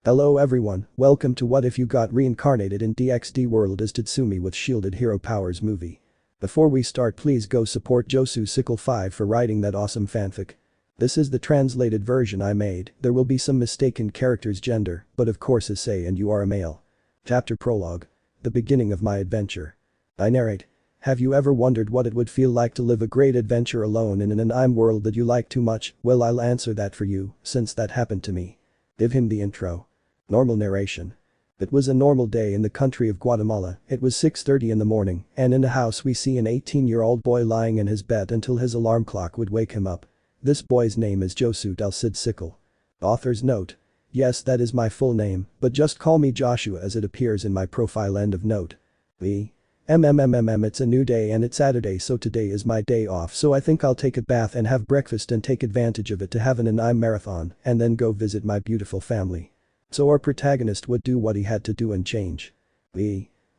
Hello everyone, welcome to What If You Got Reincarnated in DxD World as Tatsumi with Shielded Hero Powers movie. Before we start, please go support Josu5 for writing that awesome fanfic. This is the translated version I made, there will be some mistaken characters' gender, but of course Issei and you are a male. Chapter Prologue. The beginning of my adventure. I narrate. Have you ever wondered what it would feel like to live a great adventure alone in an anime world that you like too much? Well, I'll answer that for you, since that happened to me. Give him the intro. Normal narration. It was a normal day in the country of Guatemala. It was 6:30 in the morning, and in the house we see an 18-year-old boy lying in his bed until his alarm clock would wake him up. This boy's name is Josu Del Cid Sickle. Author's note. Yes, that is my full name, but just call me Joshua as it appears in my profile. End of note. It's a new day and it's Saturday, so today is my day off, so I think I'll take a bath and have breakfast and take advantage of it to have an anime marathon and then go visit my beautiful family. So our protagonist would do what he had to do and change.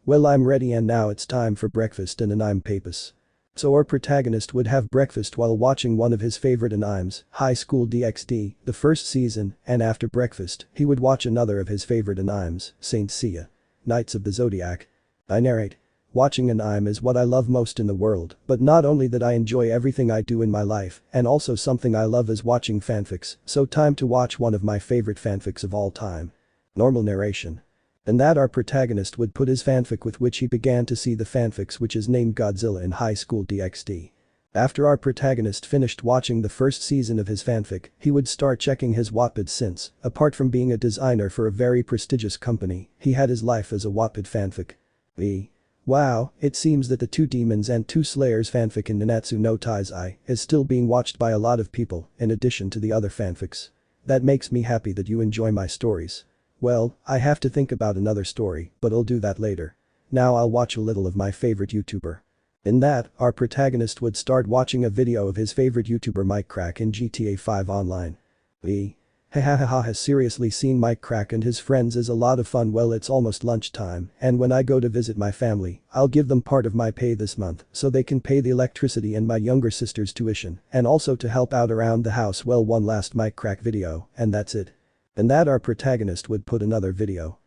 Well, I'm ready and now it's time for breakfast and anime papers. So our protagonist would have breakfast while watching one of his favorite animes, School DxD, the first season, and after breakfast, he would watch another of his favorite animes, Saint Seiya. Knights of the Zodiac. I narrate. Watching anime is what I love most in the world, but not only that I enjoy everything I do in my life, and also something I love is watching fanfics, so time to watch one of my favorite fanfics of all time. Normal narration. And that our protagonist would put his fanfic with which he began to see the fanfics, which is named Godzilla in School DxD. After our protagonist finished watching the first season of his fanfic, he would start checking his Wattpad since, apart from being a designer for a very prestigious company, he had his life as a Wattpad fanfic. Wow, it seems that the Two Demons and Two Slayers fanfic in Nanatsu no Taizai is still being watched by a lot of people, in addition to the other fanfics. That makes me happy that you enjoy my stories. Well, I have to think about another story, but I'll do that later. Now I'll watch a little of my favorite YouTuber. In that, our protagonist would start watching a video of his favorite YouTuber Mike Crack in GTA 5 Online. Has seriously seeing Mike Crack and his friends is a lot of fun. Well, it's almost lunchtime, and when I go to visit my family, I'll give them part of my pay this month so they can pay the electricity and my younger sister's tuition, and also to help out around the house. Well, one last Mike Crack video, and that's it. And that our protagonist would put another video.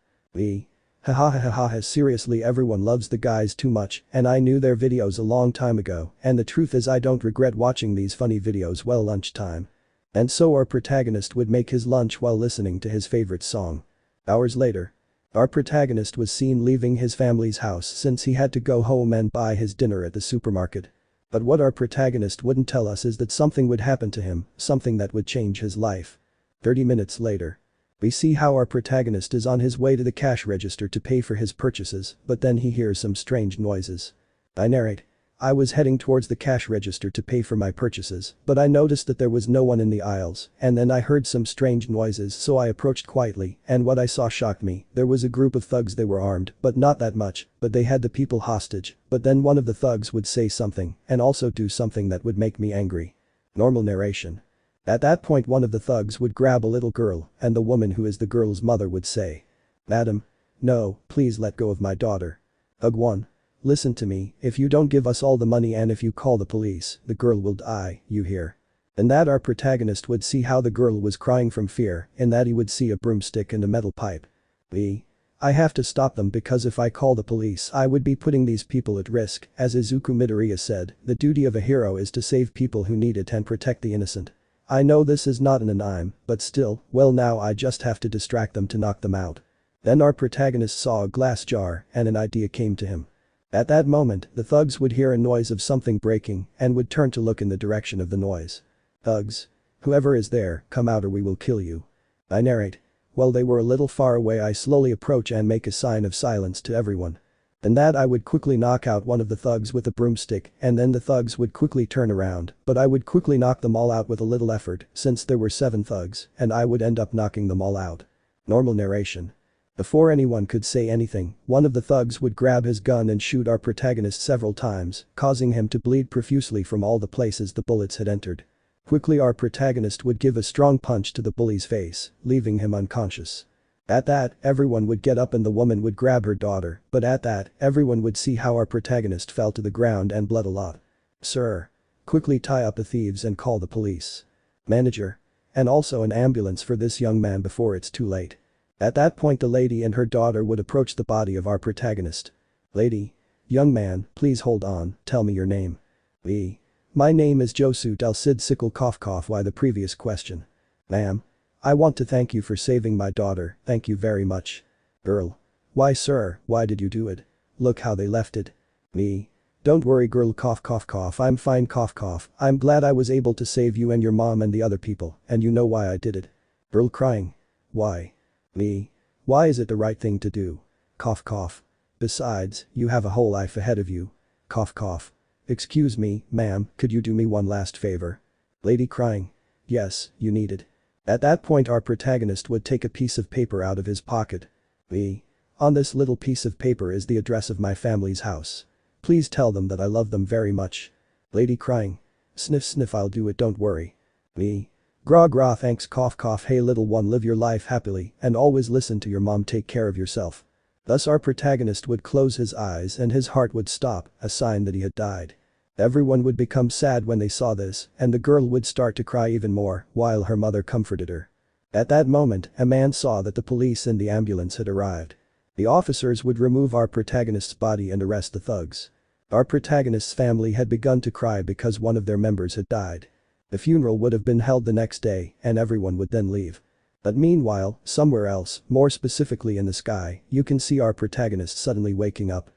Seriously, everyone loves the guys too much, and I knew their videos a long time ago, and the truth is I don't regret watching these funny videos. Well, lunchtime. And so our protagonist would make his lunch while listening to his favorite song. Hours later. Our protagonist was seen leaving his family's house since he had to go home and buy his dinner at the supermarket. But what our protagonist wouldn't tell us is that something would happen to him, something that would change his life. 30 minutes later. We see how our protagonist is on his way to the cash register to pay for his purchases, but then he hears some strange noises. I narrate. I was heading towards the cash register to pay for my purchases, but I noticed that there was no one in the aisles, and then I heard some strange noises, so I approached quietly, and what I saw shocked me. There was a group of thugs. They were armed, but not that much, but they had the people hostage, but then one of the thugs would say something, and also do something that would make me angry. Normal narration. At that point one of the thugs would grab a little girl, and the woman who is the girl's mother would say, "Madam. No, please let go of my daughter." Thug 1. Listen to me, if you don't give us all the money and if you call the police, the girl will die, you hear. And that our protagonist would see how the girl was crying from fear, in that he would see a broomstick and a metal pipe. I have to stop them because if I call the police I would be putting these people at risk. As Izuku Midoriya said, the duty of a hero is to save people who need it and protect the innocent. I know this is not an anime, but still, well, now I just have to distract them to knock them out. Then our protagonist saw a glass jar and an idea came to him. At that moment, the thugs would hear a noise of something breaking and would turn to look in the direction of the noise. Thugs. Whoever is there, come out or we will kill you. I narrate. While they were a little far away I slowly approach and make a sign of silence to everyone. And that I would quickly knock out one of the thugs with a broomstick and then the thugs would quickly turn around, but I would quickly knock them all out with a little effort since there were 7 thugs and I would end up knocking them all out. Normal narration. Before anyone could say anything, one of the thugs would grab his gun and shoot our protagonist several times, causing him to bleed profusely from all the places the bullets had entered. Quickly our protagonist would give a strong punch to the bully's face, leaving him unconscious. At that, everyone would get up and the woman would grab her daughter, but at that, everyone would see how our protagonist fell to the ground and bled a lot. Sir. Quickly tie up the thieves and call the police. Manager. And also an ambulance for this young man before it's too late. At that point the lady and her daughter would approach the body of our protagonist. Lady. Young man, please hold on, tell me your name. Me. My name is Josu Del Cid Sickle cough cough. Why the previous question? Ma'am. I want to thank you for saving my daughter, thank you very much. Girl. Why sir, why did you do it? Look how they left it. Me. Don't worry girl cough cough cough, I'm fine cough cough, I'm glad I was able to save you and your mom and the other people, and you know why I did it. Girl crying. Why? Me. Why is it the right thing to do? Cough cough. Besides, you have a whole life ahead of you. Cough cough. Excuse me, ma'am, could you do me one last favor? Lady crying. Yes, you need it. At that point our protagonist would take a piece of paper out of his pocket. Me. On this little piece of paper is the address of my family's house. Please tell them that I love them very much. Lady crying. Sniff sniff, I'll do it, don't worry. Me. Gra gra, thanks cough cough. Hey little one, live your life happily and always listen to your mom, take care of yourself. Thus our protagonist would close his eyes and his heart would stop, a sign that he had died. Everyone would become sad when they saw this and the girl would start to cry even more while her mother comforted her. At that moment, a man saw that the police and the ambulance had arrived. The officers would remove our protagonist's body and arrest the thugs. Our protagonist's family had begun to cry because one of their members had died. The funeral would have been held the next day and everyone would then leave. But meanwhile, somewhere else, more specifically in the sky, you can see our protagonist suddenly waking up.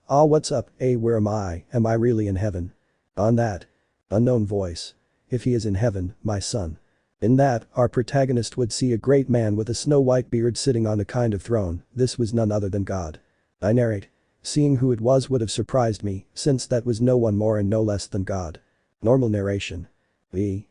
Ah, what's up, where am I really in heaven? On that. Unknown voice. If he is in heaven, my son. In that, our protagonist would see a great man with a snow-white beard sitting on a kind of throne, this was none other than God. I narrate. Seeing who it was would have surprised me, since that was no one more and no less than God. Normal narration. You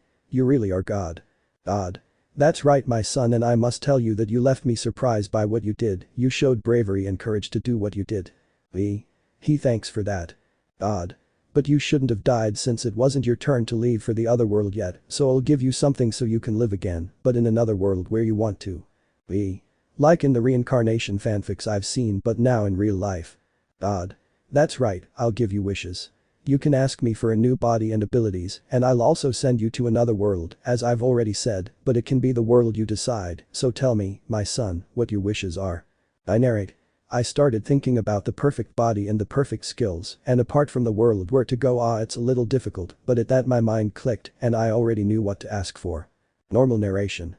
really are God. God. That's right my son, and I must tell you that you left me surprised by what you did, you showed bravery and courage to do what you did. He thanks for that. God. But you shouldn't have died since it wasn't your turn to leave for the other world yet, so I'll give you something so you can live again, but in another world where you want to. Like in the reincarnation fanfics I've seen but now in real life. God. That's right, I'll give you wishes. You can ask me for a new body and abilities and I'll also send you to another world as I've already said, but it can be the world you decide, so tell me, my son, what your wishes are. I narrate. I started thinking about the perfect body and the perfect skills and apart from the world where to go, it's a little difficult, but at that my mind clicked and I already knew what to ask for. Normal narration.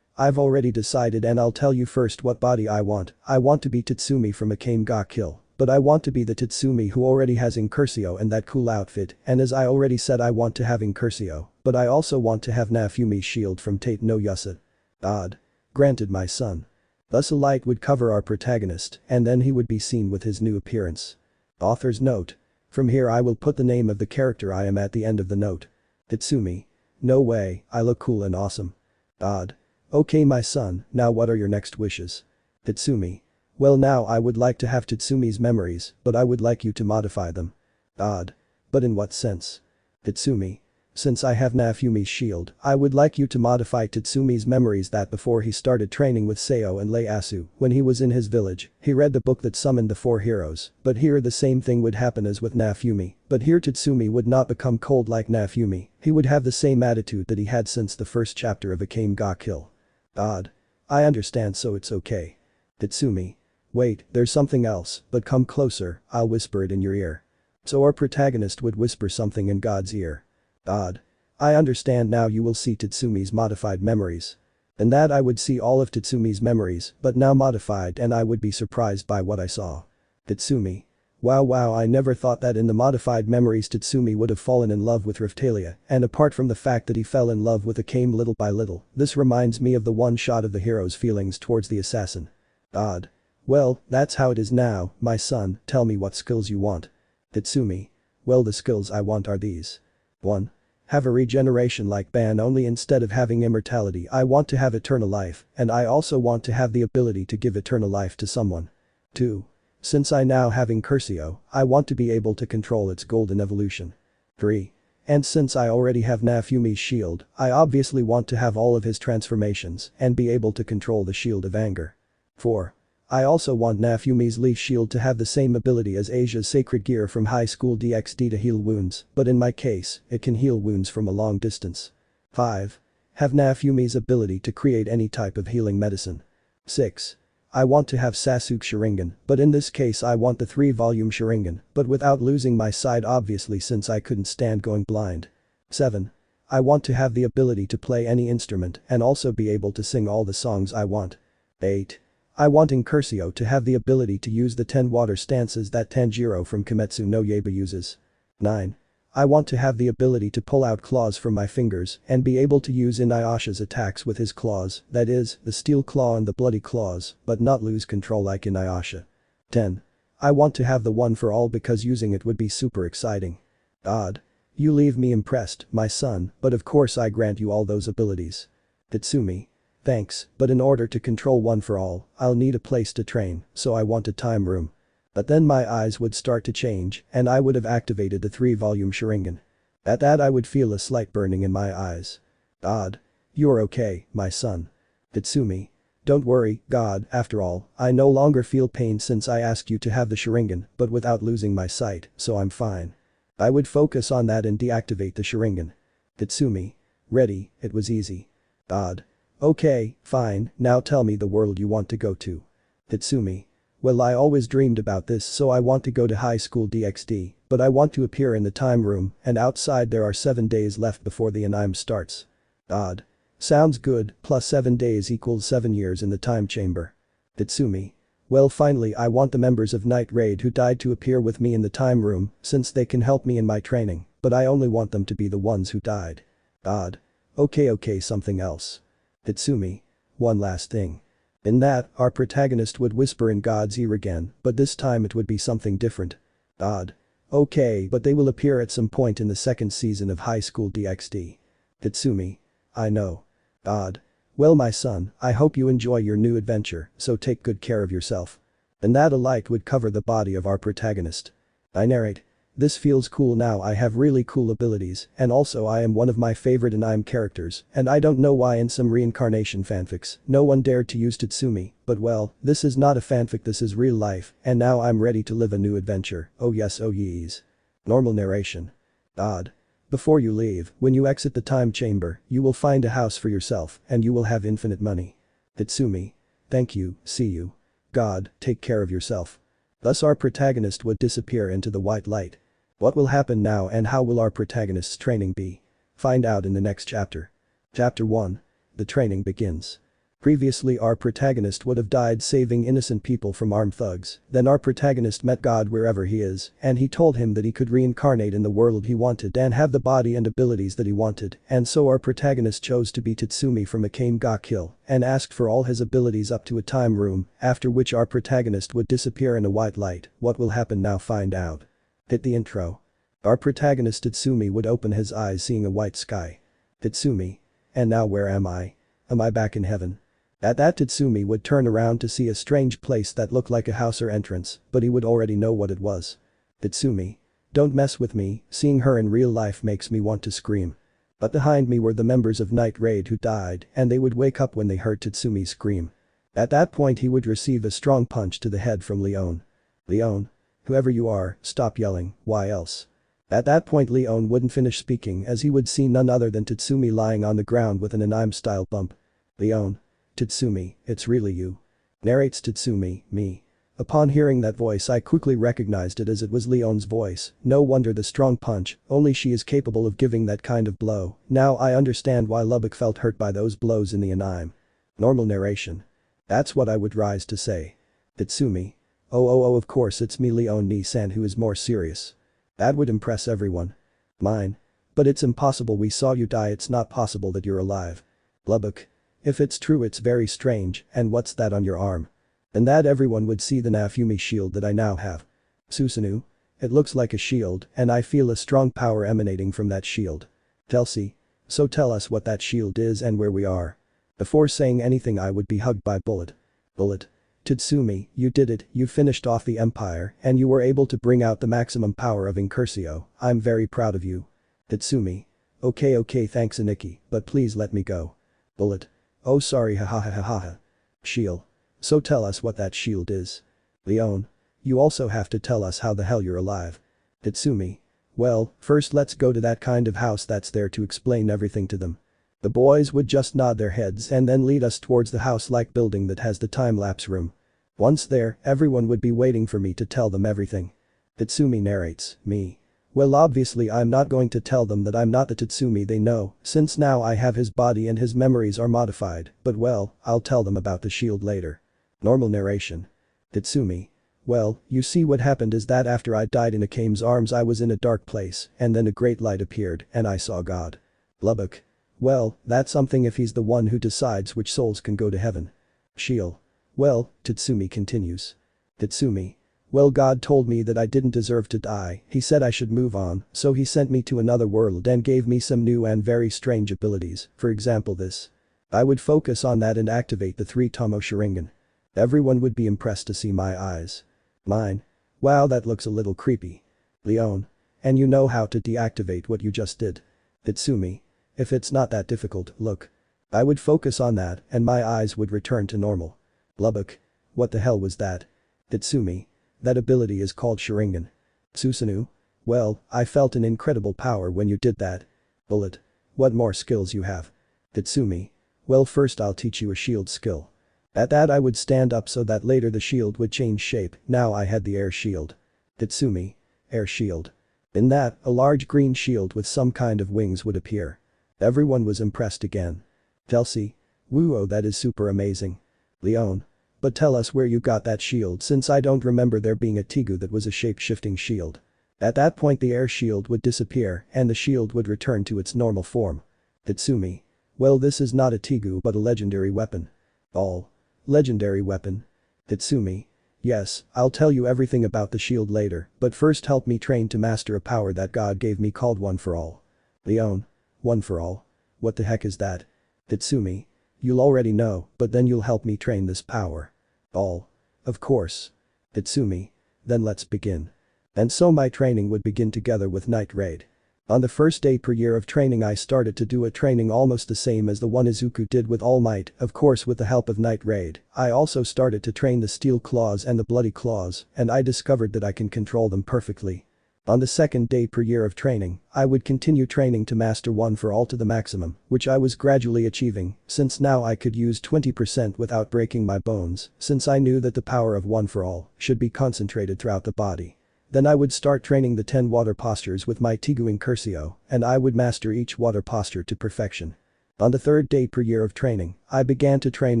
I've already decided and I'll tell you first what body I want to be Tatsumi from Akame ga Kill, but I want to be the Tatsumi who already has Incursio and that cool outfit, and as I already said I want to have Incursio, but I also want to have Nafumi's shield from Tate no Yusa. God. Granted my son. Thus a light would cover our protagonist and then he would be seen with his new appearance. Author's note. From here I will put the name of the character I am at the end of the note. Tatsumi. No way, I look cool and awesome. God. Okay my son, now what are your next wishes? Tatsumi. Well now I would like to have Tatsumi's memories, but I would like you to modify them. God. But in what sense? Tatsumi. Since I have Nafumi's shield, I would like you to modify Tatsumi's memories that before he started training with Seo and Ieyasu, when he was in his village, he read the book that summoned the four heroes, but here the same thing would happen as with Nafumi, but here Tatsumi would not become cold like Nafumi, he would have the same attitude that he had since the first chapter of Akame ga Kill. God. I understand so it's okay. Tatsumi. Wait, there's something else, but come closer, I'll whisper it in your ear. So our protagonist would whisper something in God's ear. God. I understand now, you will see Tatsumi's modified memories. In that I would see all of Tatsumi's memories, but now modified, and I would be surprised by what I saw. Tatsumi. Wow, I never thought that in the modified memories Tatsumi would have fallen in love with Raphtalia, and apart from the fact that he fell in love with Akame little by little, this reminds me of the one shot of the hero's feelings towards the assassin. God. Well, that's how it is now, my son, tell me what skills you want. Tatsumi. Well, the skills I want are these. 1. Have a regeneration like Ban, only instead of having immortality I want to have eternal life, and I also want to have the ability to give eternal life to someone. 2. Since I now have Incursio, I want to be able to control its golden evolution. 3. And since I already have Nafumi's shield, I obviously want to have all of his transformations and be able to control the shield of anger. 4. I also want Nafumi's leaf shield to have the same ability as Asia's sacred gear from School DxD to heal wounds, but in my case, it can heal wounds from a long distance. 5. Have Nafumi's ability to create any type of healing medicine. 6. I want to have Sasuke Sharingan, but in this case I want the 3-volume Sharingan, but without losing my sight obviously since I couldn't stand going blind. 7. I want to have the ability to play any instrument and also be able to sing all the songs I want. 8. I want Incursio to have the ability to use the 10 water stances that Tanjiro from Kimetsu no Yaiba uses. 9. I want to have the ability to pull out claws from my fingers and be able to use Inuyasha's attacks with his claws, that is, the steel claw and the bloody claws, but not lose control like Inuyasha. 10. I want to have the one for all because using it would be super exciting. Odd. You leave me impressed, my son, but of course I grant you all those abilities. Tatsumi. Thanks, but in order to control one for all, I'll need a place to train, so I want a time room. But then my eyes would start to change and I would have activated the 3-volume Sharingan. At that I would feel a slight burning in my eyes. Odd. You're okay, my son. Tatsumi. Don't worry, God, after all, I no longer feel pain since I asked you to have the Sharingan but without losing my sight, so I'm fine. I would focus on that and deactivate the Sharingan. Tatsumi. Ready, it was easy. Odd. Okay, fine, now tell me the world you want to go to. Tatsumi. Well, I always dreamed about this, so I want to go to high school DxD, but I want to appear in the time room and outside there are 7 days left before the anime starts. Odd. Sounds good, plus 7 days equals 7 years in the time chamber. Tatsumi. Well, finally I want the members of Night Raid who died to appear with me in the time room since they can help me in my training, but I only want them to be the ones who died. Odd. Okay, something else. Tatsumi. One last thing. In that, our protagonist would whisper in God's ear again, but this time it would be something different. Odd. Okay, but they will appear at some point in the 2nd season of High School DxD. Tatsumi. I know. Odd. Well, my son, I hope you enjoy your new adventure, so take good care of yourself. And that a light would cover the body of our protagonist. I narrate. This feels cool now, I have really cool abilities and also I am one of my favorite anime characters and I don't know why in some reincarnation fanfics no one dared to use Tatsumi, but well, this is not a fanfic, this is real life and now I'm ready to live a new adventure, oh yes, oh yees. Normal narration. Odd. Before you leave, when you exit the time chamber, you will find a house for yourself and you will have infinite money. Tatsumi. Thank you, see you. God, take care of yourself. Thus our protagonist would disappear into the white light. What will happen now and how will our protagonist's training be? Find out in the next chapter. Chapter 1. The training begins. Previously our protagonist would have died saving innocent people from armed thugs, then our protagonist met God wherever he is and he told him that he could reincarnate in the world he wanted and have the body and abilities that he wanted and so our protagonist chose to be Tatsumi from Akame ga Kill and asked for all his abilities up to a time room, after which our protagonist would disappear in a white light. What will happen now, find out. Hit the intro. Our protagonist Tatsumi would open his eyes seeing a white sky. Tatsumi. And now where am I? Am I back in heaven? At that Tatsumi would turn around to see a strange place that looked like a house or entrance, but he would already know what it was. Tatsumi. Don't mess with me, seeing her in real life makes me want to scream. But behind me were the members of Night Raid who died and they would wake up when they heard Tatsumi scream. At that point he would receive a strong punch to the head from Leon. Leon. Whoever you are, stop yelling, why else? At that point Leon wouldn't finish speaking as he would see none other than Tatsumi lying on the ground with an anime-style bump. Leon. Tatsumi, it's really you. Narrates Tatsumi, me. Upon hearing that voice I quickly recognized it as it was Leon's voice, no wonder the strong punch, only she is capable of giving that kind of blow, now I understand why Lubbock felt hurt by those blows in the anime. Normal narration. That's what I would rise to say. Tatsumi. Oh, of course it's me Leon Ni-san who is more serious. That would impress everyone. Mine. But it's impossible, we saw you die, it's not possible that you're alive. Lubbock. If it's true it's very strange, and what's that on your arm? And that everyone would see the Nafumi shield that I now have. Susanoo. It looks like a shield and I feel a strong power emanating from that shield. Telsi. So tell us what that shield is and where we are. Before saying anything I would be hugged by Bullied. Bullied. Tatsumi, you did it, you finished off the Empire and you were able to bring out the maximum power of Incursio, I'm very proud of you. Tatsumi. Okay, thanks Aniki, but please let me go. Bullied. Oh sorry, hahaha. Shield. So tell us what that shield is. Leon. You also have to tell us how the hell you're alive. Tatsumi. Well, first let's go to that kind of house that's there to explain everything to them. The boys would just nod their heads and then lead us towards the house-like building that has the time-lapse room. Once there, everyone would be waiting for me to tell them everything. Tatsumi narrates, me. Well, obviously I'm not going to tell them that I'm not the Tatsumi they know, since now I have his body and his memories are modified, but well, I'll tell them about the shield later. Normal narration. Tatsumi. Well, you see what happened is that after I died in Akame's arms I was in a dark place and then a great light appeared and I saw God. Lubbock. Well, that's something if he's the one who decides which souls can go to heaven. Shield. Well, Tatsumi continues. Tatsumi. Well, God told me that I didn't deserve to die, he said I should move on, so he sent me to another world and gave me some new and very strange abilities, for example this. I would focus on that and activate the 3 Tomo Sharingan. Everyone would be impressed to see my eyes. Mine. Wow, that looks a little creepy. Leon. And you know how to deactivate what you just did. Tatsumi. If it's not that difficult, look. I would focus on that and my eyes would return to normal. Lubbock. What the hell was that? Tatsumi. That ability is called Sharingan. Susanoo. Well, I felt an incredible power when you did that. Bullied. What more skills you have? Tatsumi. Well, first I'll teach you a shield skill. At that I would stand up so that later the shield would change shape, now I had the air shield. Tatsumi. Air shield. In that, a large green shield with some kind of wings would appear. Everyone was impressed again. Chelsea. Woo-oh, that is super amazing. Leon. But tell us where you got that shield since I don't remember there being a Tigu that was a shape-shifting shield. At that point the air shield would disappear and the shield would return to its normal form. Tatsumi. Well, this is not a Tigu but a legendary weapon. All. Legendary weapon. Tatsumi. Yes, I'll tell you everything about the shield later, but first help me train to master a power that God gave me called One for All. Leon. One for All? What the heck is that? Tatsumi. You'll already know, but then you'll help me train this power. All. Of course. Tatsumi. Then let's begin. And so my training would begin together with Night Raid. On the first day per year of training I started to do a training almost the same as the one Izuku did with All Might, of course with the help of Night Raid. I also started to train the Steel Claws and the Bloody Claws, and I discovered that I can control them perfectly. On the second day per year of training, I would continue training to master One for All to the maximum, which I was gradually achieving, since now I could use 20% without breaking my bones, since I knew that the power of One for All should be concentrated throughout the body. Then I would start training the 10 water postures with my Tigu Incursio, and I would master each water posture to perfection. On the third day per year of training, I began to train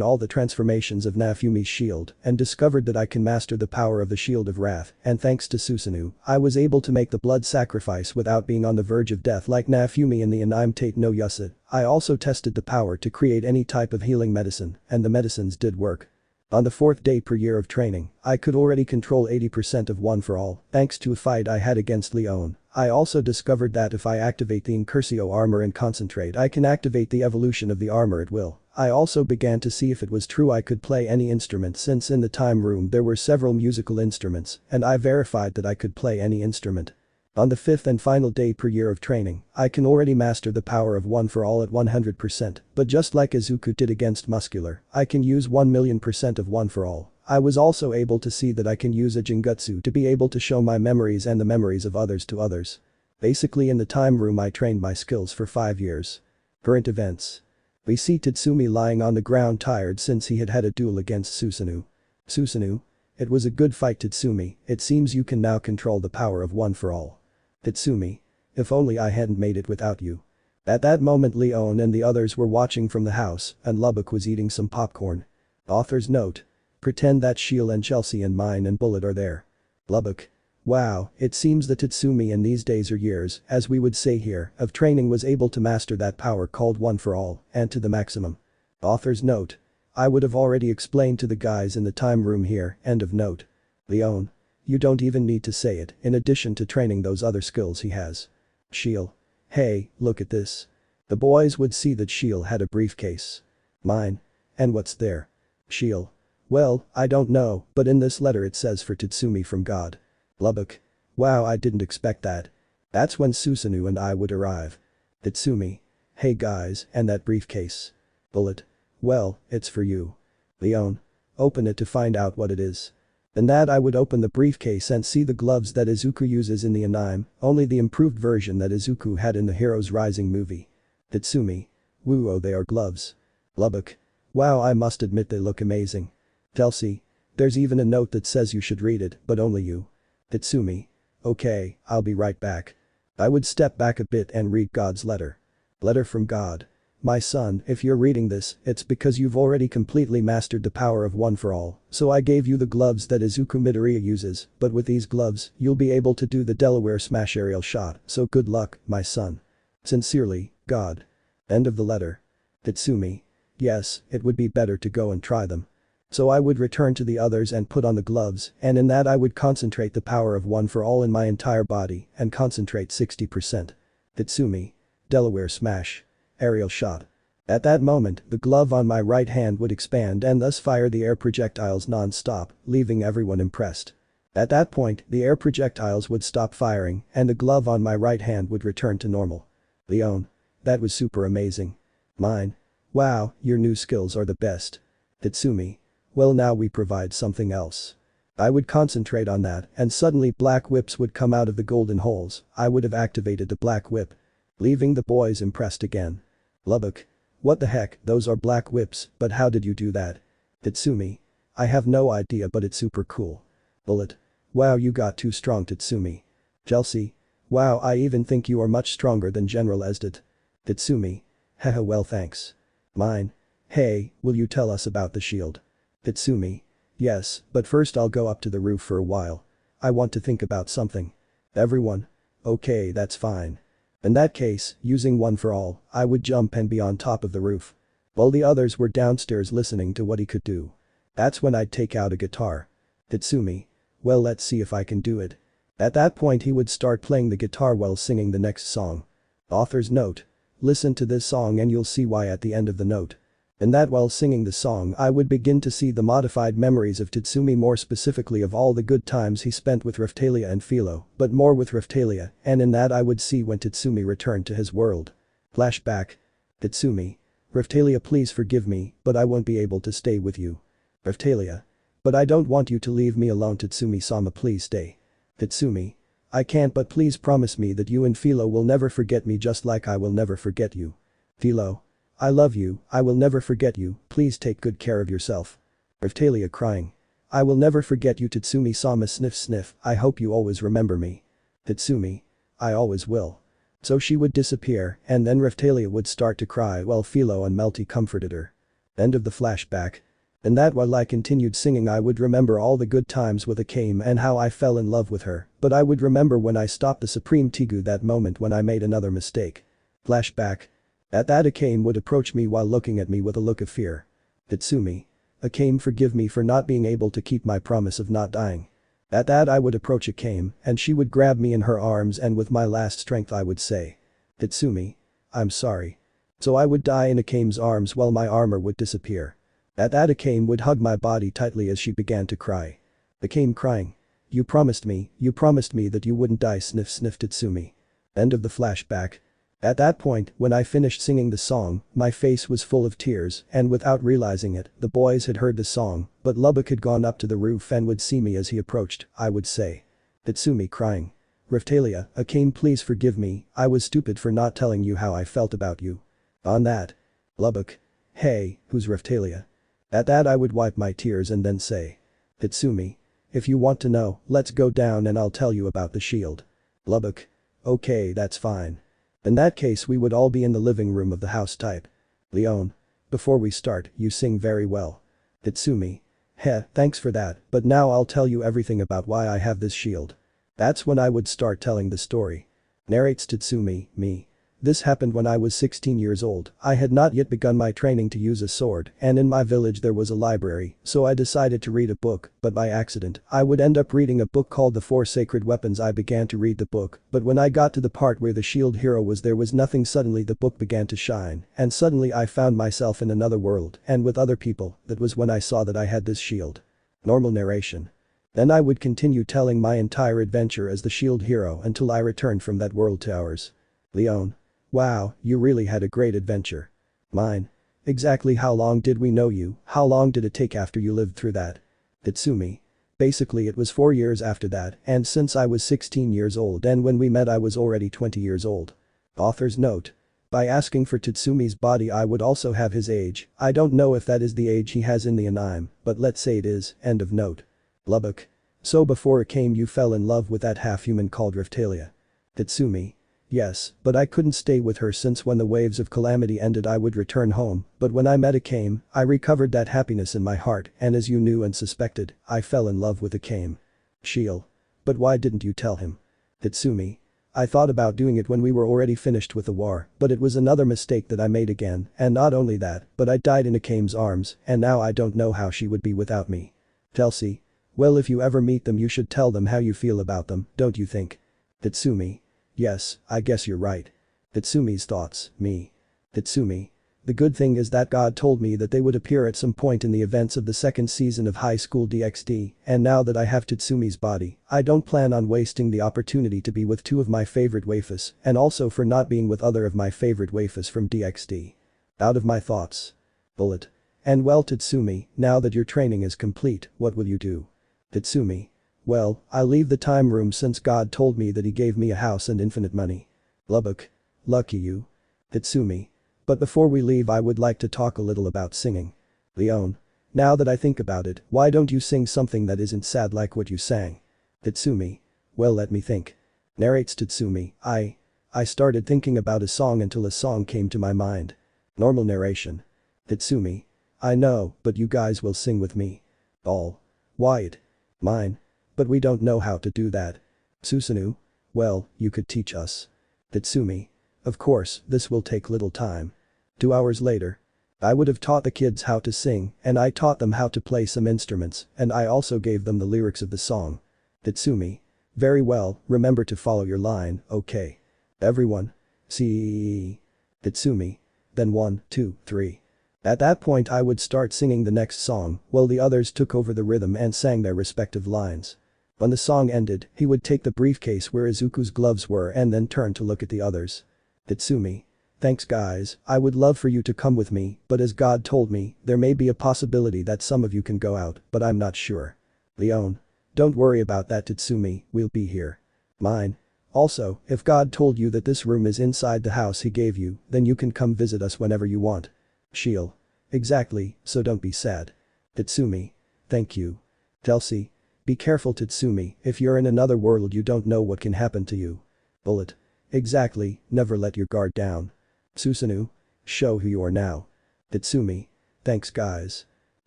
all the transformations of Nafumi's shield and discovered that I can master the power of the Shield of Wrath, and thanks to Susanoo, I was able to make the blood sacrifice without being on the verge of death like Nafumi in the Animtate no Yusa. I also tested the power to create any type of healing medicine, and the medicines did work. On the fourth day per year of training, I could already control 80% of One for All, thanks to a fight I had against Leon. I also discovered that if I activate the Incursio armor and concentrate I can activate the evolution of the armor at will. I also began to see if it was true I could play any instrument since in the time room there were several musical instruments, and I verified that I could play any instrument. On the fifth and final day per year of training, I can already master the power of One for All at 100%, but just like Izuku did against Muscular, I can use 1,000,000% of One for All. I was also able to see that I can use a Jingutsu to be able to show my memories and the memories of others to others. Basically in the time room I trained my skills for 5 years. Current events. We see Tatsumi lying on the ground tired since he had had a duel against Susanoo. Susanoo? It was a good fight Tatsumi, it seems you can now control the power of One for All. Tatsumi. If only I hadn't made it without you. At that moment Leon and the others were watching from the house and Lubbock was eating some popcorn. Author's note. Pretend that Shield and Chelsea and mine and Bullet are there. Lubbock. Wow, it seems that Tatsumi in these days or years, as we would say here, of training was able to master that power called One for All, and to the maximum. Author's note. I would have already explained to the guys in the time room here, end of note. Leon. You don't even need to say it, in addition to training those other skills he has. Shield. Hey, look at this. The boys would see that Shield had a briefcase. Mine. And what's there? Shield. Well, I don't know, but in this letter it says for Tatsumi from God. Lubbock. Wow, I didn't expect that. That's when Susanoo and I would arrive. Tatsumi. Hey guys, and that briefcase. Bullet. Well, it's for you. Leon. Open it to find out what it is. And that I would open the briefcase and see the gloves that Izuku uses in the anime, only the improved version that Izuku had in the Heroes Rising movie. Tatsumi. Woo, oh, they are gloves. Lubbock. Wow, I must admit they look amazing. Chelsea. There's even a note that says you should read it, but only you. Tatsumi. Okay, I'll be right back. I would step back a bit and read God's letter. Letter from God. My son, if you're reading this, it's because you've already completely mastered the power of one for all, so I gave you the gloves that Izuku Midoriya uses, but with these gloves, you'll be able to do the Delaware smash aerial shot, so good luck, my son. Sincerely, God. End of the letter. Tatsumi. Yes, it would be better to go and try them. So I would return to the others and put on the gloves, and in that I would concentrate the power of one for all in my entire body and concentrate 60%. Tatsumi. Delaware smash. Aerial shot. At that moment, the glove on my right hand would expand and thus fire the air projectiles non-stop, leaving everyone impressed. At that point, the air projectiles would stop firing and the glove on my right hand would return to normal. Leon. That was super amazing. Mine. Wow, your new skills are the best. Tatsumi. Well, now we provide something else. I would concentrate on that and suddenly black whips would come out of the golden holes. I would have activated the black whip. Leaving the boys impressed again. Lubbock. What the heck, those are black whips, but how did you do that? Tatsumi. I have no idea, but it's super cool. Bullied. Wow, you got too strong, Tatsumi. Chelsea. Wow, I even think you are much stronger than General Esdit. Tatsumi. Haha, well, thanks. Mine. Hey, will you tell us about the shield? Tatsumi. Yes, but first I'll go up to the roof for a while. I want to think about something. Everyone. Okay, that's fine. In that case, using one for all, I would jump and be on top of the roof. While the others were downstairs listening to what he could do. That's when I'd take out a guitar. Tatsumi. Well, let's see if I can do it. At that point he would start playing the guitar while singing the next song. Author's note. Listen to this song and you'll see why at the end of the note. In that while singing the song I would begin to see the modified memories of Tatsumi, more specifically of all the good times he spent with Raphtalia and Philo, but more with Raphtalia, and in that I would see when Tatsumi returned to his world. Flashback. Tatsumi. Raphtalia, please forgive me, but I won't be able to stay with you. Raphtalia. But I don't want you to leave me alone, Tatsumi-sama, please stay. Tatsumi. I can't, but please promise me that you and Philo will never forget me just like I will never forget you. Philo. I love you, I will never forget you, please take good care of yourself. Raphtalia crying. I will never forget you, Tatsumi-sama, sniff sniff, I hope you always remember me. Tatsumi. I always will. So she would disappear and then Raphtalia would start to cry while Philo and Melty comforted her. End of the flashback. In that while I continued singing I would remember all the good times with Akame and how I fell in love with her, but I would remember when I stopped the Supreme Tegu, that moment when I made another mistake. Flashback. At that Akame would approach me while looking at me with a look of fear. Tatsumi. Akame, forgive me for not being able to keep my promise of not dying. At that I would approach Akame and she would grab me in her arms and with my last strength I would say. Tatsumi. I'm sorry. So I would die in Akame's arms while my armor would disappear. At that Akame would hug my body tightly as she began to cry. Akame crying. You promised me that you wouldn't die, sniff sniff, Tatsumi. End of the flashback. At that point, when I finished singing the song, my face was full of tears and without realizing it, the boys had heard the song, but Lubbock had gone up to the roof and would see me as he approached, I would say. Tatsumi crying. Raphtalia, Akame, please forgive me, I was stupid for not telling you how I felt about you. On that. Lubbock. Hey, who's Raphtalia? At that I would wipe my tears and then say. Tatsumi. If you want to know, let's go down and I'll tell you about the shield. Lubbock. Okay, that's fine. In that case we would all be in the living room of the house type. Leon. Before we start, you sing very well. Tatsumi. Heh, thanks for that, but now I'll tell you everything about why I have this shield. That's when I would start telling the story. Narrates Tatsumi, me. This happened when I was 16 years old. I had not yet begun my training to use a sword, and in my village there was a library, so I decided to read a book, but by accident, I would end up reading a book called The Four Sacred Weapons. I began to read the book, but when I got to the part where the shield hero was, there was nothing. Suddenly the book began to shine, and suddenly I found myself in another world and with other people. That was when I saw that I had this shield. Normal narration. Then I would continue telling my entire adventure as the shield hero until I returned from that world to ours. Leon. Wow, you really had a great adventure. Mine. Exactly how long did we know you? How long did it take after you lived through that? Tatsumi. Basically it was 4 years after that, and since I was 16 years old and when we met I was already 20 years old. Author's note. By asking for Tatsumi's body I would also have his age. I don't know if that is the age he has in the anime, but let's say it is, end of note. Lubbock. So before it came you fell in love with that half-human called Riftalia. Tatsumi. Yes, but I couldn't stay with her since when the waves of calamity ended I would return home, but when I met Akame, I recovered that happiness in my heart and as you knew and suspected, I fell in love with Akame. Shield. But why didn't you tell him? Tatsumi. I thought about doing it when we were already finished with the war, but it was another mistake that I made again, and not only that, but I died in Akame's arms, and now I don't know how she would be without me. Chelsea. Well if you ever meet them you should tell them how you feel about them, don't you think? Tatsumi. Yes, I guess you're right. Tatsumi's thoughts, me. Tatsumi. The good thing is that God told me that they would appear at some point in the events of the second season of School DxD, and now that I have Tatsumi's body, I don't plan on wasting the opportunity to be with two of my favorite waifus, and also for not being with other of my favorite waifus from DxD. Out of my thoughts. Bullet. And well Tatsumi, now that your training is complete, what will you do? Tatsumi. Well, I'll leave the time room since God told me that he gave me a house and infinite money. Lubbock. Lucky you. Tatsumi. But before we leave I would like to talk a little about singing. Leon. Now that I think about it, why don't you sing something that isn't sad like what you sang? Tatsumi. Well let me think. Narrates Tatsumi. I started thinking about a song until a song came to my mind. Normal narration. Tatsumi. I know, but you guys will sing with me. All. Wyatt. Mine. But we don't know how to do that. Susanoo. Well, you could teach us. Tatsumi. Of course, this will take little time. 2 hours later. I would have taught the kids how to sing, and I taught them how to play some instruments, and I also gave them the lyrics of the song. Tatsumi. Very well, remember to follow your line, okay. Everyone. See. Tatsumi. Then 1, 2, 3. At that point I would start singing the next song, while the others took over the rhythm and sang their respective lines. When the song ended, he would take the briefcase where Izuku's gloves were and then turn to look at the others. Tatsumi. Thanks guys, I would love for you to come with me, but as God told me, there may be a possibility that some of you can go out, but I'm not sure. Leon. Don't worry about that Tatsumi, we'll be here. Mine. Also, if God told you that this room is inside the house he gave you, then you can come visit us whenever you want. Shield. Exactly, so don't be sad. Tatsumi. Thank you. Chelsea. Be careful Tatsumi, if you're in another world you don't know what can happen to you. Bullet. Exactly, never let your guard down. Susanoo. Show who you are now. Tatsumi. Thanks guys.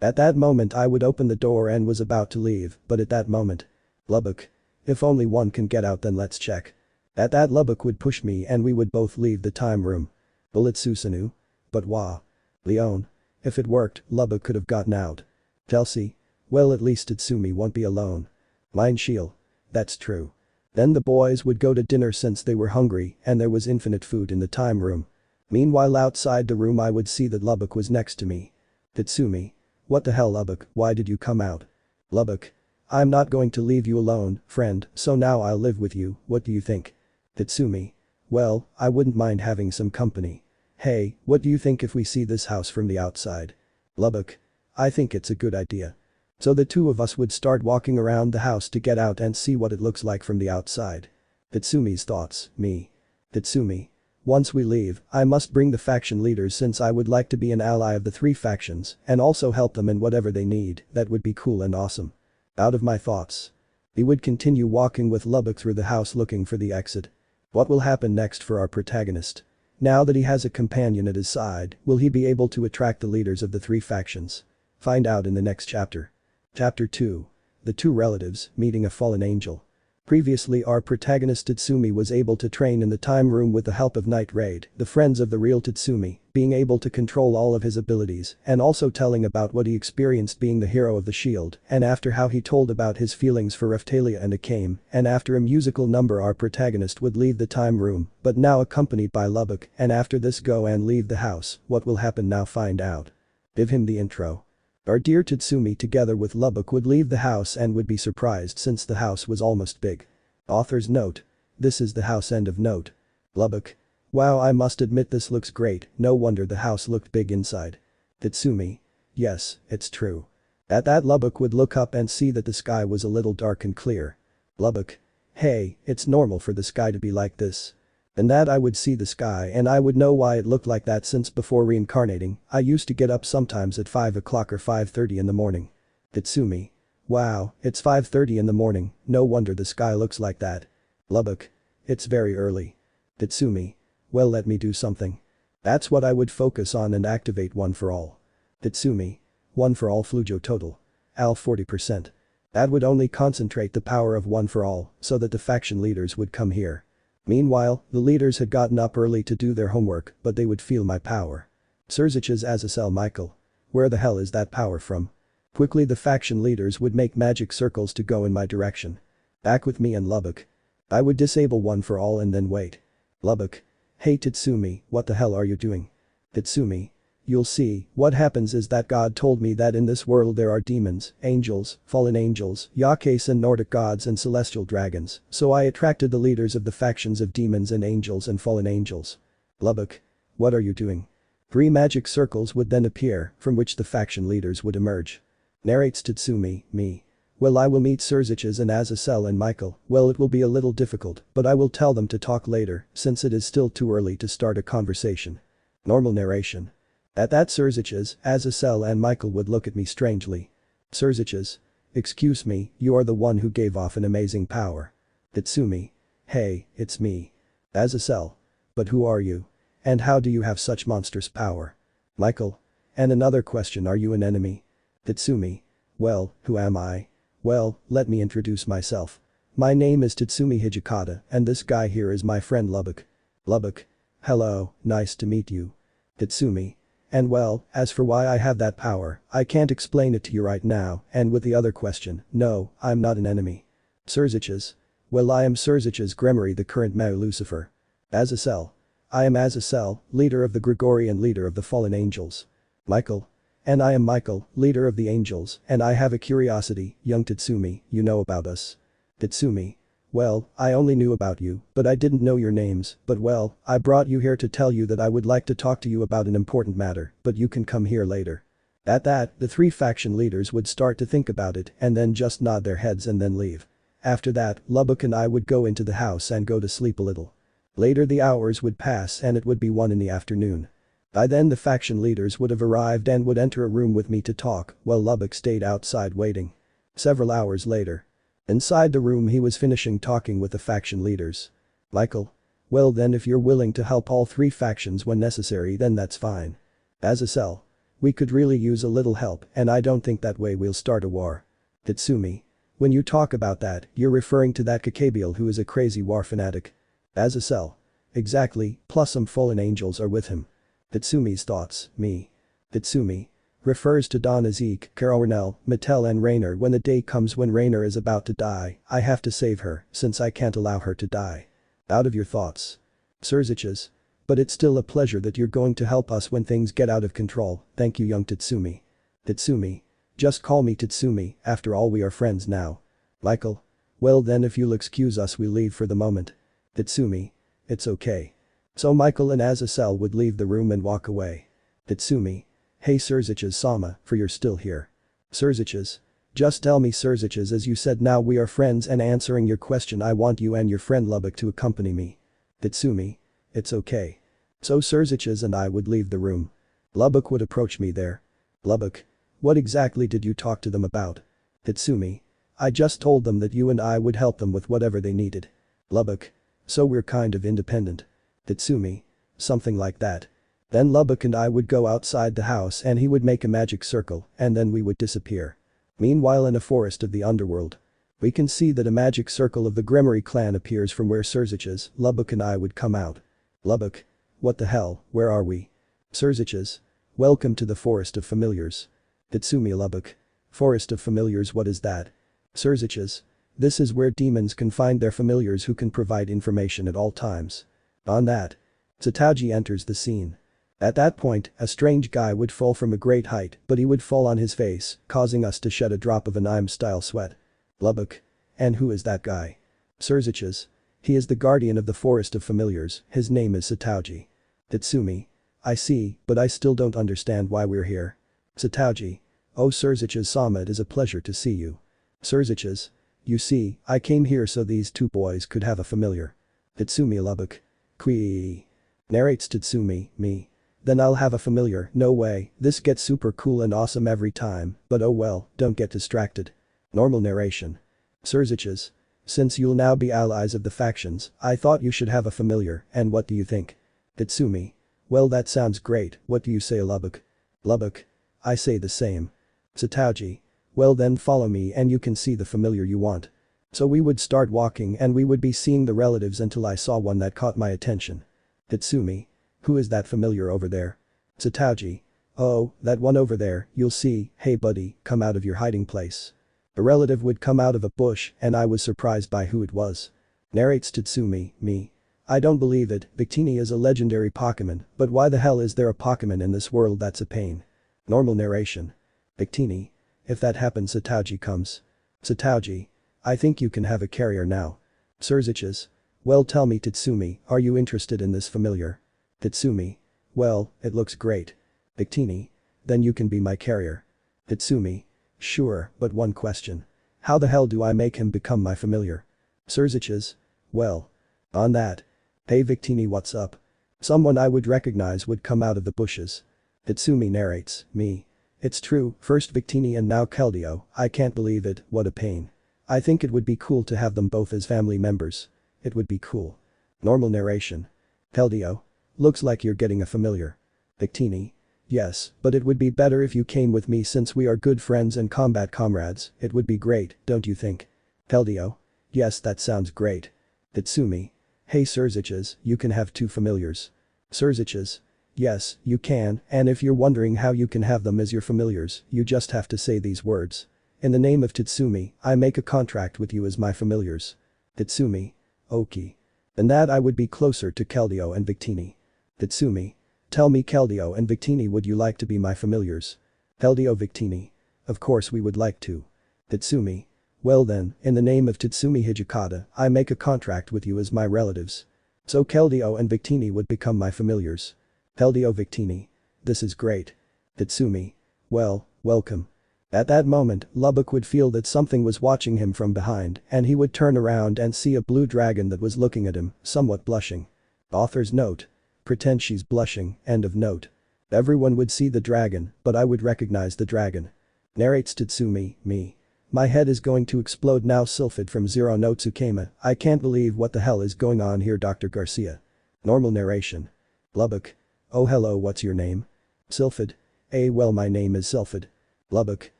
At that moment I would open the door and was about to leave, but at that moment. Lubbock. If only one can get out then let's check. At that Lubbock would push me and we would both leave the time room. Bullet Susanoo. But wah. Leon. If it worked, Lubbock could have gotten out. Chelsea. Well at least Tatsumi won't be alone. Mine Shield. That's true. Then the boys would go to dinner since they were hungry and there was infinite food in the time room. Meanwhile outside the room I would see that Lubbock was next to me. Tatsumi. What the hell Lubbock, why did you come out? Lubbock. I'm not going to leave you alone, friend, so now I'll live with you, what do you think? Tatsumi. Well, I wouldn't mind having some company. Hey, what do you think if we see this house from the outside? Lubbock. I think it's a good idea. So the two of us would start walking around the house to get out and see what it looks like from the outside. Tatsumi's thoughts, me. Tatsumi. Once we leave, I must bring the faction leaders since I would like to be an ally of the 3 factions and also help them in whatever they need, that would be cool and awesome. Out of my thoughts. He would continue walking with Lubbock through the house looking for the exit. What will happen next for our protagonist? Now that he has a companion at his side, will he be able to attract the leaders of the 3 factions? Find out in the next chapter. Chapter 2. The 2 relatives meeting a fallen angel. Previously our protagonist Tatsumi was able to train in the time room with the help of Night Raid, the friends of the real Tatsumi, being able to control all of his abilities and also telling about what he experienced being the hero of the shield and after how he told about his feelings for Raftalia and Akame and after a musical number our protagonist would leave the time room but now accompanied by Lubbock and after this go and leave the house, what will happen now find out. Give him the intro. Our dear Tatsumi together with Lubbock would leave the house and would be surprised since the house was almost big. Author's note. This is the house end of note. Lubbock. Wow I must admit this looks great, no wonder the house looked big inside. Tatsumi. Yes, it's true. At that Lubbock would look up and see that the sky was a little dark and clear. Lubbock. Hey, it's normal for the sky to be like this. And that I would see the sky and I would know why it looked like that since before reincarnating, I used to get up sometimes at 5 o'clock or 5:30 in the morning. Tatsumi. Wow, it's 5:30 in the morning, no wonder the sky looks like that. Lubbock. It's very early. Tatsumi. Well, let me do something. That's what I would focus on and activate one for all. Tatsumi. One for all Flujo total. Al 40%. That would only concentrate the power of one for all so that the faction leaders would come here. Meanwhile, the leaders had gotten up early to do their homework, but they would feel my power. Surzich's Azazel Michael. Where the hell is that power from? Quickly the faction leaders would make magic circles to go in my direction. Back with me and Lubbock. I would disable one for all and then wait. Lubbock. Hey Tatsumi, what the hell are you doing? Tatsumi. You'll see, what happens is that God told me that in this world there are demons, angels, fallen angels, yakes and Nordic gods and celestial dragons, so I attracted the leaders of the factions of demons and angels and fallen angels. Lubbock. What are you doing? 3 magic circles would then appear, from which the faction leaders would emerge. Narrates Tatsumi, me. Well, I will meet Surzich's and Azazel and Michael, well it will be a little difficult, but I will tell them to talk later, since it is still too early to start a conversation. Normal narration. At that Surzich's, Azazel and Michael would look at me strangely. Surzich's. Excuse me, you are the one who gave off an amazing power. Tatsumi. Hey, it's me. Azazel. But who are you? And how do you have such monstrous power? Michael. And another question, are you an enemy? Tatsumi. Well, who am I? Well, let me introduce myself. My name is Tatsumi Hijikata and this guy here is my friend Lubbock. Lubbock. Hello, nice to meet you. Tatsumi. And well, as for why I have that power, I can't explain it to you right now, and with the other question, no, I'm not an enemy. Surzich's. Well, I am Surzich's Gremory, the current Mao Lucifer. Azazel. I am Azazel, leader of the Gregorian, leader of the fallen angels. Michael. And I am Michael, leader of the angels, and I have a curiosity, young Tatsumi, you know about us. Tatsumi. Well, I only knew about you, but I didn't know your names, but well, I brought you here to tell you that I would like to talk to you about an important matter, but you can come here later. At that, the 3 faction leaders would start to think about it and then just nod their heads and then leave. After that, Lubbock and I would go into the house and go to sleep a little. Later the hours would pass and it would be 1 in the afternoon. By then the faction leaders would have arrived and would enter a room with me to talk, while Lubbock stayed outside waiting. Several hours later. Inside the room he was finishing talking with the faction leaders. Michael. Well then if you're willing to help all 3 factions when necessary then that's fine. Azazel. We could really use a little help and I don't think that way we'll start a war. Tatsumi. When you talk about that, you're referring to that Kakabiel who is a crazy war fanatic. Azazel. Exactly, plus some fallen angels are with him. Tatsumi's thoughts, me. Tatsumi. Refers to Don Ezek, Caronel, Mattel and Rainer. When the day comes when Rainer is about to die, I have to save her, since I can't allow her to die. Out of your thoughts. Surzich's. But it's still a pleasure that you're going to help us when things get out of control, thank you young Tatsumi. Tatsumi. Just call me Tatsumi, after all we are friends now. Michael. Well then if you'll excuse us we leave for the moment. Tatsumi. It's okay. So Michael and Azazel would leave the room and walk away. Tatsumi. Hey Surzich's Sama, for you're still here. Surzich's. Just tell me Surzich's, as you said now we are friends and answering your question I want you and your friend Lubbock to accompany me. Tatsumi. It's okay. So Surzich's and I would leave the room. Lubbock would approach me there. Lubbock. What exactly did you talk to them about? Tatsumi. I just told them that you and I would help them with whatever they needed. Lubbock. So we're kind of independent. Tatsumi. Something like that. Then Lubbock and I would go outside the house and he would make a magic circle and then we would disappear. Meanwhile in a forest of the underworld. We can see that a magic circle of the Gremory clan appears from where Surzich's, Lubbock and I would come out. Lubbock. What the hell, where are we? Surzich's. Welcome to the Forest of Familiars. Tatsumi. Lubbock. Forest of Familiars, what is that? Surzich's. This is where demons can find their familiars who can provide information at all times. On that. Satoru enters the scene. At that point, a strange guy would fall from a great height, but he would fall on his face, causing us to shed a drop of an anime-style sweat. Lubbock. And who is that guy? Surzich's. He is the guardian of the Forest of Familiars, his name is Satoru. Tatsumi. I see, but I still don't understand why we're here. Satoru. Oh Surzich's Sama, it is a pleasure to see you. Surzich's. You see, I came here so these 2 boys could have a familiar. Tatsumi. Lubbock. Kui. Narrates Tatsumi, me. Then I'll have a familiar, no way, this gets super cool and awesome every time, but oh well, don't get distracted. Normal narration. Surziches. Since you'll now be allies of the factions, I thought you should have a familiar, and what do you think? Tatsumi. Well that sounds great, what do you say Lubbock? Lubbock. I say the same. Satoru. Well then follow me and you can see the familiar you want. So we would start walking and we would be seeing the relatives until I saw one that caught my attention. Tatsumi. Who is that familiar over there? Satoru. Oh, that one over there, you'll see, hey buddy, come out of your hiding place. A relative would come out of a bush and I was surprised by who it was. Narrates Tatsumi, me. I don't believe it, Victini is a legendary Pokemon, but why the hell is there a Pokemon in this world that's a pain? Normal narration. Victini. If that happens Satoru comes. Satoru. I think you can have a carrier now. Surziches. Well tell me Tatsumi, are you interested in this familiar? Tatsumi. Well, it looks great. Victini. Then you can be my carrier. Tatsumi. Sure, but one question. How the hell do I make him become my familiar? Surziches. Well. On that. Hey Victini what's up? Someone I would recognize would come out of the bushes. Tatsumi narrates, me. It's true, first Victini and now Keldeo, I can't believe it, what a pain. I think it would be cool to have them both as family members. It would be cool. Normal narration. Keldeo. Looks like you're getting a familiar. Victini. Yes, but it would be better if you came with me since we are good friends and combat comrades, it would be great, don't you think? Keldeo. Yes that sounds great. Tatsumi. Hey Surziches, you can have 2 familiars. Surziches. Yes, you can, and if you're wondering how you can have them as your familiars, you just have to say these words. In the name of Tatsumi, I make a contract with you as my familiars. Tatsumi. Oki. And that I would be closer to Keldeo and Victini. Tatsumi. Tell me Keldeo and Victini would you like to be my familiars? Keldeo Victini. Of course we would like to. Tatsumi. Well then, in the name of Tatsumi Hijikata, I make a contract with you as my relatives. So Keldeo and Victini would become my familiars. Keldeo Victini. This is great. Tatsumi. Well, welcome. At that moment, Lubbock would feel that something was watching him from behind and he would turn around and see a blue dragon that was looking at him, somewhat blushing. Author's note. Pretend she's blushing, end of note. Everyone would see the dragon, but I would recognize the dragon. Narrates Tatsumi, me. My head is going to explode now Sylphid from Zero no Tsukema, I can't believe what the hell is going on here Dr. Garcia. Normal narration. Lubbock. Oh hello what's your name? Sylphid. Well my name is Sylphid. Lubbock.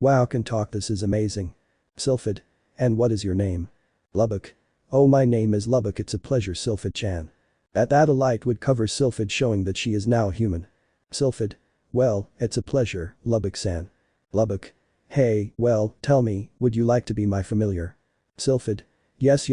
Wow can talk this is amazing. Sylphid. And what is your name? Lubbock. Oh my name is Lubbock it's a pleasure Sylphid-chan. At that a light would cover Sylphid showing that she is now human. Sylphid. Well, it's a pleasure, Lubbock-san. Lubbock. Hey, well, tell me, would you like to be my familiar? Sylphid. Yes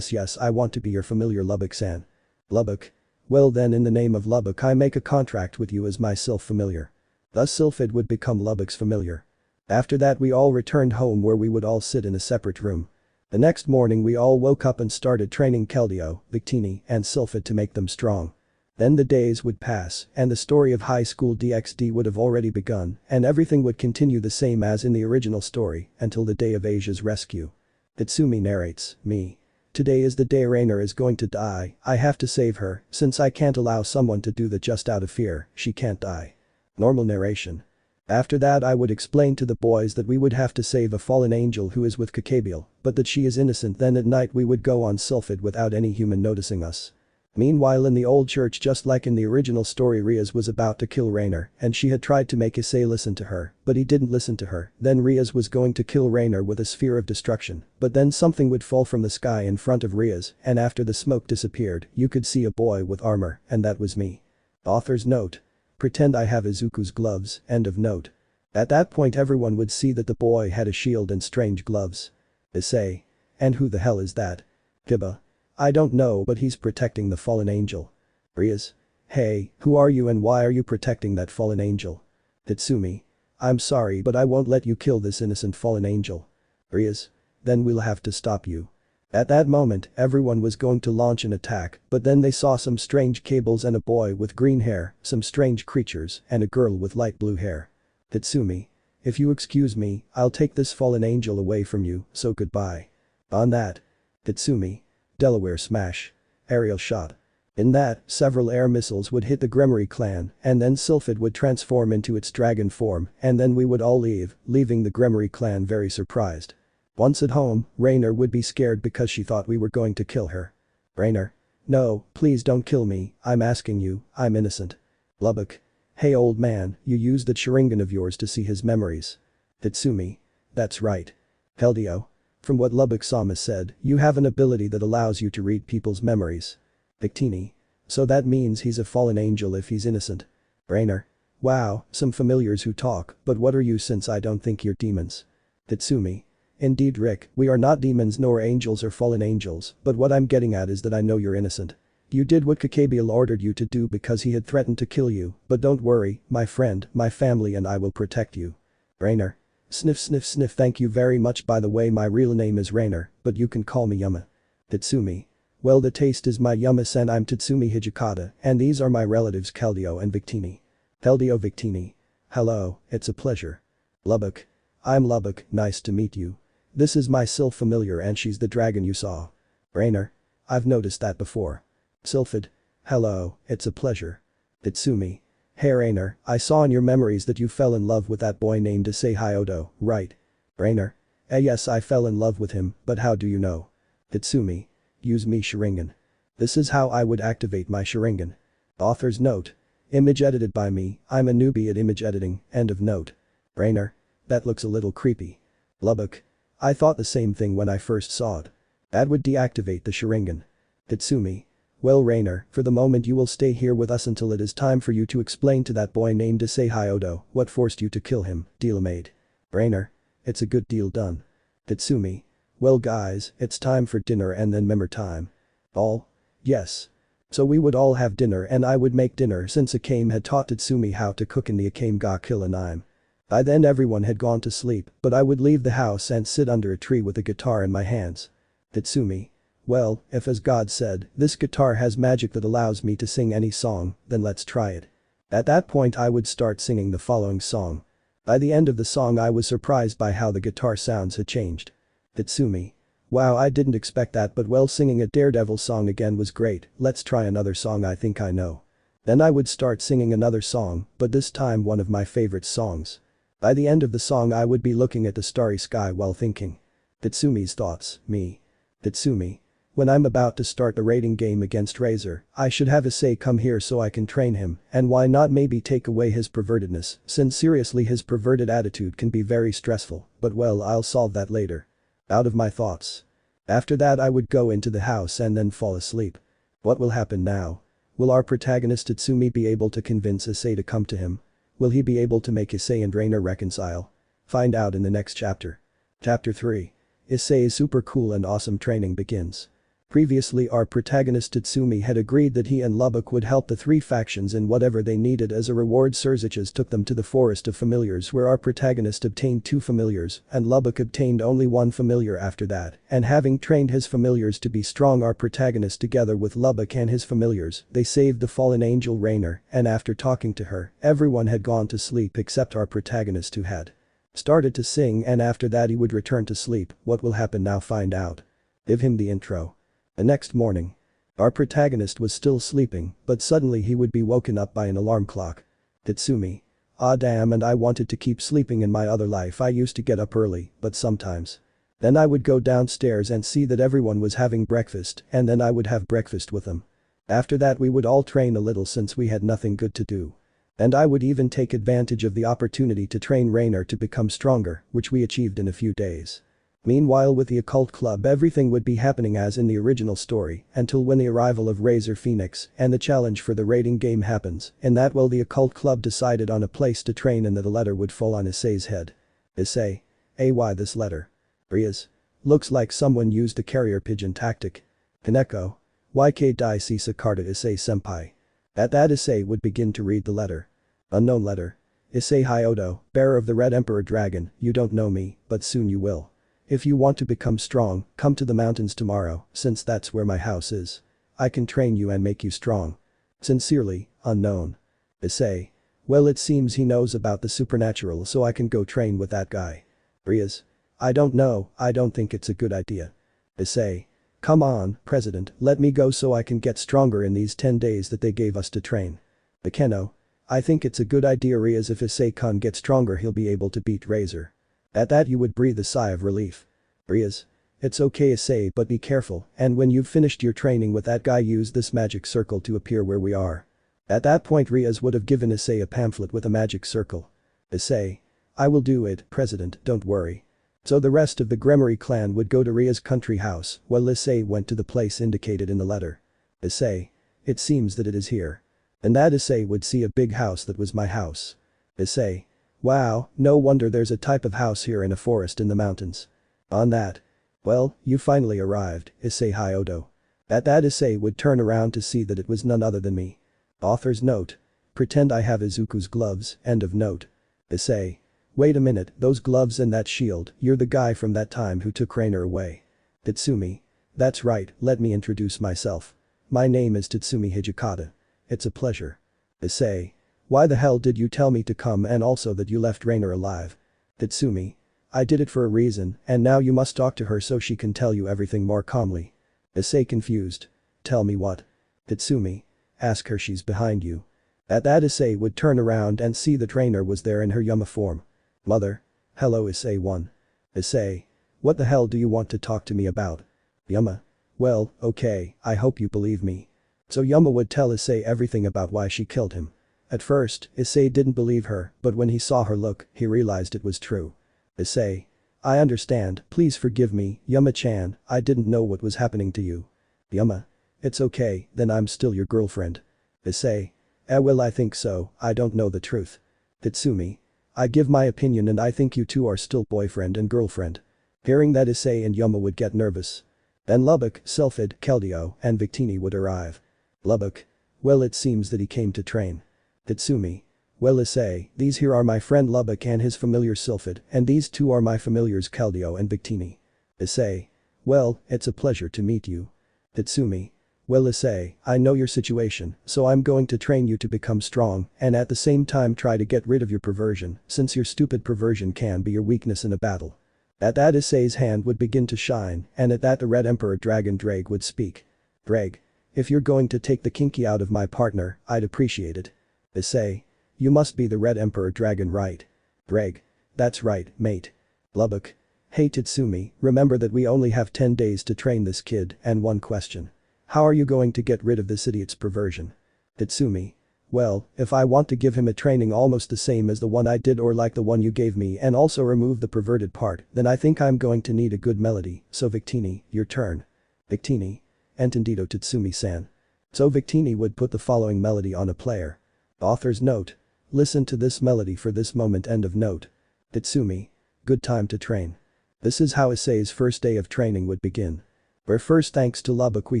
I want to be your familiar Lubbock-san. Lubbock. Well then in the name of Lubbock I make a contract with you as my Sylph familiar. Thus Sylphid would become Lubbock's familiar. After that we all returned home where we would all sit in a separate room. The next morning we all woke up and started training Keldeo, Victini and Sylphid to make them strong. Then the days would pass and the story of High School DxD would have already begun and everything would continue the same as in the original story until the day of Asia's rescue. Tatsumi narrates, me. Today is the day Rainer is going to die, I have to save her, since I can't allow someone to do that just out of fear, she can't die. Normal narration. After that I would explain to the boys that we would have to save a fallen angel who is with Kakabiel, but that she is innocent then at night we would go on Sylphid without any human noticing us. Meanwhile in the old church just like in the original story Rias was about to kill Rainer and she had tried to make Issei listen to her, but he didn't listen to her, then Rias was going to kill Rainer with a sphere of destruction, but then something would fall from the sky in front of Rias and after the smoke disappeared you could see a boy with armor and that was me. Author's note. Pretend I have Izuku's gloves, end of note. At that point everyone would see that the boy had a shield and strange gloves. Issei. And who the hell is that? Kiba. I don't know but he's protecting the fallen angel. Rias. Hey, who are you and why are you protecting that fallen angel? Tatsumi. I'm sorry but I won't let you kill this innocent fallen angel. Rias. Then we'll have to stop you. At that moment, everyone was going to launch an attack, but then they saw some strange cables and a boy with green hair, some strange creatures, and a girl with light blue hair. Tatsumi. If you excuse me, I'll take this fallen angel away from you, so goodbye. On that. Tatsumi. Delaware smash. Aerial shot. In that, several air missiles would hit the Gremory clan, and then Sylphid would transform into its dragon form, and then we would all leave, leaving the Gremory clan very surprised. Once at home, Rainer would be scared because she thought we were going to kill her. Rainer. No, please don't kill me, I'm asking you, I'm innocent. Lubbock. Hey old man, you used that Sharingan of yours to see his memories. Tatsumi. That's right. Heldio. From what Lubbock-sama said, you have an ability that allows you to read people's memories. Victini. So that means he's a fallen angel if he's innocent. Rainer. Wow, some familiars who talk, but what are you since I don't think you're demons? Tatsumi. Indeed Rick, we are not demons nor angels or fallen angels, but what I'm getting at is that I know you're innocent. You did what Kakebiel ordered you to do because he had threatened to kill you, but don't worry, my friend, my family and I will protect you. Rainer. Sniff sniff sniff thank you very much by the way my real name is Rainer, but you can call me Yuma. Tatsumi. Well the taste is my Yuma-san I'm Tatsumi Hijikata and these are my relatives Keldio and Victini. Keldio Victini. Hello, it's a pleasure. Lubbock. I'm Lubbock, nice to meet you. This is my Sylph familiar and she's the dragon you saw. Rainer. I've noticed that before. Sylphid. Hello, it's a pleasure. Tatsumi. Hey Rainer, I saw in your memories that you fell in love with that boy named Issei Hyodo, right? Rainer. Yes I fell in love with him, but how do you know? Tatsumi. Use me Sharingan. This is how I would activate my Sharingan. Author's note. Image edited by me, I'm a newbie at image editing, end of note. Rainer. That looks a little creepy. Lubbock. I thought the same thing when I first saw it. That would deactivate the Sharingan. Tatsumi. Well Rainer, for the moment you will stay here with us until it is time for you to explain to that boy named Issei Hyodo what forced you to kill him, deal made. Rainer. It's a good deal done. Tatsumi. Well guys, it's time for dinner and then member time. All? Yes. So we would all have dinner and I would make dinner since Akame had taught Tatsumi how to cook in the Akame ga Kill anime. By then everyone had gone to sleep, but I would leave the house and sit under a tree with a guitar in my hands. Tatsumi. Well, if as God said, this guitar has magic that allows me to sing any song, then let's try it. At that point I would start singing the following song. By the end of the song I was surprised by how the guitar sounds had changed. Tatsumi. Wow I didn't expect that but well singing a Daredevil song again was great, let's try another song I think I know. Then I would start singing another song, but this time one of my favorite songs. By the end of the song I would be looking at the starry sky while thinking. Tatsumi's thoughts, me. Tatsumi. When I'm about to start the raiding game against Razor, I should have Issei come here so I can train him, and why not maybe take away his pervertedness, since seriously his perverted attitude can be very stressful, but well I'll solve that later. Out of my thoughts. After that I would go into the house and then fall asleep. What will happen now? Will our protagonist Tatsumi be able to convince Issei to come to him? Will he be able to make Issei and Rainer reconcile? Find out in the next chapter. Chapter 3. Issei's super cool and awesome training begins. Previously our protagonist Tatsumi had agreed that he and Lubbock would help the three factions in whatever they needed as a reward. Surziches took them to the Forest of Familiars where our protagonist obtained 2 familiars and Lubbock obtained only 1 familiar after that, and having trained his familiars to be strong our protagonist together with Lubbock and his familiars, they saved the fallen angel Rainer and after talking to her, everyone had gone to sleep except our protagonist who had started to sing and after that he would return to sleep. What will happen now find out. Give him the intro. The next morning. Our protagonist was still sleeping, but suddenly he would be woken up by an alarm clock. Tatsumi. Ah damn and I wanted to keep sleeping in my other life I used to get up early, but sometimes. Then I would go downstairs and see that everyone was having breakfast and then I would have breakfast with them. After that we would all train a little since we had nothing good to do. And I would even take advantage of the opportunity to train Rainer to become stronger, which we achieved in a few days. Meanwhile with the occult club everything would be happening as in the original story until when the arrival of Razor Phoenix and the challenge for the raiding game happens, in that well the occult club decided on a place to train and that a letter would fall on Issei's head. Issei. Why this letter? Rias. Looks like someone used the carrier pigeon tactic. Kaneko. YK Dai si Sakarta Issei senpai. At that Issei would begin to read the letter. Unknown letter. Issei Hyodo, bearer of the Red Emperor Dragon, you don't know me, but soon you will. If you want to become strong, come to the mountains tomorrow, since that's where my house is. I can train you and make you strong. Sincerely, unknown. Issei. Well it seems he knows about the supernatural so I can go train with that guy. Rias. I don't know, I don't think it's a good idea. Issei. Come on, President, let me go so I can get stronger in these 10 days that they gave us to train. Bakeno. I think it's a good idea, Rias. If Issei-kun gets stronger he'll be able to beat Razor. At that you would breathe a sigh of relief. Rias. It's okay Issei, but be careful, and when you've finished your training with that guy use this magic circle to appear where we are. At that point Rias would have given Issei a pamphlet with a magic circle. Issei. I will do it, President, don't worry. So the rest of the Gremory clan would go to Rias' country house, while Issei went to the place indicated in the letter. Issei. It seems that it is here. And that Issei would see a big house that was my house. Issei. Wow, no wonder there's a type of house here in a forest in the mountains. On that. Well, you finally arrived, Issei Hyodo. At that Issei would turn around to see that it was none other than me. Author's note. Pretend I have Izuku's gloves, end of note. Issei. Wait a minute, those gloves and that shield, you're the guy from that time who took Rainer away. Tatsumi. That's right, let me introduce myself. My name is Tatsumi Hijikata. It's a pleasure. Issei. Why the hell did you tell me to come and also that you left Rainer alive? Tatsumi. I did it for a reason, and now you must talk to her so she can tell you everything more calmly. Issei confused. Tell me what? Tatsumi. Ask her, she's behind you. At that Issei would turn around and see that Rainer was there in her Yama form. Mother. Hello Issei 1. Issei. What the hell do you want to talk to me about? Yama. Well, okay, I hope you believe me. So Yama would tell Issei everything about why she killed him. At first, Issei didn't believe her, but when he saw her look, he realized it was true. Issei. I understand, please forgive me, Yama-chan, I didn't know what was happening to you. Yama. It's okay, then I'm still your girlfriend. Issei. Well I think so, I don't know the truth. Tatsumi. I give my opinion and I think you two are still boyfriend and girlfriend. Hearing that Issei and Yama would get nervous. Then Lubbock, Sylphid, Keldeo, and Victini would arrive. Lubbock. Well it seems that he came to train. Tatsumi. Well Issei, these here are my friend Lubbock and his familiar Sylphid, and these two are my familiars Keldeo and Victini. Issei. Well, it's a pleasure to meet you. Tatsumi. Well Issei, I know your situation, so I'm going to train you to become strong and at the same time try to get rid of your perversion, since your stupid perversion can be your weakness in a battle. At that Issei's hand would begin to shine, and at that the Red Emperor Dragon Drake would speak. Drake. If you're going to take the kinky out of my partner, I'd appreciate it. Issei. You must be the Red Emperor Dragon, right? Drake. That's right, mate. Lubbock. Hey Tatsumi, remember that we only have 10 days to train this kid, and one question. How are you going to get rid of this idiot's perversion? Tatsumi. Well, if I want to give him a training almost the same as the one I did or like the one you gave me and also remove the perverted part, then I think I'm going to need a good melody, so Victini, your turn. Victini. Entendido Tatsumi-san. So Victini would put the following melody on a player. Author's note. Listen to this melody for this moment, end of note. Tatsumi. Good time to train. This is how Issei's first day of training would begin. Where first thanks to Lubbock we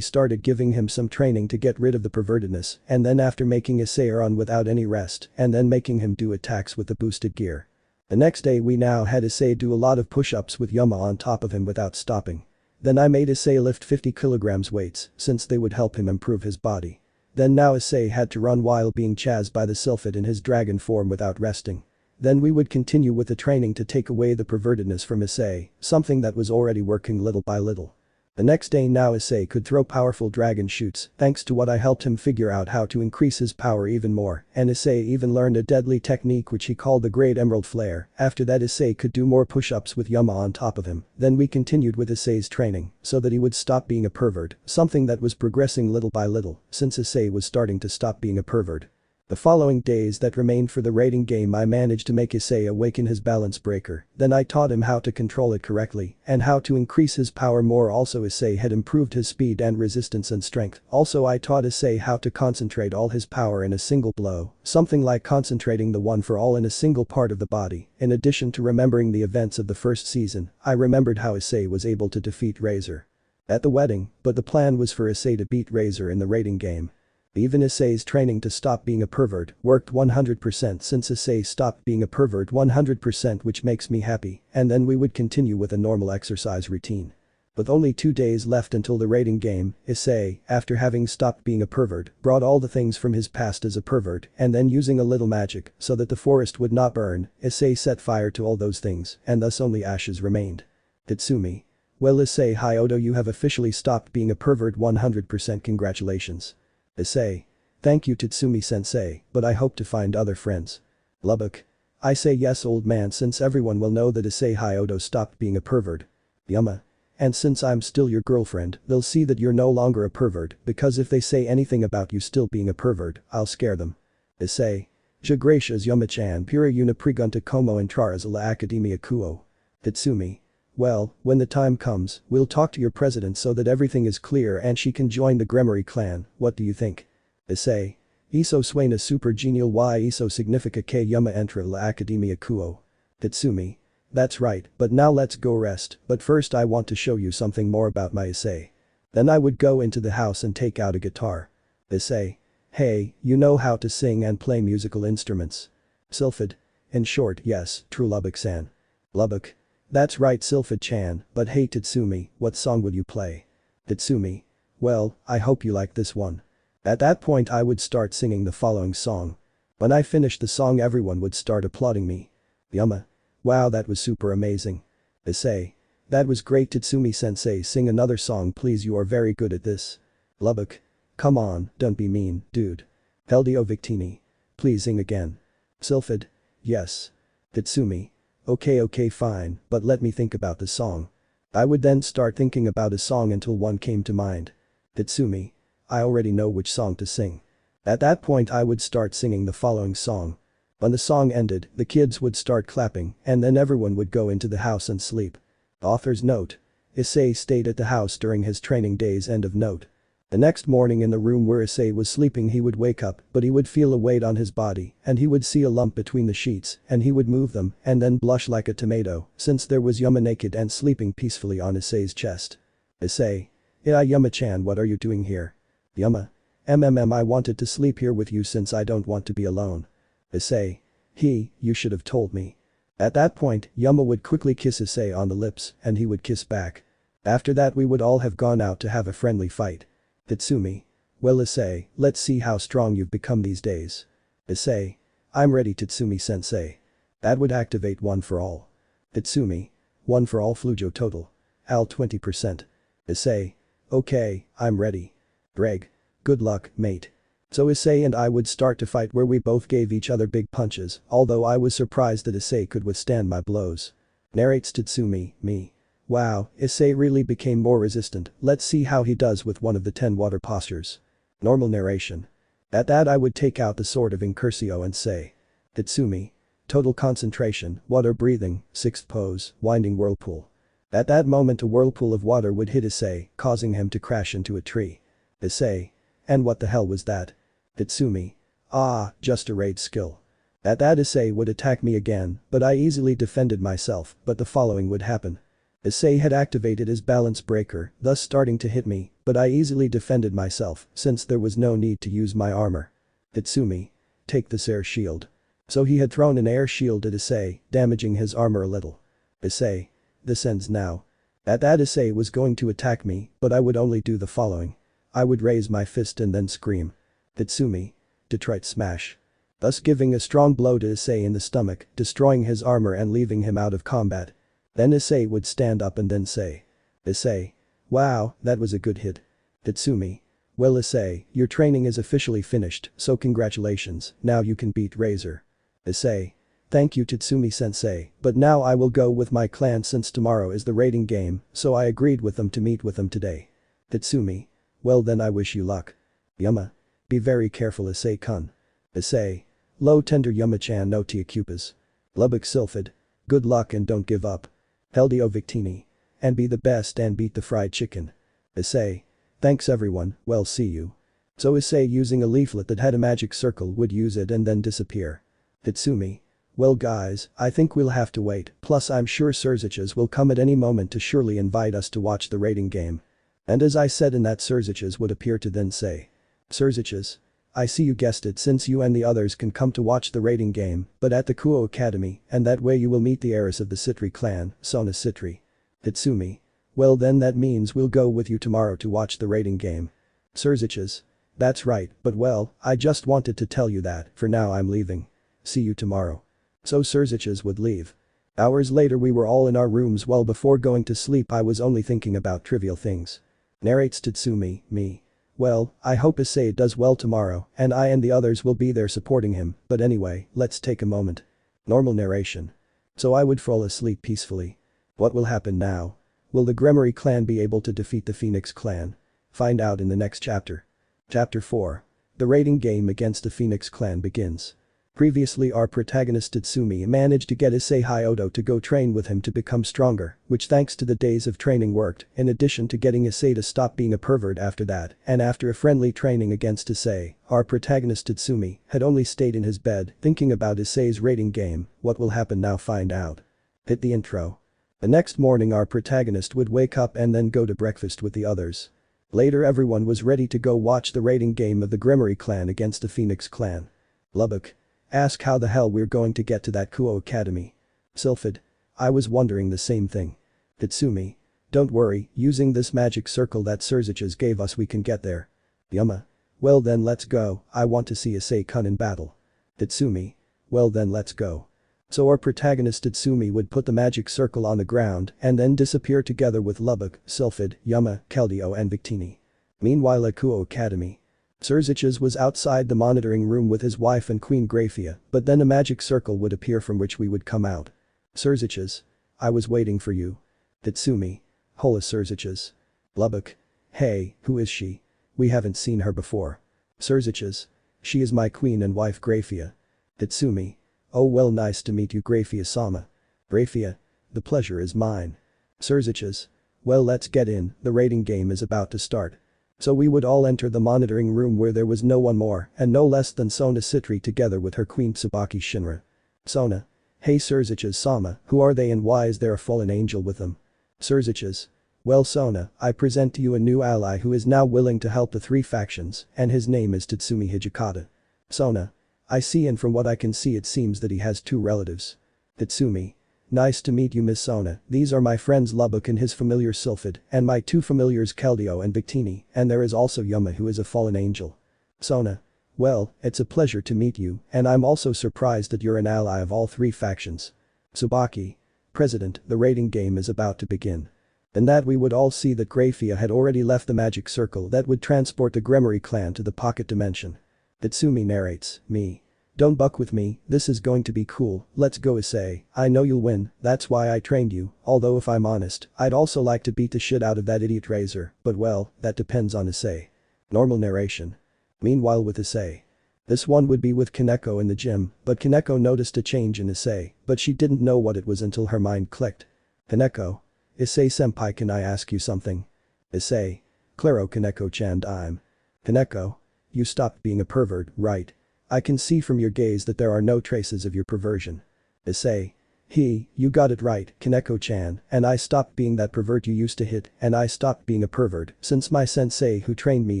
started giving him some training to get rid of the pervertedness and then after making Issei run without any rest and then making him do attacks with the boosted gear. The next day we now had Issei do a lot of push-ups with Yama on top of him without stopping. Then I made Issei lift 50 kilograms weights since they would help him improve his body. Then now Issei had to run while being chased by the Sylphid in his dragon form without resting. Then we would continue with the training to take away the pervertedness from Issei, something that was already working little by little. The next day now Issei could throw powerful dragon shoots thanks to what I helped him figure out how to increase his power even more, and Issei even learned a deadly technique which he called the Great Emerald Flare. After that Issei could do more push-ups with Yama on top of him. Then we continued with Issei's training so that he would stop being a pervert, something that was progressing little by little since Issei was starting to stop being a pervert. The following days that remained for the raiding game I managed to make Issei awaken his balance breaker, then I taught him how to control it correctly and how to increase his power more. Also Issei had improved his speed and resistance and strength. Also I taught Issei how to concentrate all his power in a single blow, something like concentrating the one for all in a single part of the body. In addition to remembering the events of the first season, I remembered how Issei was able to defeat Razor at the wedding, but the plan was for Issei to beat Razor in the raiding game. Even Issei's training to stop being a pervert worked 100% since Issei stopped being a pervert 100%, which makes me happy, and then we would continue with a normal exercise routine. With only 2 days left until the raiding game, Issei, after having stopped being a pervert, brought all the things from his past as a pervert and then using a little magic so that the forest would not burn, Issei set fire to all those things and thus only ashes remained. Tatsumi. Well Issei Hyodo, you have officially stopped being a pervert 100%, congratulations. Issei. Thank you Tatsumi-sensei, but I hope to find other friends. Lubbock. I say yes old man, since everyone will know that Issei Hyodo stopped being a pervert. Yama. And since I'm still your girlfriend, they'll see that you're no longer a pervert, because if they say anything about you still being a pervert, I'll scare them. Issei. Je gracias Yama-chan pura una pregunta como entras a la academia kuo. Tatsumi. Well, when the time comes, we'll talk to your president so that everything is clear and she can join the Gremory clan, what do you think? Issei. Eso suena super genial y eso significa que Yama entra la academia kuo. Tatsumi. That's right, but now let's go rest, but first I want to show you something more about my Issei. Then I would go into the house and take out a guitar. Issei. Hey, you know how to sing and play musical instruments. Sylphid. In short, yes, true Lubbock-san. Lubbock. That's right Sylphid-chan, but hey Tatsumi, what song would you play? Tatsumi. Well, I hope you like this one. At that point I would start singing the following song. When I finished the song everyone would start applauding me. Yama. Wow, that was super amazing. Issei. That was great Tatsumi-sensei, sing another song please, you are very good at this. Lubbock. Come on, don't be mean, dude. Heldio Victini. Please sing again. Sylphid. Yes. Tatsumi. Okay fine, but let me think about the song. I would then start thinking about a song until one came to mind. Tatsumi. I already know which song to sing. At that point I would start singing the following song. When the song ended, the kids would start clapping and then everyone would go into the house and sleep. Author's note. Issei stayed at the house during his training days, end of note. The next morning in the room where Issei was sleeping he would wake up but he would feel a weight on his body and he would see a lump between the sheets and he would move them and then blush like a tomato since there was Yama naked and sleeping peacefully on Issei's chest. Issei. Yeah Yama-chan, what are you doing here? Yama. I wanted to sleep here with you since I don't want to be alone. Issei. You should have told me. At that point, Yama would quickly kiss Issei on the lips and he would kiss back. After that we would all have gone out to have a friendly fight. Tatsumi. Well Issei, let's see how strong you've become these days. Issei. I'm ready Tatsumi-sensei. That would activate one for all. Tatsumi. One for all Flujo total. Al 20%. Issei. Okay, I'm ready. Greg. Good luck, mate. So Issei and I would start to fight where we both gave each other big punches, although I was surprised that Issei could withstand my blows. Narrates Tatsumi, me. Wow, Issei really became more resistant, let's see how he does with one of the 10 water postures. Normal narration. At that I would take out the sword of Incursio and say. Tatsumi. Total concentration, water breathing, 6th pose, winding whirlpool. At that moment a whirlpool of water would hit Issei, causing him to crash into a tree. Issei. And what the hell was that? Tatsumi. Ah, just a raid skill. At that Issei would attack me again, but I easily defended myself, but the following would happen. Issei had activated his balance breaker, thus starting to hit me, but I easily defended myself since there was no need to use my armor. Tatsumi. Take this air shield. So he had thrown an air shield at Issei, damaging his armor a little. Issei. This ends now. At that Issei was going to attack me, but I would only do the following. I would raise my fist and then scream. Tatsumi. Detroit smash. Thus giving a strong blow to Issei in the stomach, destroying his armor and leaving him out of combat. Then Issei would stand up and then say. Issei. Wow, that was a good hit. Tatsumi. Well Issei, your training is officially finished, so congratulations, now you can beat Razor. Issei. Thank you Tatsumi-sensei, but now I will go with my clan since tomorrow is the raiding game, so I agreed with them to meet with them today. Tatsumi. Well then I wish you luck. Yama. Be very careful Issei-kun. Issei. Low tender Yama-chan no Teocupas. Lubbock Sylphid. Good luck and don't give up. Heldio Victini. And be the best and beat the fried chicken. Issei. Thanks everyone, well see you. So Issei using a leaflet that had a magic circle would use it and then disappear. Tatsumi. Well guys, I think we'll have to wait, plus I'm sure Surziches will come at any moment to surely invite us to watch the raiding game. And as I said in that Surziches would appear to then say. Surziches. I see you guessed it since you and the others can come to watch the raiding game, but at the Kuo Academy, and that way you will meet the heiress of the Citri clan, Sona Citri. Tatsumi. Well then that means we'll go with you tomorrow to watch the raiding game. Surziches. That's right, but well, I just wanted to tell you that, for now I'm leaving. See you tomorrow. So Surziches would leave. Hours later we were all in our rooms. Well, before going to sleep I was only thinking about trivial things. Narrates Tatsumi, me. Well, I hope Issei does well tomorrow and I and the others will be there supporting him, but anyway, let's take a moment. Normal narration. So I would fall asleep peacefully. What will happen now? Will the Gremory clan be able to defeat the Phoenix clan? Find out in the next chapter. Chapter 4. The raiding game against the Phoenix clan begins. Previously our protagonist Tatsumi managed to get Issei Hyoto to go train with him to become stronger, which thanks to the days of training worked, in addition to getting Issei to stop being a pervert after that, and after a friendly training against Issei, our protagonist Tatsumi had only stayed in his bed thinking about Issei's raiding game. What will happen now? Find out. Hit the intro. The next morning our protagonist would wake up and then go to breakfast with the others. Later everyone was ready to go watch the raiding game of the Gremory clan against the Phoenix clan. Lubbock. Ask how the hell we're going to get to that Kuo Academy. Sylphid. I was wondering the same thing. Tatsumi. Don't worry, using this magic circle that Surziches gave us we can get there. Yuma. Well then let's go, I want to see Issei-kun in battle. Tatsumi. Well then let's go. So our protagonist Tatsumi would put the magic circle on the ground and then disappear together with Lubbock, Sylphid, Yuma, Keldeo and Victini. Meanwhile at Kuo Academy. Surziches was outside the monitoring room with his wife and Queen Grafia, but then a magic circle would appear from which we would come out. Surziches. I was waiting for you. Tatsumi. Hola Surziches. Lubbock. Hey, who is she? We haven't seen her before. Surziches. She is my queen and wife Grafia. Tatsumi. Oh well, nice to meet you Grafia-sama. Grafia. The pleasure is mine. Surziches. Well, let's get in, the raiding game is about to start. So we would all enter the monitoring room where there was no one more and no less than Sona Citri together with her queen Tsubaki Shinra. Sona. Hey Surziches-sama, who are they and why is there a fallen angel with them? Surziches. Well Sona, I present to you a new ally who is now willing to help the three factions and his name is Tatsumi Hijikata. Sona. I see, and from what I can see it seems that he has two relatives. Tatsumi. Nice to meet you Miss Sona, these are my friends Lubbock and his familiar Sylphid, and my two familiars Keldeo and Victini, and there is also Yuma who is a fallen angel. Sona. Well, it's a pleasure to meet you, and I'm also surprised that you're an ally of all three factions. Tsubaki. President, the raiding game is about to begin. In that we would all see that Grafia had already left the magic circle that would transport the Gremory clan to the pocket dimension. Tatsumi narrates, me. Don't buck with me, this is going to be cool, let's go Issei, I know you'll win, that's why I trained you, although if I'm honest, I'd also like to beat the shit out of that idiot Razor, but well, that depends on Issei. Normal narration. Meanwhile with Issei. This one would be with Kaneko in the gym, but Kaneko noticed a change in Issei, but she didn't know what it was until her mind clicked. Kaneko. Issei-senpai, can I ask you something? Issei. Claro Kaneko-chan, I'm. Kaneko. You stopped being a pervert, right? I can see from your gaze that there are no traces of your perversion. Issei. You got it right, Kaneko-chan, and I stopped being that pervert you used to hit, and I stopped being a pervert since my sensei who trained me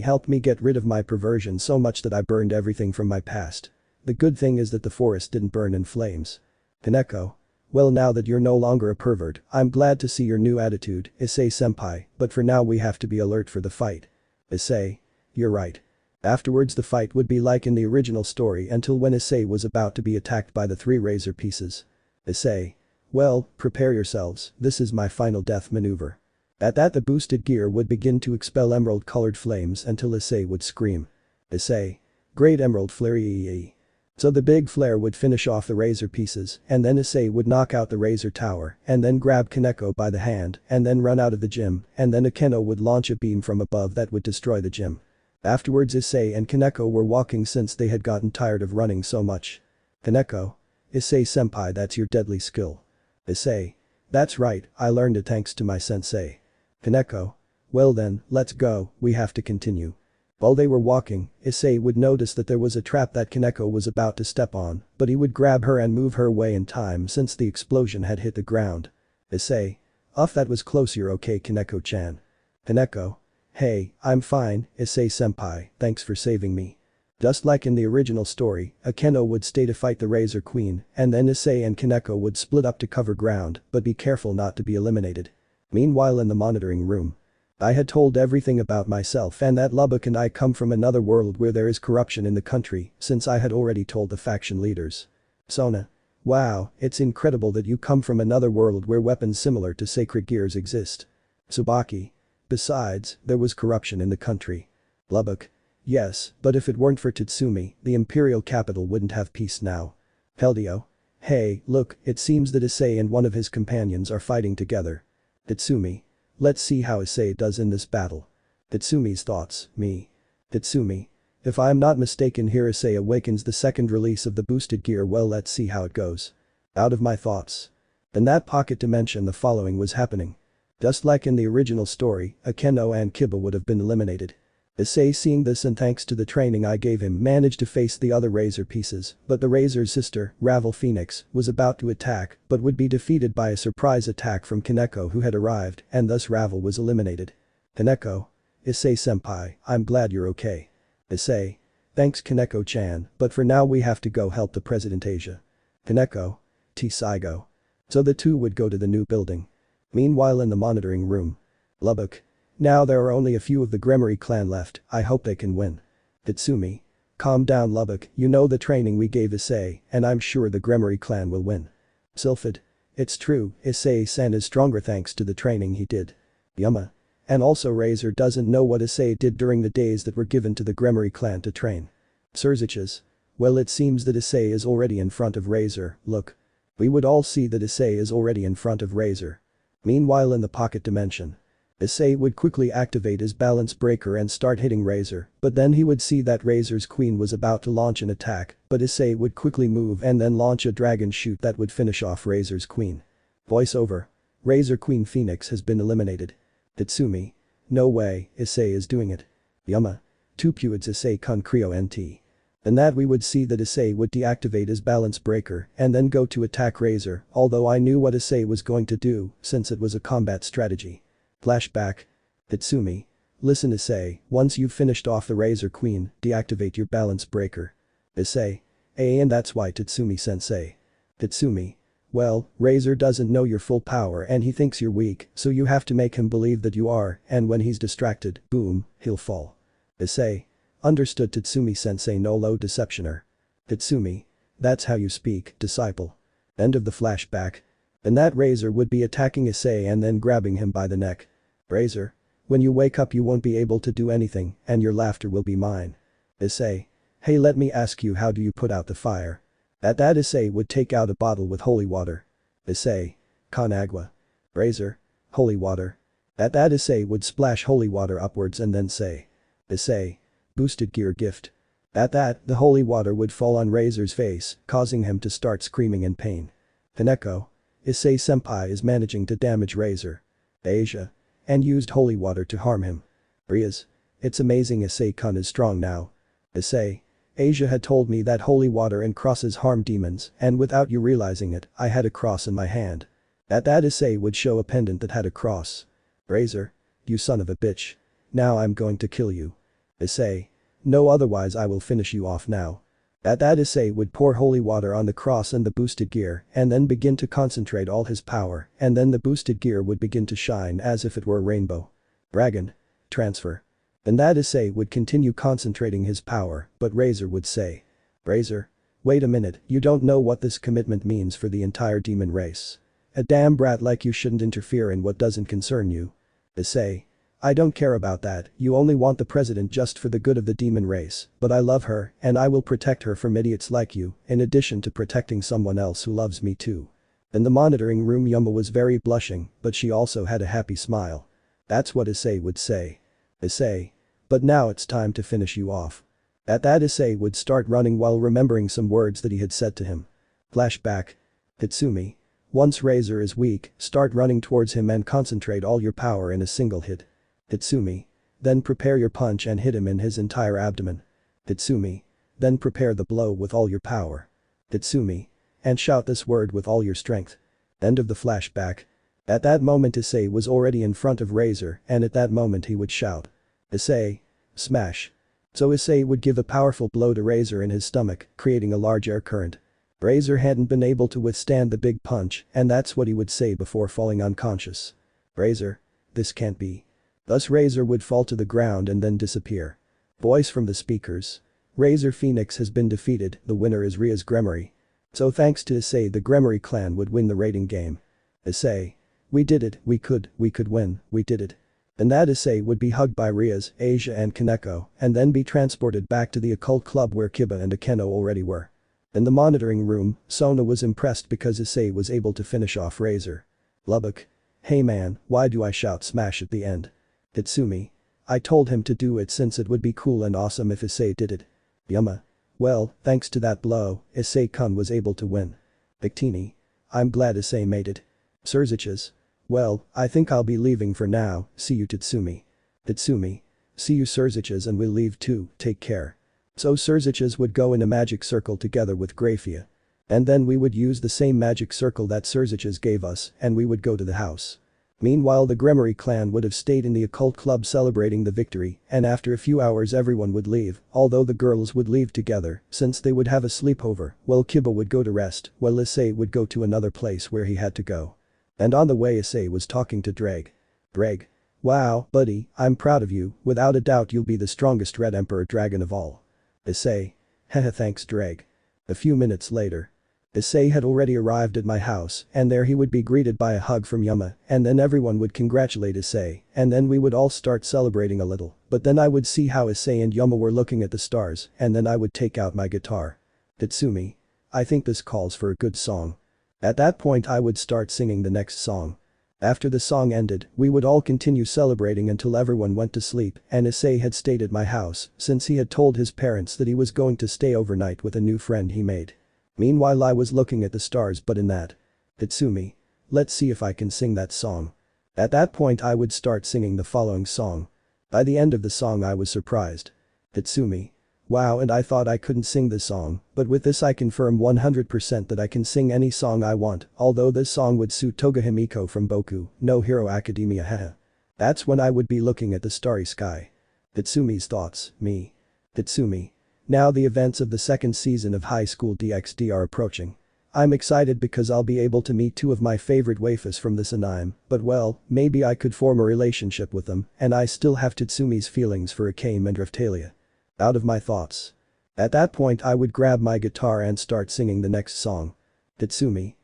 helped me get rid of my perversion so much that I burned everything from my past. The good thing is that the forest didn't burn in flames. Kaneko. Well, now that you're no longer a pervert, I'm glad to see your new attitude, Issei-senpai, but for now we have to be alert for the fight. Issei. You're right. Afterwards the fight would be like in the original story until when Issei was about to be attacked by the three razor pieces. Issei. Well, prepare yourselves, this is my final death maneuver. At that the boosted gear would begin to expel emerald-colored flames until Issei would scream. Issei. Great emerald flare. So the big flare would finish off the razor pieces and then Issei would knock out the razor tower and then grab Kaneko by the hand and then run out of the gym and then Akeno would launch a beam from above that would destroy the gym. Afterwards Issei and Kaneko were walking since they had gotten tired of running so much. Kaneko. Issei-senpai, that's your deadly skill. Issei. That's right, I learned it thanks to my sensei. Kaneko. Well then, let's go, we have to continue. While they were walking, Issei would notice that there was a trap that Kaneko was about to step on, but he would grab her and move her away in time since the explosion had hit the ground. Issei. That was close, you're okay Kaneko-chan. Kaneko. Hey, I'm fine, Issei-senpai, thanks for saving me. Just like in the original story, Akeno would stay to fight the Razor Queen, and then Issei and Kaneko would split up to cover ground, but be careful not to be eliminated. Meanwhile in the monitoring room. I had told everything about myself and that Lubbock and I come from another world where there is corruption in the country, since I had already told the faction leaders. Sona. Wow, it's incredible that you come from another world where weapons similar to sacred gears exist. Tsubaki. Besides, there was corruption in the country. Lubbock. Yes, but if it weren't for Tatsumi, the imperial capital wouldn't have peace now. Peldio. Hey, look, it seems that Issei and one of his companions are fighting together. Tatsumi. Let's see how Issei does in this battle. Tatsumi's thoughts, me. Tatsumi. If I'm not mistaken here Issei awakens the second release of the boosted gear, well let's see how it goes. Out of my thoughts. In that pocket dimension the following was happening. Just like in the original story, Akeno and Kiba would have been eliminated. Issei seeing this and thanks to the training I gave him managed to face the other Razor pieces, but the Razor's sister, Ravel Phoenix, was about to attack but would be defeated by a surprise attack from Kaneko who had arrived and thus Ravel was eliminated. Kaneko. Issei-senpai, I'm glad you're okay. Issei. Thanks Kaneko-chan, but for now we have to go help the President Asia. Kaneko. T-Saigo. So the two would go to the new building. Meanwhile in the monitoring room. Lubbock. Now there are only a few of the Gremory clan left, I hope they can win. Tatsumi. Calm down Lubbock, you know the training we gave Issei, and I'm sure the Gremory clan will win. Sylphid. It's true, Issei-san is stronger thanks to the training he did. Yama. And also Razor doesn't know what Issei did during the days that were given to the Gremory clan to train. Surziches. Well it seems that Issei is already in front of Razor, look. We would all see that Issei is already in front of Razor. Meanwhile in the pocket dimension. Issei would quickly activate his balance breaker and start hitting Razor, but then he would see that Razor's queen was about to launch an attack, but Issei would quickly move and then launch a dragon shoot that would finish off Razor's queen. Voiceover. Razor Queen Phoenix has been eliminated. Tatsumi. No way, Issei is doing it. Yama. 2 Puids Issei Kun Creo NT. And that we would see that Issei would deactivate his balance breaker and then go to attack Razor, although I knew what Issei was going to do since it was a combat strategy. Flashback. Tatsumi. Listen Issei, once you've finished off the Razor Queen, deactivate your balance breaker. Issei. And that's why Tatsumi-sensei. Tatsumi. Well, Razor doesn't know your full power and he thinks you're weak, so you have to make him believe that you are, and when he's distracted, boom, he'll fall. Issei. Understood Tatsumi-sensei no low deceptioner. Tatsumi. That's how you speak, disciple. End of the flashback. And that Razor would be attacking Issei and then grabbing him by the neck. Razor. When you wake up you won't be able to do anything and your laughter will be mine. Issei. Hey let me ask you, how do you put out the fire? At that Issei would take out a bottle with holy water. Issei. Con agua. Razor. Holy water. At that Issei would splash holy water upwards and then say. Issei. Boosted gear gift. At that, the holy water would fall on Razor's face, causing him to start screaming in pain. Kaneko. Issei-senpai is managing to damage Razor. Asia. And used holy water to harm him. Rias. It's amazing Issei-kun is strong now. Issei. Asia had told me that holy water and crosses harm demons, and without you realizing it, I had a cross in my hand. At that Issei would show a pendant that had a cross. Razor. You son of a bitch. Now I'm going to kill you. Issei. No, otherwise I will finish you off now. At that Issei would pour holy water on the cross and the boosted gear and then begin to concentrate all his power, and then the boosted gear would begin to shine as if it were a rainbow. Dragon. Transfer. And that Issei would continue concentrating his power, but Razor would say. Razor. Wait a minute, you don't know what this commitment means for the entire demon race. A damn brat like you shouldn't interfere in what doesn't concern you. Issei. I don't care about that, you only want the president just for the good of the demon race, but I love her and I will protect her from idiots like you, in addition to protecting someone else who loves me too. In the monitoring room Yuma was very blushing, but she also had a happy smile. That's what Issei would say. Issei. But now it's time to finish you off. At that Issei would start running while remembering some words that he had said to him. Flashback. Tatsumi. Once Razor is weak, start running towards him and concentrate all your power in a single hit. Tatsumi. Then prepare your punch and hit him in his entire abdomen. Tatsumi. Then prepare the blow with all your power. Tatsumi. And shout this word with all your strength. End of the flashback. At that moment Issei was already in front of Razor and at that moment he would shout. Issei. Smash. So Issei would give a powerful blow to Razor in his stomach, creating a large air current. Razor hadn't been able to withstand the big punch and that's what he would say before falling unconscious. Razor. This can't be. Thus Razor would fall to the ground and then disappear. Voice from the speakers. Razor Phoenix has been defeated, the winner is Rias Gremory. So thanks to Issei the Gremory clan would win the raiding game. Issei. We did it, we could win, we did it. And that Issei would be hugged by Rias, Asia and Kaneko, and then be transported back to the occult club where Kiba and Akeno already were. In the monitoring room, Sona was impressed because Issei was able to finish off Razor. Lubbock. Hey man, why do I shout smash at the end? Tatsumi. I told him to do it since it would be cool and awesome if Issei did it. Yama. Well, thanks to that blow, Issei-kun was able to win. Victini. I'm glad Issei made it. Surziches. Well, I think I'll be leaving for now, see you Tatsumi. Tatsumi. See you Surziches and we'll leave too, take care. So Surziches would go in a magic circle together with Graphia. And then we would use the same magic circle that Surziches gave us and we would go to the house. Meanwhile the Gremory clan would have stayed in the occult club celebrating the victory and after a few hours everyone would leave, although the girls would leave together since they would have a sleepover, while Kiba would go to rest, while Issei would go to another place where he had to go. And on the way Issei was talking to Dreg. Dreg. Wow, buddy, I'm proud of you, without a doubt you'll be the strongest Red Emperor dragon of all. Issei. Haha thanks Dreg. A few minutes later. Issei had already arrived at my house and there he would be greeted by a hug from Yama and then everyone would congratulate Issei and then we would all start celebrating a little, but then I would see how Issei and Yama were looking at the stars and then I would take out my guitar. Tatsumi. I think this calls for a good song. At that point I would start singing the next song. After the song ended, we would all continue celebrating until everyone went to sleep and Issei had stayed at my house since he had told his parents that he was going to stay overnight with a new friend he made. Meanwhile I was looking at the stars but in that. Tatsumi. Let's see if I can sing that song. At that point I would start singing the following song. By the end of the song I was surprised. Tatsumi. Wow and I thought I couldn't sing this song, but with this I confirm 100% that I can sing any song I want, although this song would suit Toga Himiko from Boku no Hero Academia haha. That's when I would be looking at the starry sky. Tatsumi's thoughts, me. Tatsumi. Now the events of the second season of High School DxD are approaching. I'm excited because I'll be able to meet two of my favorite waifus from this anime, but well, maybe I could form a relationship with them and I still have Tatsumi's feelings for Akame and Raphtalia. Out of my thoughts. At that point I would grab my guitar and start singing the next song. Tatsumi.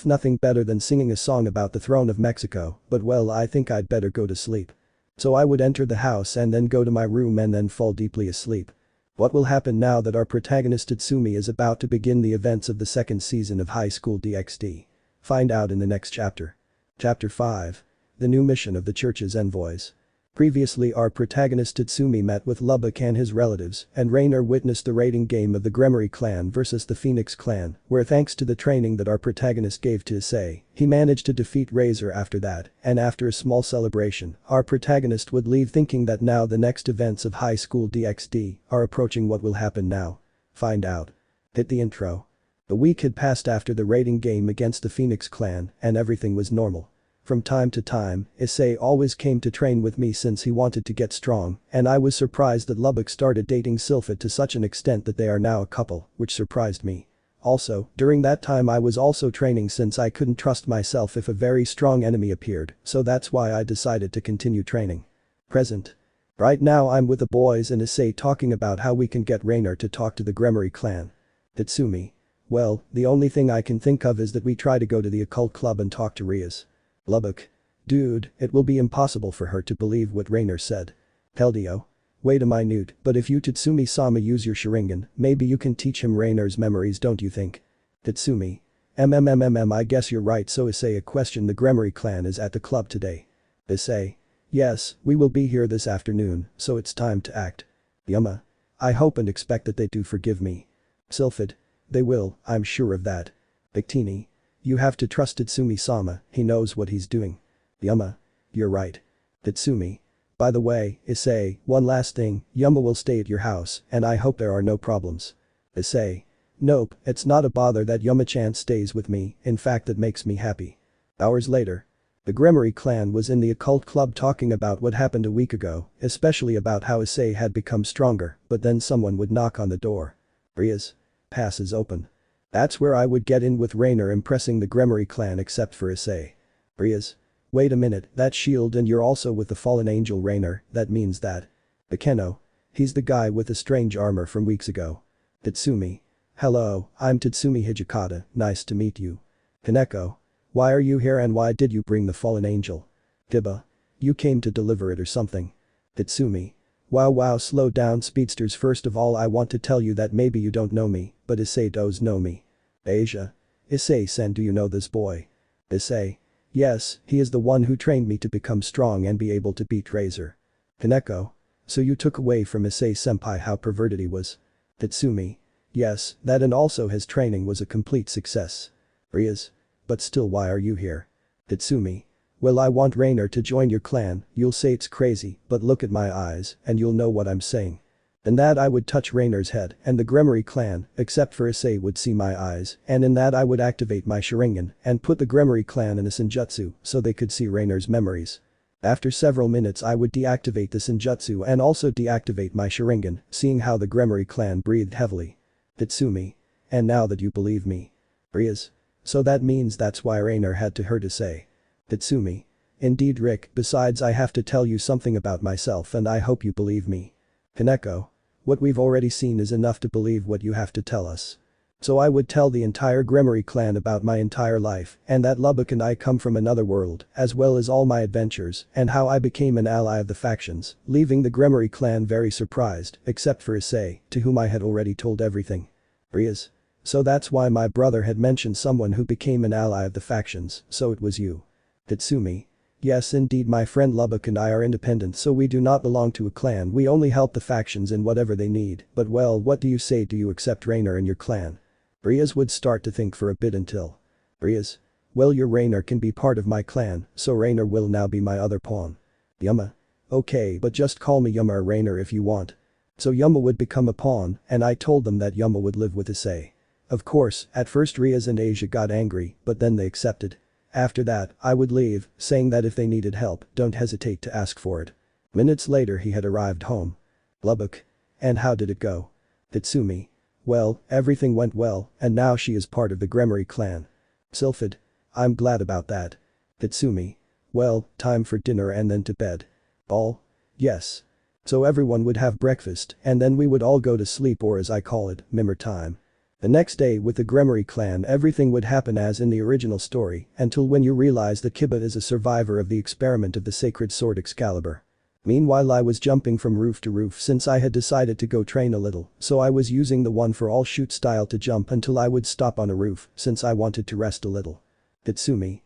Nothing better than singing a song about the throne of Mexico, but well I think I'd better go to sleep. So I would enter the house and then go to my room and then fall deeply asleep. What will happen now that our protagonist Tatsumi is about to begin the events of the second season of High School DxD? Find out in the next chapter. Chapter 5. The new mission of the church's envoys. Previously our protagonist Tatsumi met with Lubbock and his relatives and Rainer witnessed the raiding game of the Gremory clan versus the Phoenix clan, where thanks to the training that our protagonist gave to Issei, he managed to defeat Razor after that, and after a small celebration, our protagonist would leave thinking that now the next events of High School DxD are approaching. What will happen now? Find out. Hit the intro. A week had passed after the raiding game against the Phoenix clan and everything was normal. From time to time, Issei always came to train with me since he wanted to get strong, and I was surprised that Lubbock started dating Sylphid to such an extent that they are now a couple, which surprised me. Also, during that time I was also training since I couldn't trust myself if a very strong enemy appeared, so that's why I decided to continue training. Present. Right now I'm with the boys and Issei talking about how we can get Rainer to talk to the Gremory clan. Tatsumi. Well, the only thing I can think of is that we try to go to the occult club and talk to Rias. Lubbock. Dude, it will be impossible for her to believe what Rainer said. Peldio. Wait a minute, but if you Tatsumi-sama use your Sharingan, maybe you can teach him Rainer's memories don't you think? Tatsumi. I guess you're right so Issei a question the Gremory clan is at the club today. Issei. Yes, we will be here this afternoon, so it's time to act. Yama. I hope and expect that they do forgive me. Sylphid. They will, I'm sure of that. Victini. You have to trust Tatsumi-sama, he knows what he's doing. Yama. You're right. Tatsumi. By the way, Issei, one last thing, Yama will stay at your house and I hope there are no problems. Issei. Nope, it's not a bother that Yama-chan stays with me, in fact that makes me happy. Hours later. The Gremory clan was in the occult club talking about what happened a week ago, especially about how Issei had become stronger, but then someone would knock on the door. Rias. Pass is open. That's where I would get in with Rainer impressing the Gremory clan except for Issei. Rias. Wait a minute, that shield and you're also with the fallen angel Rainer, that means that. Akeno. He's the guy with the strange armor from weeks ago. Tatsumi. Hello, I'm Tatsumi Hijikata, nice to meet you. Kaneko. Why are you here and why did you bring the fallen angel? Giba. You came to deliver it or something. Tatsumi. Wow, slow down speedsters, first of all I want to tell you that maybe you don't know me, but Issei does know me. Asia. Issei-sen, do you know this boy? Issei. Yes, he is the one who trained me to become strong and be able to beat Razor. Kaneko. So you took away from Issei-senpai how perverted he was. Tatsumi. Yes, that and also his training was a complete success. Rias. But still, why are you here? Tatsumi. Well, I want Rainer to join your clan. You'll say it's crazy, but look at my eyes and you'll know what I'm saying. In that I would touch Rainer's head and the Gremory clan, except for Issei, would see my eyes, and in that I would activate my Sharingan and put the Gremory clan in a Senjutsu so they could see Rainer's memories. After several minutes I would deactivate the Senjutsu and also deactivate my Sharingan, seeing how the Gremory clan breathed heavily. Tatsumi. And now that you believe me. Rias. So that means that's why Rainer had to hurt Issei. Tatsumi. Indeed, Rick, besides I have to tell you something about myself and I hope you believe me. Kaneko. What we've already seen is enough to believe what you have to tell us. So I would tell the entire Gremory clan about my entire life and that Lubbock and I come from another world, as well as all my adventures and how I became an ally of the factions, leaving the Gremory clan very surprised, except for Issei, to whom I had already told everything. Rias. So that's why my brother had mentioned someone who became an ally of the factions, so it was you. Tatsumi. Yes, indeed, my friend Lubbock and I are independent, so we do not belong to a clan, we only help the factions in whatever they need, but well, what do you say, do you accept Rainer in your clan? Rias would start to think for a bit until. Rias. Well, your Rainer can be part of my clan, so Rainer will now be my other pawn. Yuma. Okay, but just call me Yuma or Rainer if you want. So Yuma would become a pawn, and I told them that Yuma would live with Issei. Of course, at first Rias and Asia got angry, but then they accepted. After that, I would leave, saying that if they needed help, don't hesitate to ask for it. Minutes later he had arrived home. Lubbock. And how did it go? Tatsumi. Well, everything went well, and now she is part of the Gremory clan. Sylphid. I'm glad about that. Tatsumi. Well, time for dinner and then to bed. Ball? Yes. So everyone would have breakfast, and then we would all go to sleep, or as I call it, mimmer time. The next day with the Gremory clan everything would happen as in the original story, until when you realize that Kiba is a survivor of the experiment of the sacred sword Excalibur. Meanwhile I was jumping from roof to roof since I had decided to go train a little, so I was using the one for all shoot style to jump until I would stop on a roof since I wanted to rest a little. Tatsumi.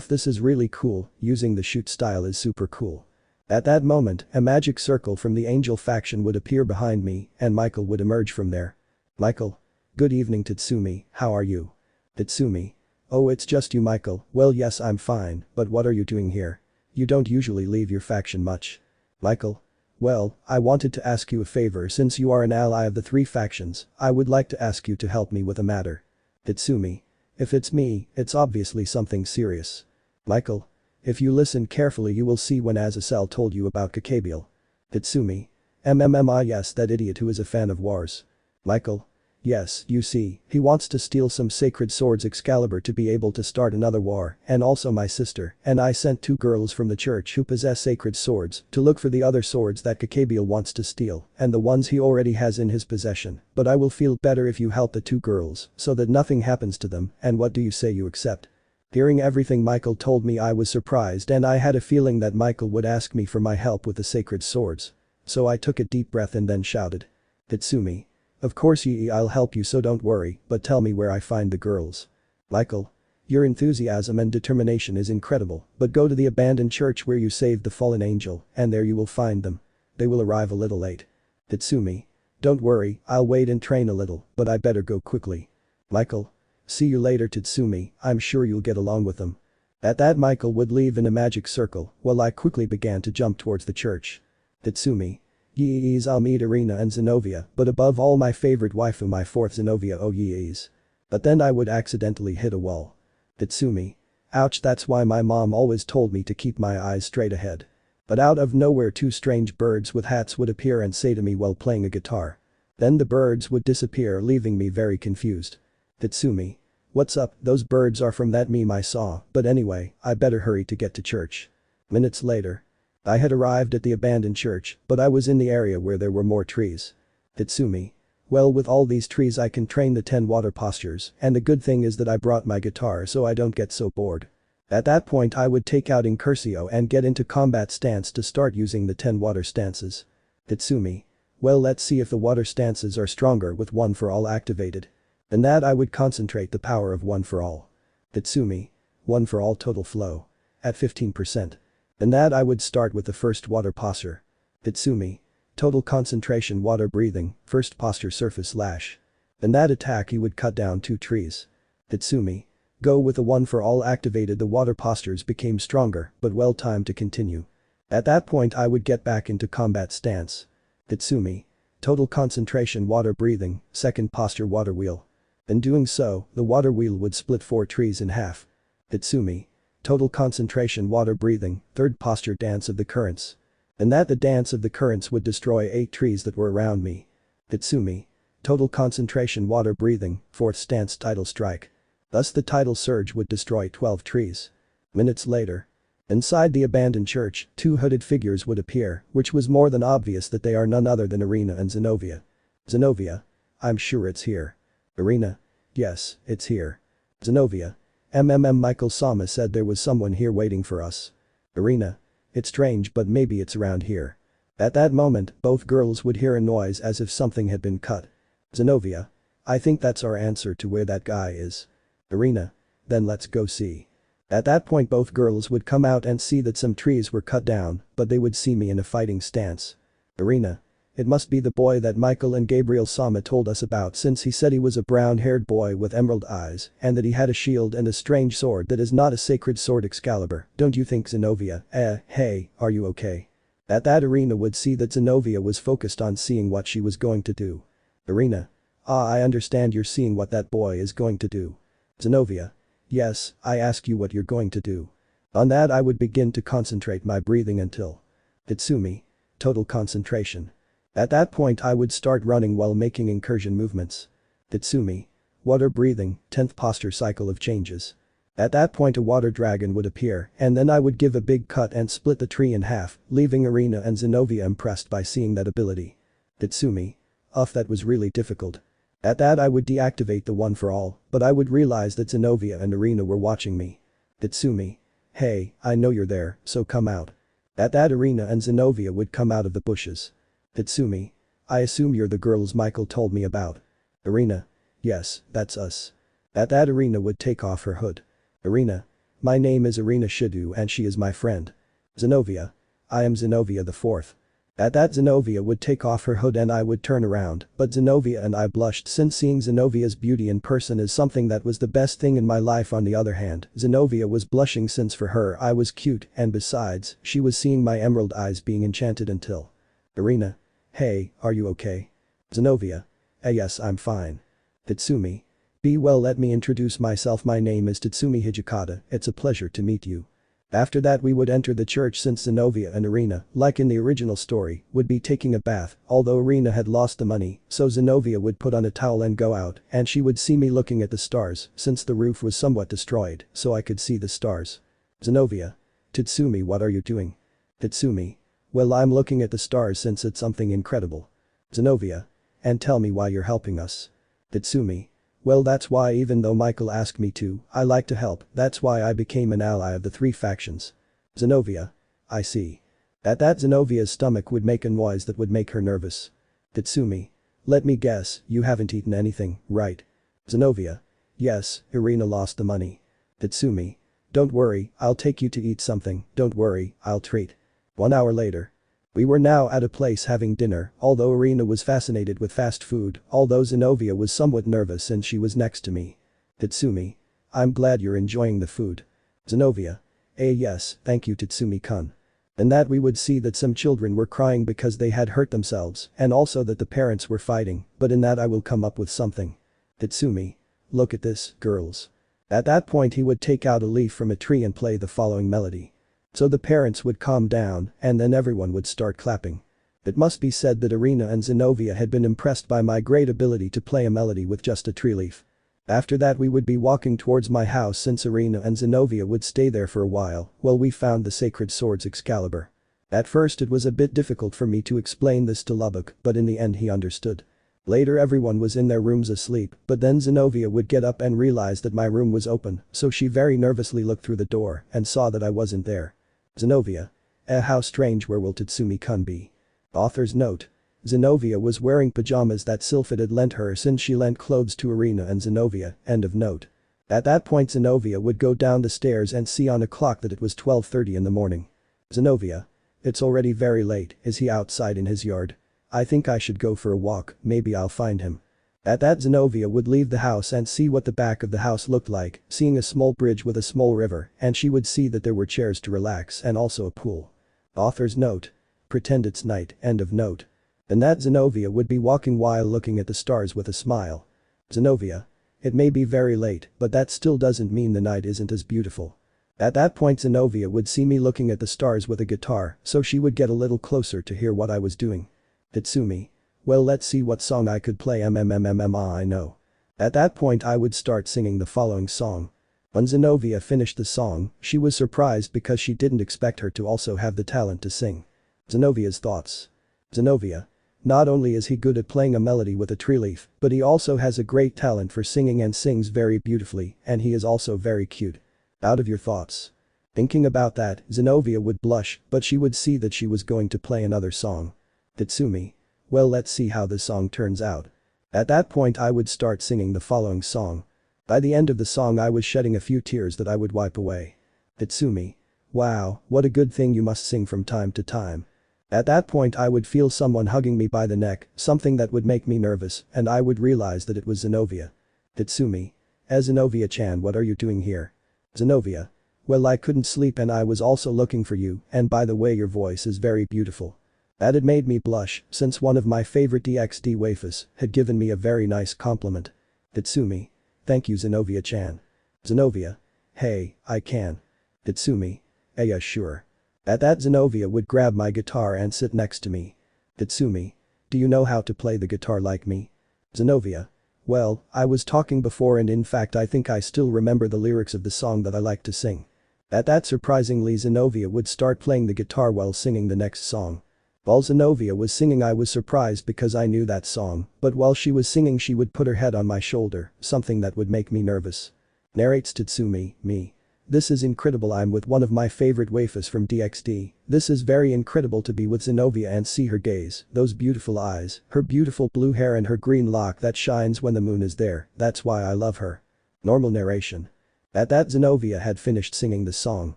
This is really cool, using the shoot style is super cool. At that moment, a magic circle from the angel faction would appear behind me and Michael would emerge from there. Michael. Good evening Tatsumi, how are you? Tatsumi. Oh, it's just you, Michael. Well, yes, I'm fine, but what are you doing here? You don't usually leave your faction much. Michael. Well, I wanted to ask you a favor, since you are an ally of the three factions, I would like to ask you to help me with a matter. Tatsumi. If it's me, it's obviously something serious. Michael. If you listen carefully you will see when Azazel told you about Kakebiel. Tatsumi. Yes, that idiot who is a fan of wars. Michael. Yes, you see, he wants to steal some sacred swords Excalibur to be able to start another war, and also my sister, and I sent 2 girls from the church who possess sacred swords to look for the other swords that Kakebiel wants to steal, and the ones he already has in his possession, but I will feel better if you help the 2 girls, so that nothing happens to them, and what do you say you accept? Hearing everything Michael told me I was surprised and I had a feeling that Michael would ask me for my help with the sacred swords. So I took a deep breath and then shouted. Tatsumi. Of course I'll help you, so don't worry, but tell me where I find the girls. Michael. Your enthusiasm and determination is incredible, but go to the abandoned church where you saved the fallen angel, and there you will find them. They will arrive a little late. Tatsumi. Don't worry, I'll wait and train a little, but I better go quickly. Michael. See you later Tatsumi, I'm sure you'll get along with them. At that Michael would leave in a magic circle, while I quickly began to jump towards the church. Tatsumi. Yees, I'll meet Irina and Zenobia, but above all my favorite waifu, my 4th Zenobia, oh yees. But then I would accidentally hit a wall. Tatsumi. Ouch, that's why my mom always told me to keep my eyes straight ahead. But out of nowhere 2 strange birds with hats would appear and say to me while playing a guitar. Then the birds would disappear, leaving me very confused. Tatsumi. What's up, those birds are from that meme I saw, but anyway, I better hurry to get to church. Minutes later. I had arrived at the abandoned church, but I was in the area where there were more trees. Tatsumi. Well, with all these trees I can train the 10 water postures, and the good thing is that I brought my guitar so I don't get so bored. At that point I would take out Incursio and get into combat stance to start using the 10 water stances. Tatsumi. Well, let's see if the water stances are stronger with one for all activated. In that I would concentrate the power of one for all. Tatsumi. One for all total flow. At 15%. In that I would start with the first water posture. Tatsumi. Total concentration water breathing, first posture surface lash. In that attack he would cut down 2 trees. Tatsumi. Go with the one for all activated. The water postures became stronger but well timed to continue. At that point I would get back into combat stance. Tatsumi. Total concentration water breathing, second posture water wheel. In doing so, the water wheel would split 4 trees in half. Tatsumi. Total concentration water breathing, third posture dance of the currents. In that the dance of the currents would destroy 8 trees that were around me. Tatsumi. Total concentration water breathing, fourth stance tidal strike. Thus the tidal surge would destroy 12 trees. Minutes later. Inside the abandoned church, 2 hooded figures would appear, which was more than obvious that they are none other than Irina and Zenovia. Zenovia. I'm sure it's here. Irina. Yes, it's here. Zenovia. Michael Sama said there was someone here waiting for us. Irina. It's strange but maybe it's around here. At that moment, both girls would hear a noise as if something had been cut. Zenovia. I think that's our answer to where that guy is. Irina. Then let's go see. At that point both girls would come out and see that some trees were cut down, but they would see me in a fighting stance. Irina. It must be the boy that Michael and Gabriel Sama told us about, since he said he was a brown-haired boy with emerald eyes and that he had a shield and a strange sword that is not a sacred sword Excalibur, don't you think, Zenovia? Hey, are you okay? At that Irina would see that Zenovia was focused on seeing what she was going to do. Irina. I understand you're seeing what that boy is going to do. Zenovia. Yes, I ask you what you're going to do. On that I would begin to concentrate my breathing until. Tatsumi. Total concentration. At that point I would start running while making incursion movements. Tatsumi. Water breathing, 10th posture cycle of changes. At that point a water dragon would appear and then I would give a big cut and split the tree in half, leaving Irina and Zenovia impressed by seeing that ability. Tatsumi. That was really difficult. At that I would deactivate the one for all, but I would realize that Zenovia and Irina were watching me. Tatsumi. Hey, I know you're there, so come out. At that Irina and Zenovia would come out of the bushes. Tatsumi. I assume you're the girls Michael told me about. Irina. Yes, that's us. At that Irina would take off her hood. Irina. My name is Irina Shidu and she is my friend. Zenovia. I am Zenovia the fourth. At that Zenovia would take off her hood and I would turn around, but Zenovia and I blushed since seeing Zenovia's beauty in person is something that was the best thing in my life. On the other hand, Zenovia was blushing since for her I was cute and besides, she was seeing my emerald eyes being enchanted until. Irina. Hey, are you okay? Zenovia. Yes, I'm fine. Tatsumi. Be well, let me introduce myself. My name is Tatsumi Hijikata, it's a pleasure to meet you. After that we would enter the church since Zenovia and Irina, like in the original story, would be taking a bath, although Irina had lost the money, so Zenovia would put on a towel and go out and she would see me looking at the stars since the roof was somewhat destroyed, so I could see the stars. Zenovia. Tatsumi, what are you doing? Tatsumi. Well, I'm looking at the stars since it's something incredible. Zenovia. And tell me why you're helping us. Tatsumi. Well, that's why even though Michael asked me to, I like to help, that's why I became an ally of the 3 factions. Zenovia. I see. At that Zenovia's stomach would make a noise that would make her nervous. Tatsumi. Let me guess, you haven't eaten anything, right? Zenovia. Yes, Irina lost the money. Tatsumi. Don't worry, I'll take you to eat something, don't worry, I'll treat. 1 hour later. We were now at a place having dinner, although Irina was fascinated with fast food, although Zenovia was somewhat nervous and she was next to me. Tatsumi. I'm glad you're enjoying the food. Zenovia. Yes, thank you Tatsumi-kun. In that we would see that some children were crying because they had hurt themselves and also that the parents were fighting, but in that I will come up with something. Tatsumi. Look at this, girls. At that point he would take out a leaf from a tree and play the following melody. So the parents would calm down and then everyone would start clapping. It must be said that Irina and Zenovia had been impressed by my great ability to play a melody with just a tree leaf. After that we would be walking towards my house since Irina and Zenovia would stay there for a while we found the sacred swords Excalibur. At first it was a bit difficult for me to explain this to Lubbock, but in the end he understood. Later everyone was in their rooms asleep, but then Zenobia would get up and realize that my room was open, so she very nervously looked through the door and saw that I wasn't there. Zenobia. How strange, where will Tatsumi-kun be? Author's note. Zenobia was wearing pajamas that Sylphid had lent her since she lent clothes to Irina and Zenobia, end of note. At that point Zenobia would go down the stairs and see on a clock that it was 12:30 in the morning. Zenobia. It's already very late, is he outside in his yard? I think I should go for a walk, maybe I'll find him. At that Zenobia would leave the house and see what the back of the house looked like, seeing a small bridge with a small river, and she would see that there were chairs to relax and also a pool. Author's note. Pretend it's night, end of note. And that Zenobia would be walking while looking at the stars with a smile. Zenobia. It may be very late, but that still doesn't mean the night isn't as beautiful. At that point Zenobia would see me looking at the stars with a guitar, so she would get a little closer to hear what I was doing. Tatsumi. Well, let's see what song I could play. I know. At that point I would start singing the following song. When Zenobia finished the song, she was surprised because she didn't expect her to also have the talent to sing. Zenobia's thoughts. Zenobia. Not only is he good at playing a melody with a tree leaf, but he also has a great talent for singing and sings very beautifully, and he is also very cute. Out of your thoughts. Thinking about that, Zenobia would blush, but she would see that she was going to play another song. Tatsumi. Well, let's see how this song turns out. At that point I would start singing the following song. By the end of the song I was shedding a few tears that I would wipe away. Tatsumi. Wow, what a good thing you must sing from time to time. At that point I would feel someone hugging me by the neck, something that would make me nervous, and I would realize that it was Zenobia. Tatsumi. Zenobia-chan, what are you doing here? Zenobia. Well, I couldn't sleep and I was also looking for you, and by the way, your voice is very beautiful. That had made me blush, since one of my favorite DxD waifus had given me a very nice compliment. Tatsumi. Thank you, Zenobia-chan. Zenobia. Hey, I can. Tatsumi. Yeah, sure. At that Zenobia would grab my guitar and sit next to me. Tatsumi. Do you know how to play the guitar like me? Zenobia. Well, I was talking before and in fact I think I still remember the lyrics of the song that I like to sing. At that surprisingly Zenobia would start playing the guitar while singing the next song. While Zenobia was singing I was surprised because I knew that song, but while she was singing she would put her head on my shoulder, something that would make me nervous. Narrates Tatsumi, me. This is incredible, I'm with one of my favorite waifus from DxD, this is very incredible to be with Zenobia and see her gaze, those beautiful eyes, her beautiful blue hair and her green lock that shines when the moon is there, that's why I love her. Normal narration. At that Zenobia had finished singing the song.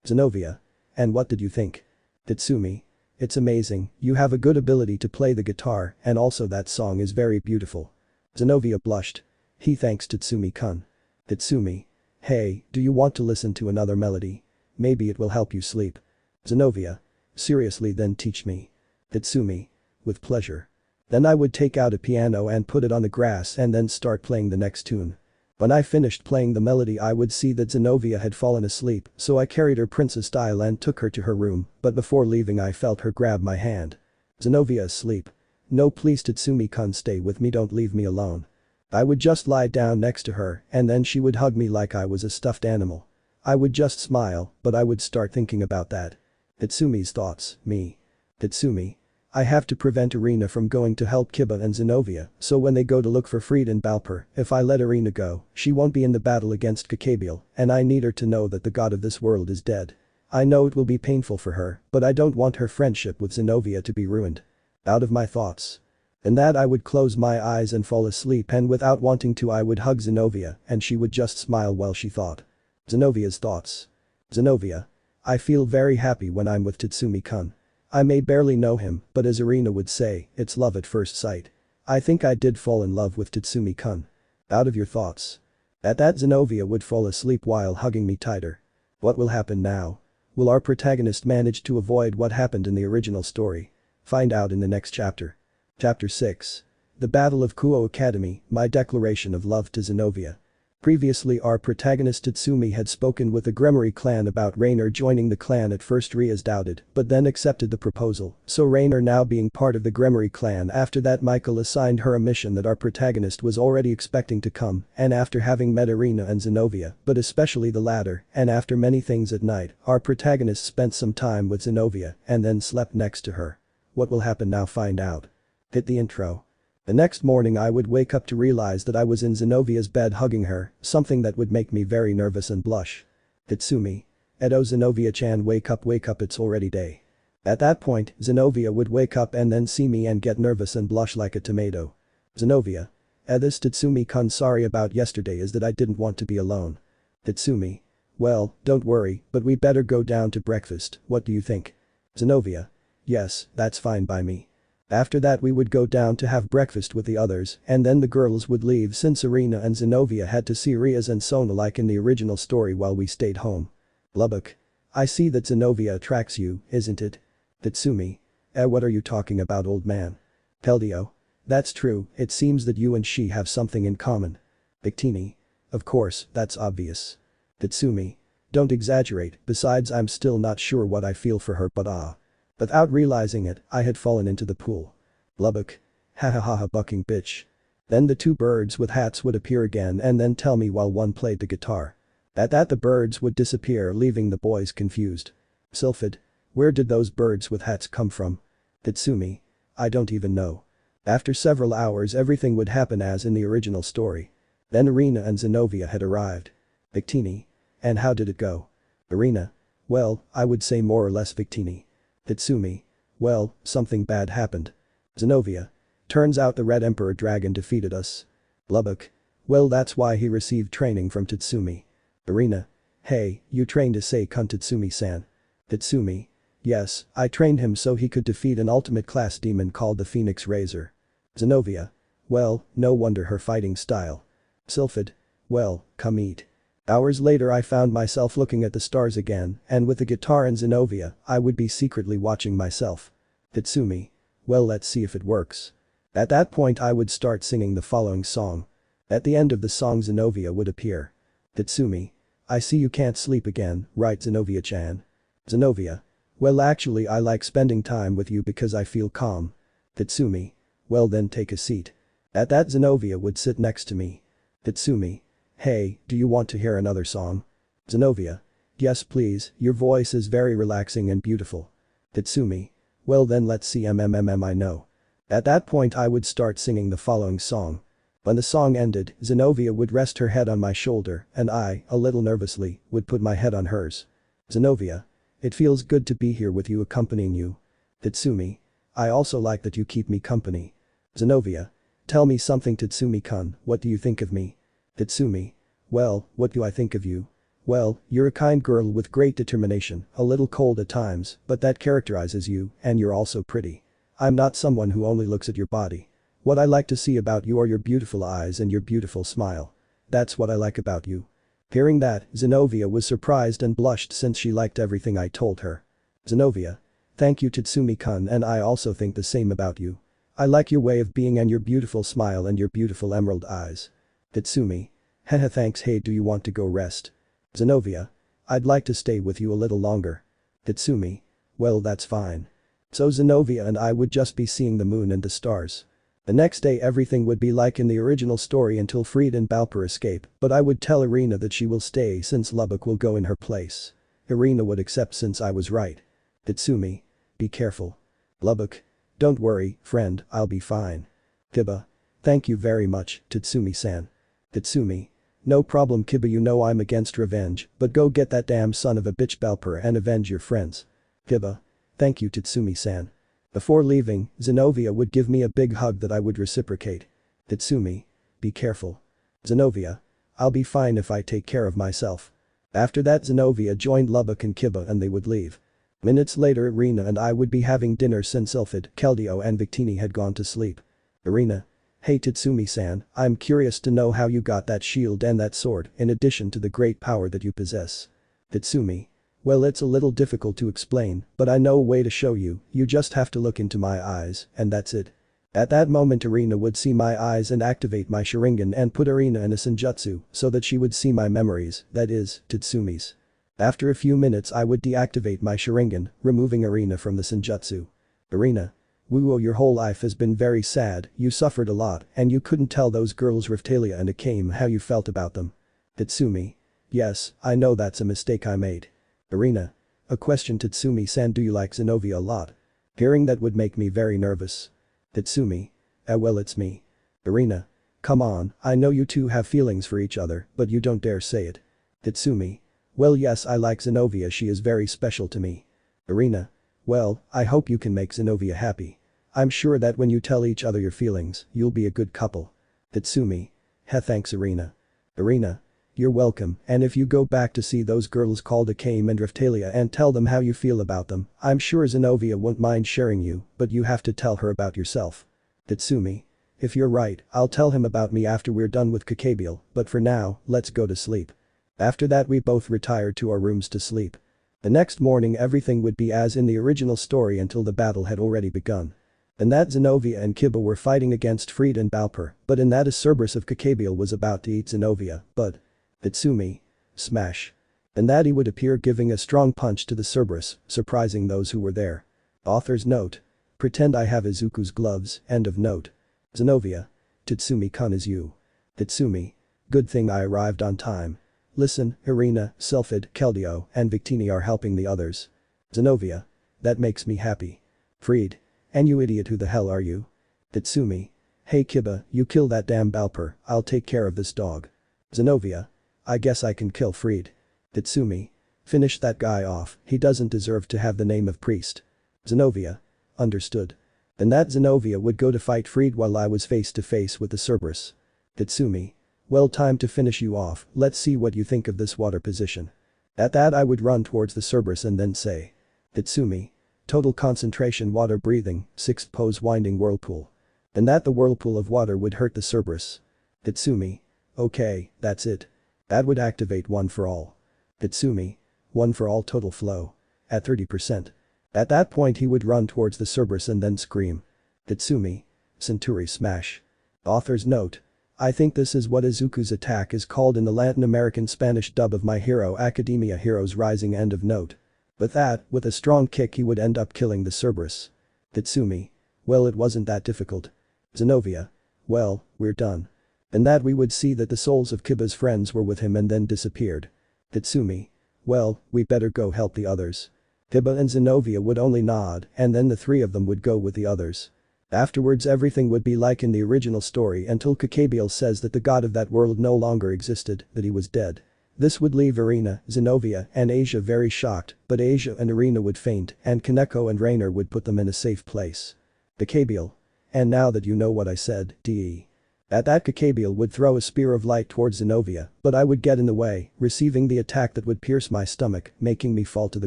Zenobia. And what did you think? Tatsumi. It's amazing, you have a good ability to play the guitar and also that song is very beautiful. Zenobia blushed. He thanks Tatsumi-kun. Tatsumi. Hey, do you want to listen to another melody? Maybe it will help you sleep. Zenobia. Seriously, then teach me. Tatsumi. With pleasure. Then I would take out a piano and put it on the grass and then start playing the next tune. When I finished playing the melody I would see that Zenobia had fallen asleep, so I carried her princess style and took her to her room, but before leaving I felt her grab my hand. Zenobia asleep. No, please Tatsumi-kun, stay with me, don't leave me alone. I would just lie down next to her and then she would hug me like I was a stuffed animal. I would just smile, but I would start thinking about that. Tatsumi's thoughts, me. Tatsumi. I have to prevent Irina from going to help Kiba and Zenobia, so when they go to look for Fried and Balper, if I let Irina go, she won't be in the battle against Kakabiel, and I need her to know that the god of this world is dead. I know it will be painful for her, but I don't want her friendship with Zenobia to be ruined. Out of my thoughts. And that I would close my eyes and fall asleep, and without wanting to I would hug Zenobia and she would just smile while she thought. Zenobia's thoughts. Zenobia. I feel very happy when I'm with Tatsumi-kun. I may barely know him, but as Irina would say, it's love at first sight. I think I did fall in love with Tatsumi-kun. Out of your thoughts. At that Zenobia would fall asleep while hugging me tighter. What will happen now? Will our protagonist manage to avoid what happened in the original story? Find out in the next chapter. Chapter 6. The Battle of Kuo Academy, my declaration of love to Zenobia. Previously our protagonist Tatsumi had spoken with the Gremory clan about Rainer joining the clan. At first Rias doubted, but then accepted the proposal, so Rainer now being part of the Gremory clan. After that Michael assigned her a mission that our protagonist was already expecting to come, and after having met Irina and Zenobia, but especially the latter, and after many things at night, our protagonist spent some time with Zenobia and then slept next to her. What will happen now? Find out. Hit the intro. The next morning I would wake up to realize that I was in Zenovia's bed hugging her, something that would make me very nervous and blush. Tatsumi. Edo Zenovia-chan, wake up, it's already day. At that point, Zenovia would wake up and then see me and get nervous and blush like a tomato. Zenovia. This Tatsumi-kun, sorry about yesterday, is that I didn't want to be alone. Tatsumi. Well, don't worry, but we better go down to breakfast, what do you think? Zenovia. Yes, that's fine by me. After that we would go down to have breakfast with the others and then the girls would leave since Irina and Zenovia had to see Rias and Sona like in the original story while we stayed home. Lubbock. I see that Zenovia attracts you, isn't it? Tatsumi. What are you talking about, old man? Peldio. That's true, it seems that you and she have something in common. Victini. Of course, that's obvious. Tatsumi. Don't exaggerate, besides I'm still not sure what I feel for her, but without realizing it, I had fallen into the pool. Lubbock. Ha ha ha ha, bucking bitch. Then the two birds with hats would appear again and then tell me while one played the guitar. At that the birds would disappear, leaving the boys confused. Sylphid. Where did those birds with hats come from? Tatsumi. I don't even know. After several hours everything would happen as in the original story. Then Irina and Zenovia had arrived. Victini. And how did it go? Irina. Well, I would say more or less. Victini. Tatsumi. Well, something bad happened. Zenovia. Turns out the Red Emperor Dragon defeated us. Lubbock. Well, that's why he received training from Tatsumi. Irina. Hey, you trained Issei-kun, Tatsumi-san. Tatsumi. Yes, I trained him so he could defeat an ultimate class demon called the Phoenix Razor. Zenovia. Well, no wonder her fighting style. Sylphid. Well, come eat. Hours later I found myself looking at the stars again and with the guitar and Zenovia, I would be secretly watching myself. Tatsumi. Well, let's see if it works. At that point I would start singing the following song. At the end of the song Zenovia would appear. Tatsumi. I see you can't sleep again, right Zenovia-chan? Zenovia. Well, actually I like spending time with you because I feel calm. Tatsumi. Well then take a seat. At that Zenovia would sit next to me. Tatsumi. Hey, do you want to hear another song? Zenovia. Yes please, your voice is very relaxing and beautiful. Tatsumi. Well then let's see I know. At that point I would start singing the following song. When the song ended, Zenovia would rest her head on my shoulder and I, a little nervously, would put my head on hers. Zenovia. It feels good to be here with you, accompanying you. Tatsumi. I also like that you keep me company. Zenovia. Tell me something Tatsumi-kun, what do you think of me? Tatsumi. Well, what do I think of you? Well, you're a kind girl with great determination, a little cold at times, but that characterizes you, and you're also pretty. I'm not someone who only looks at your body. What I like to see about you are your beautiful eyes and your beautiful smile. That's what I like about you. Hearing that, Zenovia was surprised and blushed since she liked everything I told her. Zenovia. Thank you Tatsumi-kun, and I also think the same about you. I like your way of being and your beautiful smile and your beautiful emerald eyes. Tatsumi. Haha, thanks. Hey, do you want to go rest? Zenovia. I'd like to stay with you a little longer. Tatsumi. Well, that's fine. So Zenovia and I would just be seeing the moon and the stars. The next day everything would be like in the original story until Fried and Balper escape, but I would tell Irina that she will stay since Lubbock will go in her place. Irina would accept since I was right. Tatsumi. Be careful. Lubbock. Don't worry, friend, I'll be fine. Kiba. Thank you very much, Tatsumi-san. Tatsumi. No problem Kiba, you know I'm against revenge, but go get that damn son of a bitch Balper and avenge your friends. Kiba. Thank you Tatsumi-san. Before leaving, Zenovia would give me a big hug that I would reciprocate. Tatsumi. Be careful. Zenovia. I'll be fine if I take care of myself. After that Zenovia joined Lubbock and Kiba and they would leave. Minutes later Irina and I would be having dinner since Ilfid, Keldio and Victini had gone to sleep. Irina. Hey Tatsumi-san, I'm curious to know how you got that shield and that sword in addition to the great power that you possess. Tatsumi. Well, it's a little difficult to explain, but I know a way to show you, you just have to look into my eyes, and that's it. At that moment Irina would see my eyes and activate my Sharingan and put Irina in a senjutsu so that she would see my memories, that is, Tatsumi's. After a few minutes I would deactivate my Sharingan, removing Irina from the senjutsu. Irina. Woo, your whole life has been very sad, you suffered a lot and you couldn't tell those girls Riftalia and Akame how you felt about them. Tatsumi. Yes, I know that's a mistake I made. Irina. A question Tatsumi-san, do you like Zenovia a lot? Hearing that would make me very nervous. Tatsumi. Well, it's me. Irina. Come on, I know you two have feelings for each other, but you don't dare say it. Tatsumi. Well, yes, I like Zenobia, she is very special to me. Irina. Well, I hope you can make Zenobia happy. I'm sure that when you tell each other your feelings, you'll be a good couple. Tatsumi. Thanks, Irina. Irina. You're welcome, and if you go back to see those girls called Akame and Riftalia and tell them how you feel about them, I'm sure Zenobia won't mind sharing you, but you have to tell her about yourself. Tatsumi. If you're right, I'll tell him about me after we're done with Kakebiel, but for now, let's go to sleep. After that we both retired to our rooms to sleep. The next morning everything would be as in the original story until the battle had already begun. And that Zenobia and Kiba were fighting against Fried and Balper, but in that a Cerberus of Kakebiel was about to eat Zenobia, but Tatsumi. Smash. And that he would appear giving a strong punch to the Cerberus, surprising those who were there. Author's note. Pretend I have Izuku's gloves, end of note. Zenobia. Tatsumi-kun is you. Tatsumi. Good thing I arrived on time. Listen, Irina, Sylphid, Keldeo, and Victini are helping the others. Zenobia. That makes me happy. Fried. And you idiot, who the hell are you? Tatsumi. Hey Kiba, you kill that damn Balper, I'll take care of this dog. Zenobia. I guess I can kill Fried. Tatsumi. Finish that guy off, he doesn't deserve to have the name of priest. Zenobia. Understood. Then that Zenobia would go to fight Fried while I was face to face with the Cerberus. Tatsumi. Well, time to finish you off, let's see what you think of this water position. At that I would run towards the Cerberus and then say. Tatsumi. Total concentration water breathing, 6th pose winding whirlpool. And that the whirlpool of water would hurt the Cerberus. Tatsumi. Okay, that's it. That would activate one for all. Tatsumi. One for all total flow. At 30%. At that point he would run towards the Cerberus and then scream. Tatsumi. Centuri smash. Author's note. I think this is what Izuku's attack is called in the Latin American Spanish dub of My Hero Academia Heroes Rising, end of note. But that, with a strong kick he would end up killing the Cerberus. Tatsumi. Well, it wasn't that difficult. Zenobia. Well, we're done. And that we would see that the souls of Kiba's friends were with him and then disappeared. Tatsumi. Well, we better go help the others. Kiba and Zenobia would only nod and then the three of them would go with the others. Afterwards everything would be like in the original story until Kakebiel says that the god of that world no longer existed, that he was dead. This would leave Irina, Zenobia, and Asia very shocked, but Asia and Irina would faint and Kaneko and Rainer would put them in a safe place. Kakebiel. And now that you know what I said, DE. At that Kakebiel would throw a spear of light towards Zenobia, but I would get in the way, receiving the attack that would pierce my stomach, making me fall to the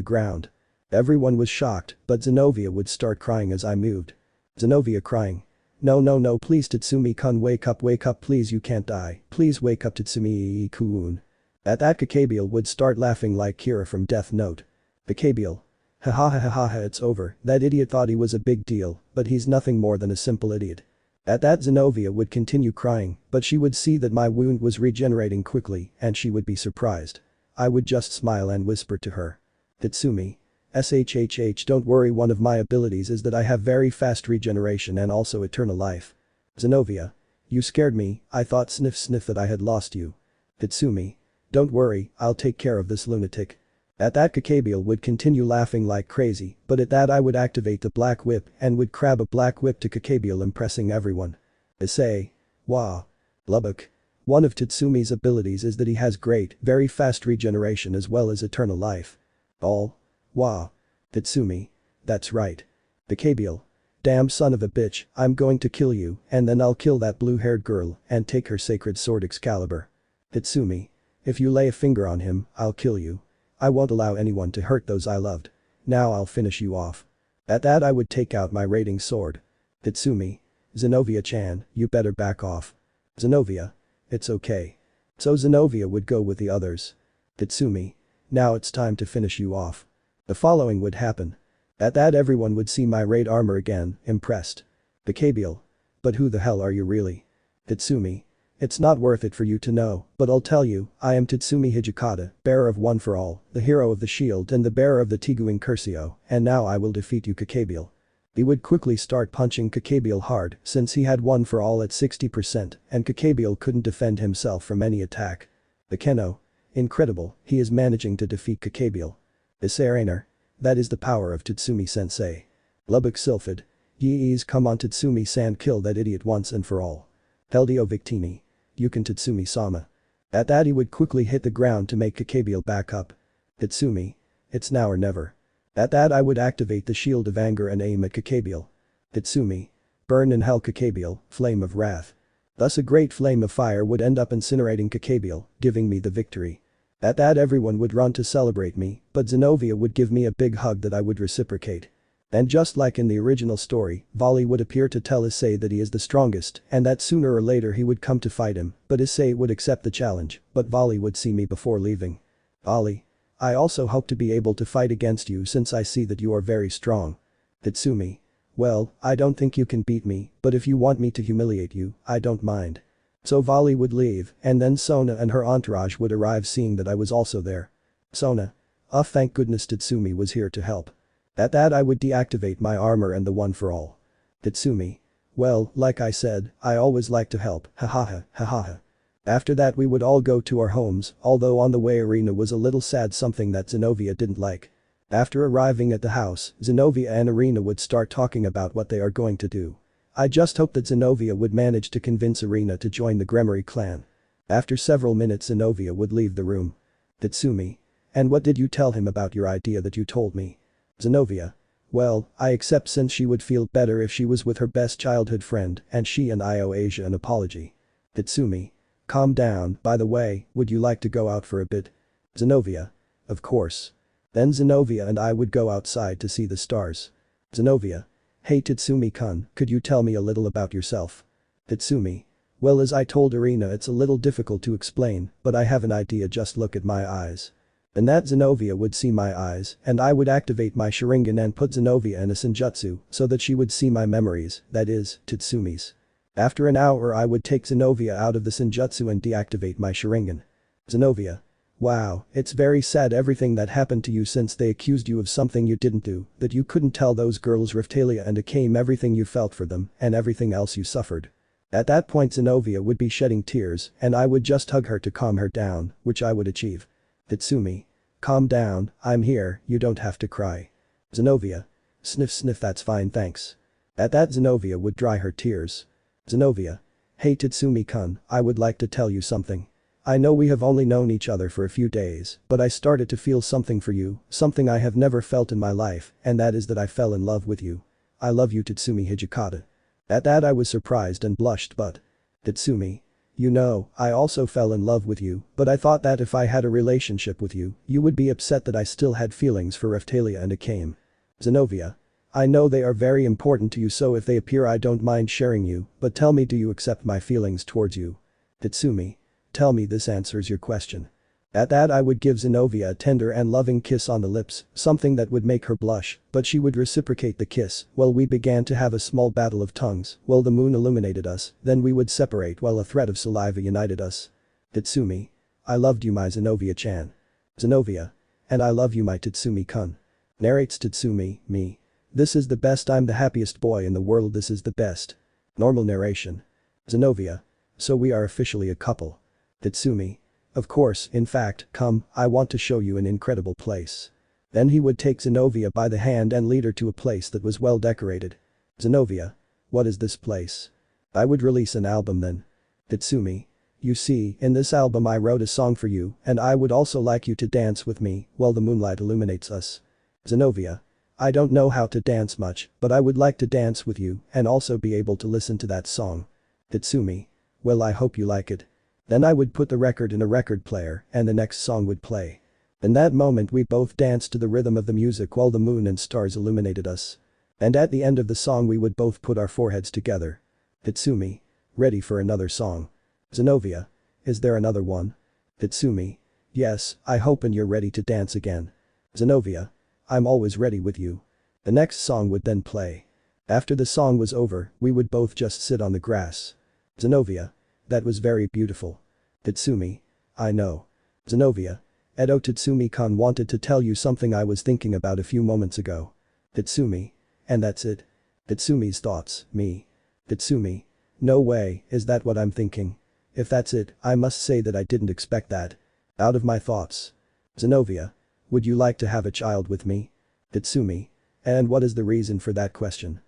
ground. Everyone was shocked, but Zenobia would start crying as I moved. Zenobia crying. No, no, no, please Tatsumi-kun, wake up, please, you can't die, please wake up Tatsumi-kun. At that Kakebiel would start laughing like Kira from Death Note. Kakebiel. Ha ha ha ha ha, it's over, that idiot thought he was a big deal, but he's nothing more than a simple idiot. At that Zenobia would continue crying, but she would see that my wound was regenerating quickly and she would be surprised. I would just smile and whisper to her. Tatsumi. SHHH, don't worry, one of my abilities is that I have very fast regeneration and also eternal life. Zenobia. You scared me, I thought sniff sniff that I had lost you. Tatsumi. Don't worry, I'll take care of this lunatic. At that Kakebiel would continue laughing like crazy, but at that I would activate the black whip and would crab a black whip to Kakebiel, impressing everyone. Issei. Wow. Lubbock. One of Tatsumi's abilities is that he has great, very fast regeneration as well as eternal life. All. Wow. Tatsumi. That's right. Kakebiel. Damn son of a bitch, I'm going to kill you and then I'll kill that blue-haired girl and take her sacred sword Excalibur. Tatsumi. If you lay a finger on him, I'll kill you. I won't allow anyone to hurt those I loved. Now I'll finish you off. At that I would take out my raiding sword. Tatsumi. Zenobia-chan, you better back off. Zenobia. It's okay. So Zenobia would go with the others. Tatsumi. Now it's time to finish you off. The following would happen. At that everyone would see my raid armor again, impressed. Kakebiel. But who the hell are you really? Tatsumi. It's not worth it for you to know, but I'll tell you, I am Tatsumi Hijikata, bearer of One for All, the hero of the shield and the bearer of the Tiguin Curcio, and now I will defeat you, Kakebiel. He would quickly start punching Kakebiel hard since he had One for All at 60% and Kakebiel couldn't defend himself from any attack. The Keno. Incredible, he is managing to defeat Kakebiel. Issei Rainer. That is the power of Tatsumi-sensei. Lubbock Sylphid. Yeez, come on Tatsumi-san, kill that idiot once and for all. LDO Victini. You can Tatsumi-sama. At that he would quickly hit the ground to make Kakebiel back up. Tatsumi. It's now or never. At that I would activate the shield of anger and aim at Kakebiel. Tatsumi. Burn in hell Kakebiel, flame of wrath. Thus a great flame of fire would end up incinerating Kakebiel, giving me the victory. At that everyone would run to celebrate me, but Zenovia would give me a big hug that I would reciprocate. And just like in the original story, Vali would appear to tell Issei that he is the strongest and that sooner or later he would come to fight him, but Issei would accept the challenge, but Vali would see me before leaving. Vali. I also hope to be able to fight against you since I see that you are very strong. Tatsumi. Well, I don't think you can beat me, but if you want me to humiliate you, I don't mind. So Vali would leave, and then Sona and her entourage would arrive seeing that I was also there. Sona. Oh, thank goodness Tatsumi was here to help. At that I would deactivate my armor and the one for all. Tatsumi. Well, like I said, I always like to help, hahaha, hahaha. After that we would all go to our homes, although on the way Arena was a little sad, something that Zenovia didn't like. After arriving at the house, Zenovia and Arena would start talking about what they are going to do. I just hope that Zenovia would manage to convince Arena to join the Gremory clan. After several minutes Zenovia would leave the room. Tatsumi. And what did you tell him about your idea that you told me? Zenovia. Well, I accept since she would feel better if she was with her best childhood friend and she and I owe Asia an apology. Tatsumi. Calm down, by the way, would you like to go out for a bit? Zenovia. Of course. Then Zenovia and I would go outside to see the stars. Zenovia. Hey Tatsumi-kun, could you tell me a little about yourself? Tatsumi. Well, as I told Arena, it's a little difficult to explain, but I have an idea, just look at my eyes. And that Zenovia would see my eyes, and I would activate my Sharingan and put Zenovia in a Senjutsu so that she would see my memories, that is, Tatsumi's. After an hour I would take Zenovia out of the Senjutsu and deactivate my Sharingan. Zenovia. Wow, it's very sad everything that happened to you since they accused you of something you didn't do, that you couldn't tell those girls Riftalia and Akame everything you felt for them and everything else you suffered. At that point Zenovia would be shedding tears and I would just hug her to calm her down, which I would achieve. Tatsumi. Calm down, I'm here, you don't have to cry. Zenovia. Sniff sniff, that's fine thanks. At that Zenovia would dry her tears. Zenovia. Hey Tatsumi-kun, I would like to tell you something. I know we have only known each other for a few days, but I started to feel something for you, something I have never felt in my life, and that is that I fell in love with you. I love you Tatsumi Hijikata. At that I was surprised and blushed, but. Tatsumi. You know, I also fell in love with you, but I thought that if I had a relationship with you, you would be upset that I still had feelings for Riftalia and Akame. Zenovia. I know they are very important to you, so if they appear I don't mind sharing you, but tell me, do you accept my feelings towards you? Tatsumi. Tell me, this answers your question. At that I would give Zenovia a tender and loving kiss on the lips, something that would make her blush, but she would reciprocate the kiss. Well, we began to have a small battle of tongues, well the moon illuminated us, then we would separate while a thread of saliva united us. Tatsumi. I loved you my Zenovia-chan. Zenovia. And I love you my Tatsumi-kun. Narrates Tatsumi, me. This is the best, I'm the happiest boy in the world, this is the best. Normal narration. Zenovia. So we are officially a couple. Tatsumi. Of course, in fact, come, I want to show you an incredible place. Then he would take Zenovia by the hand and lead her to a place that was well decorated. Zenovia. What is this place? I would release an album then. Tatsumi. You see, in this album I wrote a song for you and I would also like you to dance with me while the moonlight illuminates us. Zenovia. I don't know how to dance much, but I would like to dance with you and also be able to listen to that song. Tatsumi. Well, I hope you like it. Then I would put the record in a record player and the next song would play. In that moment we both danced to the rhythm of the music while the moon and stars illuminated us. And at the end of the song we would both put our foreheads together. Tatsumi. Ready for another song. Zenovia. Is there another one? Tatsumi. Yes, I hope and you're ready to dance again. Zenovia. I'm always ready with you. The next song would then play. After the song was over, we would both just sit on the grass. Zenovia. That was very beautiful. Tatsumi. I know. Zenovia. Edo Tatsumi-kun wanted to tell you something I was thinking about a few moments ago. Tatsumi. And that's it? Tatsumi's thoughts, me. Tatsumi. No way, is that what I'm thinking? If that's it, I must say that I didn't expect that. Out of my thoughts. Zenovia. Would you like to have a child with me? Tatsumi. And what is the reason for that question?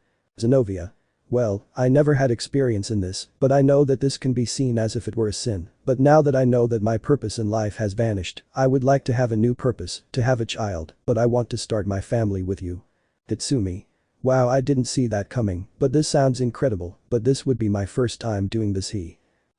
Zenobia. Well, I never had experience in this, but I know that this can be seen as if it were a sin, but now that I know that my purpose in life has vanished, I would like to have a new purpose, to have a child, but I want to start my family with you. Tatsumi. Wow, I didn't see that coming, but this sounds incredible, but this would be my first time doing this.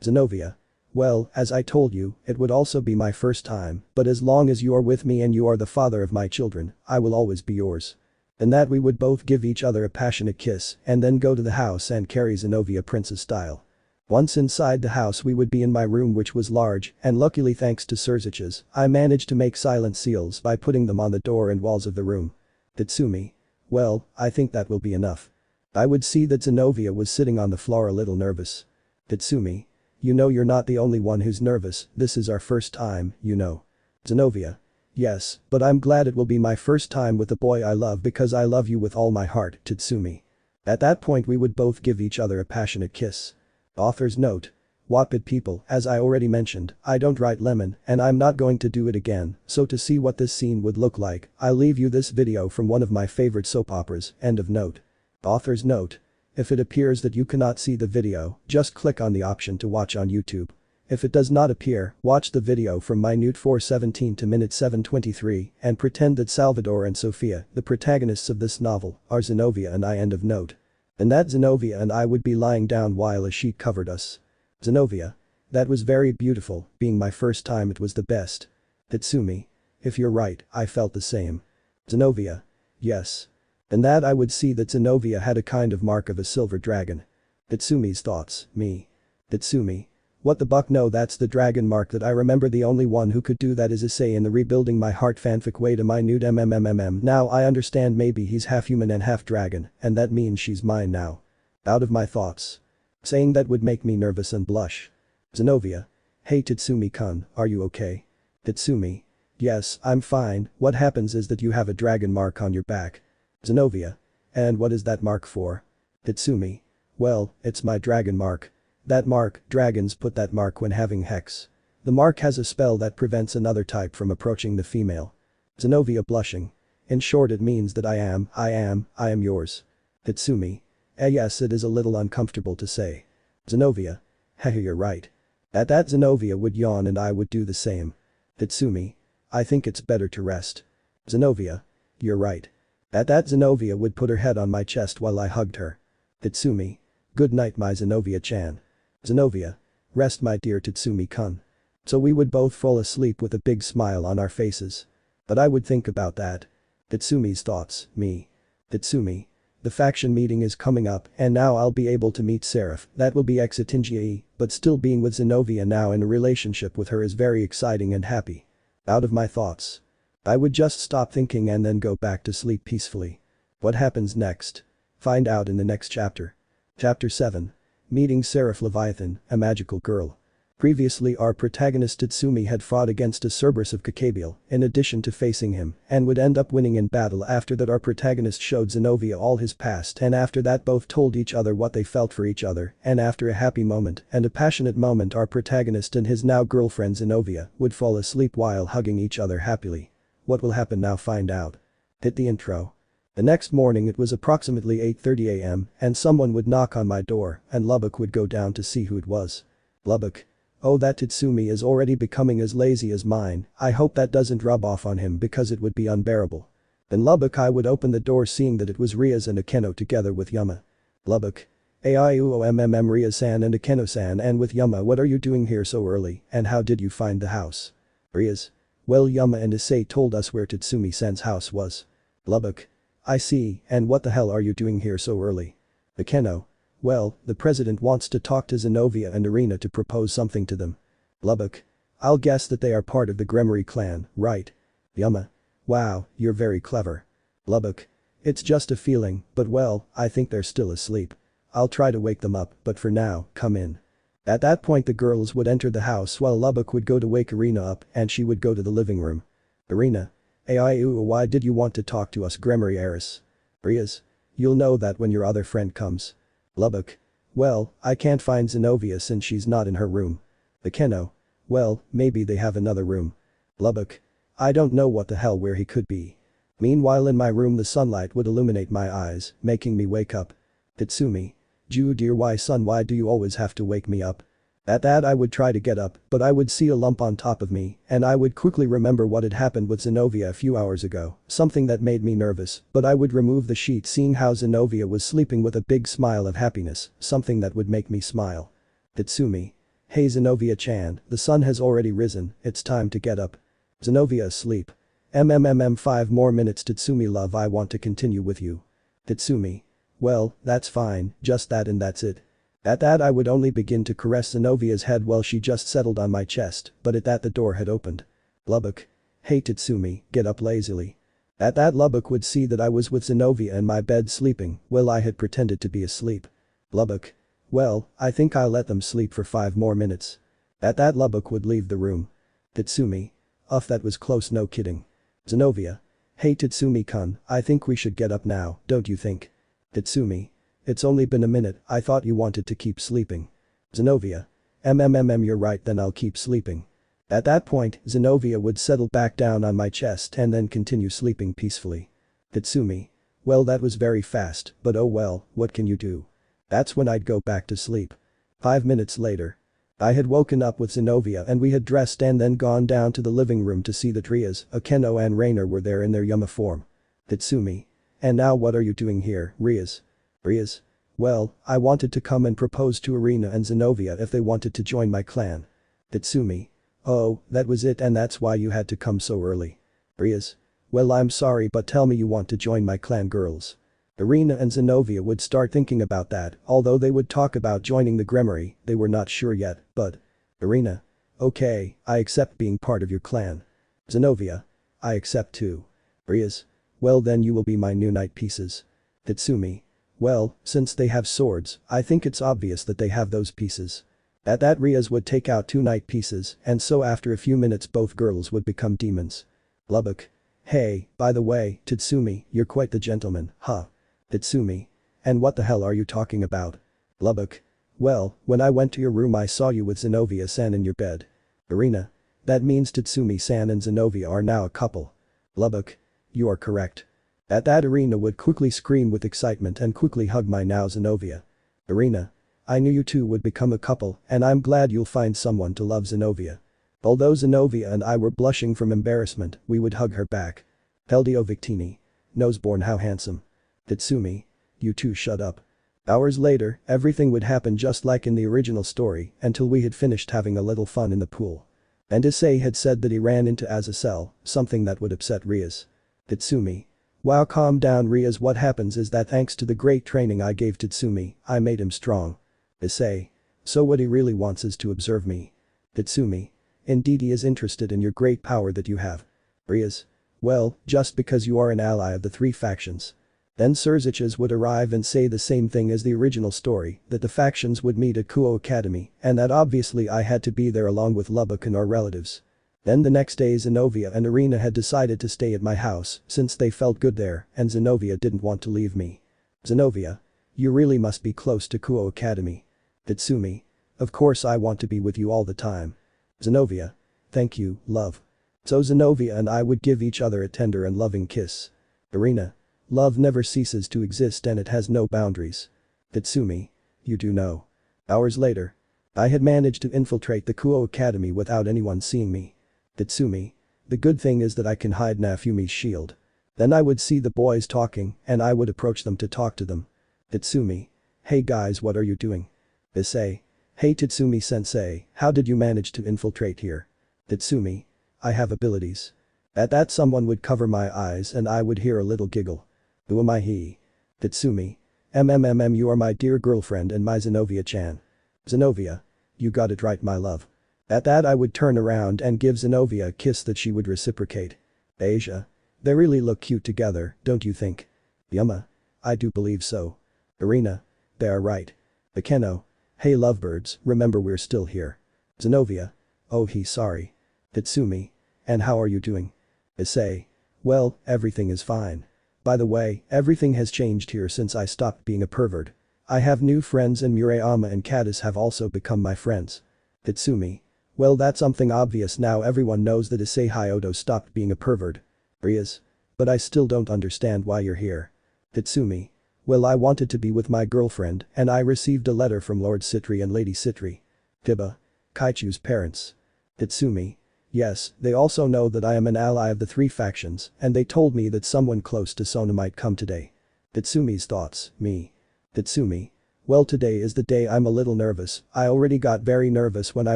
Zenobia. Well, as I told you, it would also be my first time, but as long as you are with me and you are the father of my children, I will always be yours. And that we would both give each other a passionate kiss and then go to the house and carry Zenobia princess style. Once inside the house we would be in my room, which was large, and luckily thanks to Surziches, I managed to make silent seals by putting them on the door and walls of the room. Tatsumi. Well, I think that will be enough. I would see that Zenobia was sitting on the floor a little nervous. Tatsumi. You know you're not the only one who's nervous, this is our first time, you know. Zenobia. Yes, but I'm glad it will be my first time with the boy I love because I love you with all my heart, Tatsumi. At that point we would both give each other a passionate kiss. Author's note. Wattpad people, as I already mentioned, I don't write lemon and I'm not going to do it again, so to see what this scene would look like, I'll leave you this video from one of my favorite soap operas, end of note. Author's note. If it appears that you cannot see the video, just click on the option to watch on YouTube. If it does not appear, watch the video from minute 4:17 to minute 7:23 and pretend that Salvador and Sofia, the protagonists of this novel, are Zenobia and I, end of note. And that Zenobia and I would be lying down while a sheet covered us. Zenobia. That was very beautiful, being my first time it was the best. Tatsumi. If you're right, I felt the same. Zenobia. Yes. And that I would see that Zenobia had a kind of mark of a silver dragon. Tatsumi's thoughts, me. Tatsumi. What the buck, no, that's the dragon mark that I remember. The only one who could do that is Issei in the Rebuilding My Heart fanfic. Wait a minute, now I understand, maybe he's half human and half dragon, and that means she's mine now. Out of my thoughts. Saying that would make me nervous and blush. Zenobia. Hey Tatsumi-kun, are you okay? Tatsumi. Yes, I'm fine, what happens is that you have a dragon mark on your back. Zenobia. And what is that mark for? Tatsumi. Well, it's my dragon mark. That mark, dragons put that mark when having hex. The mark has a spell that prevents another type from approaching the female. Zenobia blushing. In short, it means that I am yours. Tatsumi. Yes, it is a little uncomfortable to say. Zenobia. Hehe, you're right. At that Zenobia would yawn and I would do the same. Tatsumi. I think it's better to rest. Zenobia. You're right. At that Zenobia would put her head on my chest while I hugged her. Tatsumi. Good night, my Zenobia-chan. Zenobia. Rest, my dear Tatsumi-kun. So we would both fall asleep with a big smile on our faces. But I would think about that. Tatsumi's thoughts, me. Tatsumi. The faction meeting is coming up and now I'll be able to meet Seraph, that will be Exitingie, but still being with Zenobia now in a relationship with her is very exciting and happy. Out of my thoughts. I would just stop thinking and then go back to sleep peacefully. What happens next? Find out in the next chapter. Chapter 7. Meeting Seraph Leviathan, a magical girl. Previously our protagonist Tatsumi had fought against a Cerberus of Cacabial in addition to facing him and would end up winning in battle. After that our protagonist showed Zenobia all his past, and after that both told each other what they felt for each other, and after a happy moment and a passionate moment our protagonist and his now girlfriend Zenobia would fall asleep while hugging each other happily. What will happen now? Find out. Hit the intro. The next morning it was approximately 8:30 AM and someone would knock on my door and Lubbock would go down to see who it was. Lubbock. Oh, that Tatsumi is already becoming as lazy as mine, I hope that doesn't rub off on him because it would be unbearable. Then Lubbock I would open the door seeing that it was Rias and Akeno together with Yuma. Lubbock. Aiuommm Rias-san and Akeno-san, and with Yuma, what are you doing here so early and how did you find the house? Rias. Well, Yuma and Issei told us where Tatsumi-san's house was. Lubbock. I see, and what the hell are you doing here so early? Akeno. Well, the president wants to talk to Zenobia and Irina to propose something to them. Lubbock. I'll guess that they are part of the Gremory clan, right? Yuma. Wow, you're very clever. Lubbock. It's just a feeling, but well, I think they're still asleep. I'll try to wake them up, but for now, come in. At that point the girls would enter the house while Lubbock would go to wake Irina up and she would go to the living room. Irina. Why did you want to talk to us, Gremory heiress? Rias. You'll know that when your other friend comes. Lubbock. Well, I can't find Zenobia since she's not in her room. Akeno. Well, maybe they have another room. Lubbock. I don't know what the hell where he could be. Meanwhile in my room the sunlight would illuminate my eyes, making me wake up. Tatsumi. Ju dear why son why do you always have to wake me up? At that I would try to get up, but I would see a lump on top of me, and I would quickly remember what had happened with Zenobia a few hours ago, something that made me nervous, but I would remove the sheet seeing how Zenobia was sleeping with a big smile of happiness, something that would make me smile. Tatsumi. Hey Zenobia-chan, the sun has already risen, it's time to get up. Zenobia asleep. 5 more minutes Tatsumi love I want to continue with you. Tatsumi. Well, that's fine, just that and that's it. At that I would only begin to caress Zenovia's head while she just settled on my chest, but at that the door had opened. Lubbock. Hey Tatsumi, get up lazily. At that Lubbock would see that I was with Zenovia in my bed sleeping, well I had pretended to be asleep. Lubbock. Well, I think I'll let them sleep for 5 more minutes. At that Lubbock would leave the room. Tatsumi. Uff that was close no kidding. Zenovia. Hey Tatsumi-kun, I think we should get up now, don't you think? Tatsumi. It's only been a minute, I thought you wanted to keep sleeping. Zenovia. You're right then I'll keep sleeping. At that point, Zenovia would settle back down on my chest and then continue sleeping peacefully. Tatsumi. Well that was very fast, but oh well, what can you do? That's when I'd go back to sleep. 5 minutes later. I had woken up with Zenovia and we had dressed and then gone down to the living room to see that Rias, Akeno and Rainer were there in their Yuma form. Tatsumi. And now what are you doing here, Rias? Rias? Well, I wanted to come and propose to Irina and Zenovia if they wanted to join my clan. Tatsumi. Oh, that was it and that's why you had to come so early. Rias. Well I'm sorry but tell me you want to join my clan girls. Irina and Zenovia would start thinking about that, although they would talk about joining the Gremory, they were not sure yet, but. Irina. Okay, I accept being part of your clan. Zenovia. I accept too. Rias. Well then you will be my new knight pieces. Tatsumi. Well, since they have swords, I think it's obvious that they have those pieces. At that Rias would take out 2 knight pieces and so after a few minutes both girls would become demons. Lubbock. Hey, by the way, Tatsumi, you're quite the gentleman, huh? Tatsumi. And what the hell are you talking about? Lubbock. Well, when I went to your room I saw you with Zenovia-san in your bed. Irina. That means Tatsumi-san and Zenovia are now a couple. Lubbock. You are correct. At that Irina would quickly scream with excitement and quickly hug my now Zenovia. Irina. I knew you two would become a couple and I'm glad you'll find someone to love Zenovia. Although Zenovia and I were blushing from embarrassment, we would hug her back. Peldio Victini. Noseborn how handsome. Tatsumi. You two shut up. Hours later, everything would happen just like in the original story until we had finished having a little fun in the pool. And Issei had said that he ran into Azazel, something that would upset Rias. Tatsumi. Wow calm down Rias what happens is that thanks to the great training I gave Tatsumi, I made him strong. Issei. So what he really wants is to observe me. Tatsumi. Indeed he is interested in your great power that you have. Rias. Well, just because you are an ally of the 3 factions. Then Surziches would arrive and say the same thing as the original story, that the factions would meet at Kuo Academy and that obviously I had to be there along with Lubbock and our relatives. Then the next day Zenovia and Irina had decided to stay at my house since they felt good there and Zenovia didn't want to leave me. Zenovia. You really must be close to Kuo Academy. Tatsumi. Of course I want to be with you all the time. Zenovia. Thank you, love. So Zenovia and I would give each other a tender and loving kiss. Irina. Love never ceases to exist and it has no boundaries. Tatsumi. You do know. Hours later. I had managed to infiltrate the Kuo Academy without anyone seeing me. Tatsumi. The good thing is that I can hide Nafumi's shield. Then I would see the boys talking and I would approach them to talk to them. Tatsumi. Hey guys what are you doing? Issei. Hey Tatsumi-sensei, how did you manage to infiltrate here? Tatsumi. I have abilities. At that someone would cover my eyes and I would hear a little giggle. Who am I he? Tatsumi. You are my dear girlfriend and my Zenovia-chan. Zenovia. You got it right my love. At that I would turn around and give Zenovia a kiss that she would reciprocate. Asia. They really look cute together, don't you think? Yuma. I do believe so. Irina. They are right. Akeno. Hey lovebirds, remember we're still here. Zenovia. Oh he sorry. Tatsumi. And how are you doing? Issei. Well, everything is fine. By the way, everything has changed here since I stopped being a pervert. I have new friends and Murayama and Caddis have also become my friends. Tatsumi. Well that's something obvious now everyone knows that Issei Hyodo stopped being a pervert. Rias. But I still don't understand why you're here. Tatsumi. Well, I wanted to be with my girlfriend and I received a letter from Lord Citri and Lady Citri. Tiba. Kaichu's parents. Tatsumi. Yes, they also know that I am an ally of the three factions and they told me that someone close to Sona might come today. Tatsumi's thoughts, me. Tatsumi. Well, today is the day. I'm a little nervous. I already got very nervous when I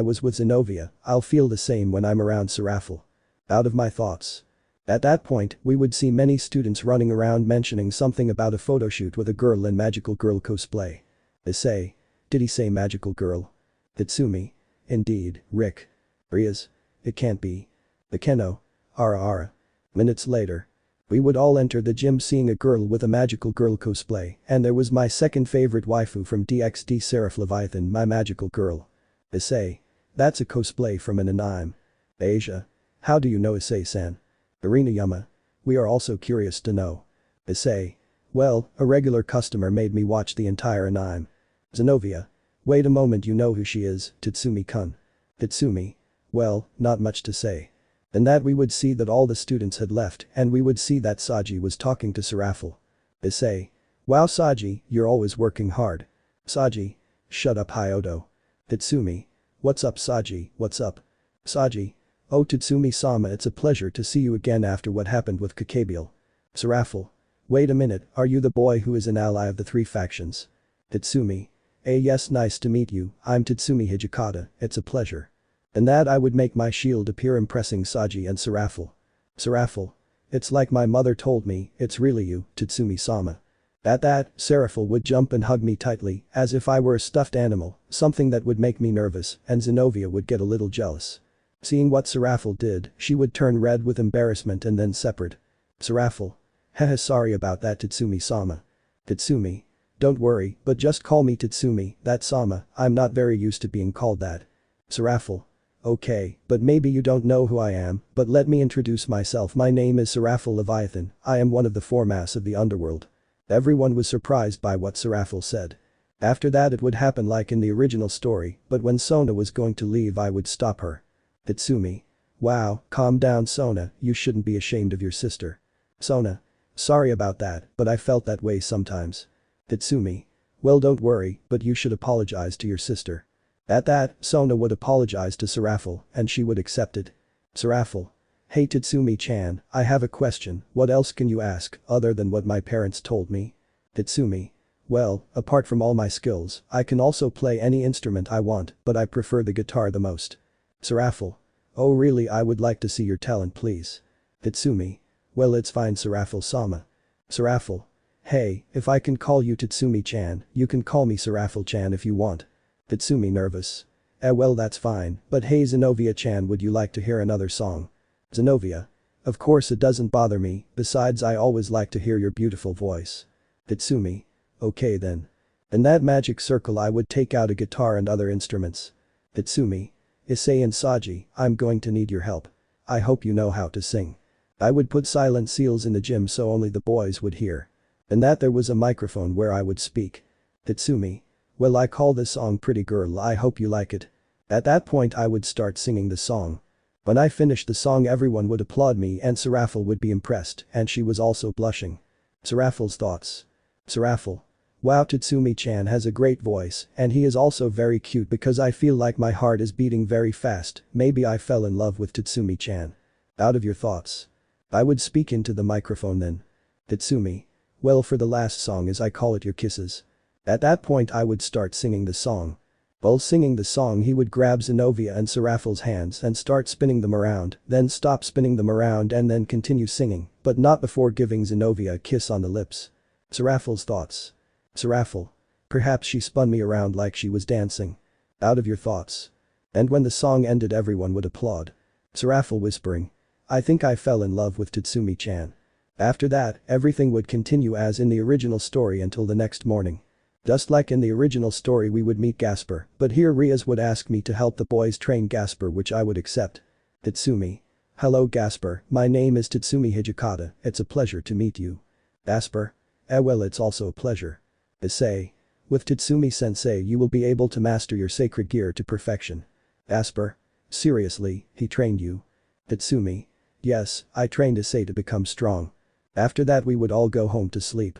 was with Zenobia. I'll feel the same when I'm around Serafel. Out of my thoughts. At that point, we would see many students running around mentioning something about a photoshoot with a girl in magical girl cosplay. Issei. Did he say magical girl? Tatsumi. Indeed, Rick. Rias. It can't be. The Keno. Ara. Minutes later. We would all enter the gym seeing a girl with a magical girl cosplay, and there was my second favorite waifu from DxD, Seraph Leviathan, my magical girl. Issei. That's a cosplay from an anime. Asia. How do you know Issei-san? Arena Yama. We are also curious to know. Issei. Well, a regular customer made me watch the entire anime. Zenobia. Wait a moment, you know who she is, Tatsumi-kun. Tatsumi. Well, not much to say. And that we would see that all the students had left and we would see that Saji was talking to Serafel. Issei. Wow, Saji, you're always working hard. Saji. Shut up, Hyodo. Tatsumi. What's up, Saji, what's up? Saji. Oh, Tatsumi-sama, it's a pleasure to see you again after what happened with Kakabiel. Serafel. Wait a minute, are you the boy who is an ally of the three factions? Tatsumi. Yes, nice to meet you, I'm Tatsumi Hijikata, it's a pleasure. And that I would make my shield appear, impressing Saji and Serafel. Serafel. It's like my mother told me, it's really you, Tatsumi-sama. At that, Serafel would jump and hug me tightly, as if I were a stuffed animal, something that would make me nervous, and Zenobia would get a little jealous. Seeing what Serafel did, she would turn red with embarrassment and then separate. Serafel. Haha, sorry about that, Tatsumi-sama. Tatsumi. Don't worry, but just call me Tatsumi, that Sama, I'm not very used to being called that. Serafel. Okay, but maybe you don't know who I am, but let me introduce myself. My name is Serafel Leviathan, I am one of the four mass of the underworld. Everyone was surprised by what Serafel said. After that it would happen like in the original story, but when Sona was going to leave I would stop her. Tatsumi. Wow, calm down Sona, you shouldn't be ashamed of your sister. Sona. Sorry about that, but I felt that way sometimes. Tatsumi. Well, don't worry, but you should apologize to your sister. At that, Sona would apologize to Serafel and she would accept it. Serafel. Hey Tatsumi-chan, I have a question, what else can you ask other than what my parents told me? Tatsumi. Well, apart from all my skills, I can also play any instrument I want, but I prefer the guitar the most. Serafel. Oh really, I would like to see your talent please. Tatsumi. Well, it's fine Serafel-sama. Serafel. Hey, if I can call you Tatsumi-chan, you can call me Serafel-chan if you want. Tatsumi nervous. Well, that's fine, but hey Zenobia-chan, would you like to hear another song? Zenobia. Of course, it doesn't bother me, besides I always like to hear your beautiful voice. Tatsumi. Okay then. In that magic circle I would take out a guitar and other instruments. Tatsumi. Issei and Saji, I'm going to need your help. I hope you know how to sing. I would put silent seals in the gym so only the boys would hear. And that there was a microphone where I would speak. Tatsumi. Well, I call this song Pretty Girl, I hope you like it. At that point I would start singing the song. When I finished the song everyone would applaud me and Serafel would be impressed and she was also blushing. Serafel's thoughts. Serafel. Wow, Tatsumi-chan has a great voice and he is also very cute because I feel like my heart is beating very fast, maybe I fell in love with Tatsumi-chan. Out of your thoughts. I would speak into the microphone then. Tatsumi. Well, for the last song as I call it Your Kisses. At that point I would start singing the song. While singing the song he would grab Zenobia and Serafel's hands and start spinning them around, then stop spinning them around and then continue singing, but not before giving Zenobia a kiss on the lips. Serafel's thoughts. Serafel. Perhaps she spun me around like she was dancing. Out of your thoughts. And when the song ended everyone would applaud. Serafel whispering. I think I fell in love with Tatsumi-chan. After that, everything would continue as in the original story until the next morning. Just like in the original story we would meet Gasper, but here Rias would ask me to help the boys train Gasper, which I would accept. Tatsumi. Hello Gasper, my name is Tatsumi Hijikata, it's a pleasure to meet you. Gasper. Well, it's also a pleasure. Issei. With Tatsumi-sensei you will be able to master your sacred gear to perfection. Gasper. Seriously, he trained you? Tatsumi. Yes, I trained Issei to become strong. After that we would all go home to sleep.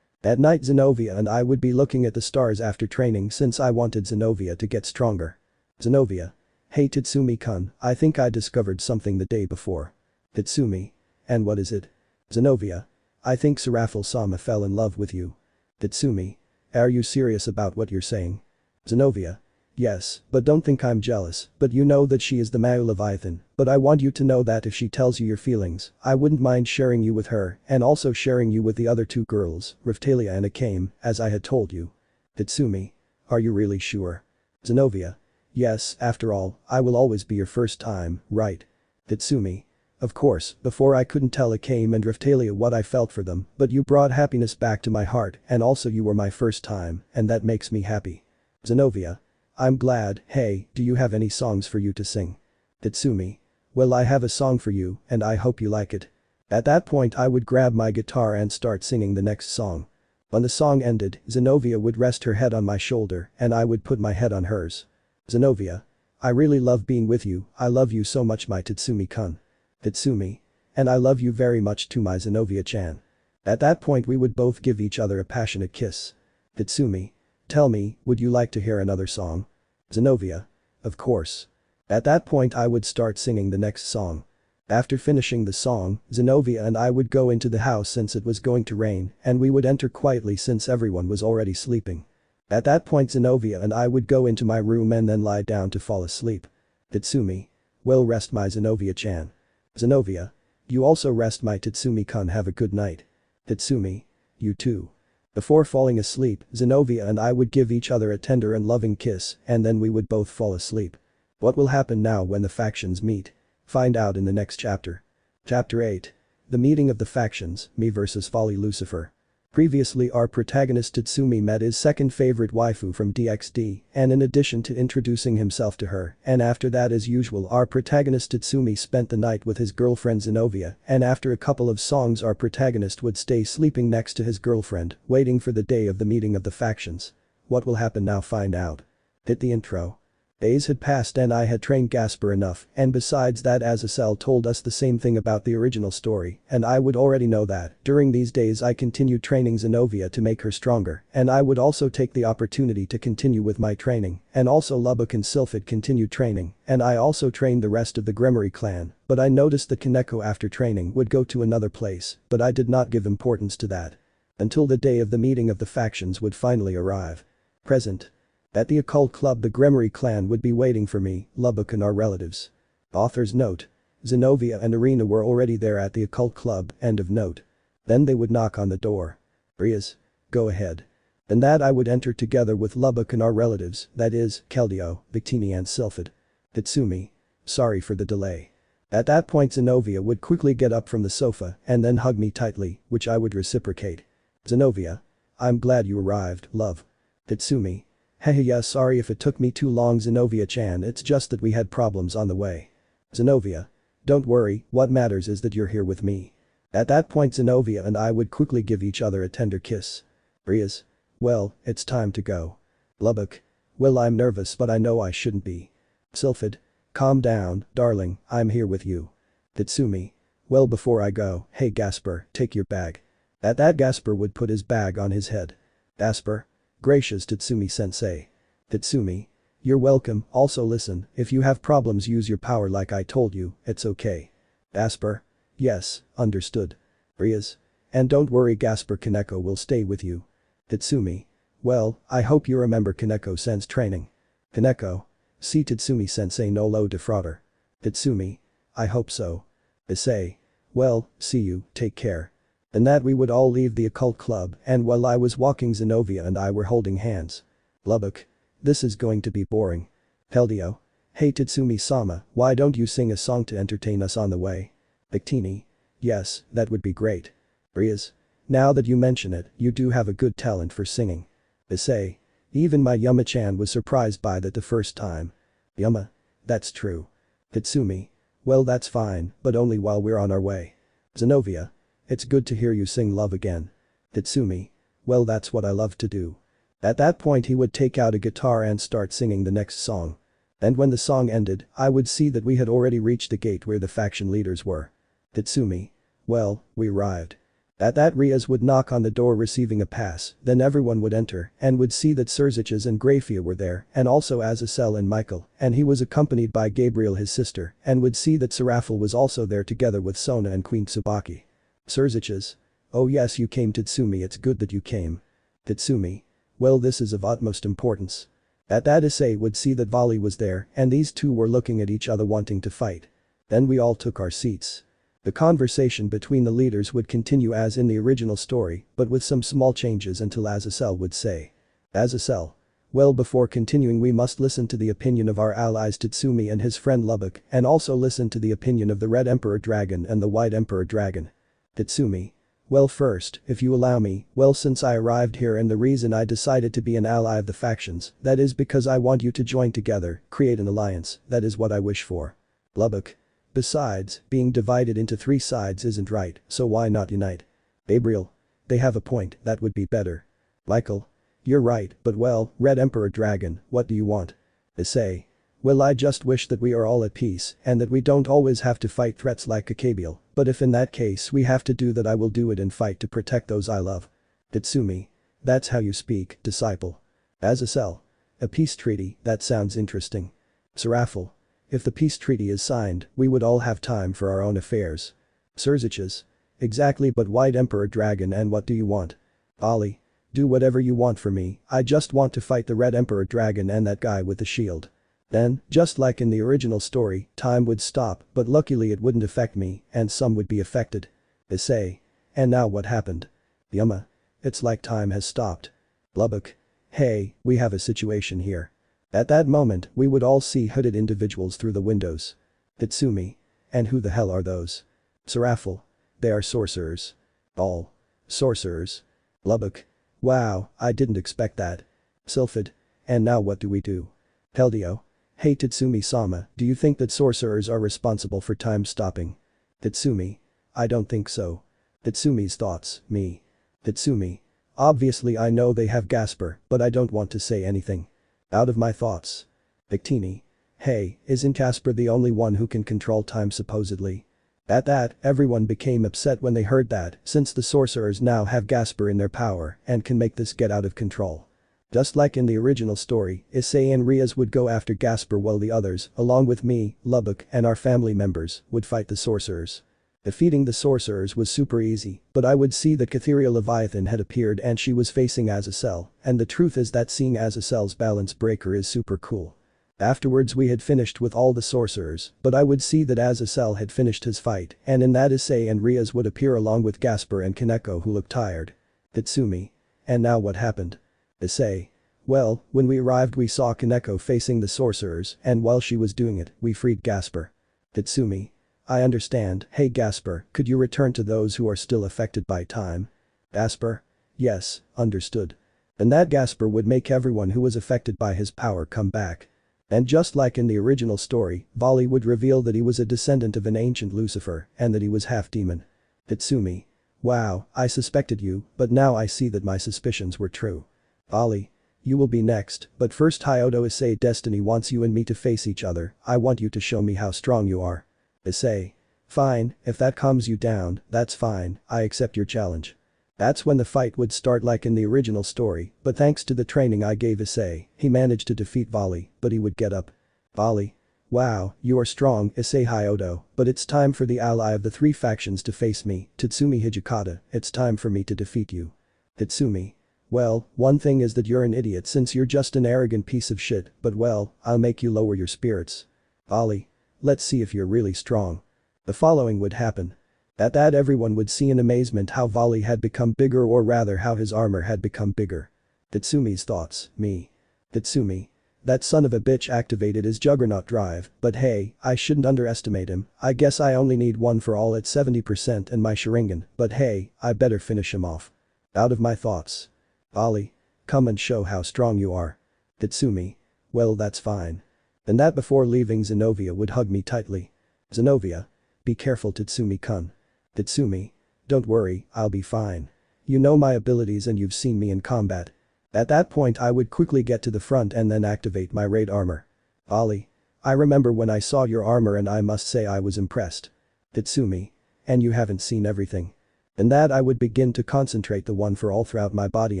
At night Zenobia and I would be looking at the stars after training since I wanted Zenobia to get stronger. Zenobia. Hey Tatsumi-kun, I think I discovered something the day before. Tatsumi. And what is it? Zenobia. I think Sarafal-sama fell in love with you. Tatsumi. Are you serious about what you're saying? Zenobia. Yes, but don't think I'm jealous, but you know that she is the Mau Leviathan, but I want you to know that if she tells you your feelings, I wouldn't mind sharing you with her and also sharing you with the other two girls, Raphtalia and Akame, as I had told you. Tatsumi. Are you really sure? Zenobia. Yes, after all, I will always be your first time, right? Tatsumi. Of course, before I couldn't tell Akame and Raphtalia what I felt for them, but you brought happiness back to my heart and also you were my first time, and that makes me happy. Zenobia. I'm glad. Hey, do you have any songs for you to sing? Tatsumi. Well, I have a song for you and I hope you like it. At that point I would grab my guitar and start singing the next song. When the song ended, Zenobia would rest her head on my shoulder and I would put my head on hers. Zenobia. I really love being with you, I love you so much my Tatsumi-kun. Tatsumi. And I love you very much too my Zenobia-chan. At that point we would both give each other a passionate kiss. Tatsumi. Tell me, would you like to hear another song? Zenobia. Of course. At that point I would start singing the next song. After finishing the song, Zenobia and I would go into the house since it was going to rain and we would enter quietly since everyone was already sleeping. At that point Zenobia and I would go into my room and then lie down to fall asleep. Tatsumi. Well rest my Zenobia-chan. Zenobia. You also rest my Tatsumi-kun have a good night. Tatsumi. You too. Before falling asleep, Zenobia and I would give each other a tender and loving kiss and then we would both fall asleep. What will happen now when the factions meet? Find out in the next chapter. Chapter 8. The meeting of the factions, me vs Folly Lucifer. Previously our protagonist Tatsumi met his second favorite waifu from DxD and in addition to introducing himself to her and after that as usual our protagonist Tatsumi spent the night with his girlfriend Zenobia and after a couple of songs our protagonist would stay sleeping next to his girlfriend waiting for the day of the meeting of the factions. What will happen now find out. Hit the intro. Days had passed and I had trained Gasper enough and besides that Azazel told us the same thing about the original story and I would already know that. During these days I continued training Zenobia to make her stronger and I would also take the opportunity to continue with my training and also Lubbock and Sylphid continued training and I also trained the rest of the Gremory clan but I noticed that Kaneko after training would go to another place but I did not give importance to that. Until the day of the meeting of the factions would finally arrive. Present. At the occult club the Gremory clan would be waiting for me, Lubbock and our relatives. Author's note. Zenobia and Irina were already there at the occult club, end of note. Then they would knock on the door. Rias. Go ahead. And that I would enter together with Lubbock and our relatives, that is, Keldeo, Victini and Sylphid. Tatsumi. Sorry for the delay. At that point Zenobia would quickly get up from the sofa and then hug me tightly, which I would reciprocate. Zenobia. I'm glad you arrived, love. Tatsumi. Hehe yeah sorry if it took me too long Zenobia-chan it's just that we had problems on the way. Zenobia. Don't worry, what matters is that you're here with me. At that point Zenobia and I would quickly give each other a tender kiss. Rias. Well, it's time to go. Lubbock. Well I'm nervous but I know I shouldn't be. Sylphid. Calm down, darling, I'm here with you. Tatsumi. Well before I go, hey Gasper, take your bag. At that Gasper would put his bag on his head. Gasper. Gracious Tatsumi-sensei. Tatsumi. You're welcome, also listen, if you have problems use your power like I told you, it's okay. Gasper. Yes, understood. Rias. And don't worry Gasper Kaneko will stay with you. Tatsumi. Well, I hope you remember Kaneko-sen's training. Kaneko. See Tatsumi-sensei no lo defrauder. Tatsumi. I hope so. Issei. Well, see you, take care. And that we would all leave the occult club and while I was walking Zenobia and I were holding hands. Lubbock. This is going to be boring. Keldeo. Hey Tatsumi-sama, why don't you sing a song to entertain us on the way? Victini. Yes, that would be great. Rias. Now that you mention it, you do have a good talent for singing. Issei. Even my Yama-chan was surprised by that the first time. Yama. That's true. Tatsumi. Well that's fine, but only while we're on our way. Zenobia. It's good to hear you sing love again. Tatsumi. Well that's what I love to do. At that point he would take out a guitar and start singing the next song. And when the song ended, I would see that we had already reached the gate where the faction leaders were. Tatsumi. Well, we arrived. At that Rias would knock on the door receiving a pass, then everyone would enter and would see that Surziches and Grafia were there and also Azazel and Michael, and he was accompanied by Gabriel his sister, and would see that Serafel was also there together with Sona and Queen Tsubaki. Surziches. Oh yes, you came, Tatsumi, it's good that you came. Tatsumi. Well, this is of utmost importance. At that Issei would see that Vali was there and these two were looking at each other wanting to fight. Then we all took our seats. The conversation between the leaders would continue as in the original story, but with some small changes until Azazel would say. Azazel. Well, before continuing we must listen to the opinion of our allies Tatsumi and his friend Lubbock and also listen to the opinion of the Red Emperor Dragon and the White Emperor Dragon. Tatsumi. Well, first, if you allow me, well, since I arrived here and the reason I decided to be an ally of the factions, that is because I want you to join together, create an alliance, that is what I wish for. Lubbock. Besides, being divided into 3 sides isn't right, so why not unite? Gabriel. They have a point, that would be better. Michael. You're right, but well, Red Emperor Dragon, what do you want? Issei. Well, I just wish that we are all at peace and that we don't always have to fight threats like Kaguya, but if in that case we have to do that I will do it and fight to protect those I love. Tatsumi. That's how you speak, disciple. Azazel. A peace treaty, that sounds interesting. Serafel. If the peace treaty is signed, we would all have time for our own affairs. Surziches. Exactly, but White Emperor Dragon, and what do you want? Ali. Do whatever you want for me, I just want to fight the Red Emperor Dragon and that guy with the shield. Then, just like in the original story, time would stop, but luckily it wouldn't affect me, and some would be affected. Issei. And now what happened? Yuma. It's like time has stopped. Lubbock. Hey, we have a situation here. At that moment, we would all see hooded individuals through the windows. Tatsumi. And who the hell are those? Serafel. They are sorcerers. All. Sorcerers. Lubbock. Wow, I didn't expect that. Sylphid. And now what do we do? Heldio. Hey Tatsumi-sama, do you think that sorcerers are responsible for time stopping? Tatsumi. I don't think so. Tatsumi's thoughts, me. Tatsumi. Obviously I know they have Gasper, but I don't want to say anything. Out of my thoughts. Victini. Hey, isn't Casper the only one who can control time supposedly? At that, everyone became upset when they heard that, since the sorcerers now have Gasper in their power and can make this get out of control. Just like in the original story, Issei and Rias would go after Gasper while the others, along with me, Lubbock, and our family members, would fight the sorcerers. Defeating the sorcerers was super easy, but I would see that Catheria Leviathan had appeared and she was facing Azazel, and the truth is that seeing Azazel's balance breaker is super cool. Afterwards we had finished with all the sorcerers, but I would see that Azazel had finished his fight, and in that Issei and Rias would appear along with Gasper and Kaneko who looked tired. Tatsumi. And now what happened? Issei. Well, when we arrived we saw Kaneko facing the sorcerers, and while she was doing it, we freed Gasper. Tatsumi. I understand. Hey Gasper, could you return to those who are still affected by time? Gasper? Yes, understood. And that Gasper would make everyone who was affected by his power come back. And just like in the original story, Vali would reveal that he was a descendant of an ancient Lucifer and that he was half demon. Tatsumi. Wow, I suspected you, but now I see that my suspicions were true. Vali. You will be next, but first Hyodo Issei Destiny wants you and me to face each other, I want you to show me how strong you are. Issei. Fine, if that calms you down, that's fine, I accept your challenge. That's when the fight would start like in the original story, but thanks to the training I gave Issei, he managed to defeat Vali, but he would get up. Vali. Wow, you are strong, Issei Hyodo, but it's time for the ally of the 3 factions to face me, Tatsumi Hijikata, it's time for me to defeat you. Tatsumi. Well, one thing is that you're an idiot since you're just an arrogant piece of shit, but well, I'll make you lower your spirits. Vali. Let's see if you're really strong. The following would happen. At that everyone would see in amazement how Vali had become bigger, or rather how his armor had become bigger. Tatsumi's thoughts, me. Tatsumi. That son of a bitch activated his Juggernaut drive, but hey, I shouldn't underestimate him, I guess I only need one for all at 70% and my Sharingan, but hey, I better finish him off. Out of my thoughts. Vali. Come and show how strong you are. Tatsumi. Well, that's fine. And that before leaving Zenobia would hug me tightly. Zenobia. Be careful Tatsumi-kun. Tatsumi. Don't worry, I'll be fine. You know my abilities and you've seen me in combat. At that point I would quickly get to the front and then activate my raid armor. Vali. I remember when I saw your armor and I must say I was impressed. Tatsumi. And you haven't seen everything. And that I would begin to concentrate the one for all throughout my body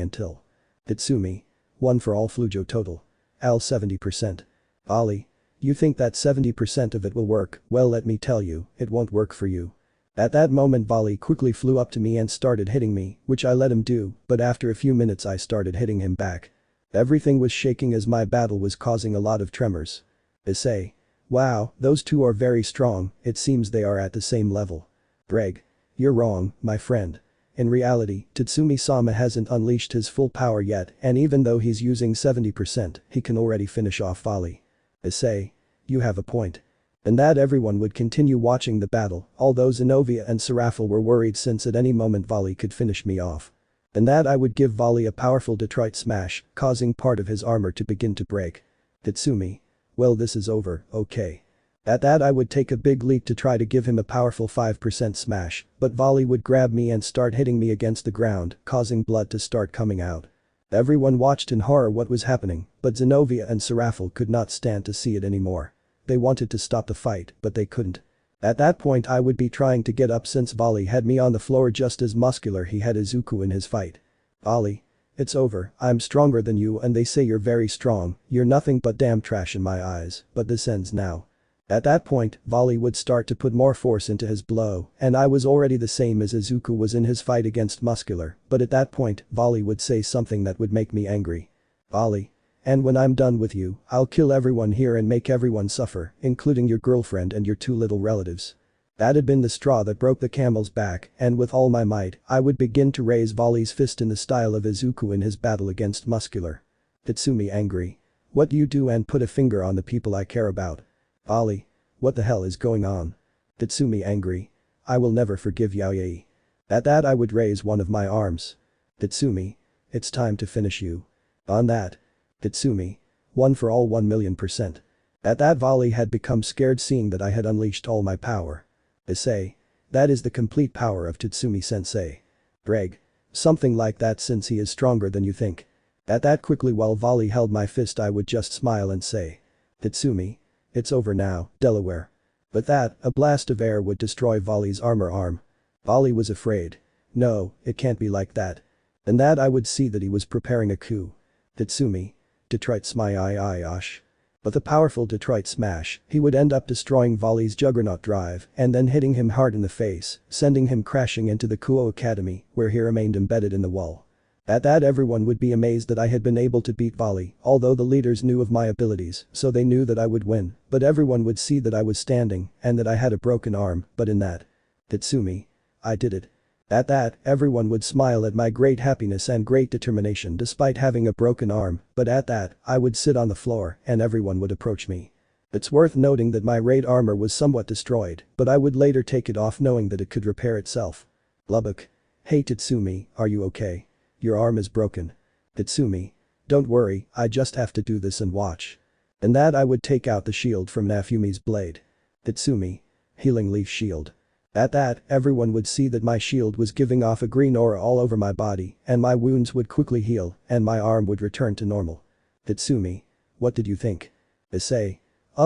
until. Tatsumi. One for all Flujo total. Al 70%. Ali. You think that 70% of it will work, well let me tell you, it won't work for you. At that moment Vali quickly flew up to me and started hitting me, which I let him do, but after a few minutes I started hitting him back. Everything was shaking as my battle was causing a lot of tremors. Issei. Wow, those two are very strong, it seems they are at the same level. Greg. You're wrong, my friend. In reality, Tatsumi-sama hasn't unleashed his full power yet and even though he's using 70%, he can already finish off Vali. Issei. You have a point. And that everyone would continue watching the battle, although Zenovia and Serafel were worried since at any moment Vali could finish me off. And that I would give Vali a powerful Detroit smash, causing part of his armor to begin to break. Tatsumi. Well this is over, okay. At that I would take a big leap to try to give him a powerful 5% smash, but Vali would grab me and start hitting me against the ground, causing blood to start coming out. Everyone watched in horror what was happening, but Zenovia and Serafel could not stand to see it anymore. They wanted to stop the fight, but they couldn't. At that point I would be trying to get up since Vali had me on the floor just as muscular he had Izuku in his fight. Vali. It's over, I'm stronger than you and they say you're very strong, you're nothing but damn trash in my eyes, but this ends now. At that point, Vali would start to put more force into his blow, and I was already the same as Izuku was in his fight against Muscular, but at that point, Vali would say something that would make me angry. Vali. And when I'm done with you, I'll kill everyone here and make everyone suffer, including your girlfriend and your two little relatives. That had been the straw that broke the camel's back, and with all my might, I would begin to raise Vali's fist in the style of Izuku in his battle against Muscular. Tatsumi angry. What do you do and put a finger on the people I care about? Vali. What the hell is going on? Tatsumi angry. I will never forgive Yaoyai. At that I would raise one of my arms. Tatsumi. It's time to finish you. On that. Tatsumi. One for all 1,000,000%. At that Vali had become scared seeing that I had unleashed all my power. Issei. That is the complete power of Tatsumi-sensei. Greg. Something like that since he is stronger than you think. At that quickly while Vali held my fist I would just smile and say. Tatsumi. It's over now, Delaware. But that, a blast of air would destroy Vali's armor arm. Vali was afraid. No, it can't be like that. And that I would see that he was preparing a coup. Tatsumi. Detroit smash. But the powerful Detroit smash, he would end up destroying Vali's juggernaut drive and then hitting him hard in the face, sending him crashing into the Kuo Academy, where he remained embedded in the wall. At that everyone would be amazed that I had been able to beat Vali, although the leaders knew of my abilities, so they knew that I would win, but everyone would see that I was standing and that I had a broken arm, but in that. Tatsumi. I did it. At that, everyone would smile at my great happiness and great determination despite having a broken arm, but at that, I would sit on the floor and everyone would approach me. It's worth noting that my raid armor was somewhat destroyed, but I would later take it off knowing that it could repair itself. Lubbock. Hey Tatsumi, are you okay? Your arm is broken. Tatsumi. Don't worry, I just have to do this and watch. And that I would take out the shield from Nafumi's blade. Tatsumi. Healing leaf shield. At that, everyone would see that my shield was giving off a green aura all over my body and my wounds would quickly heal and my arm would return to normal. Tatsumi. What did you think? Issei.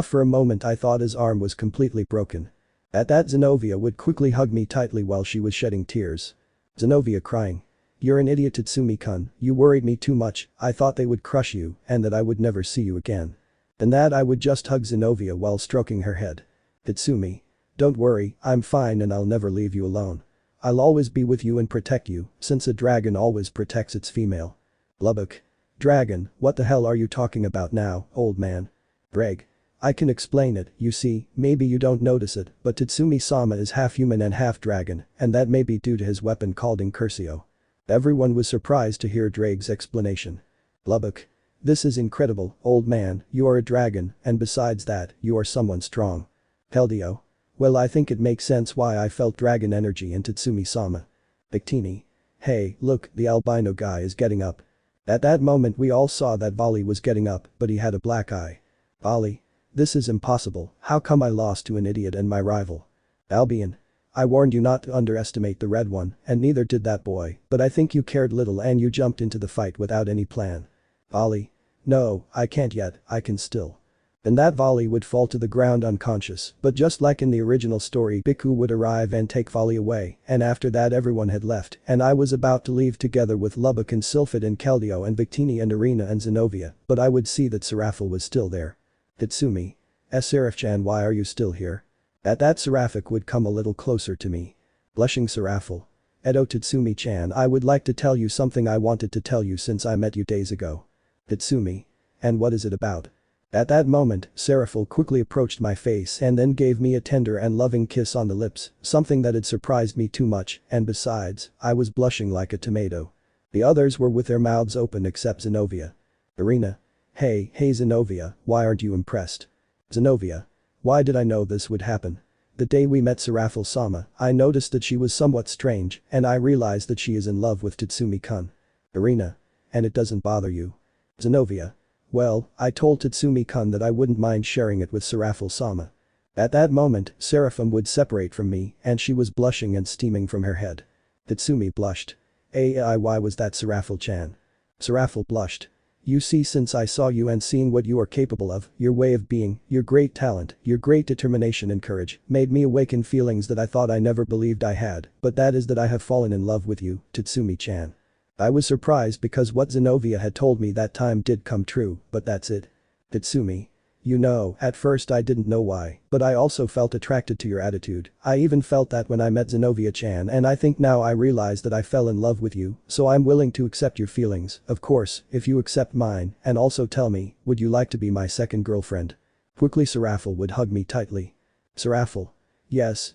For a moment I thought his arm was completely broken. At that Zenovia would quickly hug me tightly while she was shedding tears. Zenovia crying. You're an idiot Tatsumi-kun, you worried me too much, I thought they would crush you and that I would never see you again. And that I would just hug Zenovia while stroking her head. Tatsumi. Don't worry, I'm fine and I'll never leave you alone. I'll always be with you and protect you, since a dragon always protects its female. Lubbock. Dragon, what the hell are you talking about now, old man? Greg. I can explain it, you see, maybe you don't notice it, but Tatsumi-sama is half human and half dragon, and that may be due to his weapon called Incursio. Everyone was surprised to hear Drake's explanation. Lubbock. This is incredible, old man, you are a dragon, and besides that, you are someone strong. Heldio. Well I think it makes sense why I felt dragon energy in Tatsumi-sama. Victini. Hey, look, the albino guy is getting up. At that moment we all saw that Vali was getting up, but he had a black eye. Vali. This is impossible, how come I lost to an idiot and my rival? Albion. I warned you not to underestimate the red one, and neither did that boy, but I think you cared little and you jumped into the fight without any plan. Vali. No, I can't yet, I can still. Then that volley would fall to the ground unconscious, but just like in the original story Biku would arrive and take volley away, and after that everyone had left, and I was about to leave together with Lubbock and Sylphid and Keldeo and Victini and Arena and Zenovia, but I would see that Seraphic was still there. Tatsumi. Seraph-chan, why are you still here? At that Seraphic would come a little closer to me. Blushing Seraphic. Edo Tatsumi-chan, I would like to tell you something I wanted to tell you since I met you days ago. Tatsumi. And what is it about? At that moment, Seraphic quickly approached my face and then gave me a tender and loving kiss on the lips, something that had surprised me too much, and besides, I was blushing like a tomato. The others were with their mouths open except Zenovia. Arena. Hey Zenovia, why aren't you impressed? Zenovia. Why did I know this would happen? The day we met Seraphic-sama, I noticed that she was somewhat strange, and I realized that she is in love with Tatsumi-kun. Arena. And it doesn't bother you? Zenovia. Well, I told Tatsumi-kun that I wouldn't mind sharing it with Seraphic-sama. At that moment, Seraphim would separate from me and she was blushing and steaming from her head. Tatsumi blushed. Why was that Seraphic-chan? Seraphic blushed. You see, since I saw you and seeing what you are capable of, your way of being, your great talent, your great determination and courage, made me awaken feelings that I thought I never believed I had, but that is that I have fallen in love with you, Tatsumi-chan. I was surprised because what Zenovia had told me that time did come true, but that's it. Tatsumi. You know, at first I didn't know why, but I also felt attracted to your attitude. I even felt that when I met Zenovia-chan, and I think now I realize that I fell in love with you, so I'm willing to accept your feelings, of course, if you accept mine, and also tell me, would you like to be my second girlfriend? Quickly Seraphic would hug me tightly. Seraphic. Yes,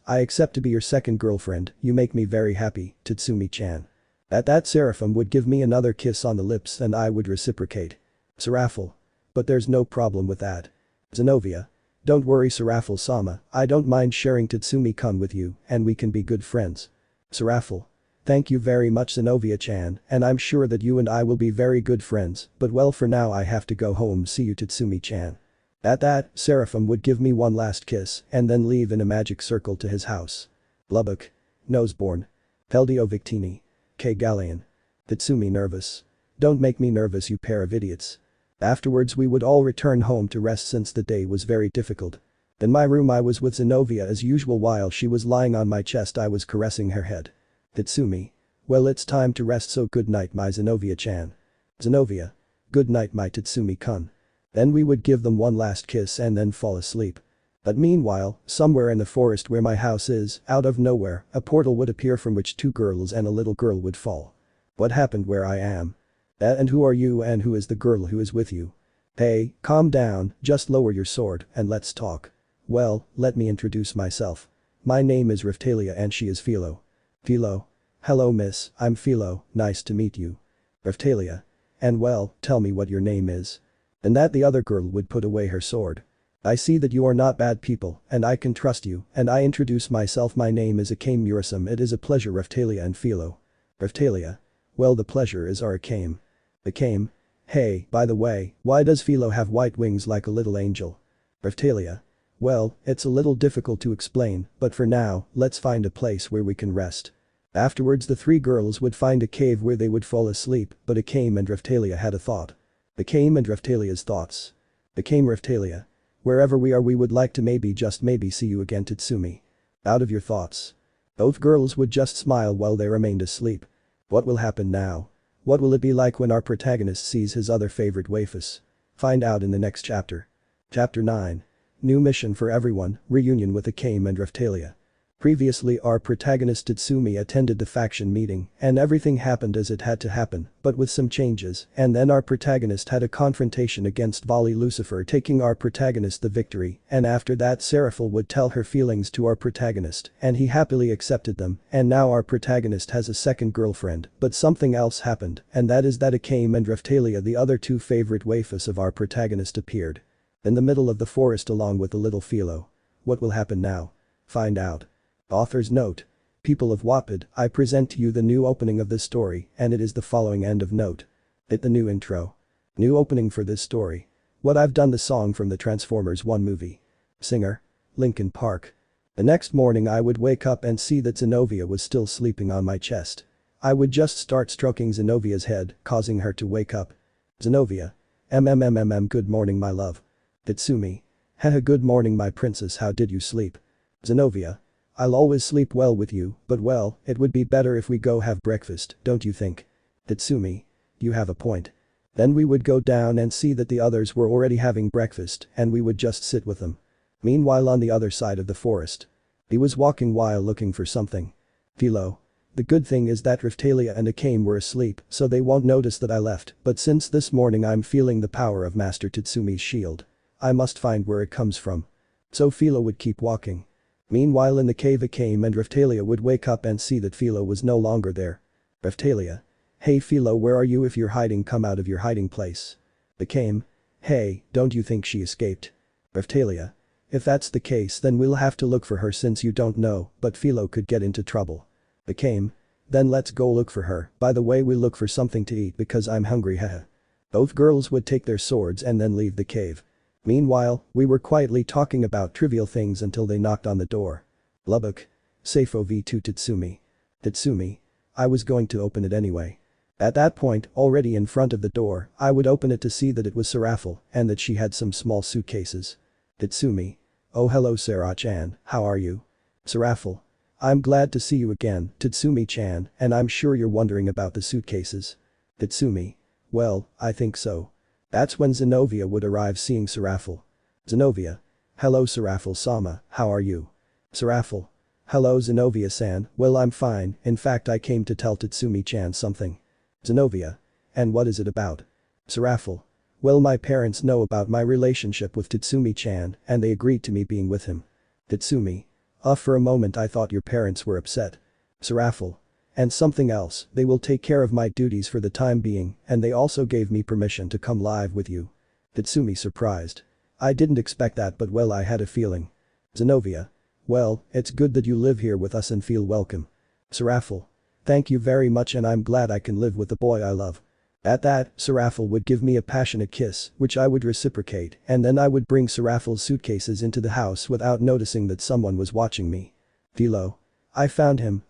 I accept to be your second girlfriend, you make me very happy, Tatsumi-chan. At that Seraphim would give me another kiss on the lips and I would reciprocate. Seraphic. But there's no problem with that. Zenovia. Don't worry Seraphic-sama, I don't mind sharing Tatsumi-kun with you and we can be good friends. Seraphic. Thank you very much Zenovia-chan, and I'm sure that you and I will be very good friends, but well for now I have to go home, see you Tatsumi-chan. At that, Seraphim would give me one last kiss and then leave in a magic circle to his house. Lubbock. Noseborn. Keldeo Victini. K. Galleon. Tatsumi nervous. Don't make me nervous you pair of idiots. Afterwards we would all return home to rest since the day was very difficult. In my room I was with Zenovia as usual while she was lying on my chest I was caressing her head. Tatsumi. Well it's time to rest so good night my Zenovia-chan. Zenovia. Good night my Tatsumi-kun. Then we would give them one last kiss and then fall asleep. But meanwhile, somewhere in the forest where my house is, out of nowhere, a portal would appear from which two girls and a little girl would fall. What happened where I am? And who are you and who is the girl who is with you? Hey, calm down, just lower your sword and let's talk. Well, let me introduce myself. My name is Raphtalia and she is Philo. Philo. Hello miss, I'm Philo, nice to meet you. Raphtalia. And well, tell me what your name is. And that the other girl would put away her sword. I see that you are not bad people, and I can trust you, and I introduce myself my name is Akame Murasum it is a pleasure Raphtalia and Philo. Raphtalia. Well the pleasure is our Akame. Akame. Hey, by the way, why does Philo have white wings like a little angel? Raphtalia. Well, it's a little difficult to explain, but for now, let's find a place where we can rest. Afterwards the three girls would find a cave where they would fall asleep, but Akame and Raphtalia had a thought. Akame and Raphtalia's thoughts. Akame Raphtalia. Wherever we are we would like to maybe just maybe see you again Tatsumi. Out of your thoughts. Both girls would just smile while they remained asleep. What will happen now? What will it be like when our protagonist sees his other favorite waifus? Find out in the next chapter. Chapter 9. New mission for everyone, reunion with Akame and Raphtalia. Previously our protagonist Tatsumi attended the faction meeting and everything happened as it had to happen, but with some changes, and then our protagonist had a confrontation against Volley Lucifer taking our protagonist the victory, and after that Seraphil would tell her feelings to our protagonist and he happily accepted them, and now our protagonist has a second girlfriend, but something else happened, and that is that Akame and Raphtalia the other two favorite waifus of our protagonist appeared. In the middle of the forest along with the little Philo. What will happen now? Find out. Author's note. People of Wattpad, I present to you the new opening of this story and it is the following end of note. Hit the new intro. New opening for this story. What I've done the song from the Transformers 1 movie. Singer. Linkin Park. The next morning I would wake up and see that Zenovia was still sleeping on my chest. I would just start stroking Zenovia's head, causing her to wake up. Zenovia. Good morning my love. Tatsumi. Haha good morning my princess how did you sleep? Zenobia. I'll always sleep well with you, but well, it would be better if we go have breakfast, don't you think? Tatsumi. You have a point. Then we would go down and see that the others were already having breakfast and we would just sit with them. Meanwhile on the other side of the forest. He was walking while looking for something. Philo. The good thing is that Riftalia and Akame were asleep so they won't notice that I left, but since this morning I'm feeling the power of Master Tatsumi's shield. I must find where it comes from. So Philo would keep walking. Meanwhile in the cave Akame and Riftalia would wake up and see that Philo was no longer there. Riftalia. Hey Philo where are you if you're hiding come out of your hiding place. Akame. Hey, don't you think she escaped? Riftalia. If that's the case then we'll have to look for her since you don't know, but Philo could get into trouble. Akame. Then let's go look for her, by the way we look for something to eat because I'm hungry haha. Both girls would take their swords and then leave the cave. Meanwhile, we were quietly talking about trivial things until they knocked on the door. Lubbock. Seifo v2 Tatsumi. Tatsumi. I was going to open it anyway. At that point, already in front of the door, I would open it to see that it was Serafel and that she had some small suitcases. Tatsumi. Oh hello Sarah-chan, how are you? Serafel. I'm glad to see you again, Tatsumi-chan, and I'm sure you're wondering about the suitcases. Tatsumi. Well, I think so. That's when Zenobia would arrive seeing Serafel. Zenobia. Hello Serafel-sama, how are you? Serafel. Hello Zenobia-san, well I'm fine, in fact I came to tell Tatsumi-chan something. Zenobia. And what is it about? Serafel. Well my parents know about my relationship with Tatsumi-chan and they agreed to me being with him. Tatsumi. For a moment I thought your parents were upset. Serafel. And something else, they will take care of my duties for the time being and they also gave me permission to come live with you. Tatsumi surprised. I didn't expect that but well I had a feeling. Zenobia. Well, it's good that you live here with us and feel welcome. Serafel. Thank you very much and I'm glad I can live with the boy I love. At that, Serafel would give me a passionate kiss, which I would reciprocate, and then I would bring Serafel's suitcases into the house without noticing that someone was watching me. Philo. I found him,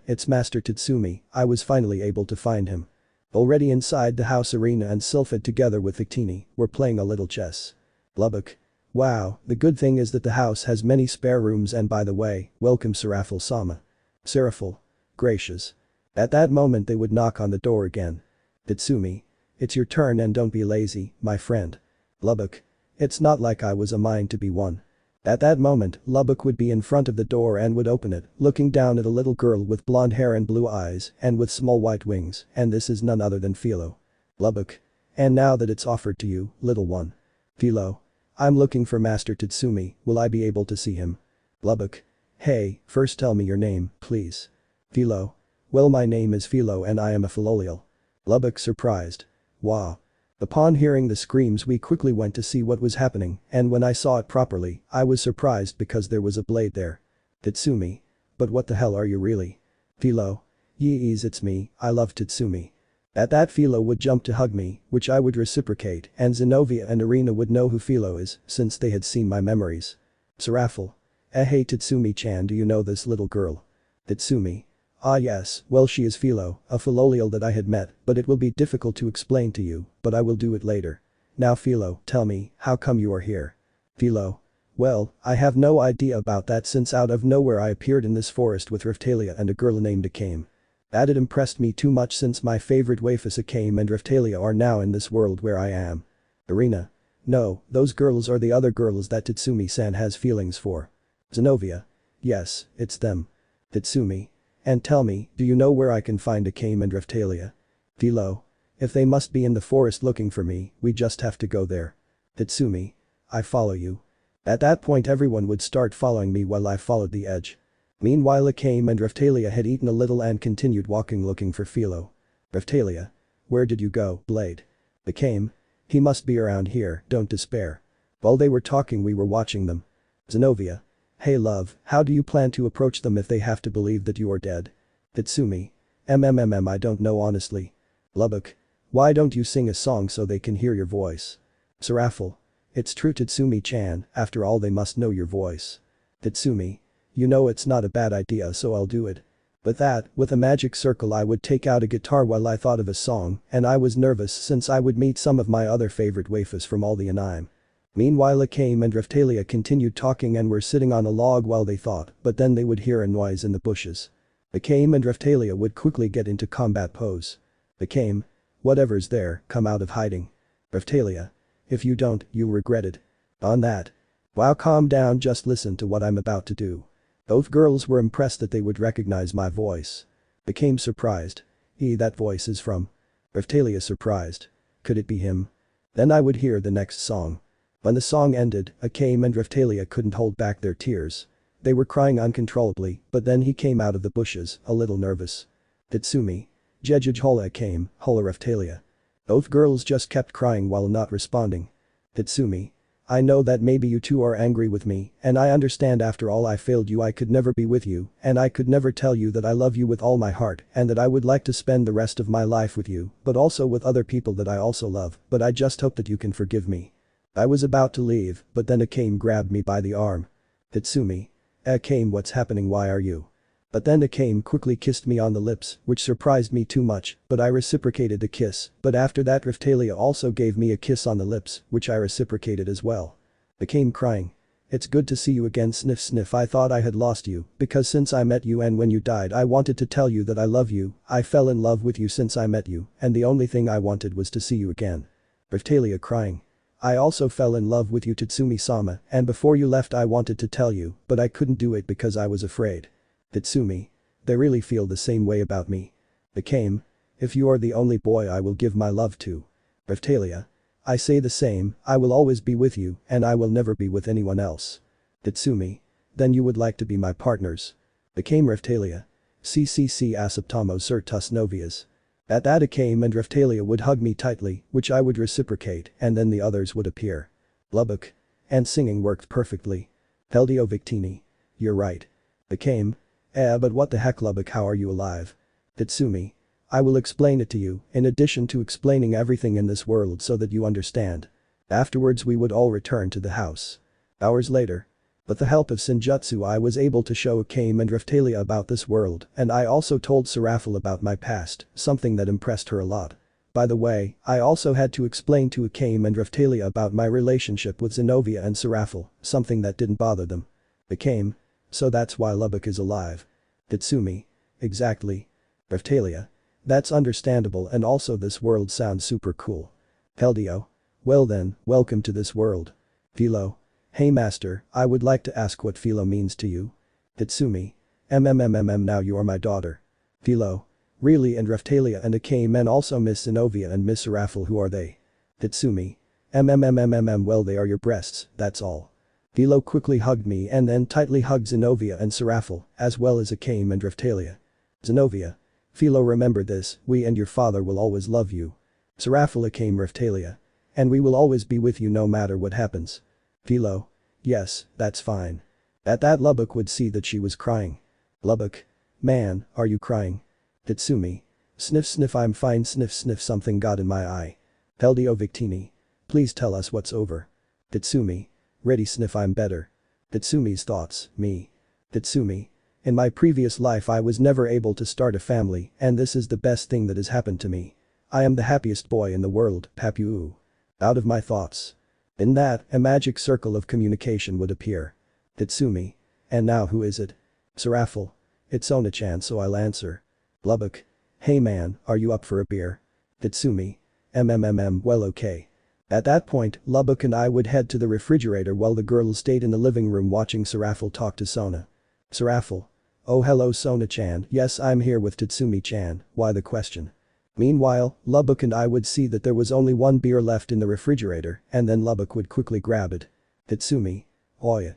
it's Master Tatsumi, I was finally able to find him. Already inside the house Arena and Sylphid together with Victini were playing a little chess. Lubbock. Wow, the good thing is that the house has many spare rooms and by the way, welcome Serafel-sama. Serafel. Gracious. At that moment they would knock on the door again. Tatsumi. It's your turn and don't be lazy, my friend. Lubbock. It's not like I was a mind to be one. At that moment, Lubbock would be in front of the door and would open it, looking down at a little girl with blonde hair and blue eyes and with small white wings, and this is none other than Philo. Lubbock. And now that it's offered to you, little one. Philo. I'm looking for Master Tatsumi, will I be able to see him? Lubbock. Hey, first tell me your name, please. Philo. Well my name is Philo and I am a Philolial. Lubbock surprised. Wow. Upon hearing the screams we quickly went to see what was happening and when I saw it properly, I was surprised because there was a blade there. Tatsumi. But what the hell are you really? Philo. Yeez it's me, I love Tatsumi. At that Philo would jump to hug me, which I would reciprocate and Zenobia and Arena would know who Philo is since they had seen my memories. Serafel. Hey Tatsumi-chan do you know this little girl? Tatsumi. Ah yes, well she is Philo, a Philolial that I had met, but it will be difficult to explain to you, but I will do it later. Now Philo, tell me, how come you are here? Philo. Well, I have no idea about that since out of nowhere I appeared in this forest with Riftalia and a girl named Akame. That it impressed me too much since my favorite waifus Akame and Riftalia are now in this world where I am. Arena. No, those girls are the other girls that Tatsumi-san has feelings for. Zenobia. Yes, it's them. Tatsumi. And tell me, do you know where I can find Akame and Riftalia? Philo. If they must be in the forest looking for me, we just have to go there. Tatsumi. I follow you. At that point everyone would start following me while I followed the edge. Meanwhile Akame and Riftalia had eaten a little and continued walking looking for Philo. Riftalia. Where did you go, Blade? Akame. He must be around here, don't despair. While they were talking we were watching them. Zenobia. Hey love, how do you plan to approach them if they have to believe that you are dead? Tatsumi. I don't know honestly. Lubbock. Why don't you sing a song so they can hear your voice? Serafel. It's true Tatsumi-chan, after all they must know your voice. Tatsumi. You know it's not a bad idea so I'll do it. With that, with a magic circle I would take out a guitar while I thought of a song, and I was nervous since I would meet some of my other favorite waifus from all the anime. Meanwhile Akame and Raphtalia continued talking and were sitting on a log while they thought, but then they would hear a noise in the bushes. Akame and Raphtalia would quickly get into combat pose. Akame. Whatever's there, come out of hiding. Raphtalia. If you don't, you'll regret it. On that. Wow, calm down, just listen to what I'm about to do. Both girls were impressed that they would recognize my voice. Akame surprised. That voice is from. Raphtalia surprised. Could it be him? Then I would hear the next song. When the song ended, Akame and Raphtalia couldn't hold back their tears. They were crying uncontrollably, but then he came out of the bushes, a little nervous. Tatsumi. Jejuj hola Akame, hola Raphtalia. Both girls just kept crying while not responding. Tatsumi. I know that maybe you two are angry with me, and I understand after all I failed you I could never be with you, and I could never tell you that I love you with all my heart and that I would like to spend the rest of my life with you, but also with other people that I also love, but I just hope that you can forgive me. I was about to leave, but then Akame grabbed me by the arm. Tatsumi. Akame, what's happening, why are you? But then Akame quickly kissed me on the lips, which surprised me too much, but I reciprocated the kiss, but after that Raphtalia also gave me a kiss on the lips, which I reciprocated as well. Akame crying. It's good to see you again, sniff sniff, I thought I had lost you, because since I met you and when you died I wanted to tell you that I love you, I fell in love with you since I met you, and the only thing I wanted was to see you again. Raphtalia crying. I also fell in love with you, Tatsumi-sama, and before you left I wanted to tell you, but I couldn't do it because I was afraid. Tatsumi. They really feel the same way about me. Akame. If you are the only boy I will give my love to. Raphtalia. I say the same, I will always be with you, and I will never be with anyone else. Tatsumi. Then you would like to be my partners. Akame. Raphtalia. CCC aceptamos ser tus novias. At that Akame and Raphtalia would hug me tightly, which I would reciprocate, and then the others would appear. Lubbock. And singing worked perfectly. Peldio Victini. You're right. Akame. But what the heck, Lubbock, how are you alive? Tatsumi. I will explain it to you, in addition to explaining everything in this world so that you understand. Afterwards we would all return to the house. Hours later. With the help of Senjutsu I was able to show Akame and Raphtalia about this world, and I also told Serafel about my past, something that impressed her a lot. By the way, I also had to explain to Akame and Raphtalia about my relationship with Zenobia and Serafel, something that didn't bother them. Akame. So that's why Lubbock is alive. Tatsumi. Exactly. Raphtalia. That's understandable, and also this world sounds super cool. Peldio. Well then, welcome to this world. Philo. Hey master, I would like to ask what Philo means to you. Tatsumi. Now you are my daughter. Philo. Really, and Raphtalia and Akame and also Miss Zenobia and Miss Serafel, who are they? Tatsumi. Well, they are your breasts, that's all. Philo quickly hugged me and then tightly hugged Zenobia and Serafel, as well as Akame and Raphtalia. Zenobia. Philo, remember this, we and your father will always love you. Serafel. Akame. Raphtalia. And we will always be with you no matter what happens. Philo. Yes, that's fine. At that Lubbock would see that she was crying. Lubbock. Man, are you crying? Tatsumi. Sniff sniff, I'm fine, sniff sniff, something got in my eye. Peldio Victini. Please tell us what's over. Tatsumi. Ready, sniff, I'm better. Tatsumi's thoughts, me. Tatsumi. In my previous life I was never able to start a family, and this is the best thing that has happened to me. I am the happiest boy in the world, Papu. Out of my thoughts. In that, a magic circle of communication would appear. Tatsumi. And now who is it? Serafel. It's Ona-chan, so I'll answer. Lubbock. Hey man, are you up for a beer? Tatsumi. Well, okay. At that point, Lubbock and I would head to the refrigerator while the girls stayed in the living room watching Serafel talk to Sona. Serafel. Oh hello Sona-chan, yes I'm here with Tatsumi-chan, why the question? Meanwhile, Lubbock and I would see that there was only one beer left in the refrigerator, and then Lubbock would quickly grab it. Tatsumi. Oh yeah.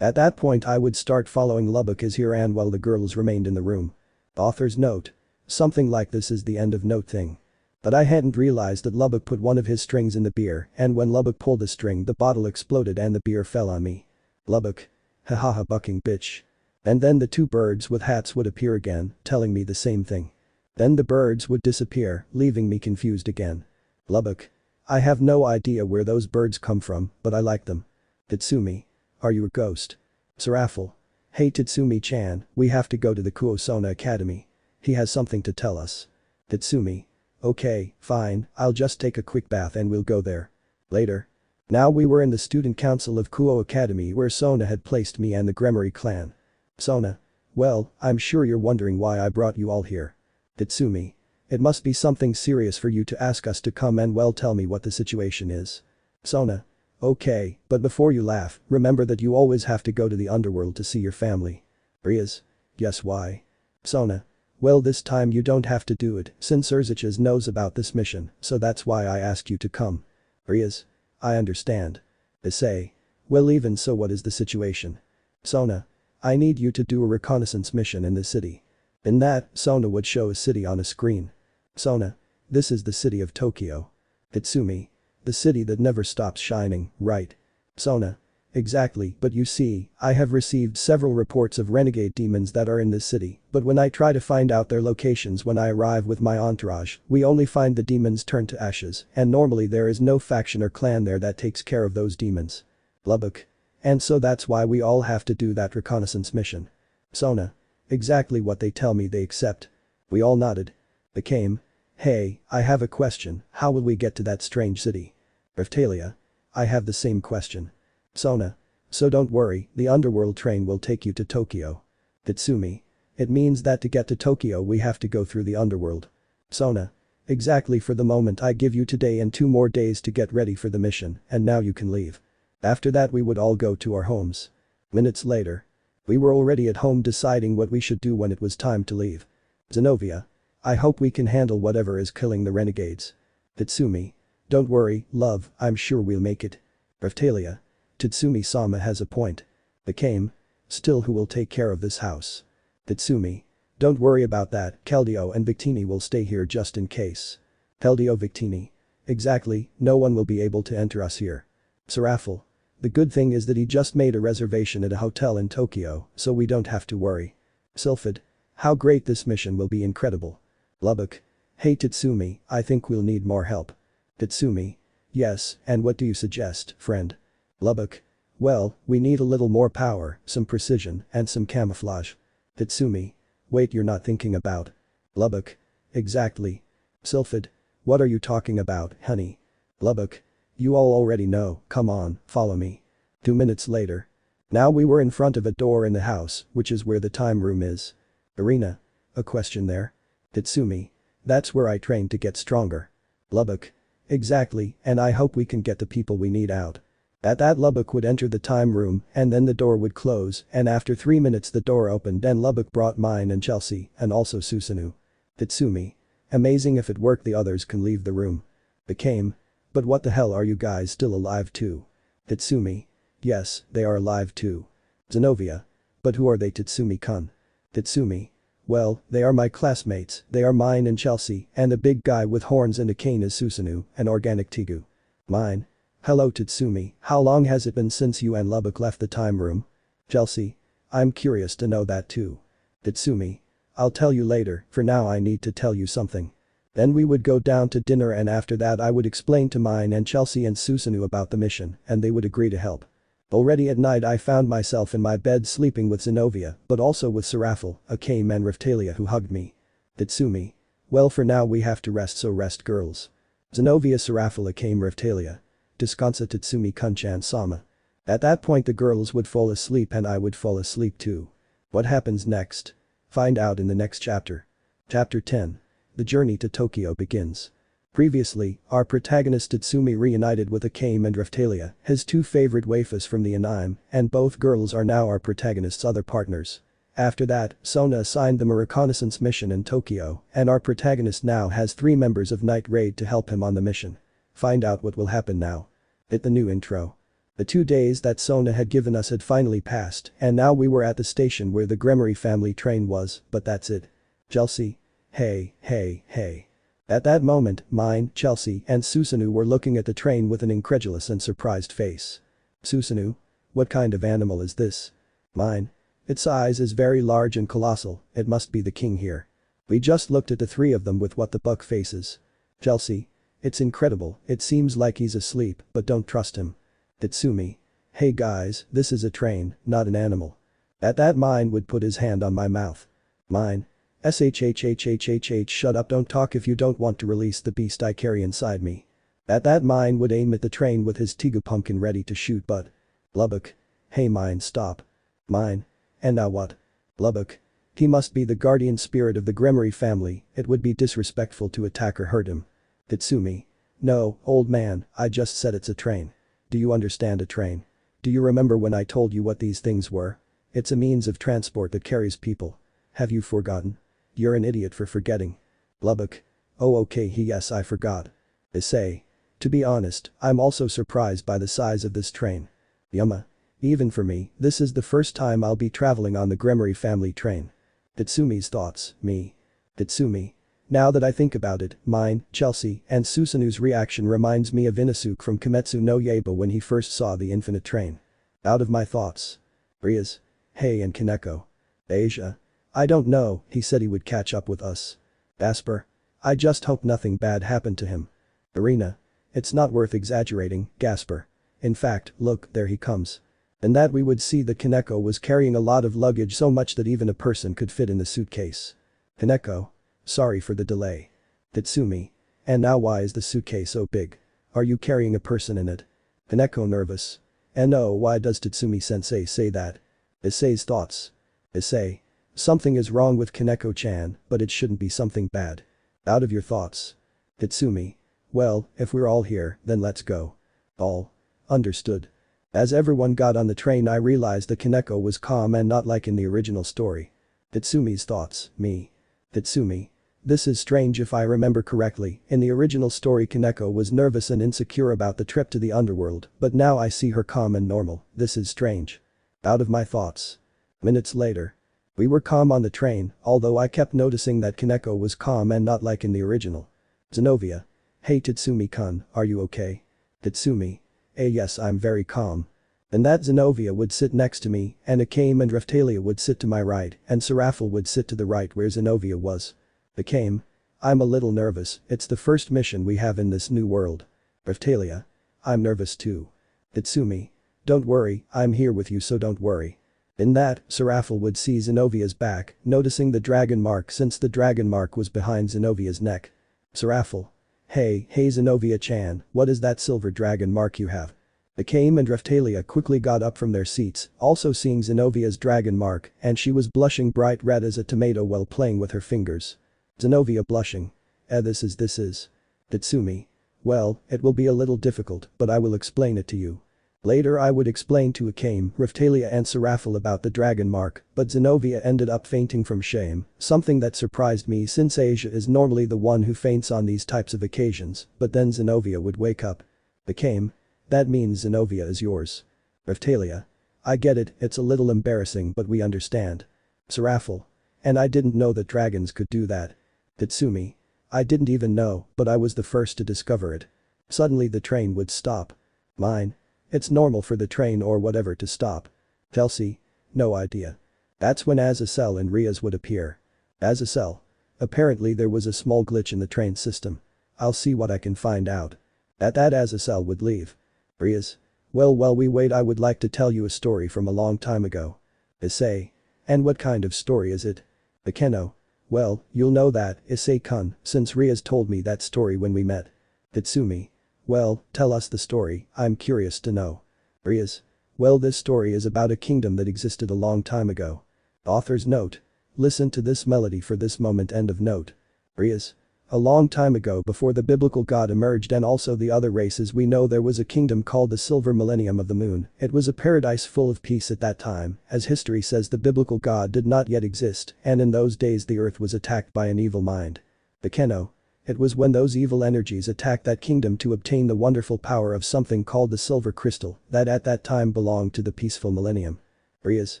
At that point I would start following Lubbock as he ran while the girls remained in the room. Author's note. Something like this is the end of note thing. But I hadn't realized that Lubbock put one of his strings in the beer, and when Lubbock pulled the string the bottle exploded and the beer fell on me. Lubbock. Hahaha, bucking bitch. And then the two birds with hats would appear again, telling me the same thing. Then the birds would disappear, leaving me confused again. Lubbock. I have no idea where those birds come from, but I like them. Tatsumi. Are you a ghost? Serafel. Hey Tatsumi-chan, we have to go to the Kuosona Academy. He has something to tell us. Tatsumi. Okay, fine, I'll just take a quick bath and we'll go there. Later. Now we were in the student council of Kuo Academy where Sona had placed me and the Gremory clan. Sona. Well, I'm sure you're wondering why I brought you all here. Tatsumi. It must be something serious for you to ask us to come and well tell me what the situation is. Sona. Okay, but before you laugh, remember that you always have to go to the underworld to see your family. Rias. Yes, why? Sona. Well, this time you don't have to do it since Urziches knows about this mission, so that's why I asked you to come. Rias. I understand. Issei. Well, even so, what is the situation? Sona. I need you to do a reconnaissance mission in the city. In that, Sona would show a city on a screen. Sona. This is the city of Tokyo. Tatsumi. The city that never stops shining, right? Sona. Exactly, but you see, I have received several reports of renegade demons that are in this city, but when I try to find out their locations when I arrive with my entourage, we only find the demons turned to ashes, and normally there is no faction or clan there that takes care of those demons. Lubbock. And so that's why we all have to do that reconnaissance mission. Sona. Exactly what they tell me they accept. We all nodded. Became. Hey, I have a question, how will we get to that strange city? Riftalia. I have the same question. Sona. So don't worry, the underworld train will take you to Tokyo. Tatsumi. It means that to get to Tokyo we have to go through the underworld. Sona. Exactly, for the moment I give you today and 2 more days to get ready for the mission, and now you can leave. After that we would all go to our homes. Minutes later. We were already at home deciding what we should do when it was time to leave. Zenovia. I hope we can handle whatever is killing the renegades. Tatsumi. Don't worry, love, I'm sure we'll make it. Riftalia. Tatsumi-sama has a point. Became. Still, who will take care of this house? Tatsumi. Don't worry about that, Keldeo and Victini will stay here just in case. Keldeo Victini. Exactly, no one will be able to enter us here. Serafel. The good thing is that he just made a reservation at a hotel in Tokyo, so we don't have to worry. Sylphid. How great, this mission will be incredible. Lubbock. Hey Tatsumi, I think we'll need more help. Tatsumi. Yes, and what do you suggest, friend? Lubbock. Well, we need a little more power, some precision, and some camouflage. Tatsumi. Wait, you're not thinking about. Lubbock. Exactly. Sylphid. What are you talking about, honey? Lubbock. You all already know, come on, follow me. 2 minutes later. Now we were in front of a door in the house, which is where the time room is. Arena. A question there? Tatsumi. That's where I train to get stronger. Lubbock. Exactly, and I hope we can get the people we need out. At that, Lubbock would enter the time room and then the door would close, and after 3 minutes the door opened and Lubbock brought mine and Chelsea and also Susanoo. Tatsumi. Amazing, if it worked the others can leave the room. Became. But what the hell, are you guys still alive too? Tatsumi. Yes, they are alive too. Zenovia. But who are they, Tatsumi-kun? Tatsumi. Well, they are my classmates, they are mine and Chelsea, and the big guy with horns and a cane is Susanoo, an organic Tigu. Mine. Hello Tatsumi, how long has it been since you and Lubbock left the time room? Chelsea. I'm curious to know that too. Tatsumi. I'll tell you later, for now I need to tell you something. Then we would go down to dinner and after that I would explain to mine and Chelsea and Susanoo about the mission and they would agree to help. Already at night I found myself in my bed sleeping with Zenovia but also with Serafel, Akame and Riftalia who hugged me. Tatsumi. Well, for now we have to rest, so rest girls. Zenovia, Serafel, Akame, Riftalia. Descansa Tatsumi-kun-chan sama. At that point the girls would fall asleep and I would fall asleep too. What happens next? Find out in the next chapter. Chapter 10. The journey to Tokyo begins. Previously, our protagonist Tatsumi reunited with Akame and Riftalia, his 2 favorite waifus from the anime, and both girls are now our protagonist's other partners. After that, Sona assigned them a reconnaissance mission in Tokyo, and our protagonist now has 3 members of Night Raid to help him on the mission. Find out what will happen now. Hit the new intro. The 2 days that Sona had given us had finally passed, and now we were at the station where the Gremory family train was, but that's it. Chelsea. Hey, hey, hey. At that moment, mine, Chelsea, and Susanoo were looking at the train with an incredulous and surprised face. Susanoo? What kind of animal is this? Mine. Its size is very large and colossal, it must be the king here. We just looked at the 3 of them with what the buck faces. Chelsea. It's incredible, it seems like he's asleep, but don't trust him. Tatsumi. Hey guys, this is a train, not an animal. At that mine would put his hand on my mouth. Mine. Shhhhhhh, shut up, don't talk if you don't want to release the beast I carry inside me. At that mine would aim at the train with his Tigu pumpkin ready to shoot but. Lubbock. Hey mine, stop. Mine. And now what? Lubbock. He must be the guardian spirit of the Gremory family, it would be disrespectful to attack or hurt him. Tatsumi. No, old man, I just said it's a train. Do you understand a train? Do you remember when I told you what these things were? It's a means of transport that carries people. Have you forgotten? You're an idiot for forgetting. Lubbock. Oh okay, yes, I forgot. Issei. To be honest, I'm also surprised by the size of this train. Yuma. Even for me, this is the first time I'll be traveling on the Gremory family train. Tatsumi's thoughts, me. Tatsumi. Now that I think about it, mine, Chelsea, and Susanu's reaction reminds me of Inosuke from Kimetsu no Yaiba when he first saw the infinite train. Out of my thoughts. Rias. Hey and Kaneko. Asia. I don't know, he said he would catch up with us. Asper. I just hope nothing bad happened to him. Arena. It's not worth exaggerating, Gasper. In fact, look, there he comes. And that we would see that Kaneko was carrying a lot of luggage, so much that even a person could fit in the suitcase. Kaneko. Sorry for the delay. Tatsumi. And now why is the suitcase so big? Are you carrying a person in it? Kaneko nervous. And no, why does Tatsumi-sensei say that? Issei's thoughts. Issei. Something is wrong with Kaneko-chan, but it shouldn't be something bad. Out of your thoughts. Tatsumi. Well, if we're all here, then let's go. All. Understood. As everyone got on the train I realized that Kaneko was calm and not like in the original story. Tatsumi's thoughts, me. Tatsumi. This is strange. If I remember correctly, in the original story Kaneko was nervous and insecure about the trip to the underworld, but now I see her calm and normal, this is strange. Out of my thoughts. Minutes later. We were calm on the train, although I kept noticing that Kaneko was calm and not like in the original. Zenovia. Hey Tatsumi-kun, are you okay? Tatsumi. Yes, I'm very calm. And that Zenovia would sit next to me, and Akame and Raphtalia would sit to my right, and Seraphiel would sit to the right where Zenovia was. Akame. I'm a little nervous, it's the first mission we have in this new world. Raphtalia. I'm nervous too. Tatsumi. Don't worry, I'm here with you, so don't worry. In that, Seraphiel would see Zenovia's back, noticing the dragon mark since the dragon mark was behind Zenovia's neck. Seraphiel. Hey Zenovia-chan, what is that silver dragon mark you have? Akame and Raphtalia quickly got up from their seats, also seeing Zenovia's dragon mark, and she was blushing bright red as a tomato while playing with her fingers. Zenovia blushing. This is. Tatsumi. Well, it will be a little difficult, but I will explain it to you. Later I would explain to Akame, Raphtalia and Seraphiel about the dragon mark, but Zenovia ended up fainting from shame, something that surprised me since Asia is normally the one who faints on these types of occasions, but then Zenovia would wake up. Akame. That means Zenovia is yours. Raphtalia. I get it, it's a little embarrassing but we understand. Seraphiel. And I didn't know that dragons could do that. Tatsumi. I didn't even know, but I was the first to discover it. Suddenly the train would stop. Mine. It's normal for the train or whatever to stop. Chelsea. No idea. That's when Azazel and Rias would appear. Azazel. Apparently there was a small glitch in the train system. I'll see what I can find out. At that Azazel would leave. Rias. Well we wait, I would like to tell you a story from a long time ago. Issei. And what kind of story is it? Akeno. Well, you'll know that, Issei-kun, since Rias told me that story when we met. Tatsumi. Well, tell us the story, I'm curious to know. Rias. Well, this story is about a kingdom that existed a long time ago. Author's note. Listen to this melody for this moment, end of note. Rias. A long time ago before the biblical god emerged and also the other races we know, there was a kingdom called the Silver Millennium of the Moon. It was a paradise full of peace at that time, as history says the biblical god did not yet exist, and in those days the earth was attacked by an evil mind. Akeno. It was when those evil energies attacked that kingdom to obtain the wonderful power of something called the silver crystal that at that time belonged to the peaceful millennium. Rias.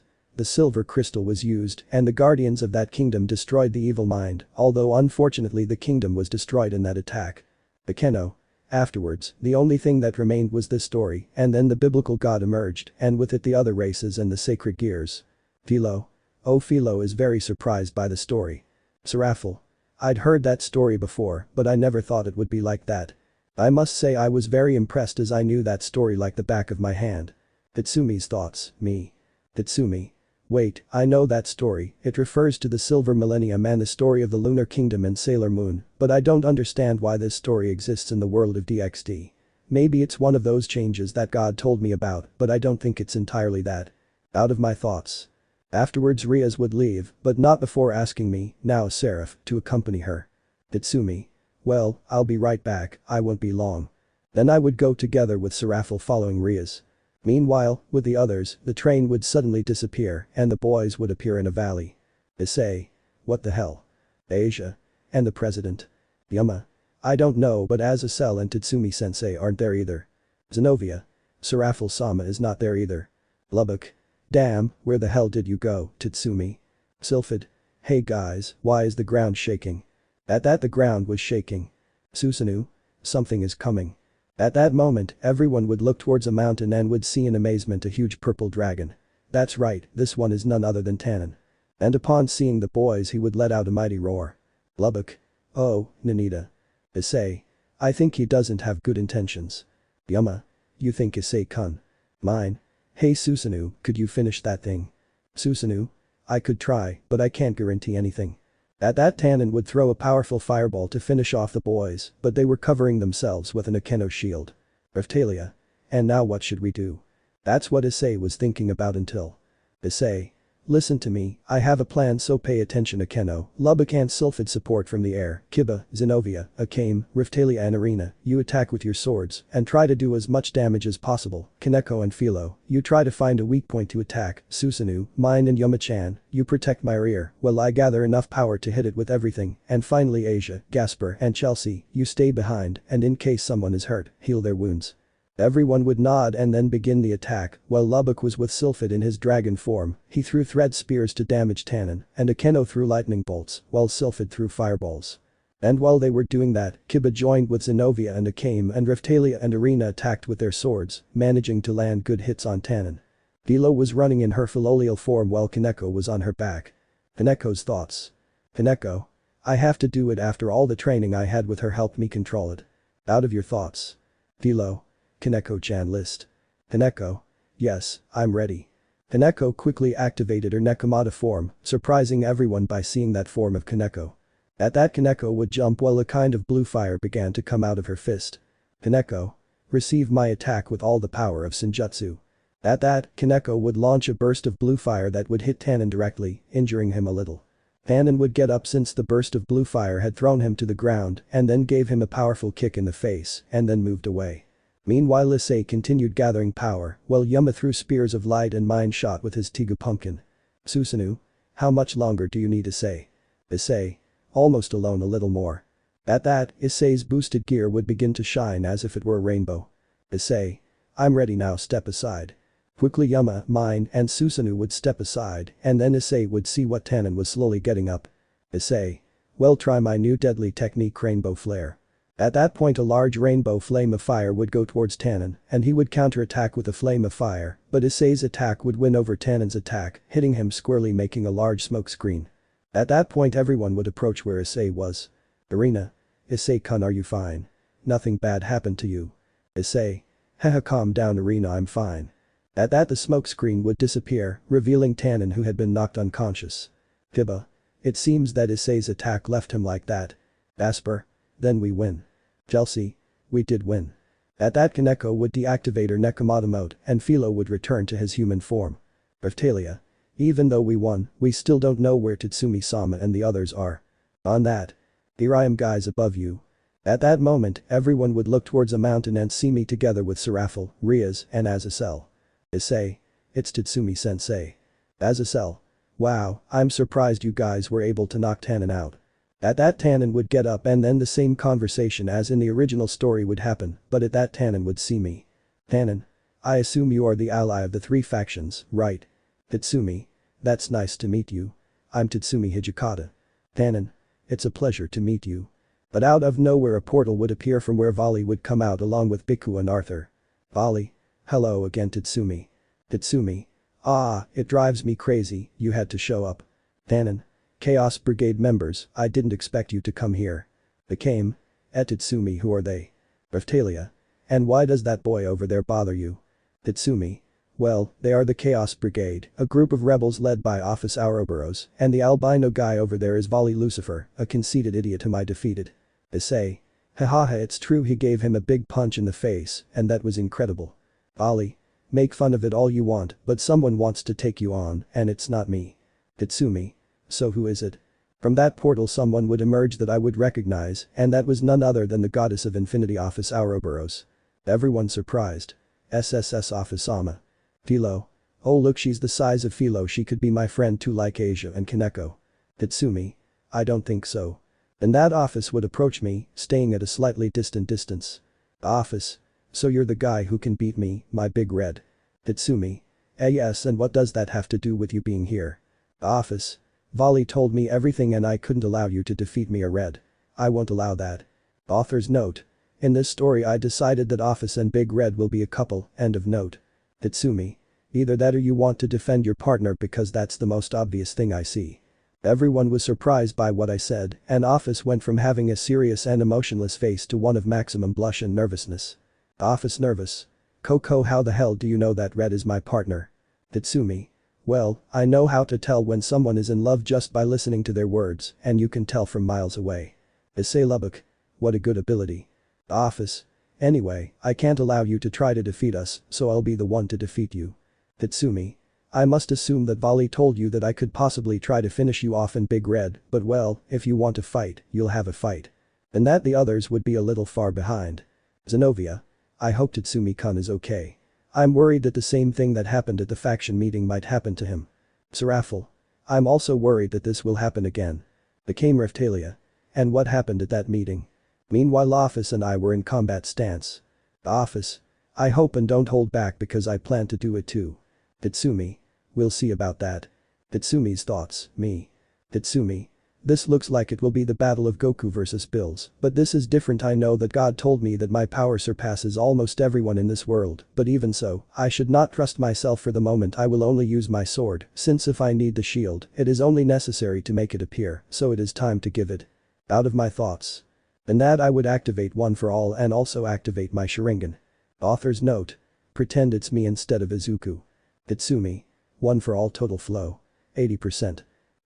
The silver crystal was used and the guardians of that kingdom destroyed the evil mind, although unfortunately the kingdom was destroyed in that attack. Akeno. Afterwards, the only thing that remained was this story, and then the biblical god emerged and with it the other races and the sacred gears. Philo. Oh, Philo is very surprised by the story. Seraphiel. I'd heard that story before, but I never thought it would be like that. I must say I was very impressed as I knew that story like the back of my hand. Tatsumi's thoughts, me. Tatsumi. Wait, I know that story, it refers to the Silver Millennium and the story of the Lunar Kingdom and Sailor Moon, but I don't understand why this story exists in the world of DxD. Maybe it's one of those changes that God told me about, but I don't think it's entirely that. Out of my thoughts. Afterwards Rias would leave, but not before asking me, now Seraph, to accompany her. Tatsumi. Well, I'll be right back, I won't be long. Then I would go together with Seraph following Rias. Meanwhile, with the others, the train would suddenly disappear and the boys would appear in a valley. Issei. What the hell? Asia. And the president. Yuma. I don't know, but Azazel and Tatsumi-sensei aren't there either. Zenovia. Seraph-sama is not there either. Lubbock. Damn, where the hell did you go, Tatsumi? Sylphid. Hey guys, why is the ground shaking? At that the ground was shaking. Susanoo. Something is coming. At that moment, everyone would look towards a mountain and would see in amazement a huge purple dragon. That's right, this one is none other than Tannen. And upon seeing the boys he would let out a mighty roar. Lubbock. Oh, Nanita. Issei. I think he doesn't have good intentions. Yuma. You think Issei-kun? Mine. Hey Susanoo, could you finish that thing? Susanoo? I could try, but I can't guarantee anything. At that Tannen would throw a powerful fireball to finish off the boys, but they were covering themselves with an Akeno shield. Raftalia. And now what should we do? That's what Issei was thinking about until. Issei. Listen to me, I have a plan, so pay attention. Akeno, Lubbock and Sylphid support from the air, Kiba, Zenovia, Akame, Raftalia and Arena, you attack with your swords and try to do as much damage as possible. Kaneko and Philo, you try to find a weak point to attack. Susanoo, mine and Yuma-chan, you protect my rear while I gather enough power to hit it with everything, and finally Asia, Gasper and Chelsea, you stay behind and in case someone is hurt, heal their wounds. Everyone would nod and then begin the attack, while Lubbock was with Sylphid in his dragon form, he threw thread spears to damage Tannen, and Akeno threw lightning bolts, while Sylphid threw fireballs. And while they were doing that, Kiba joined with Zenovia and Akame, and Raftalia and Arena attacked with their swords, managing to land good hits on Tannen. Philo was running in her filial form while Kaneko was on her back. Kaneko's thoughts. Kaneko. I have to do it after all the training I had with her helped me control it. Out of your thoughts. Philo. Kaneko-chan list. Kaneko. Yes, I'm ready. Kaneko quickly activated her Nekomata form, surprising everyone by seeing that form of Kaneko. At that Kaneko would jump while a kind of blue fire began to come out of her fist. Kaneko. Receive my attack with all the power of Senjutsu. At that, Kaneko would launch a burst of blue fire that would hit Tannen directly, injuring him a little. Tannen would get up since the burst of blue fire had thrown him to the ground and then gave him a powerful kick in the face and then moved away. Meanwhile Issei continued gathering power, while Yuma threw spears of light and mind shot with his Tigu pumpkin. Susanoo. How much longer do you need Issei? Issei. Almost alone a little more. At that, Issei's boosted gear would begin to shine as if it were a rainbow. Issei. I'm ready now, step aside. Quickly Yuma, mine and Susanoo would step aside and then Issei would see what Tannen was slowly getting up. Issei. Well, try my new deadly technique, rainbow flare. At that point a large rainbow flame of fire would go towards Tannen and he would counterattack with a flame of fire, but Issei's attack would win over Tannen's attack, hitting him squarely, making a large smoke screen. At that point everyone would approach where Issei was. Arena. Issei-kun, are you fine? Nothing bad happened to you. Issei. Haha, calm down Arena, I'm fine. At that the smoke screen would disappear, revealing Tannen who had been knocked unconscious. Kiba. It seems that Issei's attack left him like that. Asper. Then we win. Chelsea. We did win. At that Kaneko would deactivate her Nekomata mode and Philo would return to his human form. Raftalia. Even though we won, we still don't know where Tatsumi-sama and the others are. On that. Here I am guys above you. At that moment, everyone would look towards a mountain and see me together with Seraph, Rias and Azazel. Issei. It's Tatsumi-sensei. Azazel. Wow, I'm surprised you guys were able to knock Tannen out. At that Tannen would get up and then the same conversation as in the original story would happen, but at that Tannen would see me. Tannen. I assume you are the ally of the three factions, right? Tatsumi. That's nice to meet you. I'm Tatsumi Hijikata. Tannen. It's a pleasure to meet you. But out of nowhere a portal would appear from where Vali would come out along with Biku and Arthur. Vali. Hello again Tatsumi. Tatsumi. Ah, it drives me crazy, you had to show up. Tannen. Chaos Brigade members, I didn't expect you to come here. Akame. Tatsumi, who are they? Raftalia. And why does that boy over there bother you? Tatsumi. Well, they are the Chaos Brigade, a group of rebels led by Office Ouroboros, and the albino guy over there is Volley Lucifer, a conceited idiot whom I defeated. Issei. Hahaha, it's true, he gave him a big punch in the face, and that was incredible. Volley. Make fun of it all you want, but someone wants to take you on, and it's not me. Tatsumi. So who is it? From that portal someone would emerge that I would recognize, and that was none other than the goddess of infinity Office Ouroboros. Everyone surprised. SSS Office Ama. Philo. Oh look, she's the size of Philo, she could be my friend too, like Asia and Kaneko. Tatsumi. I don't think so. Then that Office would approach me, staying at a slightly distant distance. Office. So you're the guy who can beat me, my big red. Tatsumi. Yes, and what does that have to do with you being here? Office. Volley told me everything and I couldn't allow you to defeat me, a red. I won't allow that. Author's note. In this story I decided that Office and Big Red will be a couple, end of note. Tatsumi. Either that or you want to defend your partner because that's the most obvious thing I see. Everyone was surprised by what I said, and Office went from having a serious and emotionless face to one of maximum blush and nervousness. Office nervous. Coco, how the hell do you know that Red is my partner? Tatsumi. Well, I know how to tell when someone is in love just by listening to their words, and you can tell from miles away. Issei Lubbock. What a good ability. Office. Anyway, I can't allow you to try to defeat us, so I'll be the one to defeat you. Tatsumi. I must assume that Volley told you that I could possibly try to finish you off in Big Red, but well, if you want to fight, you'll have a fight. And that the others would be a little far behind. Zenobia. I hope Tatsumi-kun is okay. I'm worried that the same thing that happened at the faction meeting might happen to him. Seraphiel. I'm also worried that this will happen again. Became Riftalia. And what happened at that meeting? Meanwhile Office and I were in combat stance. Office. I hope and don't hold back because I plan to do it too. Tatsumi. We'll see about that. Tatsumi's thoughts, me. Tatsumi. This looks like it will be the battle of Goku versus Bills, but this is different. I know that God told me that my power surpasses almost everyone in this world, but even so, I should not trust myself for the moment. I will only use my sword, since if I need the shield, it is only necessary to make it appear, so it is time to give it. Out of my thoughts. And that I would activate One for All and also activate my Sharingan. Author's note. Pretend it's me instead of Izuku. Tatsumi. One for All total flow. 80%.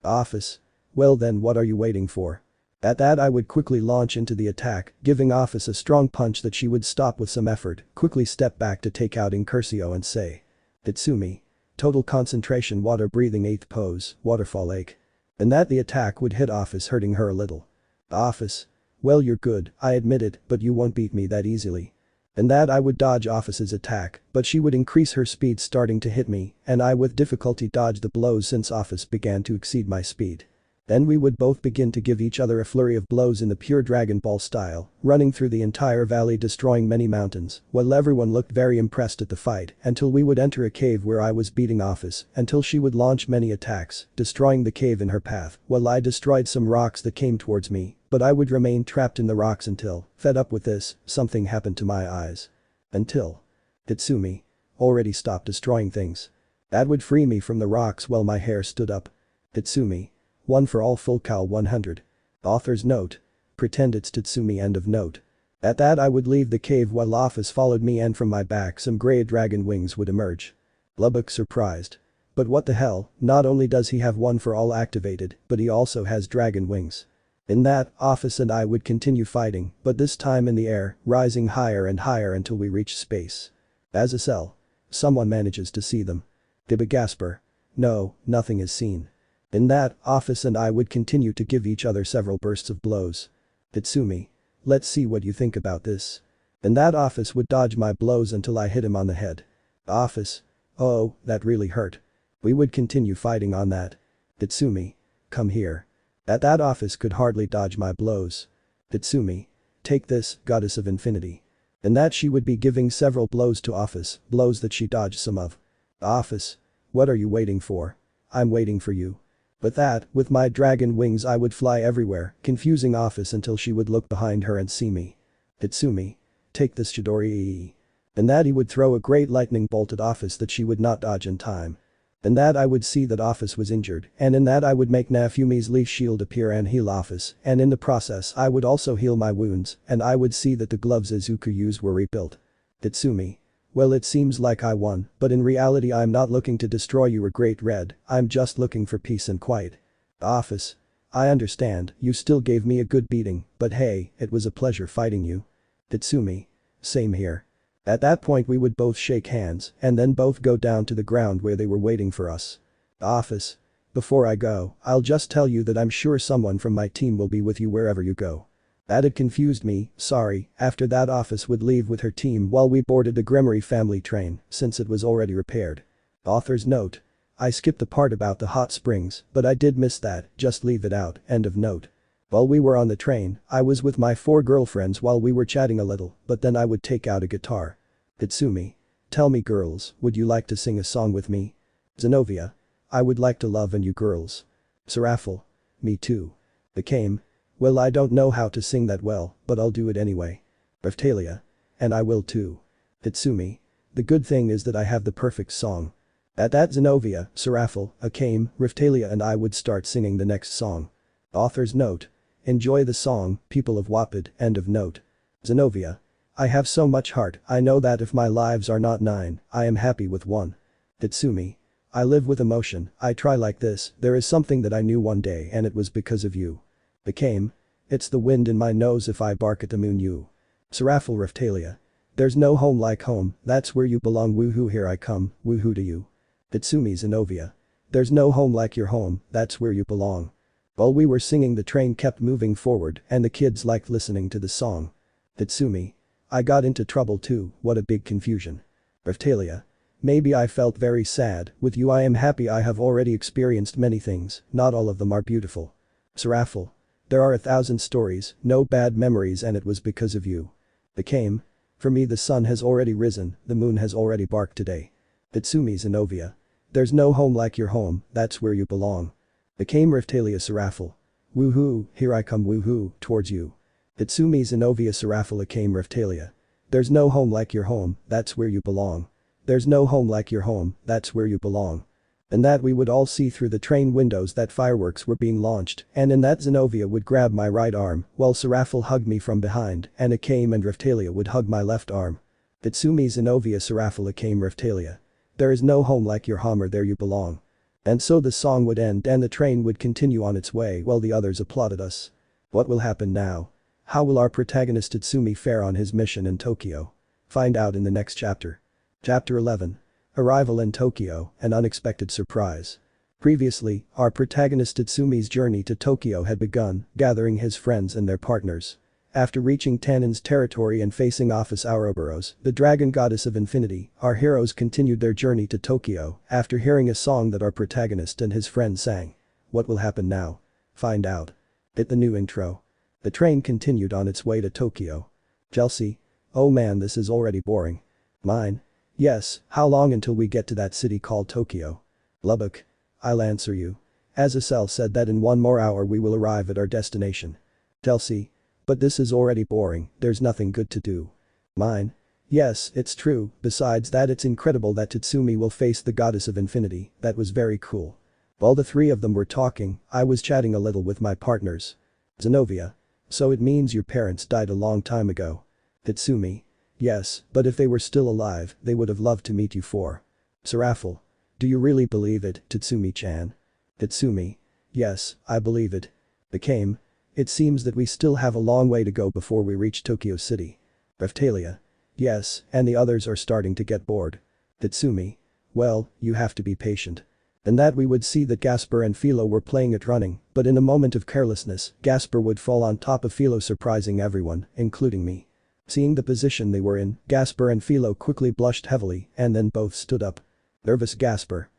Office. Well then what are you waiting for? At that I would quickly launch into the attack, giving Office a strong punch that she would stop with some effort, quickly step back to take out Incursio and say. Tatsumi. Total concentration, water breathing, 8th pose, waterfall lake. And that the attack would hit Office, hurting her a little. Office. Well you're good, I admit it, but you won't beat me that easily. And that I would dodge Office's attack, but she would increase her speed starting to hit me, and I with difficulty dodge the blows since Office began to exceed my speed. Then we would both begin to give each other a flurry of blows in the pure Dragon Ball style, running through the entire valley destroying many mountains, while everyone looked very impressed at the fight, until we would enter a cave where I was beating Office, until she would launch many attacks, destroying the cave in her path, while I destroyed some rocks that came towards me, but I would remain trapped in the rocks until, fed up with this, something happened to my eyes. Until. Tatsumi. Already stopped destroying things. That would free me from the rocks while my hair stood up. Tatsumi. One for All full cal 100. Author's note. Pretend it's Tatsumi, end of note. At that I would leave the cave while Office followed me and from my back some grey dragon wings would emerge. Lubbock surprised. But what the hell, not only does he have One for All activated, but he also has dragon wings. In that, Office and I would continue fighting, but this time in the air, rising higher and higher until we reach space. As a cell. Someone manages to see them. Dibba Gasper. No, nothing is seen. In that, Office and I would continue to give each other several bursts of blows. Tatsumi. Let's see what you think about this. In that, Office would dodge my blows until I hit him on the head. Office. Oh, that really hurt. We would continue fighting on that. Tatsumi. Come here. At that, Office could hardly dodge my blows. Tatsumi. Take this, Goddess of Infinity. In that she would be giving several blows to Office, blows that she dodged some of. Office. What are you waiting for? I'm waiting for you. With that, with my dragon wings I would fly everywhere, confusing Office until she would look behind her and see me. Tatsumi. Take this, Chidori. In that he would throw a great lightning bolt at Office that she would not dodge in time. In that I would see that Office was injured, and in that I would make Nafumi's leaf shield appear and heal Office, and in the process I would also heal my wounds, and I would see that the gloves Izuku used were rebuilt. Tatsumi. Well, it seems like I won, but in reality I'm not looking to destroy you or Great Red, I'm just looking for peace and quiet. Office. I understand, you still gave me a good beating, but hey, it was a pleasure fighting you. Tatsumi. Same here. At that point we would both shake hands and then both go down to the ground where they were waiting for us. Office. Before I go, I'll just tell you that I'm sure someone from my team will be with you wherever you go. That had confused me, sorry, after that Office would leave with her team while we boarded the Gremory family train, since it was already repaired. Author's note. I skipped the part about the hot springs, but I did miss that, just leave it out, end of note. While we were on the train, I was with my 4 girlfriends while we were chatting a little, but then I would take out a guitar. Tatsumi. Tell me girls, would you like to sing a song with me? Zenobia. I would like to love and you girls. Seraphiel. Me too. Became. Well, I don't know how to sing that well, but I'll do it anyway. Raphtalia. And I will too. Tatsumi. The good thing is that I have the perfect song. At that Zenobia, Seraphiel, Akame, Raphtalia and I would start singing the next song. Author's note. Enjoy the song, people of Wapid, end of note. Zenobia. I have so much heart, I know that if my lives are not 9, I am happy with 1. Tatsumi. I live with emotion, I try like this, there is something that I knew one day and it was because of you. Became. It's the wind in my nose if I bark at the moon you. Seraphiel Raphtalia. There's no home like home, that's where you belong woohoo here I come, woohoo to you. Tatsumi Zenobia. There's no home like your home, that's where you belong. While we were singing the train kept moving forward and the kids liked listening to the song. Tatsumi. I got into trouble too, what a big confusion. Raphtalia. Maybe I felt very sad, with you I am happy I have already experienced many things, not all of them are beautiful. Seraphiel. There are 1,000 stories, no bad memories and it was because of you. Became. For me the sun has already risen, the moon has already barked today. Tatsumi Zenobia. There's no home like your home, that's where you belong. Became Raphtalia Seraphiel. Woohoo, here I come woohoo, towards you. Tatsumi Zenobia Seraphiel Akame Raphtalia. There's no home like your home, that's where you belong. There's no home like your home, that's where you belong. And that we would all see through the train windows that fireworks were being launched, and in that Zenobia would grab my right arm, while Seraphiel hugged me from behind, and Akame and Raphtalia would hug my left arm. Tatsumi Zenobia Seraphiel Akame Raphtalia. There is no home like your home or there you belong. And so the song would end and the train would continue on its way while the others applauded us. What will happen now? How will our protagonist Tatsumi fare on his mission in Tokyo? Find out in the next chapter. Chapter 11. Arrival in Tokyo, an unexpected surprise. Previously, our protagonist Tatsumi's journey to Tokyo had begun, gathering his friends and their partners. After reaching Tanin's territory and facing Office Ouroboros, the dragon goddess of infinity, our heroes continued their journey to Tokyo after hearing a song that our protagonist and his friends sang. What will happen now? Find out. Hit the new intro. The train continued on its way to Tokyo. Chelsea. Oh man, this is already boring. Mine. Yes, how long until we get to that city called Tokyo? Lubbock. I'll answer you. Azazel said that in 1 more hour we will arrive at our destination. Chelsea. But this is already boring, there's nothing good to do. Mine. Yes, it's true, besides that it's incredible that Tatsumi will face the goddess of infinity, that was very cool. While the 3 of them were talking, I was chatting a little with my partners. Zenobia. So it means your parents died a long time ago. Tatsumi. Yes, but if they were still alive, they would have loved to meet you for. Seraphiel. Do you really believe it, Tatsumi-chan? Tatsumi. Yes, I believe it. Became. It seems that we still have a long way to go before we reach Tokyo City. Raphtalia. Yes, and the others are starting to get bored. Tatsumi. Well, you have to be patient. And that we would see that Gasper and Philo were playing at running, but in a moment of carelessness, Gasper would fall on top of Philo surprising everyone, including me. Seeing the position they were in, Gasper and Philo quickly blushed heavily and then both stood up. Nervous Gasper.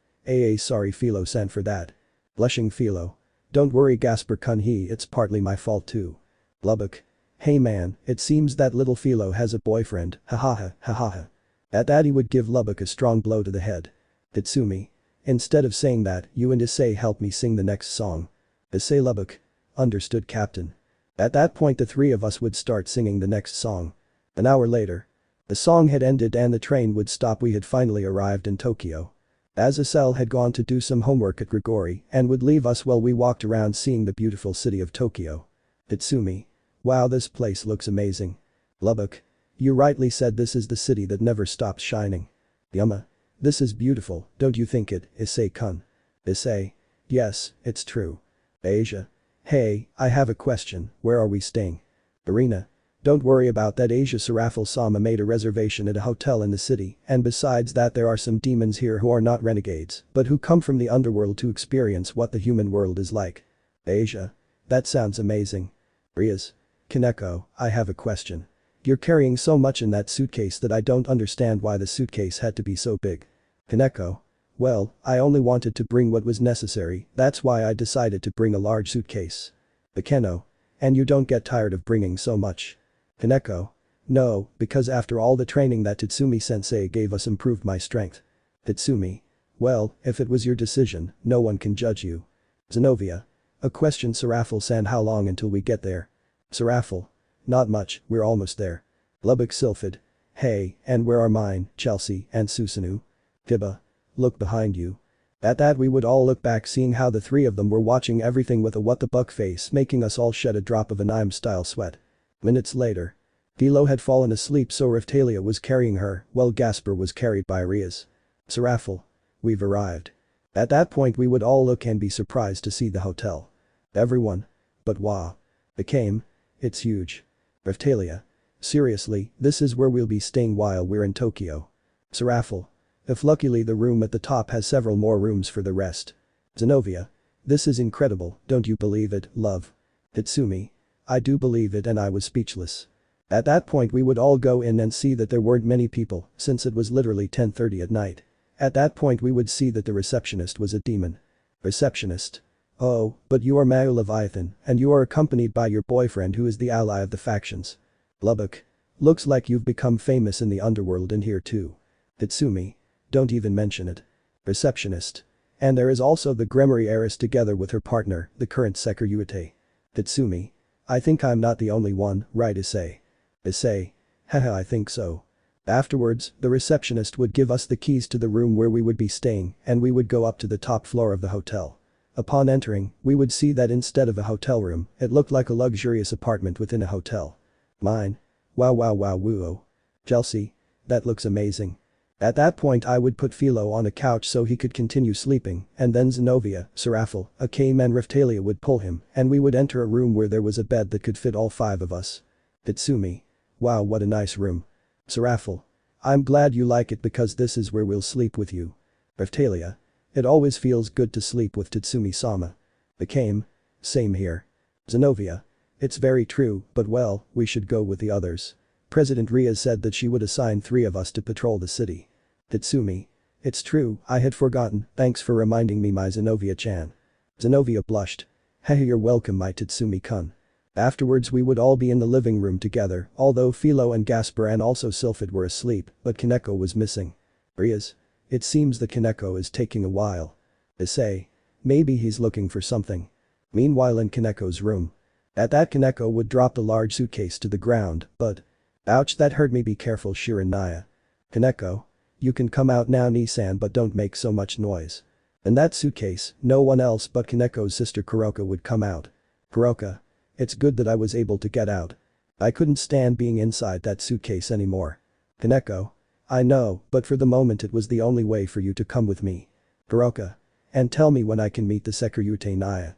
Sorry Philo sent for that. Blushing Philo. Don't worry Gasper-kun it's partly my fault too. Lubbock. Hey man, it seems that little Philo has a boyfriend, hahaha, hahaha. At that he would give Lubbock a strong blow to the head. Tatsumi. Instead of saying that, you and Issei help me sing the next song. Issei Lubbock. Understood Captain. At that point the 3 of us would start singing the next song. An hour later. The song had ended and the train would stop. We had finally arrived in Tokyo. Azazel had gone to do some homework at Gregory and would leave us while we walked around seeing the beautiful city of Tokyo. Tatsumi. Wow, this place looks amazing. Lubbock. You rightly said this is the city that never stops shining. Yuma. This is beautiful, don't you think it, Issei-kun? Issei. Yes, it's true. Asia. Hey, I have a question, where are we staying? Arena. Don't worry about that, Asia. Sarafel-sama made a reservation at a hotel in the city, and besides that there are some demons here who are not renegades, but who come from the underworld to experience what the human world is like. Asia. That sounds amazing. Rias. Kaneko, I have a question. You're carrying so much in that suitcase that I don't understand why the suitcase had to be so big. Kaneko. Well, I only wanted to bring what was necessary, that's why I decided to bring a large suitcase. Akeno. And you don't get tired of bringing so much? Kaneko. No, because after all the training that Tatsumi-sensei gave us improved my strength. Tatsumi. Well, if it was your decision, no one can judge you. Zenobia. A question, Sarafel-san, how long until we get there? Sarafel. Not much, we're almost there. Lubbock Sylphid. Hey, and where are mine, Chelsea, and Susanoo? Tiba. Look behind you. At that we would all look back, seeing how the three of them were watching everything with a what the buck face, making us all shed a drop of anime-style sweat. Minutes later. Philo had fallen asleep, so Raphtalia was carrying her, while Gasper was carried by Rias. Sarafel. We've arrived. At that point we would all look and be surprised to see the hotel. Everyone. But wow. Became. It's huge. Raphtalia. Seriously, this is where we'll be staying while we're in Tokyo. Sarafel. If luckily the room at the top has several more rooms for the rest. Zenobia. This is incredible, don't you believe it, love? Tatsumi. I do believe it, and I was speechless. At that point we would all go in and see that there weren't many people, since it was literally 10:30 at night. At that point we would see that the receptionist was a demon. Receptionist. Oh, but you are Mao Leviathan, and you are accompanied by your boyfriend who is the ally of the factions. Lubbock. Looks like you've become famous in the underworld and here too. Tatsumi. Don't even mention it. Receptionist. And there is also the Gremory heiress together with her partner, the current Sekiryuutei. Tatsumi. I think I'm not the only one, right, Issei? Issei. Haha, I think so. Afterwards, the receptionist would give us the keys to the room where we would be staying, and we would go up to the top floor of the hotel. Upon entering, we would see that instead of a hotel room, it looked like a luxurious apartment within a hotel. Mine. Wow wow wow woo-oh. Chelsea. That looks amazing. At that point I would put Philo on a couch so he could continue sleeping, and then Zenobia, Sarafel, Akame and Raphtalia would pull him, and we would enter a room where there was a bed that could fit all five of us. Tatsumi. Wow, what a nice room. Sarafel. I'm glad you like it because this is where we'll sleep with you. Raphtalia. It always feels good to sleep with Tatsumi-sama. Akame. Same here. Zenobia. It's very true, but well, we should go with the others. President Rias said that she would assign 3 of us to patrol the city. Tatsumi. It's true, I had forgotten, thanks for reminding me, my Zenobia-chan. Zenobia blushed. Hey, you're welcome, my Tatsumi-kun. Afterwards we would all be in the living room together, although Philo and Gasper and also Sylphid were asleep, but Kaneko was missing. Rias. It seems that Kaneko is taking a while. Issei. Maybe he's looking for something. Meanwhile in Kaneko's room. At that Kaneko would drop the large suitcase to the ground, but. Ouch, that hurt me, be careful, Shiranaya. Kaneko. You can come out now, Nissan, but don't make so much noise. In that suitcase, no one else but Kaneko's sister Kuroka would come out. Kuroka. It's good that I was able to get out. I couldn't stand being inside that suitcase anymore. Kaneko. I know, but for the moment it was the only way for you to come with me. Kuroka. And tell me when I can meet the Sekiryuutei Naya.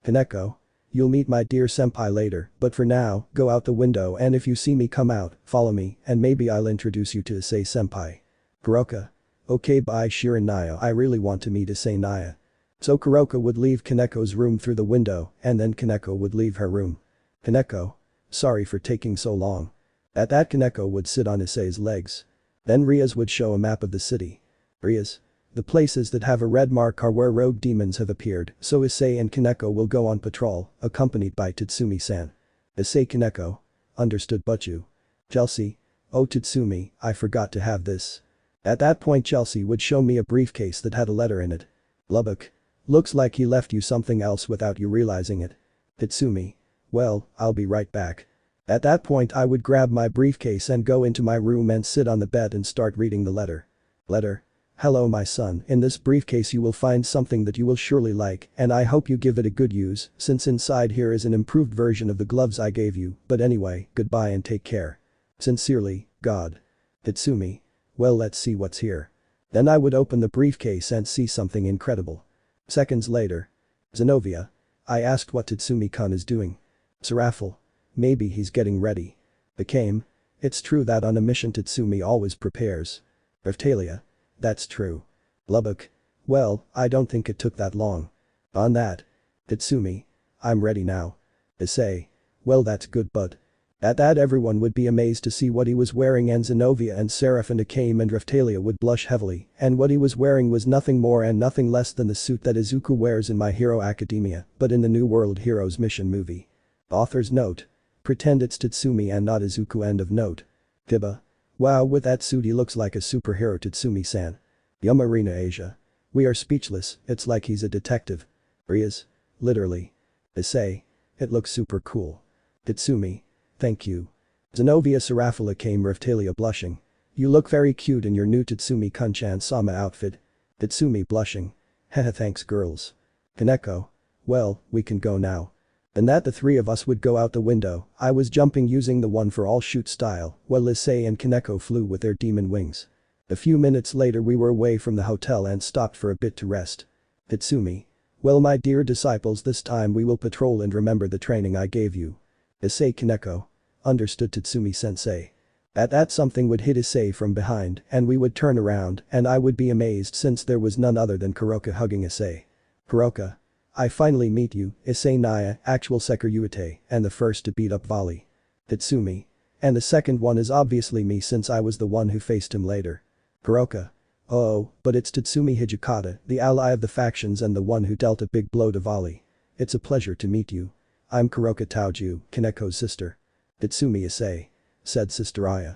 Kaneko. You'll meet my dear senpai later, but for now, go out the window and if you see me come out, follow me and maybe I'll introduce you to Issei senpai. Kuroka. Okay, bye Shiranaya, I really want to meet Issei Naya. So Kuroka would leave Kaneko's room through the window and then Kaneko would leave her room. Kaneko. Sorry for taking so long. At that Kaneko would sit on Issei's legs. Then Rias would show a map of the city. Rias. The places that have a red mark are where rogue demons have appeared, so Issei and Kaneko will go on patrol, accompanied by Tatsumi-san. Issei Kaneko. Understood Butchu. Chelsea. Oh Tatsumi, I forgot to have this. At that point Chelsea would show me a briefcase that had a letter in it. Lubbock. Looks like he left you something else without you realizing it. Tatsumi. Well, I'll be right back. At that point I would grab my briefcase and go into my room and sit on the bed and start reading the letter. Letter. Hello my son, in this briefcase you will find something that you will surely like and I hope you give it a good use since inside here is an improved version of the gloves I gave you, but anyway, goodbye and take care. Sincerely, God. Tatsumi. Well, let's see what's here. Then I would open the briefcase and see something incredible. Seconds later. Zenovia. I asked what Tatsumi-kun is doing. Serafel. Maybe he's getting ready. Became. It's true that on a mission Tatsumi always prepares. Revtalia. That's true. Lubbock. Well, I don't think it took that long. On that. Tatsumi. I'm ready now. Issei. Well, that's good, but. At that everyone would be amazed to see what he was wearing, and Zenovia and Seraph and Akame and Revtalia would blush heavily, and what he was wearing was nothing more and nothing less than the suit that Izuku wears in My Hero Academia, but in the New World Heroes mission movie. Author's note. Pretend it's Tatsumi and not Izuku. End of note. Tiba. Wow, with that suit he looks like a superhero. Tatsumi-san. Yumarina Asia. We are speechless, it's like he's a detective. Rias. Literally. Issei. It looks super cool. Tatsumi. Thank you. Zenovia Serafala came. Revtalia blushing. You look very cute in your new Tatsumi Kunchan Sama outfit. Tatsumi blushing. Haha, thanks girls. Kaneko. Well, we can go now. And that the three of us would go out the window. I was jumping using the one for all shoot style, while Issei and Kaneko flew with their demon wings. A few minutes later we were away from the hotel and stopped for a bit to rest. Tatsumi. Well, my dear disciples, this time we will patrol and remember the training I gave you. Issei. Kaneko. Understood, Tatsumi-sensei. At that something would hit Issei from behind and we would turn around and I would be amazed since there was none other than Kuroka hugging Issei. Kuroka. I finally meet you, Issei Naya, actual Sekiryuutei, and the first to beat up Volley. Tatsumi. And the second one is obviously me since I was the one who faced him later. Kuroka. Oh, but it's Tatsumi Hijikata, the ally of the factions and the one who dealt a big blow to Volley. It's a pleasure to meet you. I'm Kuroka Taoju, Kaneko's sister. Tatsumi Issei. Said Sister Aya.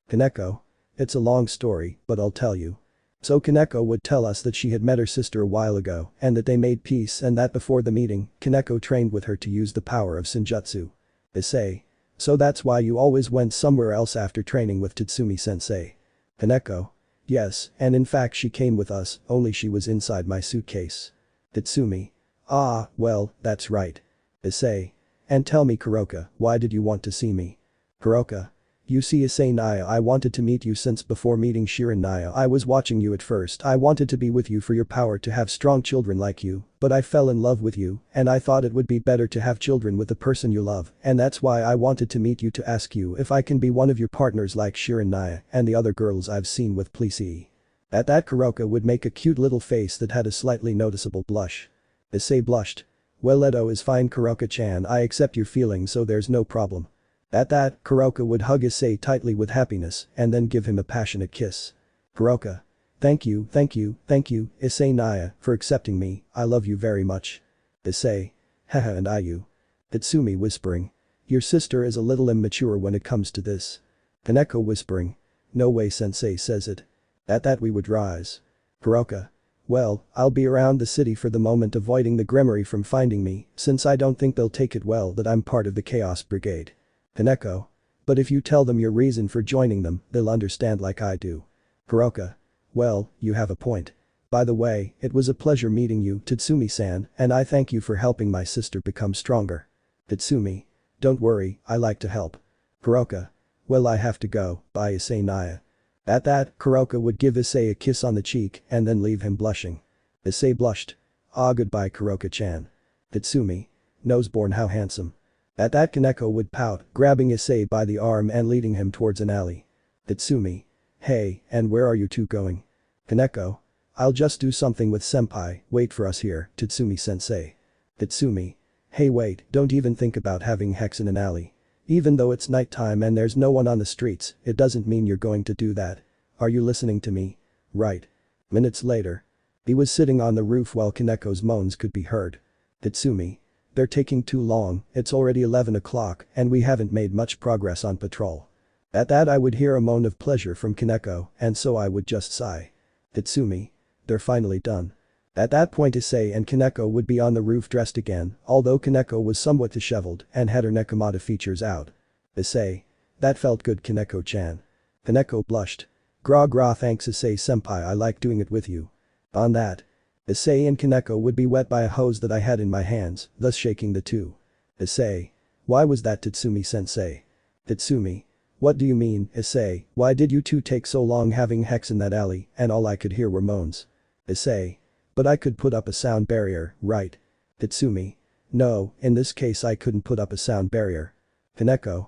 Kaneko. It's a long story, but I'll tell you. So Kaneko would tell us that she had met her sister a while ago and that they made peace and that before the meeting, Kaneko trained with her to use the power of Senjutsu. Issei. So that's why you always went somewhere else after training with Tatsumi-sensei. Kaneko. Yes, and in fact she came with us, only she was inside my suitcase. Tatsumi. Ah, well, that's right. Issei. And tell me, Kuroka, why did you want to see me? Kuroka. You see, Issei Naya, I wanted to meet you since before meeting Shirin Naya. I was watching you at first. I wanted to be with you for your power to have strong children like you, but I fell in love with you and I thought it would be better to have children with the person you love, and that's why I wanted to meet you to ask you if I can be one of your partners like Shirin Naya and the other girls I've seen with Plissy. At that Kuroka would make a cute little face that had a slightly noticeable blush. Issei blushed. Well, Edo is fine, Kuroka-chan, I accept your feelings, so there's no problem. At that, Kuroka would hug Issei tightly with happiness and then give him a passionate kiss. Kuroka. Thank you, Issei Naya, for accepting me, I love you very much. Issei. Haha, and I you. Tatsumi whispering. Your sister is a little immature when it comes to this. Kaneko whispering. No way sensei says it. At that we would rise. Kuroka. Well, I'll be around the city for the moment avoiding the Gremory from finding me, since I don't think they'll take it well that I'm part of the Chaos Brigade. Kaneko. But if you tell them your reason for joining them, they'll understand like I do. Kuroka. Well, you have a point. By the way, it was a pleasure meeting you, Tatsumi-san, and I thank you for helping my sister become stronger. Tatsumi. Don't worry, I like to help. Kuroka. Well, I have to go, bye Issei Naya. At that, Kuroka would give Issei a kiss on the cheek and then leave him blushing. Issei blushed. Ah, goodbye Kuroka-chan. Tatsumi. Noseborn, how handsome. At that Kaneko would pout, grabbing Issei by the arm and leading him towards an alley. Tatsumi. Hey, and where are you two going? Kaneko. I'll just do something with senpai, wait for us here, Tatsumi-sensei. Tatsumi. Hey wait, don't even think about having Hex in an alley. Even though it's nighttime and there's no one on the streets, it doesn't mean you're going to do that. Are you listening to me? Right. Minutes later. He was sitting on the roof while Kaneko's moans could be heard. Tatsumi. They're taking too long, it's already 11 o'clock and we haven't made much progress on patrol. At that I would hear a moan of pleasure from Kaneko and so I would just sigh. Tatsumi. They're finally done. At that point Issei and Kaneko would be on the roof dressed again, although Kaneko was somewhat disheveled and had her Nekomata features out. Issei. That felt good Kaneko-chan. Kaneko blushed. Gra gra, thanks Issei-senpai, I like doing it with you. On that. Issei and Kaneko would be wet by a hose that I had in my hands, thus shaking the two. Issei. Why was that Tatsumi-sensei? Tatsumi. What do you mean, Issei, why did you two take so long having Hex in that alley and all I could hear were moans? Issei. But I could put up a sound barrier, right? Tatsumi. No, in this case I couldn't put up a sound barrier. Kaneko.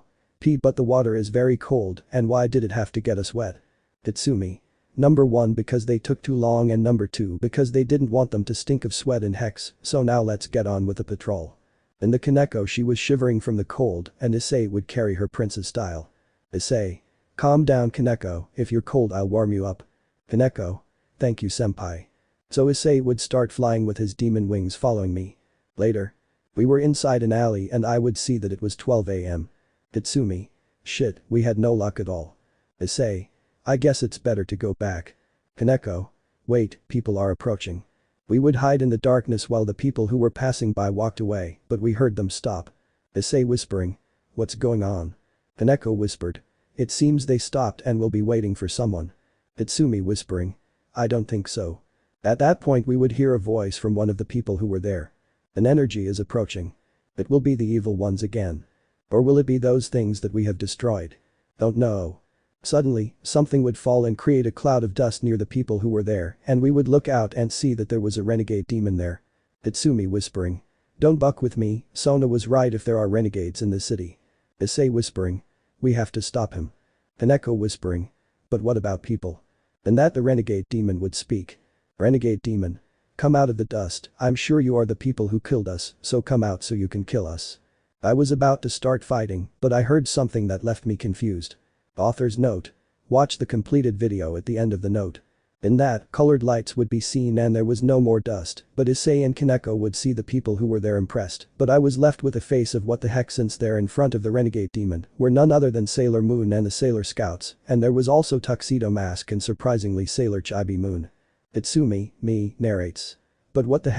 But the water is very cold and why did it have to get us wet? Tatsumi. Number 1 because they took too long and number 2 because they didn't want them to stink of sweat and Hex, so now let's get on with the patrol. In the Kaneko she was shivering from the cold and Issei would carry her princess style. Issei. Calm down Kaneko, if you're cold I'll warm you up. Kaneko. Thank you senpai. So Issei would start flying with his demon wings following me. Later. We were inside an alley and I would see that it was 12 AM. Tatsumi. Shit, we had no luck at all. Issei. I guess it's better to go back. Kaneko. Wait, people are approaching. We would hide in the darkness while the people who were passing by walked away, but we heard them stop. Issei whispering. What's going on? Kaneko whispered. It seems they stopped and will be waiting for someone. Tatsumi whispering. I don't think so. At that point we would hear a voice from one of the people who were there. An energy is approaching. It will be the evil ones again. Or will it be those things that we have destroyed? Don't know. Suddenly, something would fall and create a cloud of dust near the people who were there and we would look out and see that there was a renegade demon there. Tatsumi whispering. Don't buck with me, Sona was right if there are renegades in the city. Issei whispering. We have to stop him. Kaneko whispering. But what about people? Then that the renegade demon would speak. Renegade demon. Come out of the dust, I'm sure you are the people who killed us, so come out so you can kill us. I was about to start fighting, but I heard something that left me confused. Author's note. Watch the completed video at the end of the note. In that, colored lights would be seen and there was no more dust, but Issei and Kaneko would see the people who were there impressed, but I was left with a face of what the heck since there in front of the renegade demon were none other than Sailor Moon and the Sailor Scouts, and there was also Tuxedo Mask and surprisingly Sailor Chibi Moon. Tatsumi, me, narrates. But what the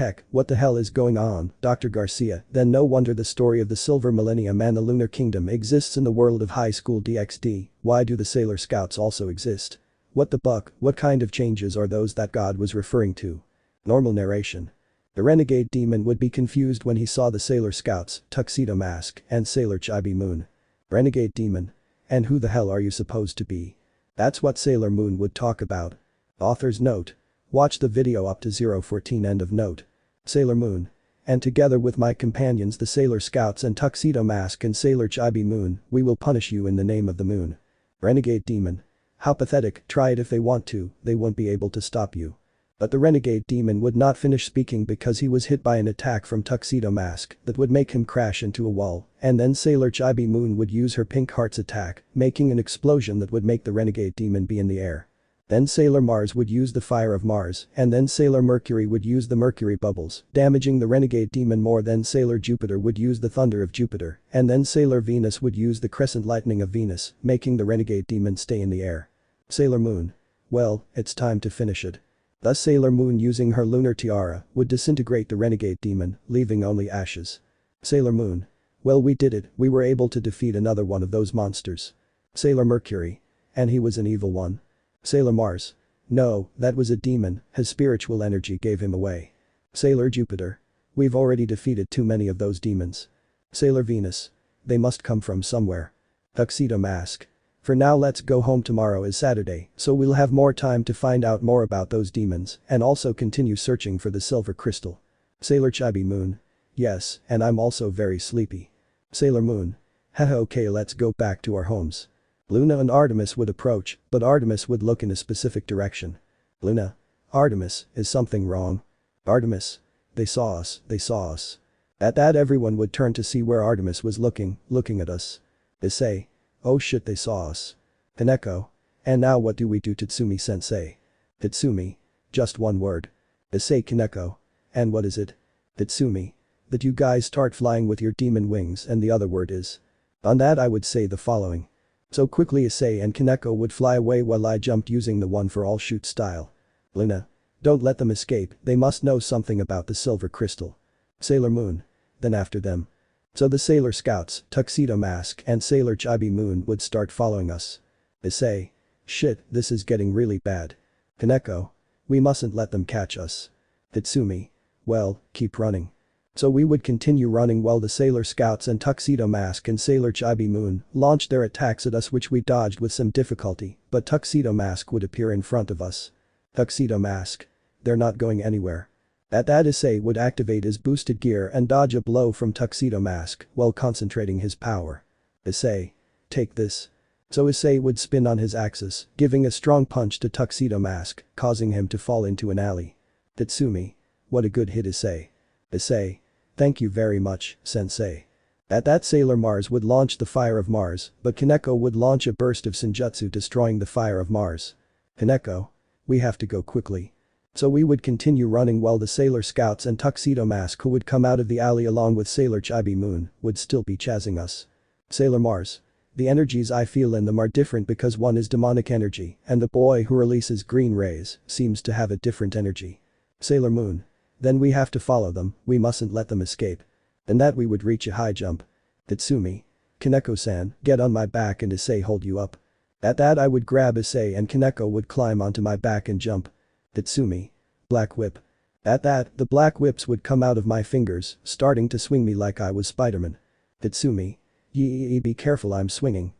hell is going on, Dr. Garcia, then no wonder the story of the Silver Millennium and the Lunar Kingdom exists in the world of School DxD, why do the Sailor Scouts also exist? What the buck, what kind of changes are those that God was referring to? Normal narration. The renegade demon would be confused when he saw the Sailor Scouts, Tuxedo Mask, and Sailor Chibi Moon. Renegade demon. And who the hell are you supposed to be? That's what Sailor Moon would talk about. Author's note. Watch the video up to 0:14 end of note. Sailor Moon. And together with my companions the Sailor Scouts and Tuxedo Mask and Sailor Chibi Moon, we will punish you in the name of the moon. Renegade demon. How pathetic, try it if they want to, they won't be able to stop you. But the renegade demon would not finish speaking because he was hit by an attack from Tuxedo Mask that would make him crash into a wall, and then Sailor Chibi Moon would use her pink heart's attack, making an explosion that would make the renegade demon be in the air. Then Sailor Mars would use the fire of Mars, and then Sailor Mercury would use the mercury bubbles, damaging the renegade demon more. Then Sailor Jupiter would use the thunder of Jupiter, and then Sailor Venus would use the crescent lightning of Venus, making the renegade demon stay in the air. Sailor Moon. Well, it's time to finish it. Thus Sailor Moon using her lunar tiara would disintegrate the renegade demon, leaving only ashes. Sailor Moon. Well, we did it, we were able to defeat another one of those monsters. Sailor Mercury. And he was an evil one. Sailor Mars. No, that was a demon, his spiritual energy gave him away. Sailor Jupiter. We've already defeated too many of those demons. Sailor Venus. They must come from somewhere. Tuxedo Mask. For now let's go home, tomorrow is Saturday, so we'll have more time to find out more about those demons and also continue searching for the silver crystal. Sailor Chibi Moon. Yes, and I'm also very sleepy. Sailor Moon. Haha, okay, let's go back to our homes. Luna and Artemis would approach, but Artemis would look in a specific direction. Luna. Artemis, is something wrong? Artemis. They saw us, they saw us. At that everyone would turn to see where Artemis was looking at us. Issei. Oh shit, they saw us. Kaneko. And now what do we do, Tatsumi-sensei? Tatsumi. Just one word. Issei. Kaneko. And what is it? Tatsumi. That you guys start flying with your demon wings, and the other word is. On that I would say the following. So quickly Issei and Kaneko would fly away while I jumped using the one for all shoot style. Luna. Don't let them escape, they must know something about the silver crystal. Sailor Moon. Then after them. So the Sailor Scouts, Tuxedo Mask and Sailor Chibi Moon would start following us. Issei. Shit, this is getting really bad. Kaneko. We mustn't let them catch us. Tatsumi. Well, keep running. So we would continue running while the Sailor Scouts and Tuxedo Mask and Sailor Chibi Moon launched their attacks at us, which we dodged with some difficulty, but Tuxedo Mask would appear in front of us. Tuxedo Mask. They're not going anywhere. At that, Issei would activate his boosted gear and dodge a blow from Tuxedo Mask while concentrating his power. Issei. Take this. So Issei would spin on his axis, giving a strong punch to Tuxedo Mask, causing him to fall into an alley. Tatsumi. What a good hit, Issei. Issei. Thank you very much, sensei. At that, Sailor Mars would launch the Fire of Mars, but Kaneko would launch a burst of Senjutsu destroying the Fire of Mars. Kaneko. We have to go quickly. So we would continue running while the Sailor Scouts and Tuxedo Mask, who would come out of the alley along with Sailor Chibi Moon, would still be chasing us. Sailor Mars. The energies I feel in them are different because one is demonic energy and the boy who releases green rays seems to have a different energy. Sailor Moon. Then we have to follow them, we mustn't let them escape. And that we would reach a high jump. Tatsumi. Kaneko-san, get on my back and Issei hold you up. At that, I would grab Issei and Kaneko would climb onto my back and jump. Tatsumi. Black whip. At that, the black whips would come out of my fingers, starting to swing me like I was Spider-Man. Tatsumi. Yee, be careful, I'm swinging.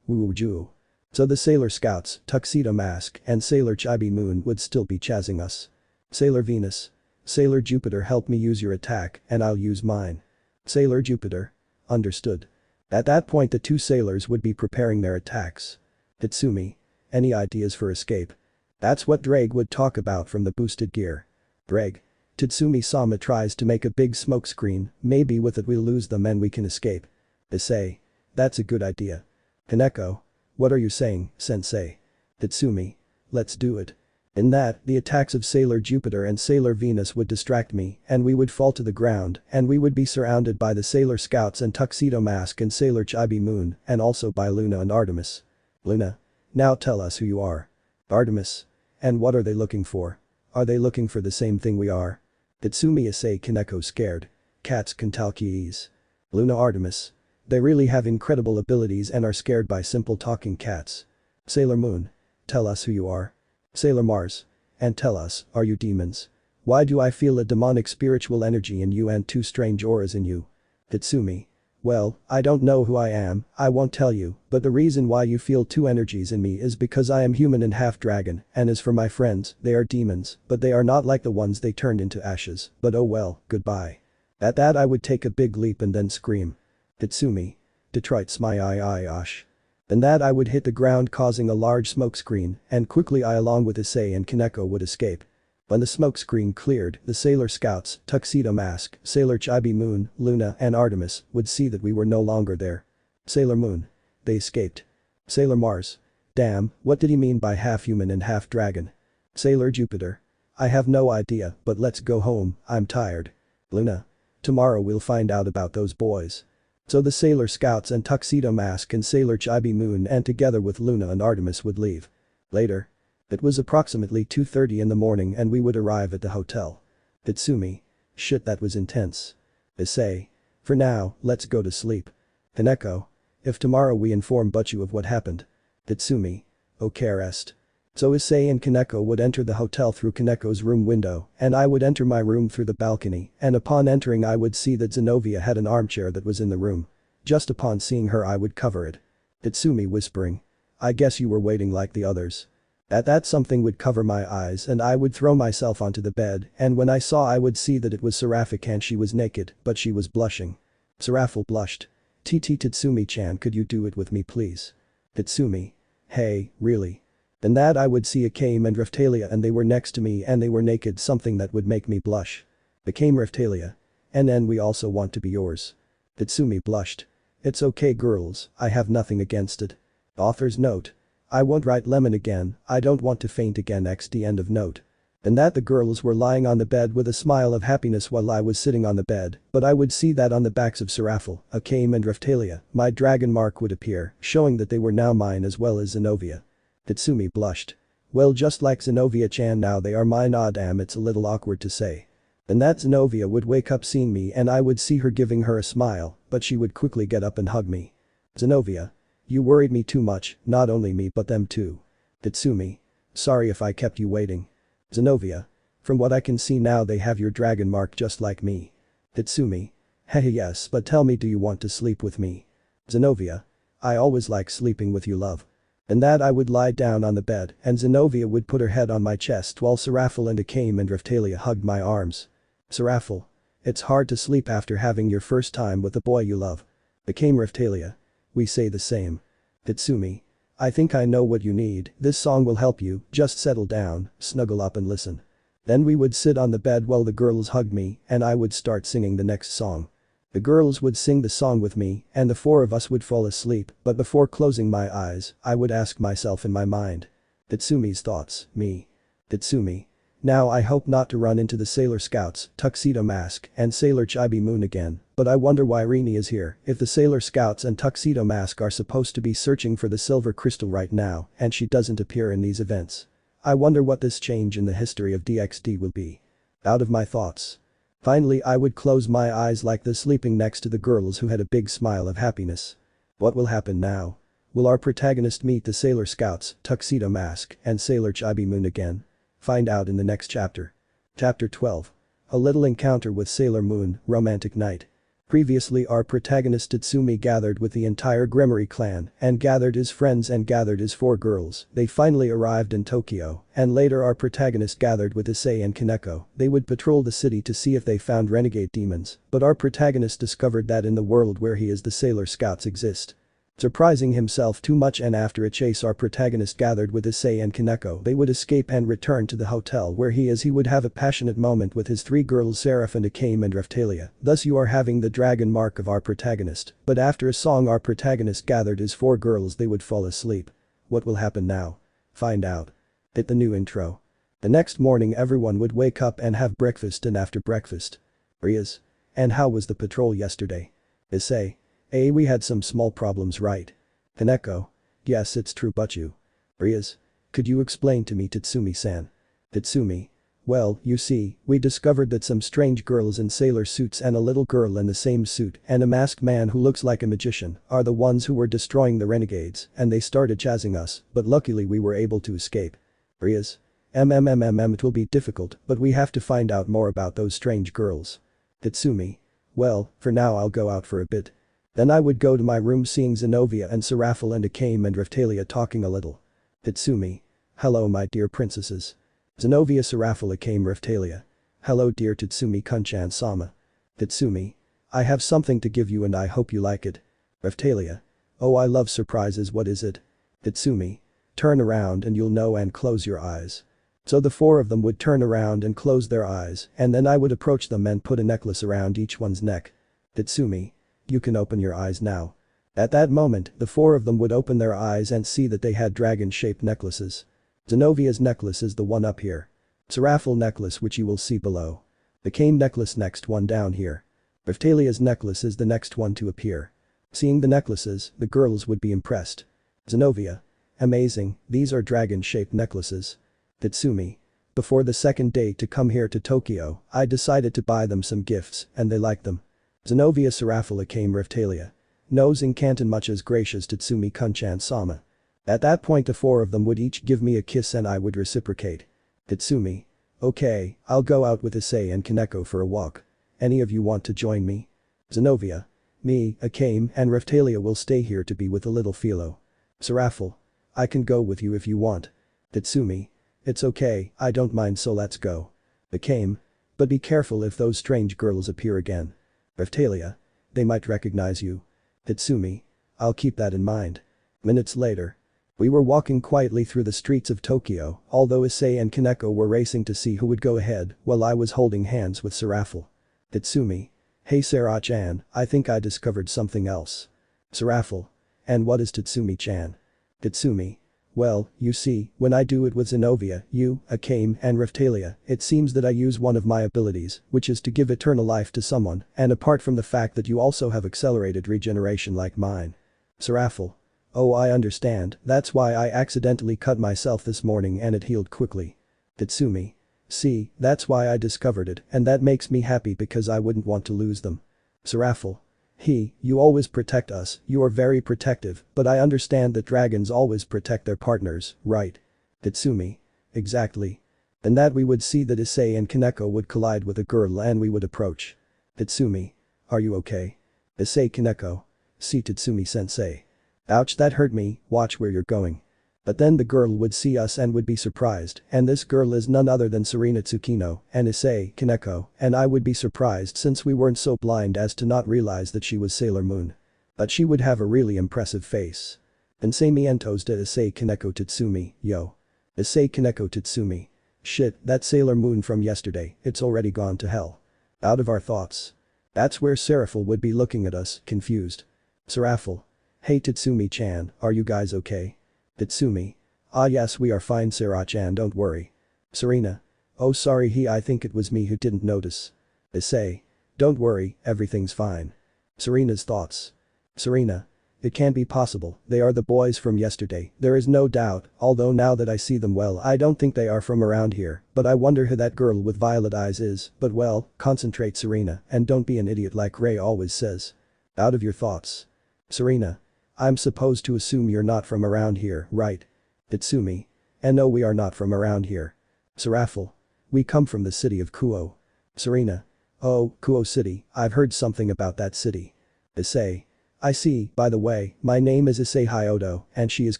Woo-joo. So the Sailor Scouts, Tuxedo Mask and Sailor Chibi Moon would still be chasing us. Sailor Venus. Sailor Jupiter, help me use your attack and I'll use mine. Sailor Jupiter. Understood. At that point, the two sailors would be preparing their attacks. Tatsumi. Any ideas for escape? That's what Drake would talk about from the boosted gear. Drake. Tatsumi-sama tries to make a big smoke screen, maybe with it we'll lose them and we can escape. Issei. That's a good idea. Kaneko. What are you saying, sensei? Tatsumi. Let's do it. In that, the attacks of Sailor Jupiter and Sailor Venus would distract me and we would fall to the ground and we would be surrounded by the Sailor Scouts and Tuxedo Mask and Sailor Chibi Moon and also by Luna and Artemis. Luna. Now tell us who you are. Artemis. And what are they looking for? Are they looking for the same thing we are? Tatsumi. Issei. Kaneko scared. Cats can talk ease. Luna. Artemis. They really have incredible abilities and are scared by simple talking cats. Sailor Moon. Tell us who you are. Sailor Mars. And tell us, are you demons? Why do I feel a demonic spiritual energy in you and two strange auras in you? Tatsumi. Well, I don't know who I am, I won't tell you, but the reason why you feel two energies in me is because I am human and half dragon, and as for my friends, they are demons, but they are not like the ones they turned into ashes, but oh well, goodbye. At that, I would take a big leap and then scream. Tatsumi. Detroit smy osh. And that I would hit the ground causing a large smoke screen and quickly I along with Issei and Kaneko would escape. When the smoke screen cleared, the Sailor Scouts, Tuxedo Mask, Sailor Chibi Moon, Luna and Artemis would see that we were no longer there. Sailor Moon. They escaped. Sailor Mars. Damn, what did he mean by half human and half dragon? Sailor Jupiter. I have no idea, but let's go home, I'm tired. Luna. Tomorrow we'll find out about those boys. So the Sailor Scouts and Tuxedo Mask and Sailor Chibi Moon and together with Luna and Artemis would leave. Later. It was approximately 2:30 in the morning and we would arrive at the hotel. Tatsumi. Shit, that was intense. Issei. For now, let's go to sleep. Kaneko. If tomorrow we inform Butchu of what happened. Tatsumi. Okay, rest. So Issei and Kaneko would enter the hotel through Kaneko's room window and I would enter my room through the balcony and upon entering I would see that Zenobia had an armchair that was in the room. Just upon seeing her I would cover it. Tatsumi whispering. I guess you were waiting like the others. At that, something would cover my eyes and I would throw myself onto the bed and when I saw I would see that it was Seraphic and she was naked but she was blushing. Seraphic blushed. Tatsumi-chan, could you do it with me please? Tatsumi. Hey, really? Then that I would see Akame and Raphtalia and they were next to me and they were naked, something that would make me blush. Akame, Raphtalia. And then we also want to be yours. Tatsumi blushed. It's okay girls, I have nothing against it. Author's note. I won't write lemon again, I don't want to faint again xd end of note. And that the girls were lying on the bed with a smile of happiness while I was sitting on the bed, but I would see that on the backs of Seraphic, Akame and Raphtalia, my dragon mark would appear, showing that they were now mine as well as Zenobia. Tatsumi blushed. Well, just like Zenobia-chan, now they are mine. Ah damn, it's a little awkward to say. And that Zenobia would wake up seeing me and I would see her giving her a smile, but she would quickly get up and hug me. Zenobia. You worried me too much, not only me but them too. Tatsumi. Sorry if I kept you waiting. Zenobia. From what I can see now they have your dragon mark just like me. Tatsumi. Hehe yes, but tell me, do you want to sleep with me? Zenovia. I always like sleeping with you, love. And that I would lie down on the bed and Zenovia would put her head on my chest while Serafel and Akame and Raphtalia hugged my arms. Serafel. It's hard to sleep after having your first time with the boy you love. Akame Raphtalia. We say the same. Tatsumi. I think I know what you need, this song will help you, just settle down, snuggle up and listen. Then we would sit on the bed while the girls hugged me and I would start singing the next song. The girls would sing the song with me and the four of us would fall asleep, but before closing my eyes, I would ask myself in my mind. Tatsumi's thoughts, me. Tatsumi. Now I hope not to run into the Sailor Scouts, Tuxedo Mask, and Sailor Chibi Moon again, but I wonder why Rini is here if the Sailor Scouts and Tuxedo Mask are supposed to be searching for the silver crystal right now and she doesn't appear in these events. I wonder what this change in the history of DxD will be. Out of my thoughts. Finally I would close my eyes like this, sleeping next to the girls who had a big smile of happiness. What will happen now? Will our protagonist meet the Sailor Scouts, Tuxedo Mask, and Sailor Chibi Moon again? Find out in the next chapter. Chapter 12. A little encounter with Sailor Moon, romantic night. Previously our protagonist Tatsumi gathered with the entire Gremory clan and gathered his friends and gathered his four girls. They finally arrived in Tokyo and later our protagonist gathered with Issei and Kaneko. They would patrol the city to see if they found renegade demons, but our protagonist discovered that in the world where he is the Sailor Scouts exist. Surprising himself too much, and after a chase our protagonist gathered with Issei and Kaneko. They would escape and return to the hotel where he would have a passionate moment with his three girls Seraph and Akame and Raphtalia. Thus you are having the dragon mark of our protagonist, but after a song our protagonist gathered his four girls. They would fall asleep. What will happen now? Find out. Hit the new intro. The next morning everyone would wake up and have breakfast, and after breakfast. Rias. And how was the patrol yesterday? Issei. We had some small problems, right? Kaneko. Yes, it's true, but you. Rias. Could you explain to me, Tatsumi-san? Tatsumi. Well, you see, we discovered that some strange girls in sailor suits and a little girl in the same suit and a masked man who looks like a magician are the ones who were destroying the renegades and they started chasing us, but luckily we were able to escape. Rias. It will be difficult, but we have to find out more about those strange girls. Tatsumi. Well, for now I'll go out for a bit. Then I would go to my room, seeing Zenovia and Serafel and Akame and Raphtalia talking a little. Tatsumi. Hello my dear princesses. Zenovia, Serafel, Akame, Raphtalia. Hello dear Tatsumi Kunchan-sama. Tatsumi. I have something to give you and I hope you like it. Raphtalia. Oh, I love surprises, what is it? Tatsumi. Turn around and you'll know and close your eyes. So the four of them would turn around and close their eyes and then I would approach them and put a necklace around each one's neck. Tatsumi. You can open your eyes now. At that moment, the four of them would open their eyes and see that they had dragon-shaped necklaces. Zenovia's necklace is the one up here. Serafel necklace, which you will see below. The Kame necklace, next one down here. Raphtalia's necklace is the next one to appear. Seeing the necklaces, the girls would be impressed. Zenovia. Amazing, these are dragon-shaped necklaces. Tatsumi. Before the second day to come here to Tokyo, I decided to buy them some gifts and they liked them. Zenovia, Serafel, Akame, Raphtalia. Knows in Canton much as gracious Tatsumi Kunchan-sama. At that point the four of them would each give me a kiss and I would reciprocate. Tatsumi. Okay, I'll go out with Issei and Kaneko for a walk. Any of you want to join me? Zenovia. Me, Akame, and Raphtalia will stay here to be with the little Philo. Serafel. I can go with you if you want. Tatsumi. It's okay, I don't mind, so let's go. Akame. But be careful if those strange girls appear again. Raphtalia. They might recognize you. Tatsumi. I'll keep that in mind. Minutes later. We were walking quietly through the streets of Tokyo, although Issei and Kaneko were racing to see who would go ahead while I was holding hands with Serafel. Tatsumi. Hey Sarah-chan, I think I discovered something else. Serafel. And what is Tatsumi-chan? Tatsumi. Well, you see, when I do it with Zenovia, you, Akame, and Raphtalia, it seems that I use one of my abilities, which is to give eternal life to someone, and apart from the fact that you also have accelerated regeneration like mine. Serafel. Oh, I understand, that's why I accidentally cut myself this morning and it healed quickly. Tatsumi. See, that's why I discovered it, and that makes me happy because I wouldn't want to lose them. Serafel. You always protect us, you are very protective, but I understand that dragons always protect their partners, right? Tatsumi. Exactly. And that we would see that Issei and Kaneko would collide with a girl and we would approach. Tatsumi. Are you okay? Issei Kaneko. See Tatsumi-sensei. Ouch, that hurt me, watch where you're going. But then the girl would see us and would be surprised, and this girl is none other than Serena Tsukino and Issei Kaneko, and I would be surprised since we weren't so blind as to not realize that she was Sailor Moon. But she would have a really impressive face. Pensamientos de Issei Kaneko Tatsumi, yo. Issei Kaneko Tatsumi. Shit, that Sailor Moon from yesterday, it's already gone to hell. Out of our thoughts. That's where Seraphil would be looking at us, confused. Seraphil. Hey Tatsumi-chan, are you guys okay? Tatsumi. Ah yes, we are fine Sera-chan, don't worry. Serena. Oh sorry I think it was me who didn't notice. Issei. Don't worry, everything's fine. Serena's thoughts. Serena. It can't be possible, they are the boys from yesterday, there is no doubt, although now that I see them well I don't think they are from around here, but I wonder who that girl with violet eyes is, but well, concentrate Serena, and don't be an idiot like Ray always says. Out of your thoughts. Serena. I'm supposed to assume you're not from around here, right? Tatsumi. And no, we are not from around here. Seraphil. We come from the city of Kuo. Serena. Oh, Kuo City, I've heard something about that city. Issei. I see, by the way, my name is Issei Hyodo, and she is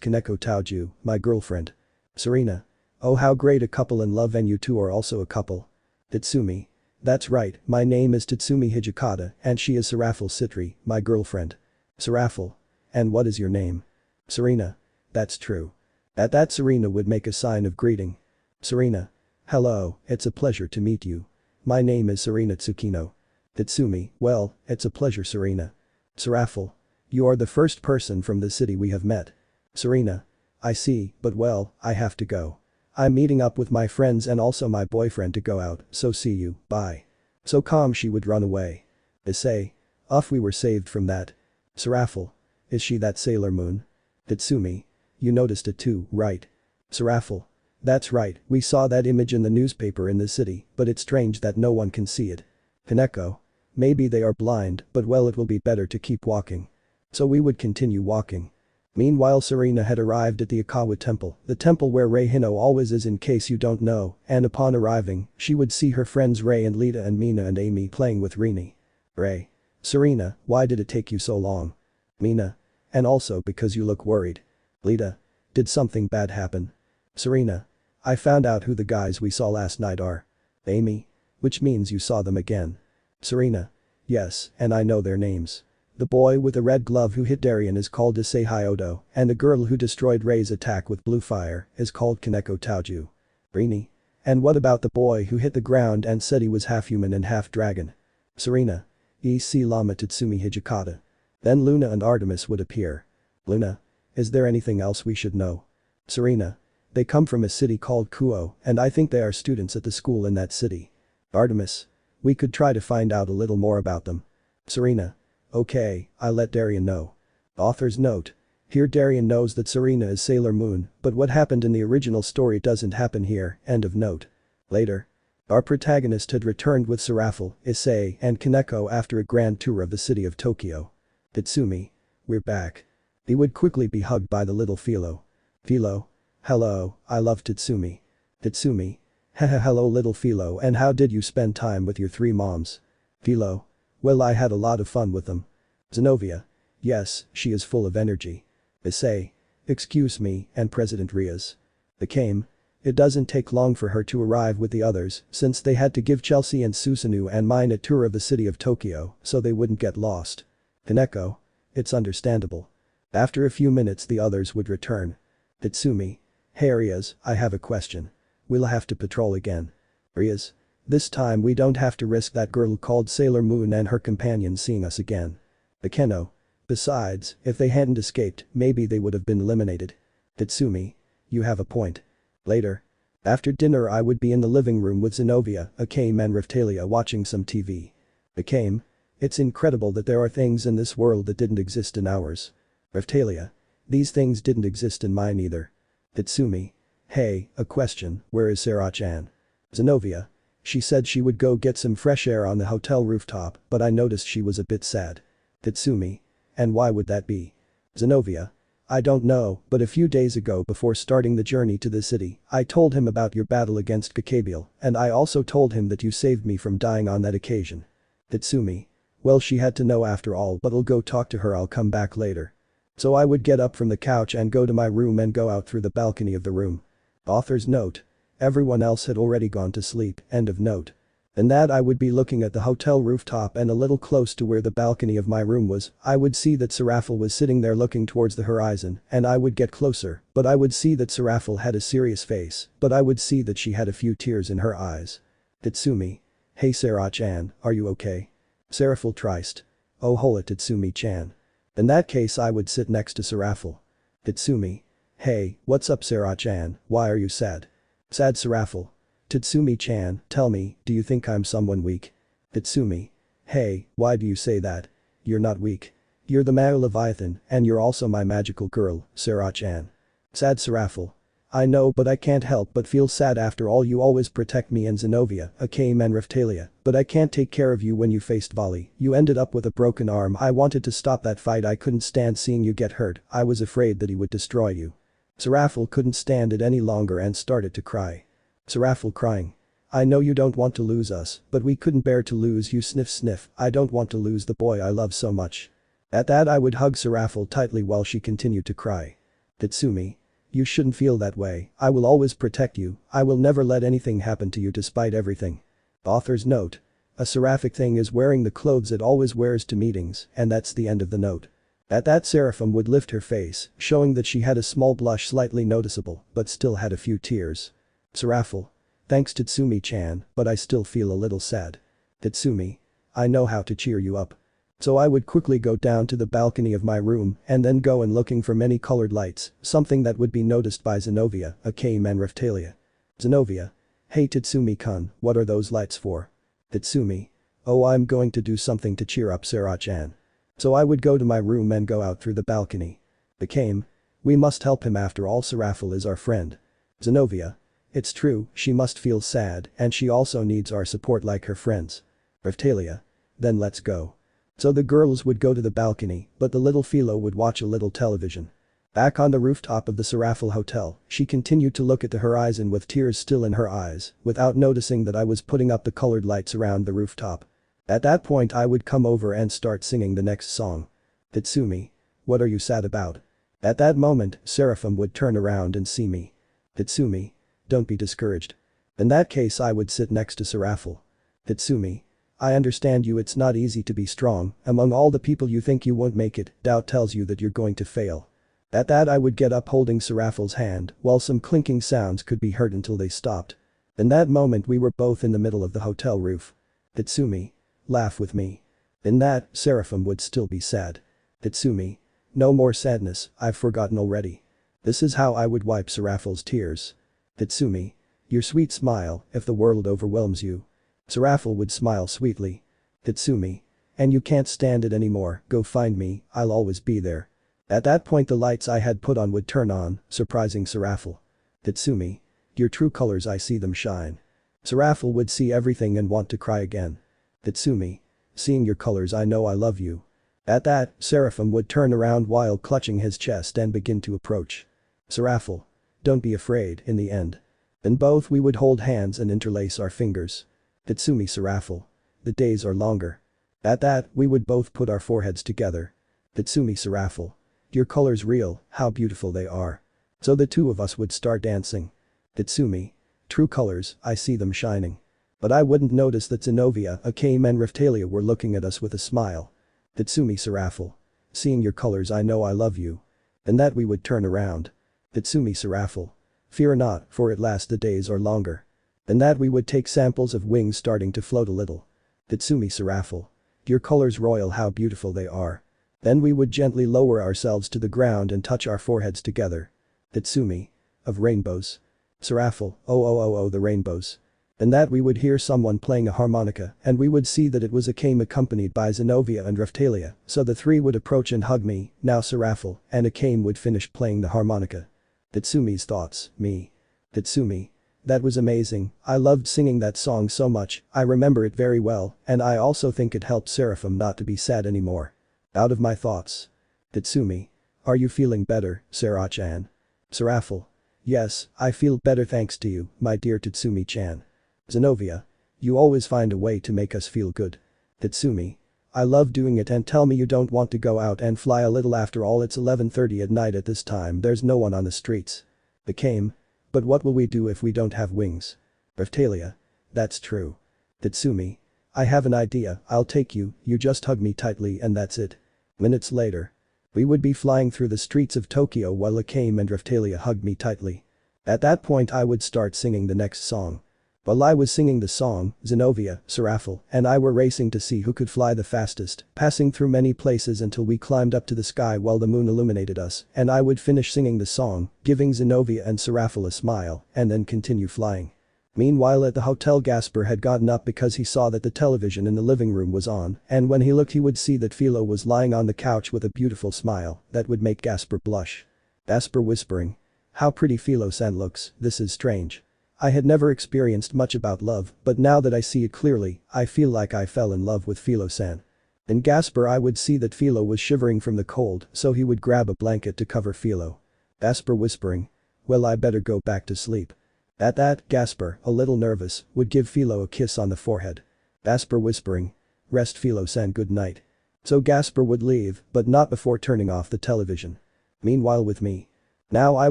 Kaneko Taoju, my girlfriend. Serena. Oh how great, a couple in love, and you two are also a couple. Tatsumi. That's right, my name is Tatsumi Hijikata, and she is Seraphil Citri, my girlfriend. Seraphil. And what is your name? Serena. That's true. At that Serena would make a sign of greeting. Serena. Hello, it's a pleasure to meet you. My name is Serena Tsukino. Tatsumi. Well, it's a pleasure Serena. Seraphil. You are the first person from the city we have met. Serena. I see, but well, I have to go. I'm meeting up with my friends and also my boyfriend to go out, so see you, bye. So calm she would run away. Issei. Off we were saved from that. Seraphil. Is she that Sailor Moon? Tatsumi. You noticed it too, right? Seraphil. That's right, we saw that image in the newspaper in the city, but it's strange that no one can see it. Kaneko. Maybe they are blind, but well it will be better to keep walking. So we would continue walking. Meanwhile Serena had arrived at the Ikawa temple, the temple where Rei Hino always is in case you don't know, and upon arriving, she would see her friends Rei and Lita and Mina and Amy playing with Rini. Rei. Serena, why did it take you so long? Mina. And also because you look worried. Lita. Did something bad happen? Serena. I found out who the guys we saw last night are. Amy. Which means you saw them again. Serena. Yes, and I know their names. The boy with the red glove who hit Darien is called Issei Hyodo, and the girl who destroyed Rei's attack with blue fire is called Kaneko Taoju. Rini. And what about the boy who hit the ground and said he was half human and half dragon? Serena. Issei Lama Tatsumi Hijikata. Then Luna and Artemis would appear. Luna. Is there anything else we should know? Serena. They come from a city called Kuo, and I think they are students at the school in that city. Artemis. We could try to find out a little more about them. Serena. Okay, I'll let Darien know. Author's note. Here Darien knows that Serena is Sailor Moon, but what happened in the original story doesn't happen here, end of note. Later. Our protagonist had returned with Seraphil, Issei, and Kaneko after a grand tour of the city of Tokyo. Tatsumi. We're back. He would quickly be hugged by the little Philo. Philo. Hello, I love Tatsumi. Tatsumi. Haha hello little Philo, and how did you spend time with your three moms? Philo. Well I had a lot of fun with them. Zenobia. Yes, she is full of energy. Issei. Excuse me, and President Rias. The came. It doesn't take long for her to arrive with the others, since they had to give Chelsea and Susanoo and mine a tour of the city of Tokyo, so they wouldn't get lost. Kaneko. It's understandable. After a few minutes the others would return. Tatsumi. Hey Rias, I have a question. We'll have to patrol again. Rias. This time we don't have to risk that girl called Sailor Moon and her companion seeing us again. Akeno. Besides, if they hadn't escaped, maybe they would have been eliminated. Tatsumi. You have a point. Later. After dinner I would be in the living room with Zenobia, Akame and Raftalia watching some TV. Akame. It's incredible that there are things in this world that didn't exist in ours. Raftalia. These things didn't exist in mine either. Tatsumi. Hey, a question, where is Sarah-chan? Zenobia. She said she would go get some fresh air on the hotel rooftop, but I noticed she was a bit sad. Tatsumi. And why would that be? Zenobia. I don't know, but a few days ago before starting the journey to the city, I told him about your battle against Kakabiel, and I also told him that you saved me from dying on that occasion. Tatsumi. Well, she had to know after all, but I'll go talk to her, I'll come back later. So I would get up from the couch and go to my room and go out through the balcony of the room. Author's note. Everyone else had already gone to sleep, end of note. And that I would be looking at the hotel rooftop, and a little close to where the balcony of my room was, I would see that Serafel was sitting there looking towards the horizon, and I would get closer, but I would see that Serafel had a serious face, but I would see that she had a few tears in her eyes. Tatsumi. Hey Sarah-chan, are you okay? Serafel triced. Oh hola Tatsumi-chan. In that case I would sit next to Serafel. Tatsumi. Hey, what's up Sarah-chan, why are you sad? Sad Serafel. Tatsumi-chan, tell me, do you think I'm someone weak? Tatsumi. Hey, why do you say that? You're not weak. You're the male Leviathan, and you're also my magical girl, Sarah-chan. Sad Serafel. I know, but I can't help but feel sad. After all, you always protect me and Zenobia, Awaken and Raphtalia, but I can't take care of you when you faced volley. You ended up with a broken arm. I wanted to stop that fight, I couldn't stand seeing you get hurt, I was afraid that he would destroy you. Serafel couldn't stand it any longer and started to cry. Serafel crying. I know you don't want to lose us, but we couldn't bear to lose you. Sniff sniff, I don't want to lose the boy I love so much. At that I would hug Serafel tightly while she continued to cry. Tatsumi. You shouldn't feel that way, I will always protect you, I will never let anything happen to you despite everything. Author's note. A seraphic thing is wearing the clothes it always wears to meetings, and that's the end of the note. At that Seraphim would lift her face, showing that she had a small blush slightly noticeable, but still had a few tears. Serafel. Thanks Tatsumi-chan, but I still feel a little sad. Tatsumi. I know how to cheer you up. So I would quickly go down to the balcony of my room and then go and looking for many colored lights, something that would be noticed by Zenobia, Awaken and Raphtalia. Zenobia. Hey Tatsumi-kun, what are those lights for? Tatsumi. Oh, I'm going to do something to cheer up Sarah-chan. So I would go to my room and go out through the balcony. Awaken. We must help him, after all Serafel is our friend. Zenobia. It's true, she must feel sad and she also needs our support like her friends. Raphtalia. Then let's go. So the girls would go to the balcony, but the little Philo would watch a little television. Back on the rooftop of the Serafel Hotel, she continued to look at the horizon with tears still in her eyes, without noticing that I was putting up the colored lights around the rooftop. At that point I would come over and start singing the next song. Tatsumi. What are you sad about? At that moment, Seraphim would turn around and see me. Tatsumi. Don't be discouraged. In that case I would sit next to Serafel. Tatsumi. I understand you, it's not easy to be strong, among all the people you think you won't make it, doubt tells you that you're going to fail. At that I would get up holding Serafel's hand while some clinking sounds could be heard until they stopped. In that moment we were both in the middle of the hotel roof. Tatsumi. Laugh with me. In that, Seraphim would still be sad. Tatsumi. No more sadness, I've forgotten already. This is how I would wipe Serafel's tears. Tatsumi. Your sweet smile, if the world overwhelms you. Serafel would smile sweetly. Tatsumi. And you can't stand it anymore, go find me, I'll always be there. At that point the lights I had put on would turn on, surprising Serafel. Tatsumi. Your true colors, I see them shine. Serafel would see everything and want to cry again. Tatsumi. Seeing your colors I know I love you. At that, Seraphim would turn around while clutching his chest and begin to approach. Serafel. Don't be afraid, in the end. Then both we would hold hands and interlace our fingers. Tatsumi. Serafel. The days are longer. At that, we would both put our foreheads together. Tatsumi. Serafel. Your colors real, how beautiful they are. So the two of us would start dancing. Tatsumi. True colors, I see them shining. But I wouldn't notice that Zenobia, Awaken and Raphtalia were looking at us with a smile. Tatsumi. Serafel. Seeing your colors I know I love you. And that we would turn around. Tatsumi. Serafel. Fear not, for at last the days are longer. And that we would take samples of wings starting to float a little. Tatsumi. Serafel. Your colors royal, how beautiful they are. Then we would gently lower ourselves to the ground and touch our foreheads together. Tatsumi. Of rainbows. Serafel. Oh the rainbows. And that we would hear someone playing a harmonica and we would see that it was Awaken accompanied by Zenobia and Raphtalia, so the three would approach and hug me, now Serafel and Awaken would finish playing the harmonica. Tatsumi's thoughts, me. Tatsumi. That was amazing, I loved singing that song so much, I remember it very well, and I also think it helped Seraphim not to be sad anymore. Out of my thoughts. Tatsumi. Are you feeling better, Sarah-chan? Serafel. Yes, I feel better thanks to you, my dear Tatsumi-chan. Zenobia. You always find a way to make us feel good. Tatsumi. I love doing it and tell me you don't want to go out and fly a little after all it's 11:30 at night at this time there's no one on the streets. Became. But what will we do if we don't have wings? Raftalia. That's true. Tatsumi. I have an idea, I'll take you, you just hug me tightly and that's it. Minutes later. We would be flying through the streets of Tokyo while Akame and Raftalia hugged me tightly. At that point I would start singing the next song. While I was singing the song, Zenobia, Serafel, and I were racing to see who could fly the fastest, passing through many places until we climbed up to the sky while the moon illuminated us, and I would finish singing the song, giving Zenobia and Serafel a smile, and then continue flying. Meanwhile at the hotel Gasper had gotten up because he saw that the television in the living room was on, and when he looked he would see that Philo was lying on the couch with a beautiful smile that would make Gasper blush. Gasper whispering. How pretty Philo-san looks, this is strange. I had never experienced much about love, but now that I see it clearly, I feel like I fell in love with Philo-san. In Gasper I would see that Philo was shivering from the cold so he would grab a blanket to cover Philo. Gasper whispering. Well I better go back to sleep. At that, Gasper, a little nervous, would give Philo a kiss on the forehead. Gasper whispering. Rest Philo-san good night. So Gasper would leave, but not before turning off the television. Meanwhile with me. Now I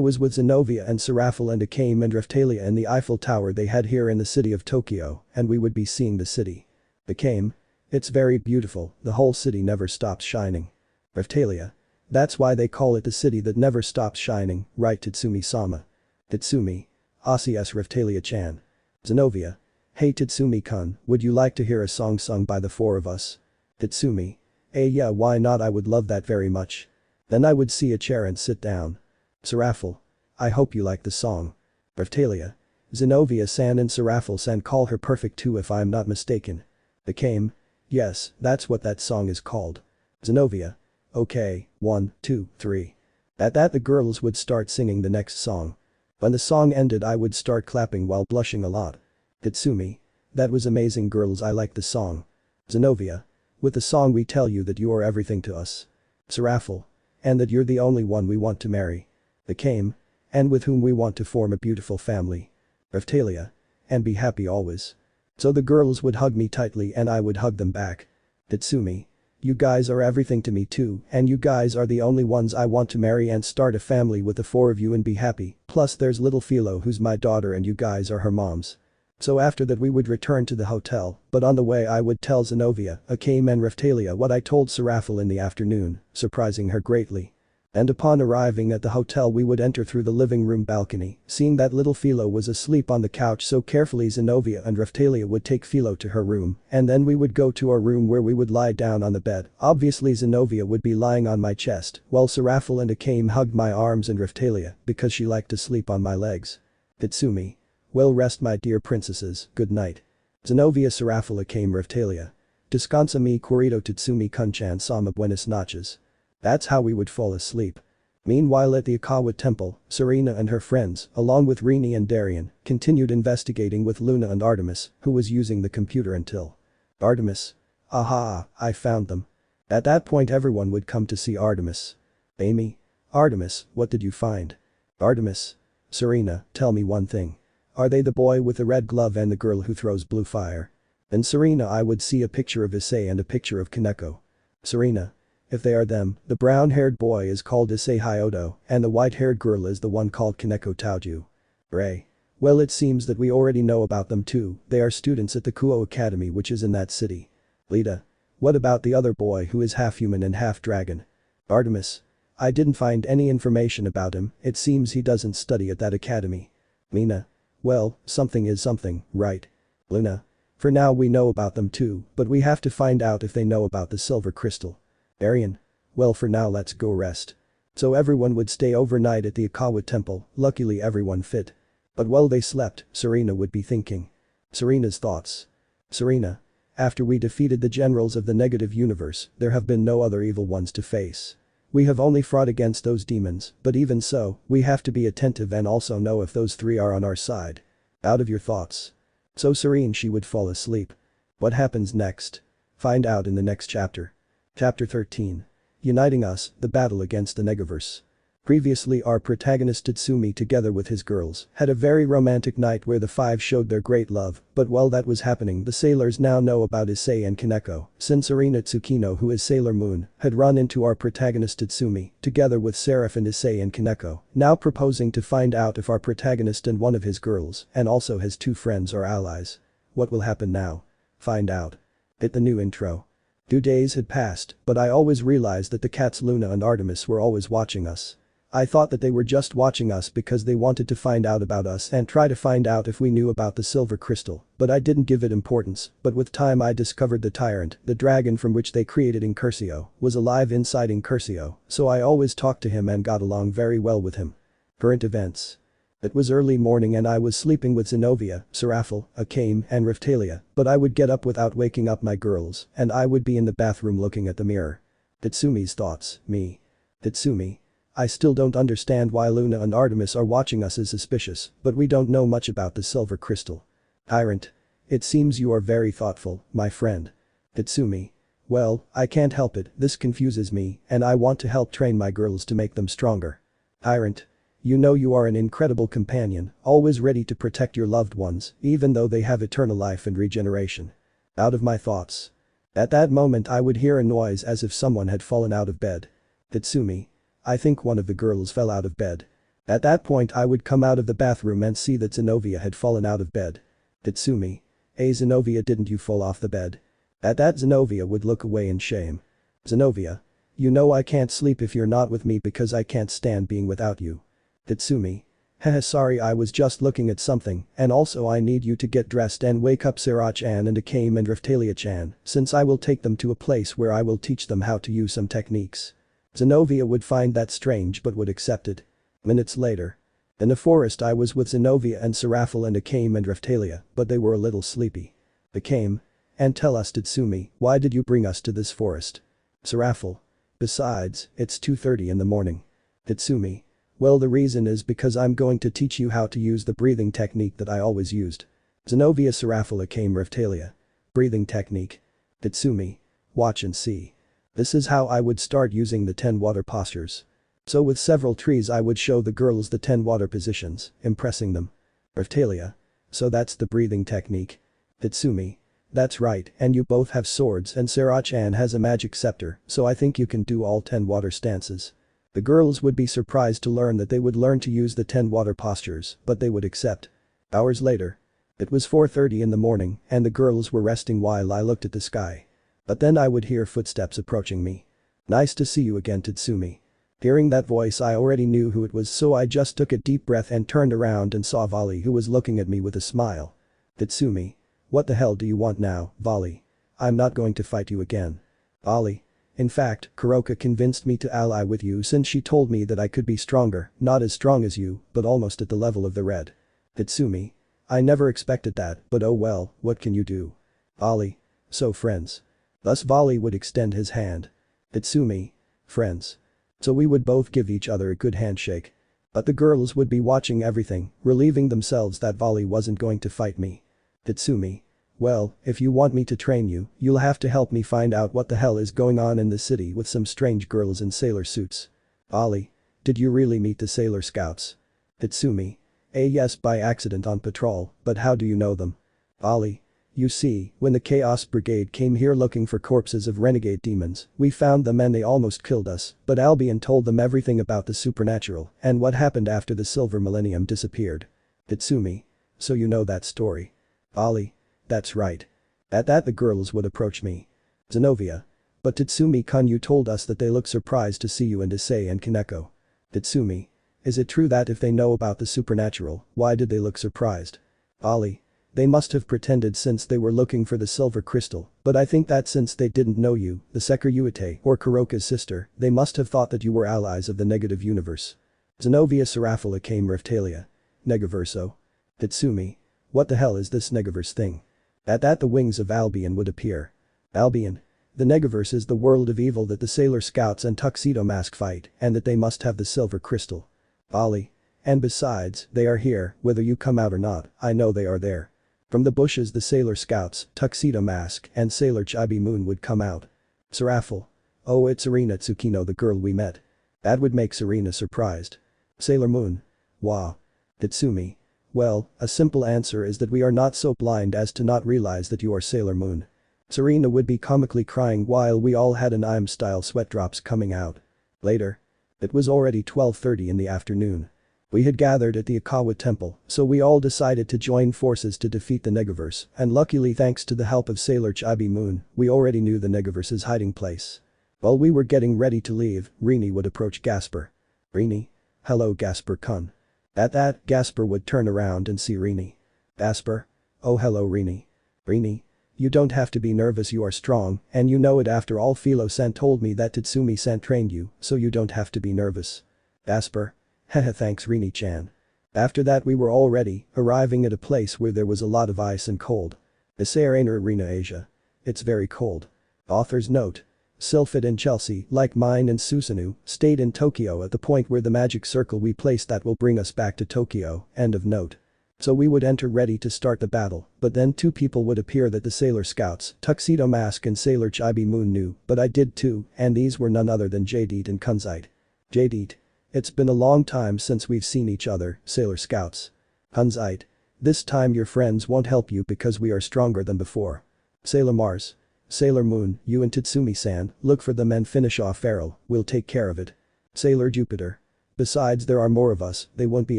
was with Zenobia and Serafel and Akame and Raftalia in the Eiffel Tower they had here in the city of Tokyo, and we would be seeing the city. Akame. It's very beautiful, the whole city never stops shining. Raftalia. That's why they call it the city that never stops shining, right Tatsumi-sama? Tatsumi. Yes Raftalia-chan. Zenobia. Hey Tatsumi-kun, would you like to hear a song sung by the four of us? Tatsumi. Yeah why not I would love that very much. Then I would see a chair and sit down. Serafel. I hope you like the song. Raftalia. Zenobia-san and Serafel-san call her perfect too if I'm not mistaken. Akame. Yes, that's what that song is called. Zenobia. Okay, 1, 2, 3. At that the girls would start singing the next song. When the song ended I would start clapping while blushing a lot. Tatsumi. That was amazing girls I like the song. Zenobia. With the song we tell you that you are everything to us. Serafel. And that you're the only one we want to marry. Akame. And with whom we want to form a beautiful family. Raftalia. And be happy always. So the girls would hug me tightly and I would hug them back. Tatsumi. You guys are everything to me too and you guys are the only ones I want to marry and start a family with the four of you and be happy, plus there's little Philo who's my daughter and you guys are her moms. So after that we would return to the hotel, but on the way I would tell Zenobia, Akame and Raftalia what I told Serafel in the afternoon, surprising her greatly. And upon arriving at the hotel we would enter through the living room balcony, seeing that little Philo was asleep on the couch so carefully Zenobia and Raftalia would take Philo to her room, and then we would go to our room where we would lie down on the bed, obviously Zenobia would be lying on my chest, while Serafel and Akame hugged my arms and Raftalia, because she liked to sleep on my legs. Tatsumi. Well rest my dear princesses, good night. Zenobia Serafel Akame Raftalia. Descansa mi querido Tatsumi Kunchan sama buenas noches. That's how we would fall asleep. Meanwhile at the Okawa temple, Serena and her friends, along with Rini and Darien, continued investigating with Luna and Artemis, who was using the computer until. Artemis. Aha, I found them. At that point everyone would come to see Artemis. Amy. Artemis, what did you find? Artemis. Serena, tell me one thing. Are they the boy with the red glove and the girl who throws blue fire? In Serena I would see a picture of Issei and a picture of Kaneko. Serena. If they are them, the brown-haired boy is called Issei Hyodo, and the white-haired girl is the one called Kaneko Taoju. Ray. Well it seems that we already know about them too, they are students at the Kuo Academy which is in that city. Lita. What about the other boy who is half human and half dragon? Artemis. I didn't find any information about him, it seems he doesn't study at that academy. Mina. Well, something is something, right? Luna. For now we know about them too, but we have to find out if they know about the silver crystal. Arian. Well for now let's go rest. So everyone would stay overnight at the Okawa temple, luckily everyone fit. But while they slept, Serena would be thinking. Serena's thoughts. Serena. After we defeated the generals of the negative universe, there have been no other evil ones to face. We have only fought against those demons, but even so, we have to be attentive and also know if those three are on our side. Out of your thoughts. So serene she would fall asleep. What happens next? Find out in the next chapter. Chapter 13. Uniting Us, the battle against the Negaverse. Previously our protagonist Tatsumi together with his girls had a very romantic night where the five showed their great love, but while that was happening the sailors now know about Issei and Kaneko, since Arina Tsukino who is Sailor Moon had run into our protagonist Tatsumi together with Seraph and Issei and Kaneko, now proposing to find out if our protagonist and one of his girls and also his two friends are allies. What will happen now? Find out. Hit the new intro. 2 days had passed, but I always realized that the cats Luna and Artemis were always watching us. I thought that they were just watching us because they wanted to find out about us and try to find out if we knew about the silver crystal, but I didn't give it importance, but with time I discovered the tyrant, the dragon from which they created Incursio, was alive inside Incursio, so I always talked to him and got along very well with him. Current events. It was early morning and I was sleeping with Zenobia, Seraphil, Akame and Riftalia, but I would get up without waking up my girls and I would be in the bathroom looking at the mirror. Tatsumi's thoughts, me. Tatsumi. I still don't understand why Luna and Artemis are watching us as suspicious, but we don't know much about the silver crystal. Tyrant. It seems you are very thoughtful, my friend. Tatsumi. Well, I can't help it, this confuses me and I want to help train my girls to make them stronger. Tyrant. You know you are an incredible companion, always ready to protect your loved ones, even though they have eternal life and regeneration. Out of my thoughts. At that moment I would hear a noise as if someone had fallen out of bed. Tatsumi. I think one of the girls fell out of bed. At that point I would come out of the bathroom and see that Zenobia had fallen out of bed. Tatsumi. Hey Zenobia, didn't you fall off the bed? At that Zenobia would look away in shame. Zenobia. You know I can't sleep if you're not with me because I can't stand being without you. Tatsumi. Haha, sorry, I was just looking at something and also I need you to get dressed and wake up Sarah-chan and Akame and Riftalia-chan since I will take them to a place where I will teach them how to use some techniques. Zenobia would find that strange but would accept it. Minutes later. In the forest I was with Zenobia and Seraphil and Akame and Riftalia, but they were a little sleepy. Akame. And tell us Tatsumi, why did you bring us to this forest? Seraphil. Besides, it's 2:30 in the morning. Tatsumi. Well, the reason is because I'm going to teach you how to use the breathing technique that I always used. Zenobia, Seraphil, Akame, Riftalia. Breathing technique. Tatsumi. Watch and see. This is how I would start using the 10 water postures. So with several trees I would show the girls the 10 water positions, impressing them. Riftalia. So that's the breathing technique. Tatsumi. That's right, and you both have swords and Sarah-chan has a magic scepter, so I think you can do all 10 water stances. The girls would be surprised to learn that they would learn to use the 10 water postures, but they would accept. Hours later. It was 4:30 in the morning and the girls were resting while I looked at the sky. But then I would hear footsteps approaching me. Nice to see you again, Tatsumi. Hearing that voice I already knew who it was, so I just took a deep breath and turned around and saw Vali, who was looking at me with a smile. Tatsumi. What the hell do you want now, Vali? I'm not going to fight you again. Vali. In fact, Kuroka convinced me to ally with you since she told me that I could be stronger, not as strong as you, but almost at the level of the red. Tatsumi. I never expected that, but oh well, what can you do? Vali. So friends. Thus Vali would extend his hand. Tatsumi. Friends. So we would both give each other a good handshake. But the girls would be watching everything, relieving themselves that Vali wasn't going to fight me. Tatsumi. Well, if you want me to train you, you'll have to help me find out what the hell is going on in the city with some strange girls in sailor suits. Vali. Did you really meet the sailor scouts? Tatsumi. Yes, by accident on patrol, but how do you know them? Vali. You see, when the Chaos Brigade came here looking for corpses of renegade demons, we found them and they almost killed us, but Albion told them everything about the supernatural and what happened after the Silver Millennium disappeared. Tatsumi. So you know that story. Vali. That's right. At that the girls would approach me. Zenobia. But Tatsumi-kun, you told us that they look surprised to see you and Issei and Kaneko. Tatsumi. Is it true that if they know about the supernatural, why did they look surprised? Vali. They must have pretended since they were looking for the silver crystal, but I think that since they didn't know you, the Sekiryuutei or Kuroka's sister, they must have thought that you were allies of the negative universe. Zenobia, Seraphil, Akame, Riftalia. Negaverso. Tatsumi. What the hell is this Negaverse thing? At that the wings of Albion would appear. Albion. The Negaverse is the world of evil that the Sailor Scouts and Tuxedo Mask fight and that they must have the silver crystal. Vali. And besides, they are here, whether you come out or not, I know they are there. From the bushes the Sailor Scouts, Tuxedo Mask and Sailor Chibi Moon would come out. Seraphil. Oh, it's Arina Tsukino, the girl we met. That would make Serena surprised. Sailor Moon. Wow. Tatsumi. Well, a simple answer is that we are not so blind as to not realize that you are Sailor Moon. Serena would be comically crying while we all had an I'm-style sweat drops coming out. Later. It was already 12:30 in the afternoon. We had gathered at the Ikawa temple, so we all decided to join forces to defeat the Negaverse, and luckily thanks to the help of Sailor Chibi Moon, we already knew the Negaverse's hiding place. While we were getting ready to leave, Rini would approach Gasper. Rini? Hello Gasper-kun. At that, Gasper would turn around and see Rini. Gasper? Oh hello Rini. Rini? You don't have to be nervous, you are strong, and you know it, after all Philo-san told me that Tatsumi-san trained you, so you don't have to be nervous. Gasper? Haha, thanks Rini-chan. After that we were all ready, arriving at a place where there was a lot of ice and cold. Issei Arena Asia. It's very cold. Author's note. Sylphid and Chelsea, like mine and Susanoo, stayed in Tokyo at the point where the magic circle we placed that will bring us back to Tokyo, end of note. So we would enter ready to start the battle, but then two people would appear that the Sailor Scouts, Tuxedo Mask and Sailor Chibi Moon knew, but I did too, and these were none other than Jadeit and Kunzite. Jadeit. It's been a long time since we've seen each other, Sailor Scouts. Kunzite. This time your friends won't help you because we are stronger than before. Sailor Mars. Sailor Moon, you and Tatsumi-san, look for them and finish off Errol, we'll take care of it. Sailor Jupiter. Besides there are more of us, they won't be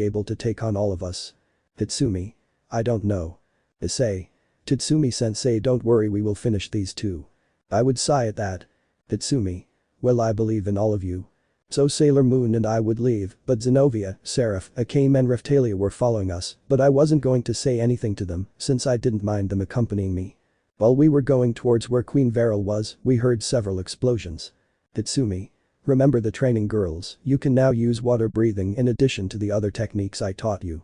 able to take on all of us. Tatsumi. I don't know. Issei. Tatsumi-sensei, don't worry, we will finish these two. I would sigh at that. Tatsumi. Well, I believe in all of you. So Sailor Moon and I would leave, but Zenobia, Seraph, Akame and Raphtalia were following us, but I wasn't going to say anything to them since I didn't mind them accompanying me. While we were going towards where Queen Veril was, we heard several explosions. Tatsumi. Remember the training girls, you can now use water breathing in addition to the other techniques I taught you.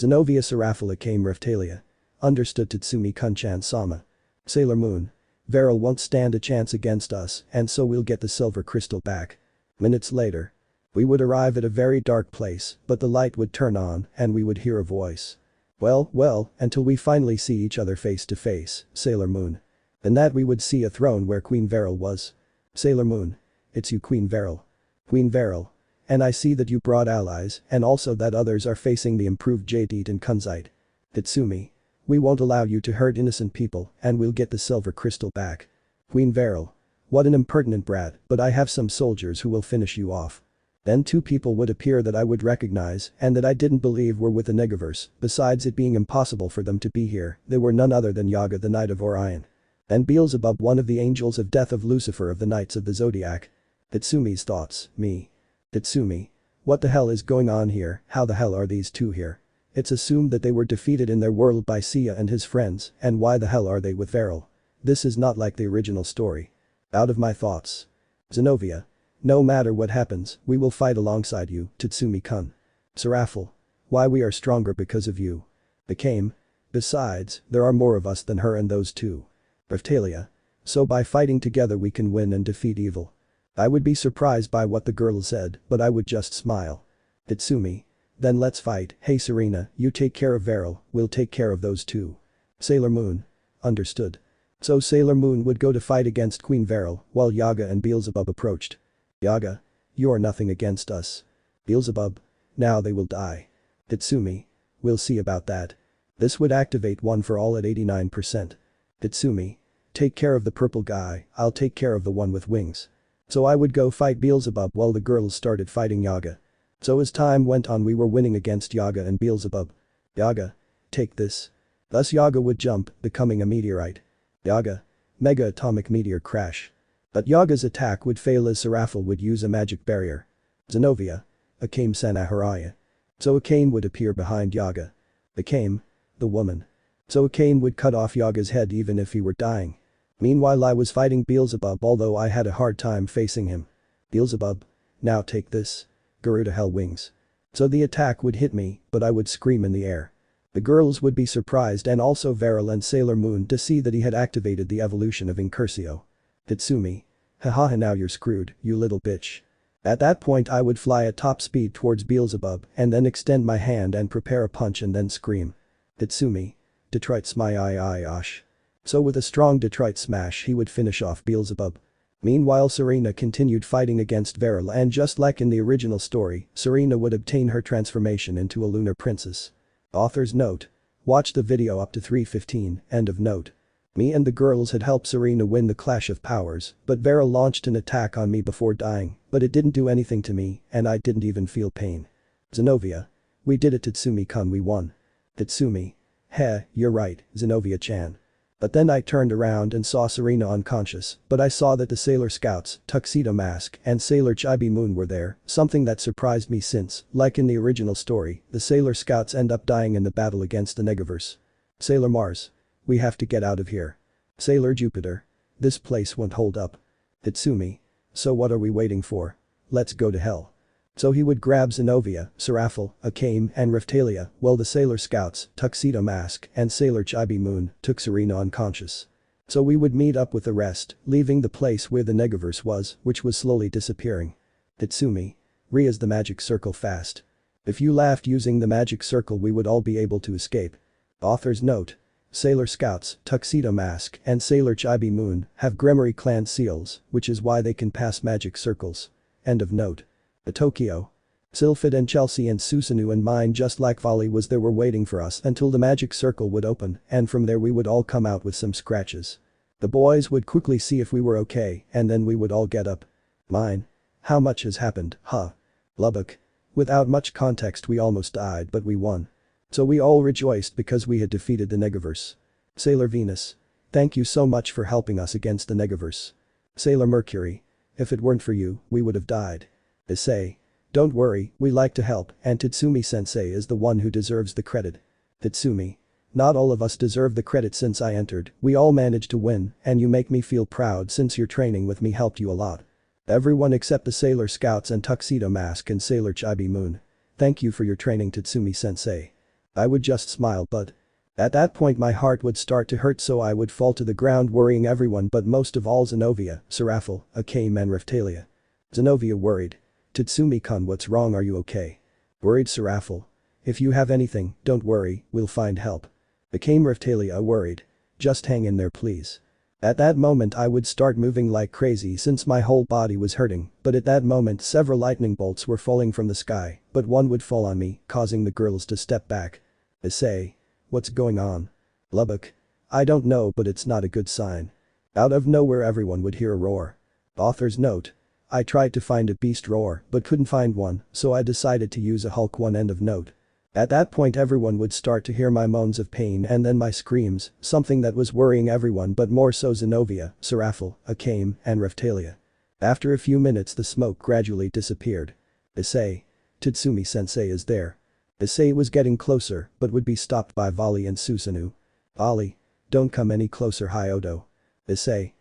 Zenobia Seraphala came Raphtalia. Understood Tatsumi-kun-chan sama. Sailor Moon. Veril won't stand a chance against us and so we'll get the silver crystal back. Minutes later. We would arrive at a very dark place, but the light would turn on and we would hear a voice. Well, until we finally see each other face to face, Sailor Moon. Then that we would see a throne where Queen Veril was. Sailor Moon. It's you Queen Veril. Queen Veril. And I see that you brought allies and also that others are facing the improved Jadeit and Kunzite. Tatsumi. We won't allow you to hurt innocent people and we'll get the silver crystal back. Queen Veril. What an impertinent brat, but I have some soldiers who will finish you off. Then two people would appear that I would recognize and that I didn't believe were with the Negaverse, besides it being impossible for them to be here, they were none other than Yaga the Knight of Orion. And Beelzebub, one of the angels of death of Lucifer of the Knights of the Zodiac. Tatsumi's thoughts, me. Tatsumi. What the hell is going on here, how the hell are these two here? It's assumed that they were defeated in their world by Sia and his friends, and why the hell are they with Veril? This is not like the original story. Out of my thoughts. Zenobia. No matter what happens, we will fight alongside you, Tatsumi-kun. Seraphil. Why we are stronger because of you. Akame. Besides, there are more of us than her and those two. Raphtalia. So by fighting together we can win and defeat evil. I would be surprised by what the girl said, but I would just smile. Tatsumi. Then let's fight, hey Serena, you take care of Veril, we'll take care of those two. Sailor Moon. Understood. So Sailor Moon would go to fight against Queen Veril while Yaga and Beelzebub approached. Yaga. You are nothing against us. Beelzebub. Now they will die. Tatsumi. We'll see about that. This would activate one for all at 89%. Tatsumi. Take care of the purple guy, I'll take care of the one with wings. So I would go fight Beelzebub while the girls started fighting Yaga. So as time went on we were winning against Yaga and Beelzebub. Yaga. Take this. Thus Yaga would jump, becoming a meteorite. Yaga. Mega atomic meteor crash. But Yaga's attack would fail as Seraphil would use a magic barrier. Zenobia. Akame Sanaharaya. So Akame would appear behind Yaga. Akame. The woman. So Akame would cut off Yaga's head even if he were dying. Meanwhile I was fighting Beelzebub although I had a hard time facing him. Beelzebub. Now take this. Garuda Hell Wings. So the attack would hit me, but I would scream in the air. The girls would be surprised and also Veril and Sailor Moon to see that he had activated the evolution of Incursio. Tatsumi. Haha, now you're screwed, you little bitch. At that point I would fly at top speed towards Beelzebub and then extend my hand and prepare a punch and then scream. Tatsumi. Detroit Smy Osh. So with a strong Detroit smash he would finish off Beelzebub. Meanwhile Serena continued fighting against Beryl, and just like in the original story, Serena would obtain her transformation into a lunar princess. Author's note. Watch the video up to 3:15, end of note. Me and the girls had helped Serena win the Clash of Powers, but Beryl launched an attack on me before dying, but it didn't do anything to me, and I didn't even feel pain. Zenovia. We did it, Tatsumi-kun, we won. Tatsumi. Heh, you're right, Zenovia-chan. But then I turned around and saw Serena unconscious, but I saw that the Sailor Scouts, Tuxedo Mask, and Sailor Chibi Moon were there, something that surprised me since, like in the original story, the Sailor Scouts end up dying in the battle against the Negaverse. Sailor Mars. We have to get out of here. Sailor Jupiter. This place won't hold up. Tatsumi. So what are we waiting for? Let's go to hell. So he would grab Zenovia, Seraphiel, Akame, and Raphtalia, while the Sailor Scouts, Tuxedo Mask, and Sailor Chibi Moon took Serena unconscious. So we would meet up with the rest, leaving the place where the Negaverse was, which was slowly disappearing. Tatsumi. Rias the magic circle fast. If you laughed using the magic circle we would all be able to escape. Author's note. Sailor Scouts, Tuxedo Mask, and Sailor Chibi Moon have Gremory clan seals, which is why they can pass magic circles. End of note. Tokyo. Sylphid and Chelsea and Susanoo and mine, just like Volley was there, were waiting for us until the magic circle would open, and from there we would all come out with some scratches. The boys would quickly see if we were okay, and then we would all get up. Mine. How much has happened, huh? Lubbock. Without much context we almost died, but we won. So we all rejoiced because we had defeated the Negaverse. Sailor Venus. Thank you so much for helping us against the Negaverse. Sailor Mercury. If it weren't for you, we would have died. Issei. Don't worry, we like to help, and Tatsumi-sensei is the one who deserves the credit. Tatsumi. Not all of us deserve the credit since I entered, we all managed to win, and you make me feel proud since your training with me helped you a lot. Everyone except the Sailor Scouts and Tuxedo Mask and Sailor Chibi Moon. Thank you for your training, Tatsumi-sensei. I would just smile, but at that point my heart would start to hurt, so I would fall to the ground worrying everyone, but most of all Zenovia, Seraphiel, Akame, and Raphtalia. Zenovia worried. Tatsumi-kun, what's wrong, are you okay? Worried Seraphiel. If you have anything, don't worry, we'll find help. Akame. Raphtalia worried. Just hang in there please. At that moment I would start moving like crazy since my whole body was hurting, but at that moment several lightning bolts were falling from the sky, but one would fall on me, causing the girls to step back. Issei. What's going on? Lubbock. I don't know, but it's not a good sign. Out of nowhere everyone would hear a roar. Author's note. I tried to find a beast roar but couldn't find one, so I decided to use a Hulk one, end of note. At that point everyone would start to hear my moans of pain and then my screams, something that was worrying everyone but more so Zenovia, Seraphiel, Akame, and Raphtalia. After a few minutes the smoke gradually disappeared. Issei. Tatsumi-sensei is there. Issei was getting closer but would be stopped by Volley and Susanoo. Volley. Don't come any closer, Hyodo. Issei.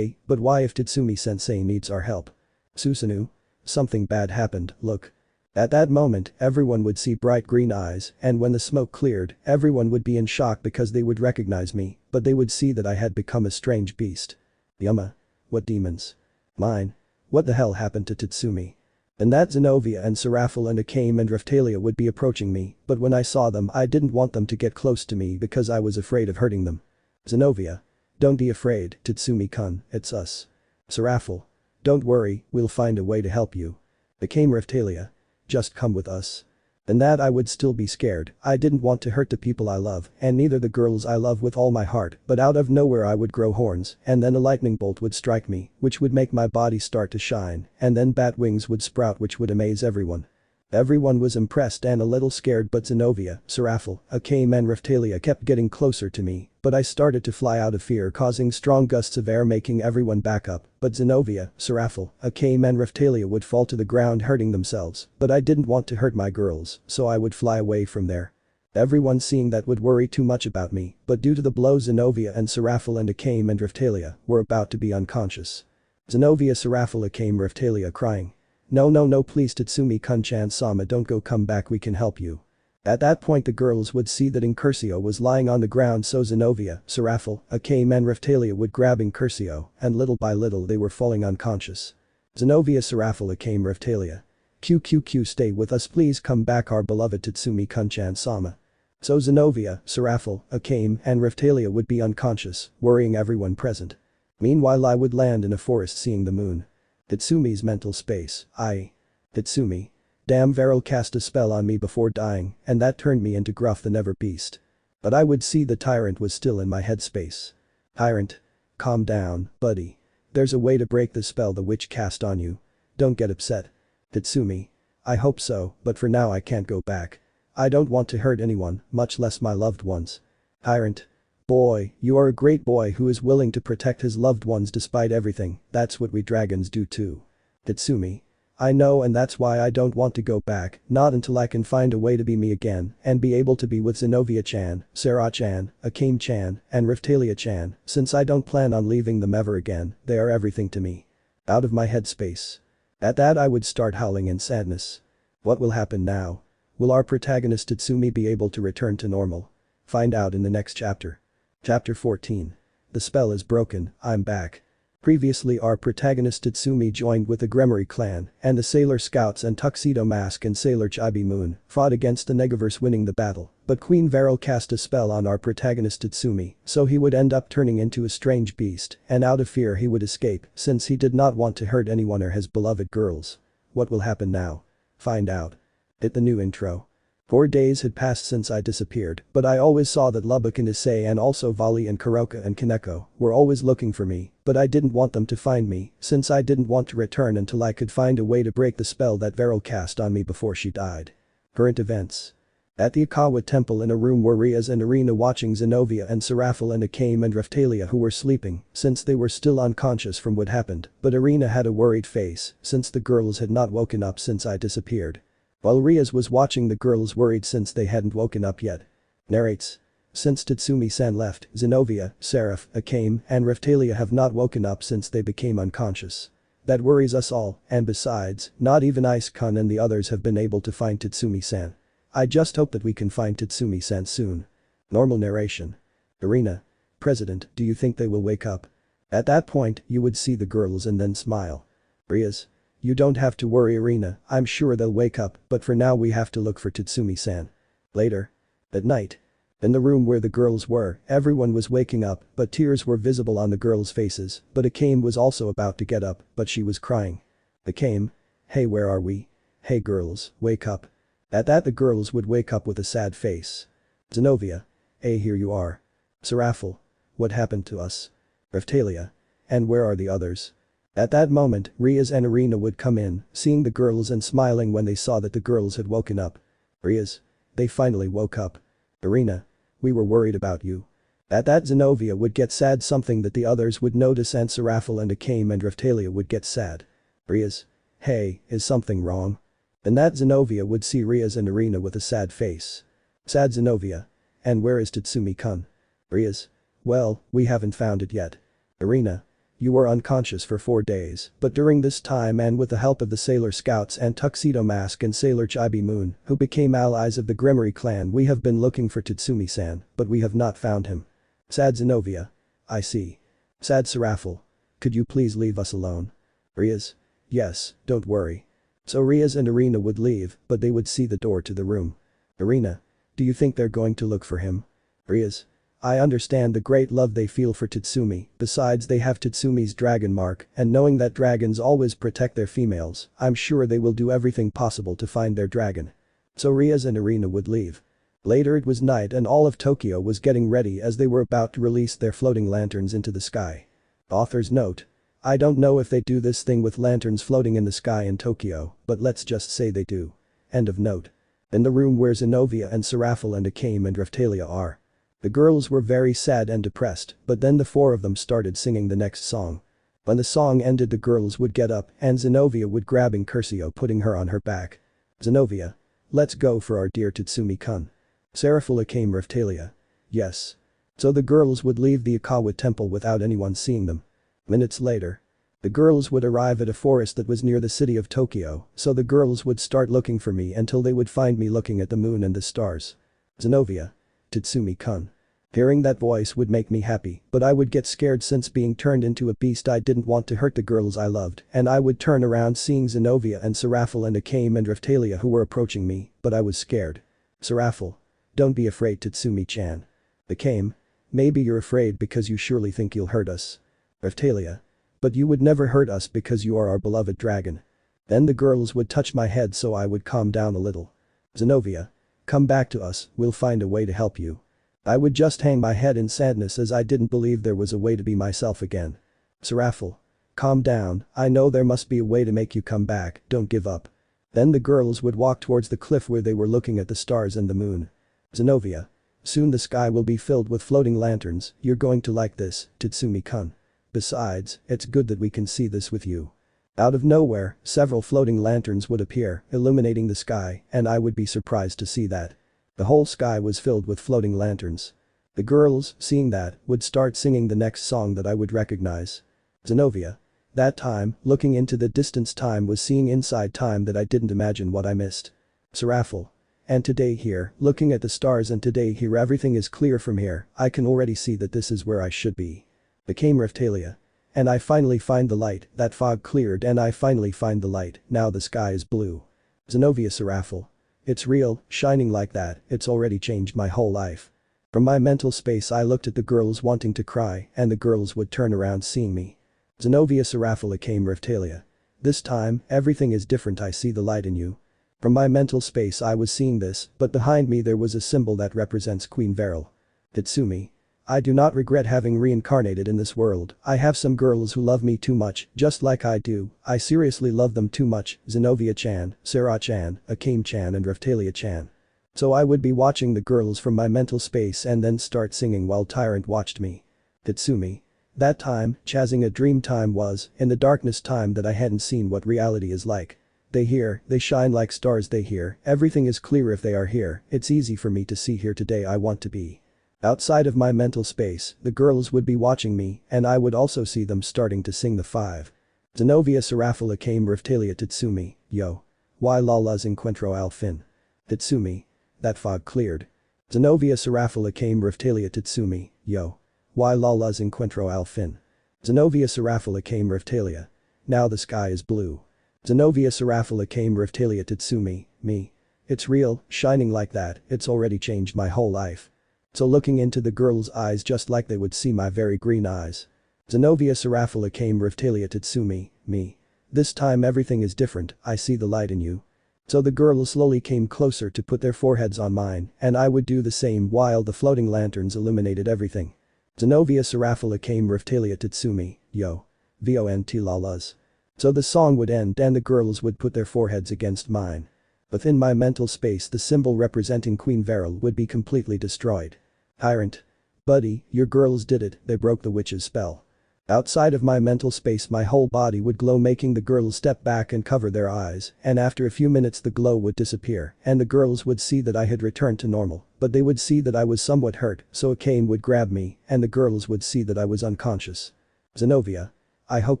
But why if Tatsumi-sensei needs our help? Susanoo. Something bad happened, look. At that moment, everyone would see bright green eyes, and when the smoke cleared, everyone would be in shock because they would recognize me, but they would see that I had become a strange beast. Yuma. What demons? Mine. What the hell happened to Tatsumi? And that Zenovia and Seraphiel and Akame and Raphtalia would be approaching me, but when I saw them I didn't want them to get close to me because I was afraid of hurting them. Zenovia. Don't be afraid, Tatsumi-kun, it's us. Seraphiel. Don't worry, we'll find a way to help you. Akame. Raphtalia. Just come with us. And that I would still be scared, I didn't want to hurt the people I love, and neither the girls I love with all my heart, but out of nowhere I would grow horns, and then a lightning bolt would strike me, which would make my body start to shine, and then bat wings would sprout which would amaze everyone. Everyone was impressed and a little scared, but Zenovia, Seraphiel, Akame and Raphtalia kept getting closer to me, but I started to fly out of fear, causing strong gusts of air making everyone back up, but Zenovia, Seraphiel, Akame and Raphtalia would fall to the ground hurting themselves, but I didn't want to hurt my girls, so I would fly away from there. Everyone seeing that would worry too much about me, but due to the blow Zenovia and Seraphiel and Akame and Raphtalia were about to be unconscious. Zenovia, Seraphiel, Akame, Raphtalia crying. No please Tatsumi-kun-chan sama, don't go, come back, we can help you. At that point the girls would see that Incursio was lying on the ground, so Zenovia, Seraphiel, Akame and Raphtalia would grab Incursio, and little by little they were falling unconscious. Zenovia, Seraphiel, Akame, Raphtalia. QQQ, stay with us please, come back our beloved Tatsumi-kun-chan sama. So Zenovia, Seraphiel, Akame and Raphtalia would be unconscious, worrying everyone present. Meanwhile I would land in a forest seeing the moon. Tatsumi's mental space, Tatsumi. Damn Varel cast a spell on me before dying and that turned me into Gruff the Never Beast. But I would see the tyrant was still in my headspace. Tyrant. Calm down, buddy. There's a way to break the spell the witch cast on you. Don't get upset. Tatsumi. I hope so, but for now I can't go back. I don't want to hurt anyone, much less my loved ones. Tyrant. Boy, you are a great boy who is willing to protect his loved ones despite everything, that's what we dragons do too. Tatsumi. I know and that's why I don't want to go back, not until I can find a way to be me again and be able to be with Zenovia-chan, Sarah-chan, Akame-chan, and Riftalia-chan, since I don't plan on leaving them ever again, they are everything to me. Out of my headspace. At that I would start howling in sadness. What will happen now? Will our protagonist Tatsumi be able to return to normal? Find out in the next chapter. Chapter 14. The spell is broken, I'm back. Previously our protagonist Tatsumi joined with the Gremory clan and the Sailor Scouts and Tuxedo Mask and Sailor Chibi Moon fought against the Negaverse winning the battle, but Queen Varel cast a spell on our protagonist Tatsumi so he would end up turning into a strange beast and out of fear he would escape since he did not want to hurt anyone or his beloved girls. What will happen now? Find out. Hit the new intro. 4 days had passed since I disappeared, but I always saw that Lubbock and Issei and also Vali and Kuroka and Kaneko were always looking for me, but I didn't want them to find me since I didn't want to return until I could find a way to break the spell that Varel cast on me before she died. Current events. At the Ikawa temple in a room were Rias and Irina watching Zenovia and Serafil and Akame and Riftalia who were sleeping since they were still unconscious from what happened, but Irina had a worried face since the girls had not woken up since I disappeared. While Rias was watching the girls worried since they hadn't woken up yet. Narrates. Since Tatsumi-san left, Zenovia, Seraph, Akame, and Riftalia have not woken up since they became unconscious. That worries us all, and besides, not even Ice-kun and the others have been able to find Tatsumi-san. I just hope that we can find Tatsumi-san soon. Normal narration. Irina. President, do you think they will wake up? At that point, you would see the girls and then smile. Rias. You don't have to worry Irina, I'm sure they'll wake up, but for now we have to look for Tatsumi-san. Later. At night. In the room where the girls were, everyone was waking up, but tears were visible on the girls' faces, but Akame was also about to get up, but she was crying. Akame. Hey, where are we? Hey girls, wake up. At that the girls would wake up with a sad face. Zenovia. Hey, here you are. Serafil. What happened to us? Riftalia. And where are the others? At that moment, Rias and Irina would come in, seeing the girls and smiling when they saw that the girls had woken up. Rias. They finally woke up. Irina. We were worried about you. At that Zenovia would get sad, something that the others would notice, and Serafil and Akame and Riftalia would get sad. Rias. Hey, is something wrong? And that Zenovia would see Rias and Irina with a sad face. Sad Zenovia. And where is Tatsumi-kun? Rias. Well, we haven't found it yet. Irina. You were unconscious for 4 days, but during this time and with the help of the Sailor Scouts and Tuxedo Mask and Sailor Chibi Moon, who became allies of the Gremory clan, we have been looking for Tatsumi-san, but we have not found him. Sad Zenovia. I see. Sad Serafil. Could you please leave us alone? Rias. Yes, don't worry. So Rias and Irina would leave, but they would see the door to the room. Irina. Do you think they're going to look for him? Rias. I understand the great love they feel for Tatsumi, besides they have Tatsumi's dragon mark, and knowing that dragons always protect their females, I'm sure they will do everything possible to find their dragon. So Rias and Irina would leave. Later it was night and all of Tokyo was getting ready as they were about to release their floating lanterns into the sky. Author's note. I don't know if they do this thing with lanterns floating in the sky in Tokyo, but let's just say they do. End of note. In the room where Zenovia and Serafil and Akame and Riftalia are. The girls were very sad and depressed, but then the 4 of them started singing the next song. When the song ended the girls would get up and Zenovia would grabbing Curcio putting her on her back. Zenovia. Let's go for our dear Tatsumi-kun. Serafil Akame Riftalia. Yes. So the girls would leave the Ikawa temple without anyone seeing them. Minutes later. The girls would arrive at a forest that was near the city of Tokyo, so the girls would start looking for me until they would find me looking at the moon and the stars. Zenovia. Tatsumi-kun. Hearing that voice would make me happy, but I would get scared since being turned into a beast I didn't want to hurt the girls I loved, and I would turn around seeing Zenovia and Serafil and Akame and Riftalia who were approaching me, but I was scared. Serafil. Don't be afraid Tatsumi-chan. Akame. Maybe you're afraid because you surely think you'll hurt us. Raphtalia. But you would never hurt us because you are our beloved dragon. Then the girls would touch my head so I would calm down a little. Zenobia. Come back to us, we'll find a way to help you. I would just hang my head in sadness as I didn't believe there was a way to be myself again. Seraphil. Calm down, I know there must be a way to make you come back, don't give up. Then the girls would walk towards the cliff where they were looking at the stars and the moon. Zenobia. Soon the sky will be filled with floating lanterns, you're going to like this, Tatsumi-kun. Besides, it's good that we can see this with you. Out of nowhere, several floating lanterns would appear, illuminating the sky, and I would be surprised to see that. The whole sky was filled with floating lanterns. The girls, seeing that, would start singing the next song that I would recognize. Zenobia. That time, looking into the distance time was seeing inside time that I didn't imagine what I missed. Seraphil. And today here, looking at the stars and today here everything is clear from here, I can already see that this is where I should be. Became Raphtalia. And I finally find the light, that fog cleared and I finally find the light, now the sky is blue. Zenobia Seraphil. It's real, shining like that, it's already changed my whole life. From my mental space I looked at the girls wanting to cry and the girls would turn around seeing me. Zenobia Seraphil came Raphtalia. This time, everything is different, I see the light in you. From my mental space I was seeing this, but behind me there was a symbol that represents Queen Beryl. Tatsumi. I do not regret having reincarnated in this world, I have some girls who love me too much, just like I do, I seriously love them too much, Zenobia-chan, Sarah-chan, Akame-chan and Raphtalia-chan. So I would be watching the girls from my mental space and then start singing while Tyrant watched me. Tatsumi. That time, chasing a dream time was, in the darkness time that I hadn't seen what reality is like. They here, they shine like stars they here, everything is clear if they are here, it's easy for me to see here today I want to be. Outside of my mental space, the girls would be watching me and I would also see them starting to sing the 5. Zenobia Seraphil came Raphtalia Tatsumi, yo. Why lalas encuentro al fin. Tatsumi. That fog cleared. Zenobia Seraphil came Raphtalia Tatsumi, yo. Why lalas encuentro al fin. Zenobia Seraphil came Raphtalia. Now the sky is blue. Zenobia Seraphil came Raphtalia Tatsumi, me. It's real, shining like that, it's already changed my whole life. So looking into the girls' eyes just like they would see my very green eyes. Zenobia Seraphil came Raphtalia Tatsumi, me. This time everything is different, I see the light in you. So the girls slowly came closer to put their foreheads on mine and I would do the same while the floating lanterns illuminated everything. Zenobia Seraphil came Raphtalia Tatsumi, yo. Vont lalas. So the song would end and the girls would put their foreheads against mine. Within my mental space the symbol representing Queen Beryl would be completely destroyed. Tyrant. Buddy, your girls did it, they broke the witch's spell. Outside of my mental space my whole body would glow making the girls step back and cover their eyes and after a few minutes the glow would disappear and the girls would see that I had returned to normal, but they would see that I was somewhat hurt so Akame would grab me and the girls would see that I was unconscious. Zenobia. I hope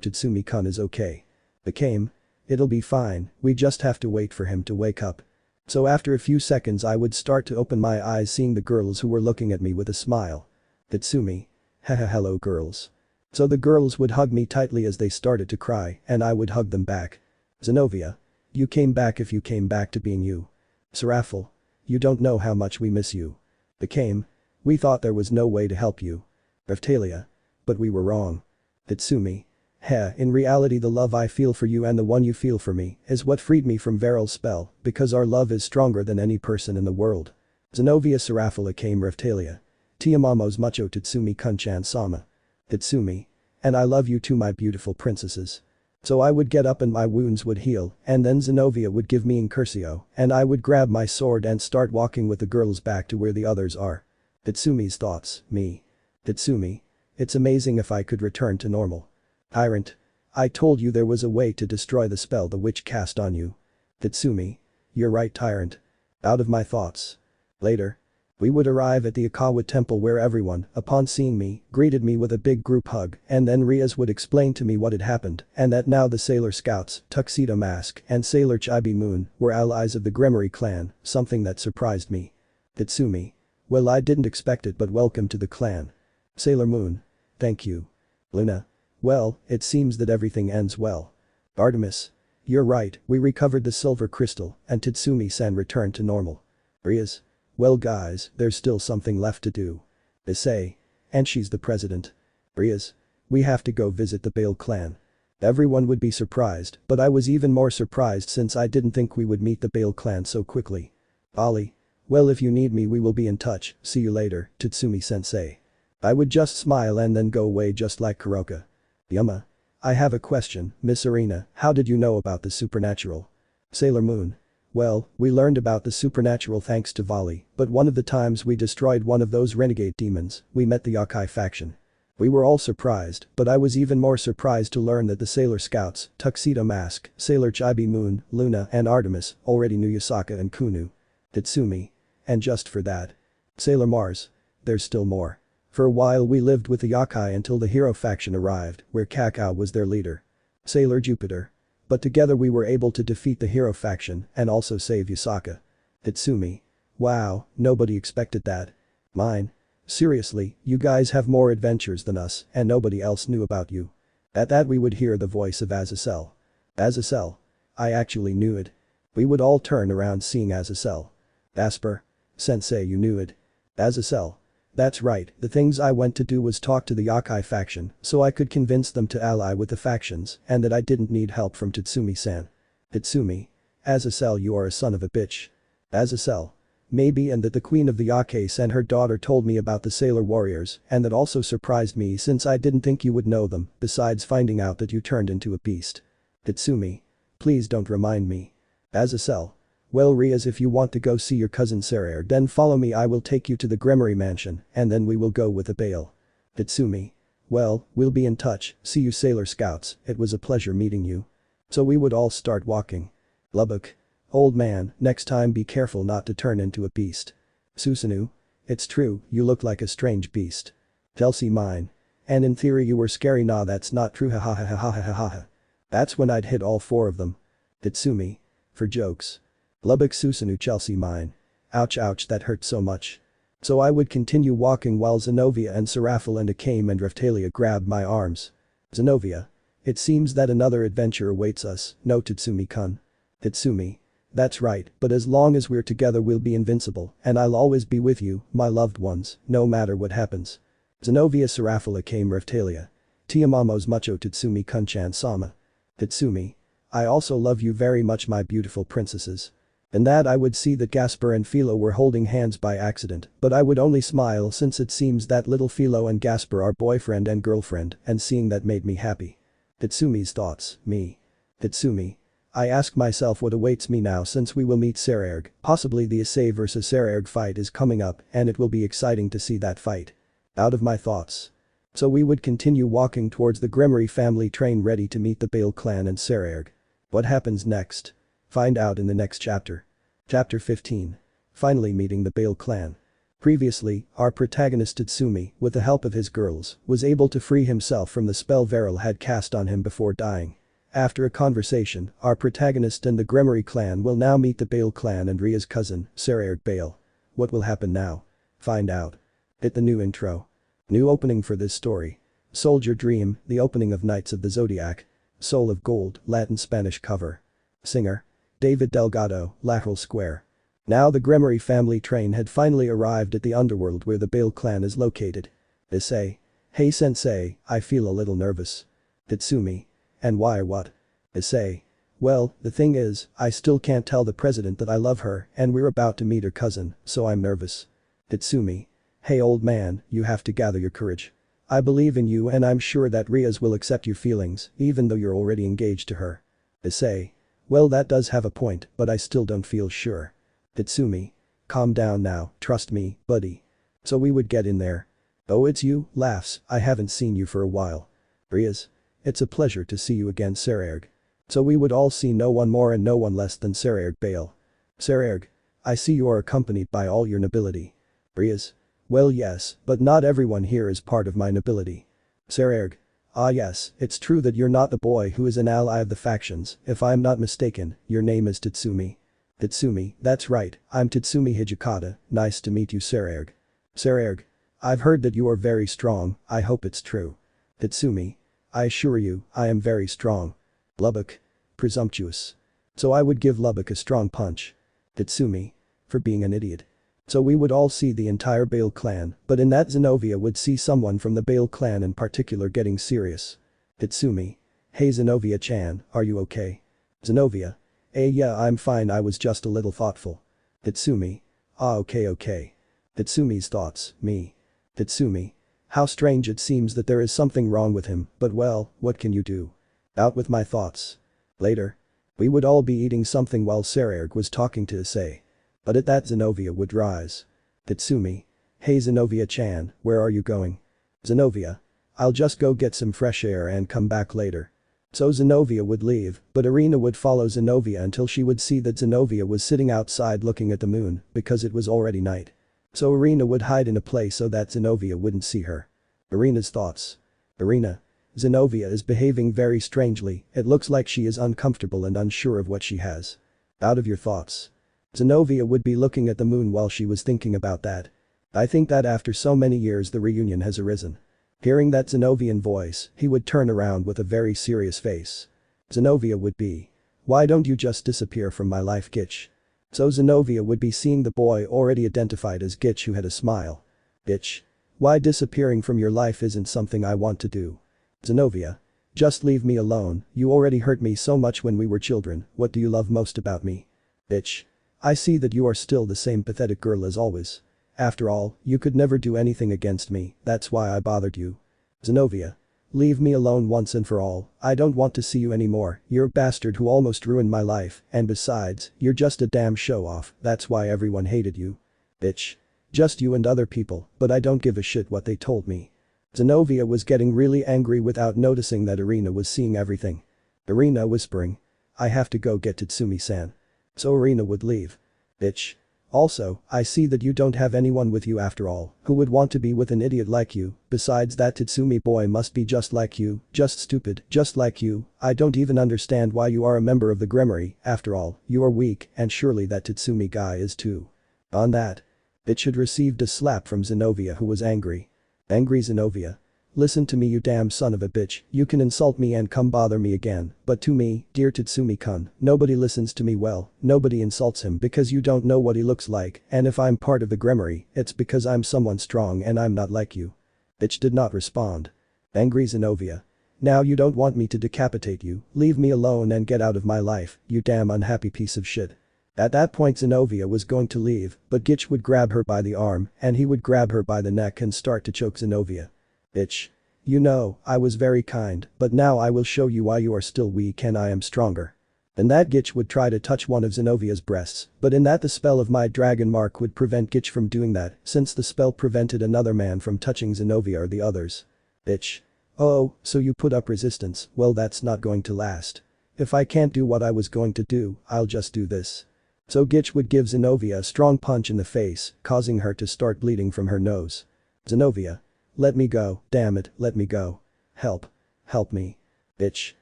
Tatsumi-kun is okay. Akame. It'll be fine, we just have to wait for him to wake up. So after a few seconds I would start to open my eyes seeing the girls who were looking at me with a smile. Tatsumi. Haha hello girls. So the girls would hug me tightly as they started to cry and I would hug them back. Zenobia. You came back if you came back to being you. Seraphil. You don't know how much we miss you. Akame. We thought there was no way to help you. Raphtalia. But we were wrong. Tatsumi. In reality the love I feel for you and the one you feel for me is what freed me from Beryl's spell because our love is stronger than any person in the world. Zenobia Seraphil came Raphtalia. Tiamamos mucho Tatsumi-kun-chan sama. Tatsumi. And I love you too my beautiful princesses. So I would get up and my wounds would heal and then Zenobia would give me Incursio and I would grab my sword and start walking with the girls back to where the others are. Tatsumi's thoughts, me. Tatsumi. It's amazing if I could return to normal. Tyrant. I told you there was a way to destroy the spell the witch cast on you. Tatsumi. You're right Tyrant. Out of my thoughts. Later. We would arrive at the Akawa temple where everyone, upon seeing me, greeted me with a big group hug and then Rias would explain to me what had happened and that now the Sailor Scouts, Tuxedo Mask and Sailor Chibi Moon were allies of the Gremory clan, something that surprised me. Tatsumi. Well I didn't expect it but welcome to the clan. Sailor Moon. Thank you. Luna. Well, it seems that everything ends well. Artemis. You're right, we recovered the silver crystal and Tatsumi-san returned to normal. Rias. Well guys, there's still something left to do. Issei. And she's the president. Rias. We have to go visit the Bale clan. Everyone would be surprised, but I was even more surprised since I didn't think we would meet the Bale clan so quickly. Ali. Well, if you need me we will be in touch, see you later, Tatsumi-sensei. I would just smile and then go away just like Kuroka. Yuma. I have a question, Miss Arena, how did you know about the supernatural? Sailor Moon. Well, we learned about the supernatural thanks to Volley, but one of the times we destroyed one of those renegade demons, we met the Yokai faction. We were all surprised, but I was even more surprised to learn that the Sailor Scouts, Tuxedo Mask, Sailor Chibi Moon, Luna and Artemis already knew Yasaka and Kunu. Tatsumi. And just for that. Sailor Mars. There's still more. For a while we lived with the Yokai until the Hero faction arrived, where Kakao was their leader. Sailor Jupiter. But together we were able to defeat the Hero faction and also save Yasaka. Tatsumi. Wow, nobody expected that. Mine. Seriously, you guys have more adventures than us and nobody else knew about you. At that we would hear the voice of Azazel. Azazel. I actually knew it. We would all turn around seeing Azazel. Asper. Sensei, you knew it. Azazel. That's right, the things I went to do was talk to the Yokai faction so I could convince them to ally with the factions and that I didn't need help from Tatsumi-san. Tatsumi. Azazel, you are a son of a bitch. Azazel. Maybe, and that the queen of the Yakase and her daughter told me about the sailor warriors and that also surprised me since I didn't think you would know them, besides finding out that you turned into a beast. Tatsumi. Please don't remind me. Azazel. Well, Rias, if you want to go see your cousin Sarah, then follow me, I will take you to the Gremory mansion and then we will go with a Bale. Tatsumi. Well, we'll be in touch, see you Sailor Scouts, it was a pleasure meeting you. So we would all start walking. Lubbock. Old man, next time be careful not to turn into a beast. Susanoo. It's true, you look like a strange beast. Chelsea mine. And in theory you were scary, nah that's not true, ha ha ha ha ha ha ha ha. That's when I'd hit all four of them. Tatsumi. For jokes. Lubbock Susanoo Chelsea mine. Ouch ouch, that hurt so much. So I would continue walking while Zenobia and Seraphil and Akame and Raftalia grabbed my arms. Zenobia. It seems that another adventure awaits us, no Tatsumi-kun. Tatsumi. That's right, but as long as we're together we'll be invincible and I'll always be with you, my loved ones, no matter what happens. Zenobia Seraphil Akame Raftalia. Tiamamos mucho Tatsumi-kun-chan sama. Tatsumi. I also love you very much, my beautiful princesses. And that I would see that Gasper and Philo were holding hands by accident, but I would only smile since it seems that little Philo and Gasper are boyfriend and girlfriend and seeing that made me happy. Tatsumi's thoughts, me. Tatsumi. I ask myself what awaits me now since we will meet Sarerg, possibly the Issei vs Sarerg fight is coming up and it will be exciting to see that fight. Out of my thoughts. So we would continue walking towards the Gremory family train ready to meet the Bale clan and Sarerg. What happens next? Find out in the next chapter. Chapter 15. Finally meeting the Bale clan. Previously, our protagonist Tatsumi, with the help of his girls, was able to free himself from the spell Veril had cast on him before dying. After a conversation, our protagonist and the Gremory clan will now meet the Bale clan and Ria's cousin, Sarerg Bale. What will happen now? Find out. Hit the new intro. New opening for this story. Soldier Dream, the opening of Knights of the Zodiac. Soul of Gold, Latin-Spanish cover. Singer. David Delgado, Lateral Square. Now the Gremory family train had finally arrived at the underworld where the Bale clan is located. Issei. Hey sensei, I feel a little nervous. Tatsumi. And why what? Issei. Well, the thing is, I still can't tell the president that I love her and we're about to meet her cousin, so I'm nervous. Tatsumi. Hey old man, you have to gather your courage. I believe in you and I'm sure that Rias will accept your feelings even though you're already engaged to her. Issei. Well, that does have a point, but I still don't feel sure. Tatsumi. Calm down now, trust me, buddy. So we would get in there. Oh, it's you, laughs, I haven't seen you for a while. Rias. It's a pleasure to see you again, Sarerg. So we would all see no one more and no one less than Sarerg Bale. Sarerg. I see you are accompanied by all your nobility. Rias. Well yes, but not everyone here is part of my nobility. Sarerg. Ah yes, it's true that you're not the boy who is an ally of the factions, if I'm not mistaken, your name is Tatsumi. Tatsumi, that's right, I'm Tatsumi Hijikata, nice to meet you Sarerg. Sarerg. I've heard that you are very strong, I hope it's true. Tatsumi. I assure you, I am very strong. Lubbock. Presumptuous. So I would give Lubbock a strong punch. Tatsumi. For being an idiot. So we would all see the entire Bale clan, but in that Zenovia would see someone from the Bale clan in particular getting serious. Tatsumi. Hey Zenovia-chan, are you okay? Zenovia. Yeah, I'm fine, I was just a little thoughtful. Tatsumi. Ah, okay. Tatsumi's thoughts, me. Tatsumi. How strange, it seems that there is something wrong with him, but well, what can you do? Out with my thoughts. Later. We would all be eating something while Sekiryuutei was talking to Issei. But at that Zenovia would rise. Tatsumi. Hey Zenovia-chan, where are you going? Zenovia. I'll just go get some fresh air and come back later. So Zenovia would leave, but Irina would follow Zenovia until she would see that Zenovia was sitting outside looking at the moon because it was already night. So Irina would hide in a place so that Zenovia wouldn't see her. Irina's thoughts. Irina. Zenovia is behaving very strangely, it looks like she is uncomfortable and unsure of what she has. Out of your thoughts. Zenovia would be looking at the moon while she was thinking about that. I think that after so many years the reunion has arisen. Hearing that Zenovian voice, he would turn around with a very serious face. Zenovia would be. Why don't you just disappear from my life, Gitch? So Zenovia would be seeing the boy already identified as Gitch who had a smile. Bitch. Why disappearing from your life isn't something I want to do. Zenovia. Just leave me alone, you already hurt me so much when we were children, what do you love most about me? Bitch. I see that you are still the same pathetic girl as always. After all, you could never do anything against me, that's why I bothered you. Zenovia. Leave me alone once and for all, I don't want to see you anymore, you're a bastard who almost ruined my life, and besides, you're just a damn show-off, that's why everyone hated you. Bitch. Just you and other people, but I don't give a shit what they told me. Zenovia was getting really angry without noticing that Irina was seeing everything. Irina whispering. I have to go get Tatsumi-san. So Irina would leave. Bitch. Also, I see that you don't have anyone with you after all, who would want to be with an idiot like you, besides that Tatsumi boy must be just like you, just stupid, just like you, I don't even understand why you are a member of the Gremory, after all, you are weak and surely that Tatsumi guy is too. On that. Bitch had received a slap from Zenovia who was angry. Angry Zenovia. Listen to me you damn son of a bitch, you can insult me and come bother me again, but to me, dear Tatsumi-kun, nobody listens to me well, nobody insults him because you don't know what he looks like, and if I'm part of the Gremory, it's because I'm someone strong and I'm not like you. Bitch did not respond. Angry Zenovia. Now you don't want me to decapitate you, leave me alone and get out of my life, you damn unhappy piece of shit. At that point Zenovia was going to leave, but Gitch would grab her by the arm and he would grab her by the neck and start to choke Zenovia. Bitch. You know, I was very kind, but now I will show you why you are still weak and I am stronger. And that Gitch would try to touch one of Zenovia's breasts, but in that the spell of my dragon mark would prevent Gitch from doing that since the spell prevented another man from touching Zenovia or the others. Bitch. Oh, so you put up resistance, well that's not going to last. If I can't do what I was going to do, I'll just do this. So Gitch would give Zenovia a strong punch in the face, causing her to start bleeding from her nose. Zenovia. Let me go, damn it, let me go. Help. Help me. Bitch.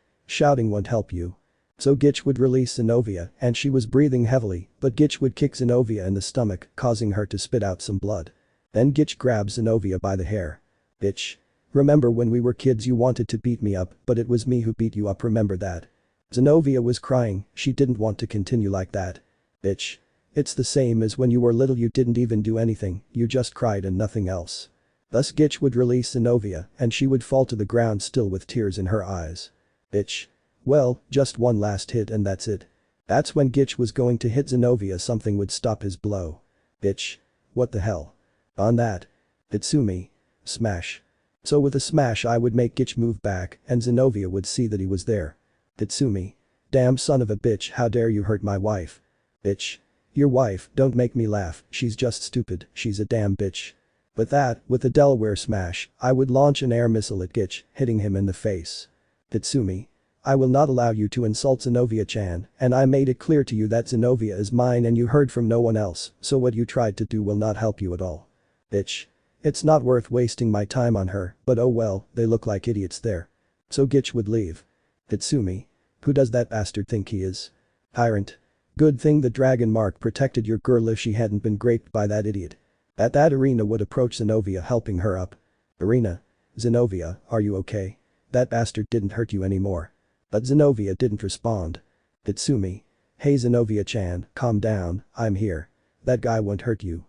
Shouting won't help you. So Gitch would release Zenovia and she was breathing heavily, but Gitch would kick Zenovia in the stomach, causing her to spit out some blood. Then Gitch grabs Zenovia by the hair. Bitch. Remember when we were kids you wanted to beat me up, but it was me who beat you up, remember that. Zenovia was crying, she didn't want to continue like that. Bitch. It's the same as when you were little, you didn't even do anything, you just cried and nothing else. Thus Gitch would release Zenovia and she would fall to the ground still with tears in her eyes. Bitch. Well, just one last hit and that's it. That's when Gitch was going to hit Zenovia, something would stop his blow. Bitch. What the hell? On that. Tatsumi. Smash. So with a smash I would make Gitch move back and Zenovia would see that he was there. Tatsumi. Damn son of a bitch, how dare you hurt my wife. Bitch. Your wife, don't make me laugh, she's just stupid, she's a damn bitch. With that, with the Delaware smash, I would launch an air missile at Gitch, hitting him in the face. Tatsumi. I will not allow you to insult Zenovia-chan, and I made it clear to you that Zenovia is mine and you heard from no one else, so what you tried to do will not help you at all. Bitch. It's not worth wasting my time on her, but oh well, they look like idiots there. So Gitch would leave. Tatsumi. Who does that bastard think he is? Tyrant. Good thing the dragon mark protected your girl if she hadn't been raped by that idiot. At that Irina would approach Zenovia, helping her up. Irina. Zenovia, are you okay? That bastard didn't hurt you anymore. But Zenovia didn't respond. Tatsumi. Hey Zenovia-chan, calm down, I'm here. That guy won't hurt you.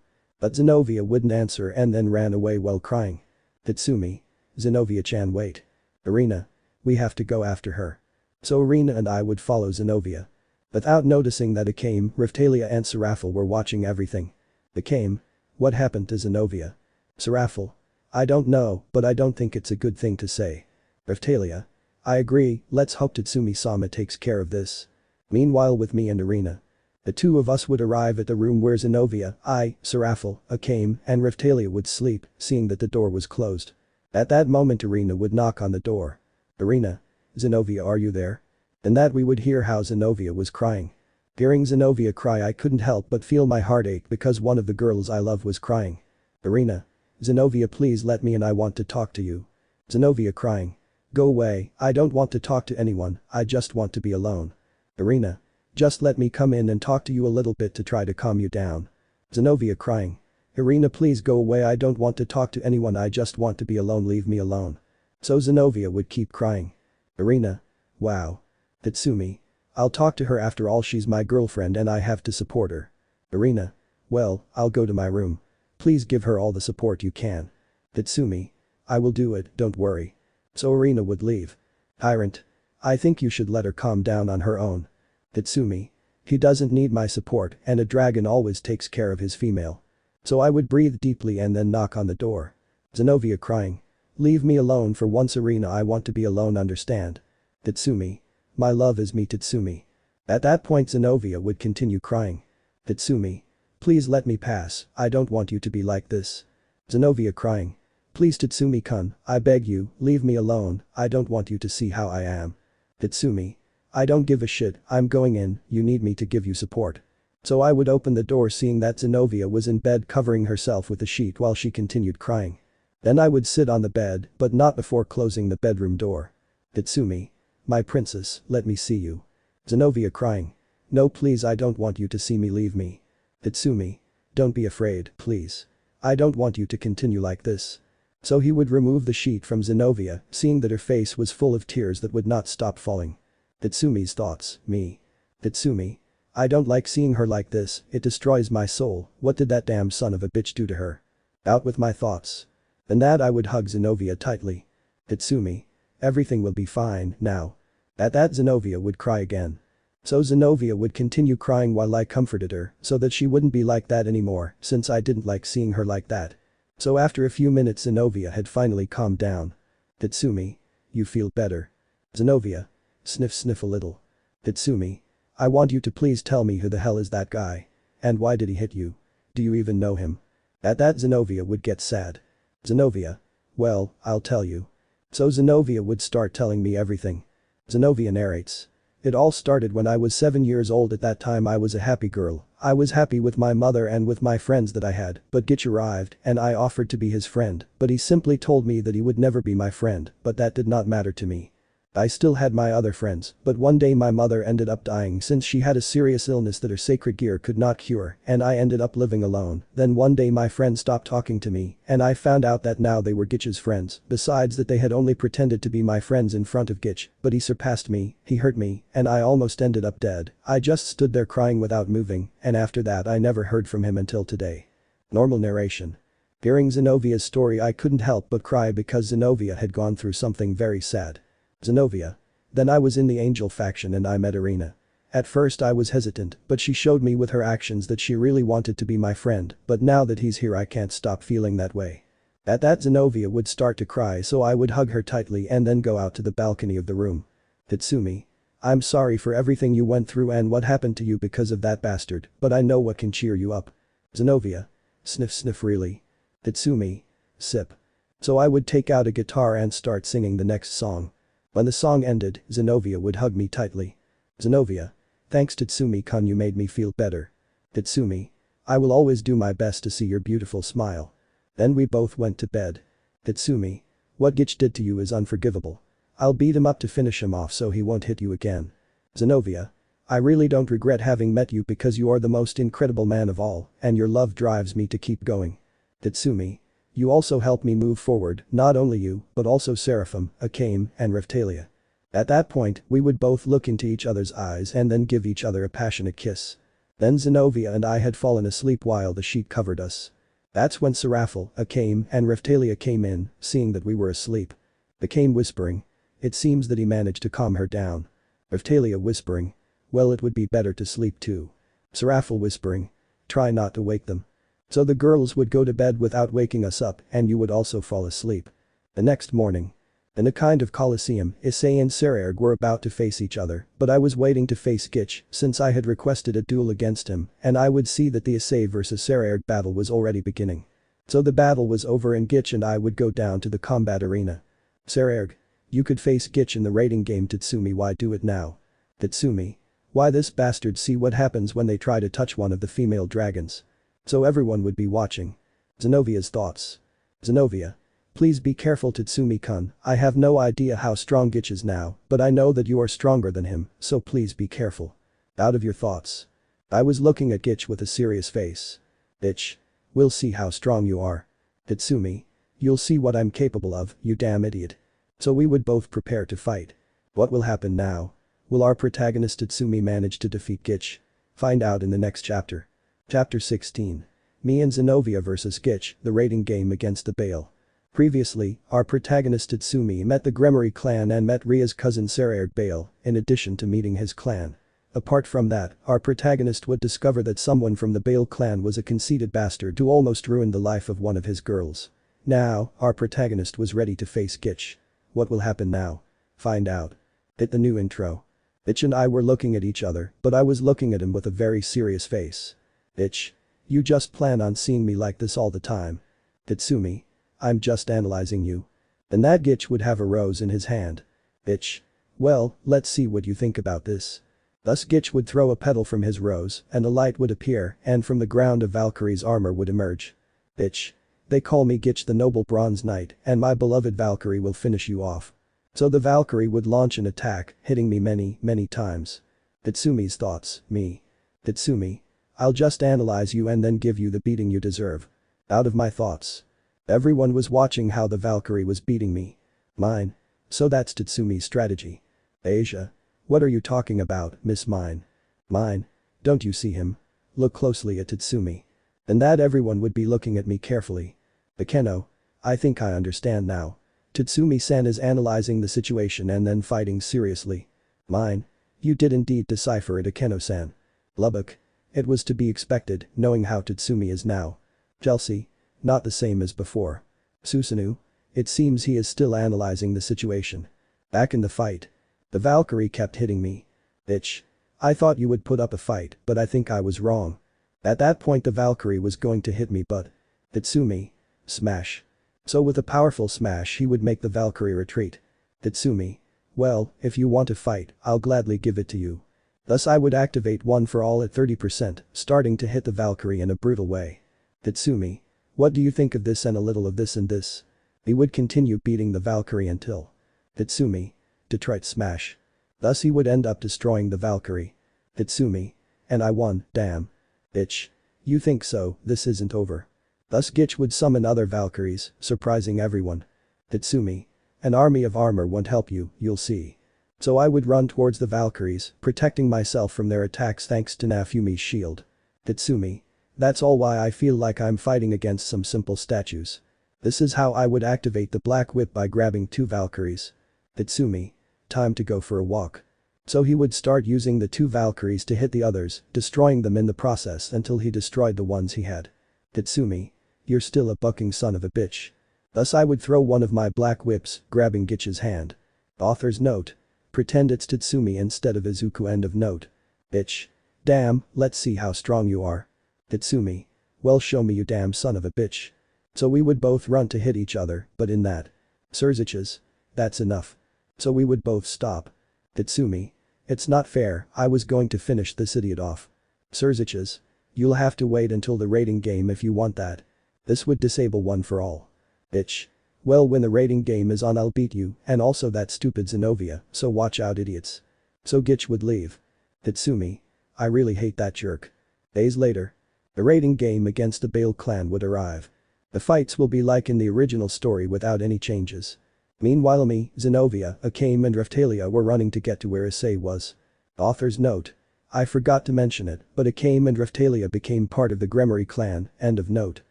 But Zenobia wouldn't answer and then ran away while crying. Tatsumi. Zenobia-chan, wait. Irina. We have to go after her. So Irina and I would follow Zenobia. Without noticing that Akame, Riftalia and Serafel were watching everything. Akame. What happened to Zenobia? Serafel. I don't know, but I don't think it's a good thing to say. Riftalia. I agree, let's hope Tatsumi-sama takes care of this. Meanwhile with me and Irina. The two of us would arrive at the room where Zenobia, I, Serafel, Akame, and Riftalia would sleep, seeing that the door was closed. At that moment Irina would knock on the door. Irina. Zenobia, are you there? And that we would hear how Zenobia was crying. Hearing Zenobia cry, I couldn't help but feel my heart ache because one of the girls I love was crying. Irina. Zenobia, please let me in, I want to talk to you. Zenobia crying. Go away, I don't want to talk to anyone, I just want to be alone. Irina. Just let me come in and talk to you a little bit to try to calm you down. Zenobia crying. Irina, please go away, I don't want to talk to anyone, I just want to be alone, leave me alone. So Zenobia would keep crying. Irina. Wow. Tatsumi. I'll talk to her, after all she's my girlfriend and I have to support her. Irina. Well, I'll go to my room. Please give her all the support you can. Tatsumi. I will do it, don't worry. So Irina would leave. Tyrant. I think you should let her calm down on her own. Tatsumi. He doesn't need my support and a dragon always takes care of his female. So I would breathe deeply and then knock on the door. Zenobia crying. Leave me alone for once, Irina, I want to be alone, understand? Tatsumi. My love is me, Tatsumi. At that point Zenobia would continue crying. Tatsumi. Please let me pass, I don't want you to be like this. Zenobia crying. Please Tatsumi-kun, I beg you, leave me alone, I don't want you to see how I am. Tatsumi. I don't give a shit, I'm going in, you need me to give you support. So I would open the door seeing that Zenobia was in bed covering herself with a sheet while she continued crying. Then I would sit on the bed, but not before closing the bedroom door. Tatsumi. My princess, let me see you. Zenobia crying. No please, I don't want you to see me, leave me. Tatsumi. Don't be afraid, please. I don't want you to continue like this. So he would remove the sheet from Zenobia, seeing that her face was full of tears that would not stop falling. Tatsumi's thoughts, me. Tatsumi. I don't like seeing her like this, it destroys my soul, what did that damn son of a bitch do to her? Out with my thoughts. And that I would hug Zenobia tightly. Tatsumi. Everything will be fine, now. At that Zenobia would cry again. So Zenobia would continue crying while I comforted her, so that she wouldn't be like that anymore, since I didn't like seeing her like that. So after a few minutes Zenobia had finally calmed down. Tatsumi. You feel better. Zenobia. Sniff a little. Tatsumi. I want you to please tell me who the hell is that guy. And why did he hit you? Do you even know him? At that Zenobia would get sad. Zenobia. Well, I'll tell you. So Zenobia would start telling me everything. Zenobia narrates. It all started when I was 7 years old. At that time I was a happy girl, I was happy with my mother and with my friends that I had, but Gitch arrived and I offered to be his friend, but he simply told me that he would never be my friend, but that did not matter to me. I still had my other friends, but one day my mother ended up dying since she had a serious illness that her sacred gear could not cure and I ended up living alone. Then one day my friends stopped talking to me and I found out that now they were Gitch's friends, besides that they had only pretended to be my friends in front of Gitch, but he surpassed me, he hurt me, and I almost ended up dead. I just stood there crying without moving, and after that I never heard from him until today. Normal narration. Hearing Zenovia's story I couldn't help but cry because Zenovia had gone through something very sad. Zenovia. Then I was in the Angel faction and I met Irina. At first I was hesitant, but she showed me with her actions that she really wanted to be my friend, but now that he's here I can't stop feeling that way. At that Zenovia would start to cry, so I would hug her tightly and then go out to the balcony of the room. Tatsumi. I'm sorry for everything you went through and what happened to you because of that bastard, but I know what can cheer you up. Zenovia. Sniff really. Tatsumi. Sip. So I would take out a guitar and start singing the next song. When the song ended, Zenovia would hug me tightly. Zenovia. Thanks Tatsumi-kun, you made me feel better. Tatsumi. I will always do my best to see your beautiful smile. Then we both went to bed. Tatsumi. What Gitch did to you is unforgivable. I'll beat him up to finish him off so he won't hit you again. Zenovia. I really don't regret having met you because you are the most incredible man of all, and your love drives me to keep going. Tatsumi. You also help me move forward, not only you, but also Seraphim, Akame, and Riftalia. At that point, we would both look into each other's eyes and then give each other a passionate kiss. Then Zenovia and I had fallen asleep while the sheet covered us. That's when Serafel, Akame and Raftalia came in, seeing that we were asleep. Akame whispering. It seems that he managed to calm her down. Raftalia whispering. Well, it would be better to sleep too. Serafel whispering. Try not to wake them. So the girls would go to bed without waking us up and you would also fall asleep. The next morning. In a kind of coliseum, Issei and Sekiryuutei were about to face each other, but I was waiting to face Gitch since I had requested a duel against him and I would see that the Issei vs Sekiryuutei battle was already beginning. So the battle was over and Gitch and I would go down to the combat arena. Sekiryuutei. You could face Gitch in the rating game. Tatsumi, why do it now? Tatsumi. Why this bastard, see what happens when they try to touch one of the female dragons. So everyone would be watching. Zenovia's thoughts. Zenovia. Please be careful Tatsumi-kun, I have no idea how strong Gitch is now, but I know that you are stronger than him, so please be careful. Out of your thoughts. I was looking at Gitch with a serious face. Bitch. We'll see how strong you are. Tatsumi. You'll see what I'm capable of, you damn idiot. So we would both prepare to fight. What will happen now? Will our protagonist Tatsumi manage to defeat Gitch? Find out in the next chapter. Chapter 16. Me and Zenovia vs Gitch, the rating game against the Bale. Previously, our protagonist Tatsumi met the Gremory clan and met Rias' cousin Sekiryuutei Bale, in addition to meeting his clan. Apart from that, our protagonist would discover that someone from the Bale clan was a conceited bastard who almost ruined the life of one of his girls. Now, our protagonist was ready to face Gitch. What will happen now? Find out. Hit the new intro. Gitch and I were looking at each other, but I was looking at him with a very serious face. Gitch. You just plan on seeing me like this all the time. Tatsumi. I'm just analyzing you. And that Gitch would have a rose in his hand. Gitch. Well, let's see what you think about this. Thus Gitch would throw a petal from his rose and a light would appear and from the ground a Valkyrie's armor would emerge. Gitch. They call me Gitch the Noble Bronze Knight and my beloved Valkyrie will finish you off. So the Valkyrie would launch an attack, hitting me many times. Tatsumi's thoughts, me. Tatsumi. I'll just analyze you and then give you the beating you deserve. Out of my thoughts. Everyone was watching how the Valkyrie was beating me. Mine. So that's Tatsumi's strategy. Asia. What are you talking about, Miss Mine? Mine. Don't you see him? Look closely at Tatsumi. And that everyone would be looking at me carefully. Akeno. I think I understand now. Tatsumi-san is analyzing the situation and then fighting seriously. Mine. You did indeed decipher it, Akeno-san. Lubbock. It was to be expected, knowing how Tatsumi is now. Chelsea. Not the same as before. Susanoo. It seems he is still analyzing the situation. Back in the fight. The Valkyrie kept hitting me. Bitch. I thought you would put up a fight, but I think I was wrong. At that point the Valkyrie was going to hit me but. Tatsumi. Smash. So with a powerful smash he would make the Valkyrie retreat. Tatsumi. Well, if you want to fight, I'll gladly give it to you. Thus I would activate one for all at 30%, starting to hit the Valkyrie in a brutal way. Tatsumi. What do you think of this and a little of this and this? He would continue beating the Valkyrie until. Tatsumi. Detroit smash. Thus he would end up destroying the Valkyrie. Tatsumi. And I won, damn. Bitch. You think so, this isn't over. Thus Gitch would summon other Valkyries, surprising everyone. Tatsumi. An army of armor won't help you, you'll see. So I would run towards the Valkyries, protecting myself from their attacks thanks to Nafumi's shield. Tatsumi. That's all why I feel like I'm fighting against some simple statues. This is how I would activate the Black Whip by grabbing two Valkyries. Tatsumi. Time to go for a walk. So he would start using the two Valkyries to hit the others, destroying them in the process until he destroyed the ones he had. Tatsumi. You're still a bucking son of a bitch. Thus I would throw one of my Black Whips, grabbing Gitch's hand. Author's note. Pretend it's Tatsumi instead of Izuku, end of note. Bitch. Damn, let's see how strong you are. Tatsumi. Well, show me, you damn son of a bitch. So we would both run to hit each other, but in that. Surziches. That's enough. So we would both stop. Tatsumi. It's not fair, I was going to finish this idiot off. Surziches. You'll have to wait until the rating game if you want that. This would disable one for all. Bitch. Well, when the rating game is on I'll beat you and also that stupid Zenovia, so watch out, idiots. So Gitch would leave. Tatsumi. I really hate that jerk. Days later. The rating game against the Bale clan would arrive. The fights will be like in the original story without any changes. Meanwhile me, Zenovia, Akame and Raftalia were running to get to where Issei was. Author's note. I forgot to mention it, but Akame and Raftalia became part of the Gremory clan, end of note.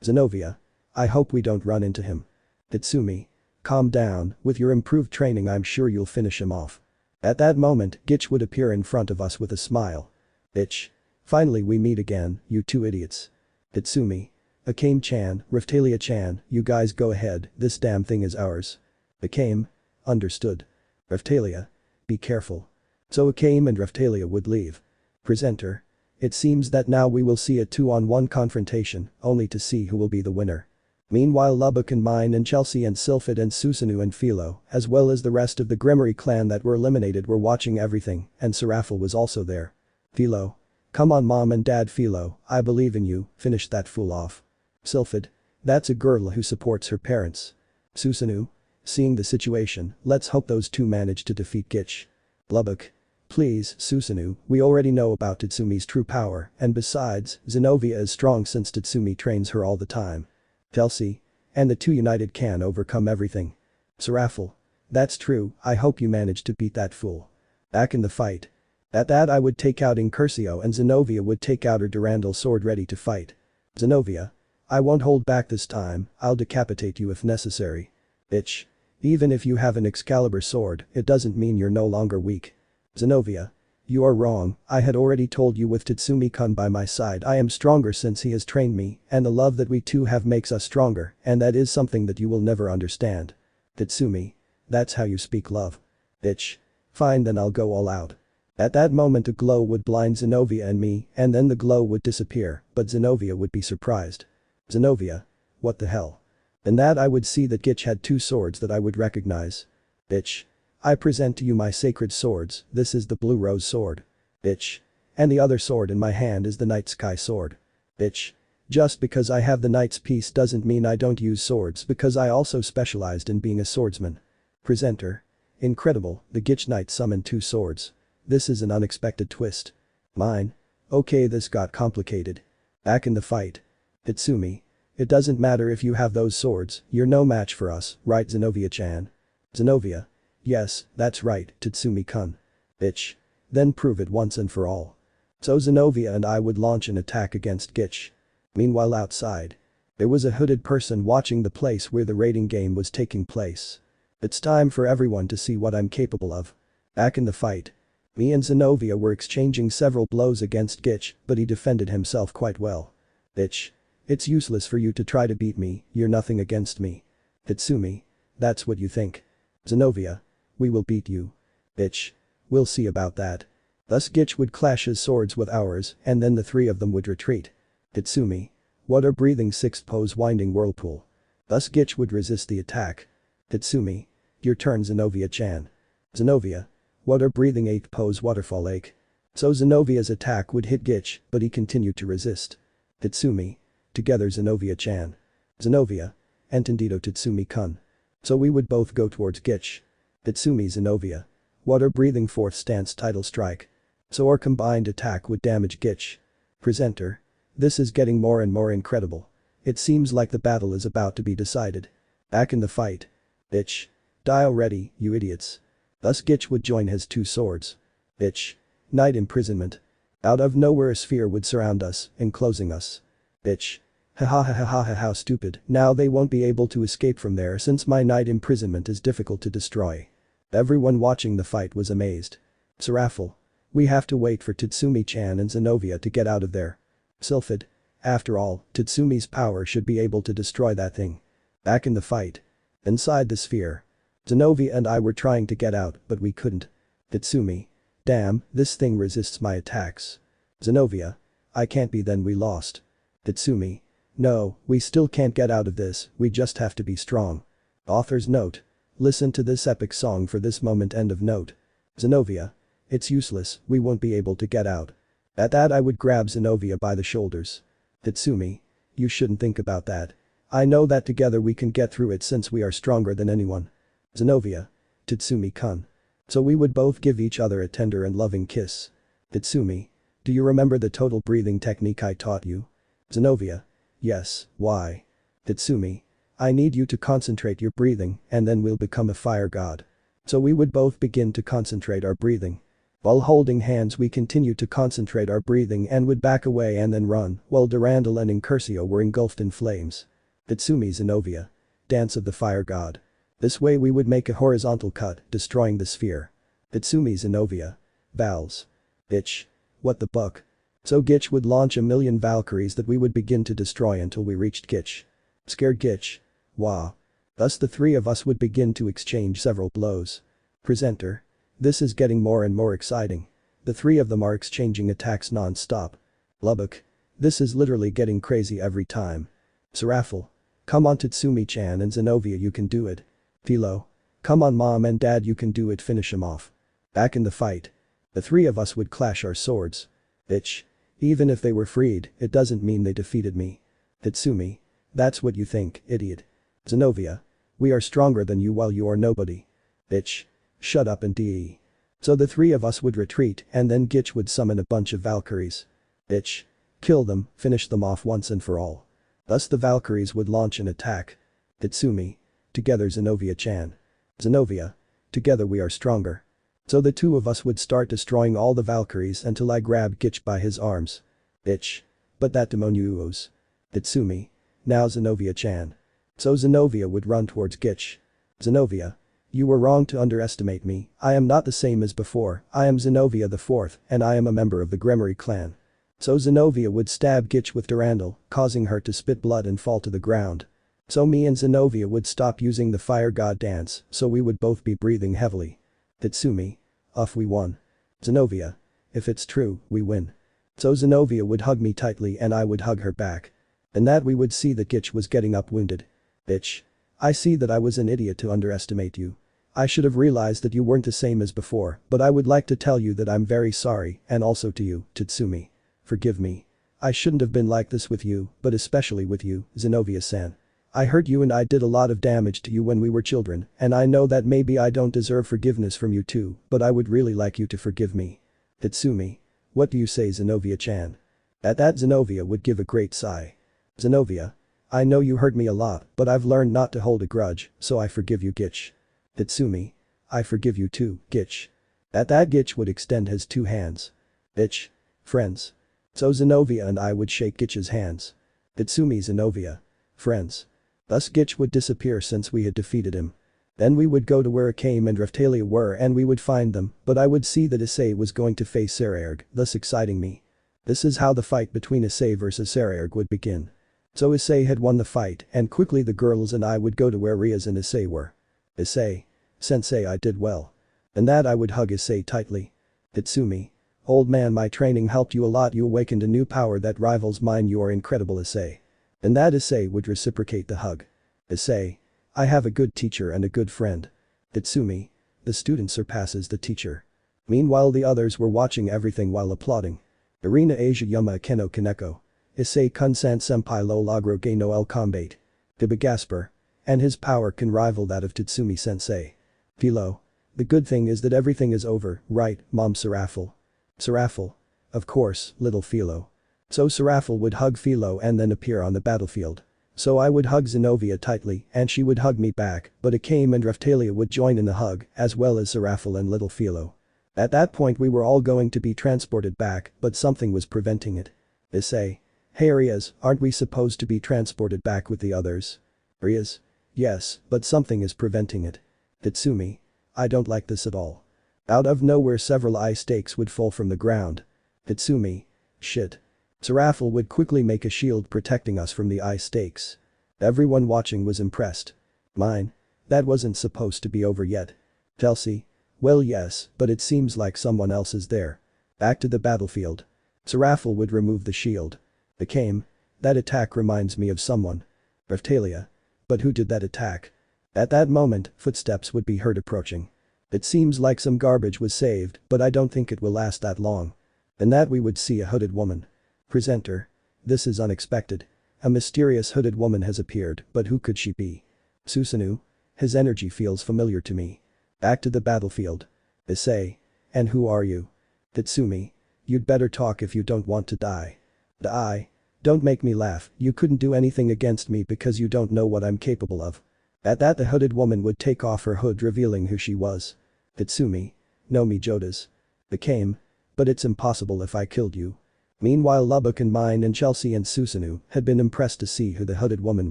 Zenobia. I hope we don't run into him. Tatsumi. Calm down, with your improved training I'm sure you'll finish him off. At that moment, Gitch would appear in front of us with a smile. Bitch. Finally we meet again, you two idiots. Tatsumi. Akame-chan, Raftalia-chan, you guys go ahead, this damn thing is ours. Akame. Understood. Raftalia. Be careful. So Akame and Raftalia would leave. Presenter. It seems that now we will see a 2-on-1 confrontation, only to see who will be the winner. Meanwhile Lubbock and Mine and Chelsea and Sylphid and Susanoo and Philo, as well as the rest of the Gremory clan that were eliminated were watching everything, and Seraphiel was also there. Philo. Come on mom and dad Philo, I believe in you, finish that fool off. Sylphid. That's a girl who supports her parents. Susanoo. Seeing the situation, let's hope those two manage to defeat Gitch. Lubbock. Please, Susanoo, we already know about Tatsumi's true power, and besides, Zenobia is strong since Tatsumi trains her all the time. Chelsea. And the two united can overcome everything. Seraphiel. That's true, I hope you manage to beat that fool. Back in the fight. At that I would take out Incursio and Zenobia would take out her Durandal sword ready to fight. Zenobia. I won't hold back this time, I'll decapitate you if necessary. Bitch. Even if you have an Excalibur sword, it doesn't mean you're no longer weak. Zenobia. You are wrong, I had already told you with Tatsumi-kun by my side I am stronger since he has trained me, and the love that we two have makes us stronger, and that is something that you will never understand. Tatsumi. That's how you speak love. Bitch. Fine then I'll go all out. At that moment a glow would blind Zenobia and me, and then the glow would disappear, but Zenobia would be surprised. Zenobia. What the hell? In that I would see that Gitch had two swords that I would recognize. Bitch. I present to you my sacred swords, this is the Blue Rose sword. Bitch. And the other sword in my hand is the Night Sky sword. Bitch. Just because I have the Knight's Peace doesn't mean I don't use swords because I also specialized in being a swordsman. Presenter. Incredible, the Gitch Knight summoned two swords. This is an unexpected twist. Mine. Okay this got complicated. Back in the fight. Tatsumi. It doesn't matter if you have those swords, you're no match for us, right Zenobia-chan? Zenobia. Yes, that's right, Tatsumi-kun. Bitch. Then prove it once and for all. So Zenobia and I would launch an attack against Gitch. Meanwhile outside. There was a hooded person watching the place where the raiding game was taking place. It's time for everyone to see what I'm capable of. Back in the fight. Me and Zenobia were exchanging several blows against Gitch, but he defended himself quite well. Bitch. It's useless for you to try to beat me, you're nothing against me. Tatsumi. That's what you think. Zenobia. We will beat you. Bitch. We'll see about that. Thus Gitch would clash his swords with ours, and then the three of them would retreat. Tatsumi. What a breathing sixth pose winding whirlpool. Thus Gitch would resist the attack. Tatsumi. Your turn Zenobia-chan. Zenobia. What a breathing eighth pose waterfall lake. So Zenovia's attack would hit Gitch, but he continued to resist. Tatsumi. Together Zenobia-chan. Zenobia. Entendido Tatsumi-kun. So we would both go towards Gitch. Tatsumi Zenobia. What a breathing fourth stance title strike. So our combined attack would damage Gitch. Presenter. This is getting more and more incredible. It seems like the battle is about to be decided. Back in the fight. Bitch. Die already, you idiots. Thus Gitch would join his two swords. Bitch. Night imprisonment. Out of nowhere a sphere would surround us, enclosing us. Bitch. Ha ha ha ha ha ha how stupid, now they won't be able to escape from there since my night imprisonment is difficult to destroy. Everyone watching the fight was amazed. Seraphiel. We have to wait for Tatsumi-chan and Zenobia to get out of there. Sylphid. After all, Tatsumi's power should be able to destroy that thing. Back in the fight. Inside the sphere. Zenobia and I were trying to get out, but we couldn't. Tatsumi. Damn, this thing resists my attacks. Zenobia. I can't be then we lost. Tatsumi. No, we still can't get out of this, we just have to be strong. Author's note. Listen to this epic song for this moment end of note. Zenobia. It's useless, we won't be able to get out. At that I would grab Zenobia by the shoulders. Tatsumi. You shouldn't think about that. I know that together we can get through it since we are stronger than anyone. Zenobia. Tatsumi-kun. So we would both give each other a tender and loving kiss. Tatsumi. Do you remember the total breathing technique I taught you? Zenobia. Yes, why? Tatsumi. I need you to concentrate your breathing and then we'll become a fire god. So we would both begin to concentrate our breathing. While holding hands we continued to concentrate our breathing and would back away and then run, while Durandal and Incursio were engulfed in flames. Tatsumi Zenovia. Dance of the Fire God. This way we would make a horizontal cut, destroying the sphere. Tatsumi Zenovia. Vals. Bitch. What the buck? So Gitch would launch a million Valkyries that we would begin to destroy until we reached Gitch. Scared Gitch. Wah. Thus the three of us would begin to exchange several blows. Presenter. This is getting more and more exciting. The three of them are exchanging attacks non-stop. Lubbock. This is literally getting crazy every time. Serafel. Come on Tatsumi-chan and Zenovia, you can do it. Philo. Come on mom and dad, you can do it, finish him off. Back in the fight. The three of us would clash our swords. Bitch. Even if they were freed, it doesn't mean they defeated me. Tatsumi. That's what you think, idiot. Zenovia. We are stronger than you while you are nobody. Bitch. Shut up and de. So the three of us would retreat and then Gitch would summon a bunch of Valkyries. Bitch. Kill them, finish them off once and for all. Thus the Valkyries would launch an attack. Tatsumi. Together Zenovia-chan. Zenovia. Together we are stronger. So the two of us would start destroying all the Valkyries until I grabbed Gitch by his arms. Bitch. But that demonuos. Tatsumi. Now Zenovia-chan. So Zenovia would run towards Gitch. Zenovia. You were wrong to underestimate me, I am not the same as before, I am Zenovia the Fourth and I am a member of the Gremory clan. So Zenovia would stab Gitch with Durandal, causing her to spit blood and fall to the ground. So me and Zenovia would stop using the fire god dance, so we would both be breathing heavily. Tatsumi. Off we won. Zenovia. If it's true, we win. So Zenovia would hug me tightly and I would hug her back. And that we would see that Gitch was getting up wounded. Bitch. I see that I was an idiot to underestimate you. I should have realized that you weren't the same as before, but I would like to tell you that I'm very sorry, and also to you, Tatsumi. Forgive me. I shouldn't have been like this with you, but especially with you, Zenovia-san. I hurt you and I did a lot of damage to you when we were children, and I know that maybe I don't deserve forgiveness from you too, but I would really like you to forgive me. Tatsumi. What do you say, Zenovia-chan? At that Zenovia would give a great sigh. Zenovia. I know you hurt me a lot, but I've learned not to hold a grudge, so I forgive you, Gitch. Tatsumi. I forgive you too, Gitch. At that Gitch would extend his two hands. Bitch. Friends. So Zenovia and I would shake Gitch's hands. Tatsumi Zenovia. Friends. Thus Gitch would disappear since we had defeated him. Then we would go to where Akame and Raftalia were and we would find them, but I would see that Issei was going to face Saraerg, thus exciting me. This is how the fight between Issei versus Saraerg would begin. So Issei had won the fight and quickly the girls and I would go to where Rias and Issei were. Issei. Sensei, I did well. And that I would hug Issei tightly. Tatsumi. Old man, my training helped you a lot, you awakened a new power that rivals mine, you are incredible, Issei. And that Issei would reciprocate the hug. Issei. I have a good teacher and a good friend. Tatsumi. The student surpasses the teacher. Meanwhile the others were watching everything while applauding. Arena Asia Yuma Keno Kaneko. Issei Kunsan Senpai lo logro ge no el combate. Dibagasper. And his power can rival that of Tatsumi sensei. Philo. The good thing is that everything is over, right, Mom Serafel? Serafel. Of course, little Philo. So Serafel would hug Philo and then appear on the battlefield. So I would hug Zenovia tightly and she would hug me back, but Akame and Raftalia would join in the hug, as well as Serafel and little Philo. At that point we were all going to be transported back, but something was preventing it. Issei. Hey Rias, aren't we supposed to be transported back with the others? Rias. Yes, but something is preventing it. Tatsumi. I don't like this at all. Out of nowhere several ice stakes would fall from the ground. Tatsumi. Shit. Serafel would quickly make a shield protecting us from the ice stakes. Everyone watching was impressed. Mine. That wasn't supposed to be over yet. Chelsea. Well yes, but it seems like someone else is there. Back to the battlefield. Serafel would remove the shield. Akame. That attack reminds me of someone. Raftalia. But who did that attack? At that moment, footsteps would be heard approaching. It seems like some garbage was saved, but I don't think it will last that long. And that we would see a hooded woman. Presenter. This is unexpected. A mysterious hooded woman has appeared, but who could she be? Susanoo. His energy feels familiar to me. Back to the battlefield. Issei. And who are you? Tatsumi. You'd better talk if you don't want to die. Die. Don't make me laugh, you couldn't do anything against me because you don't know what I'm capable of. At that the hooded woman would take off her hood revealing who she was. Tatsumi. No me Jodas. Became. But it's impossible if I killed you. Meanwhile Lubbock and mine and Chelsea and Susanoo had been impressed to see who the hooded woman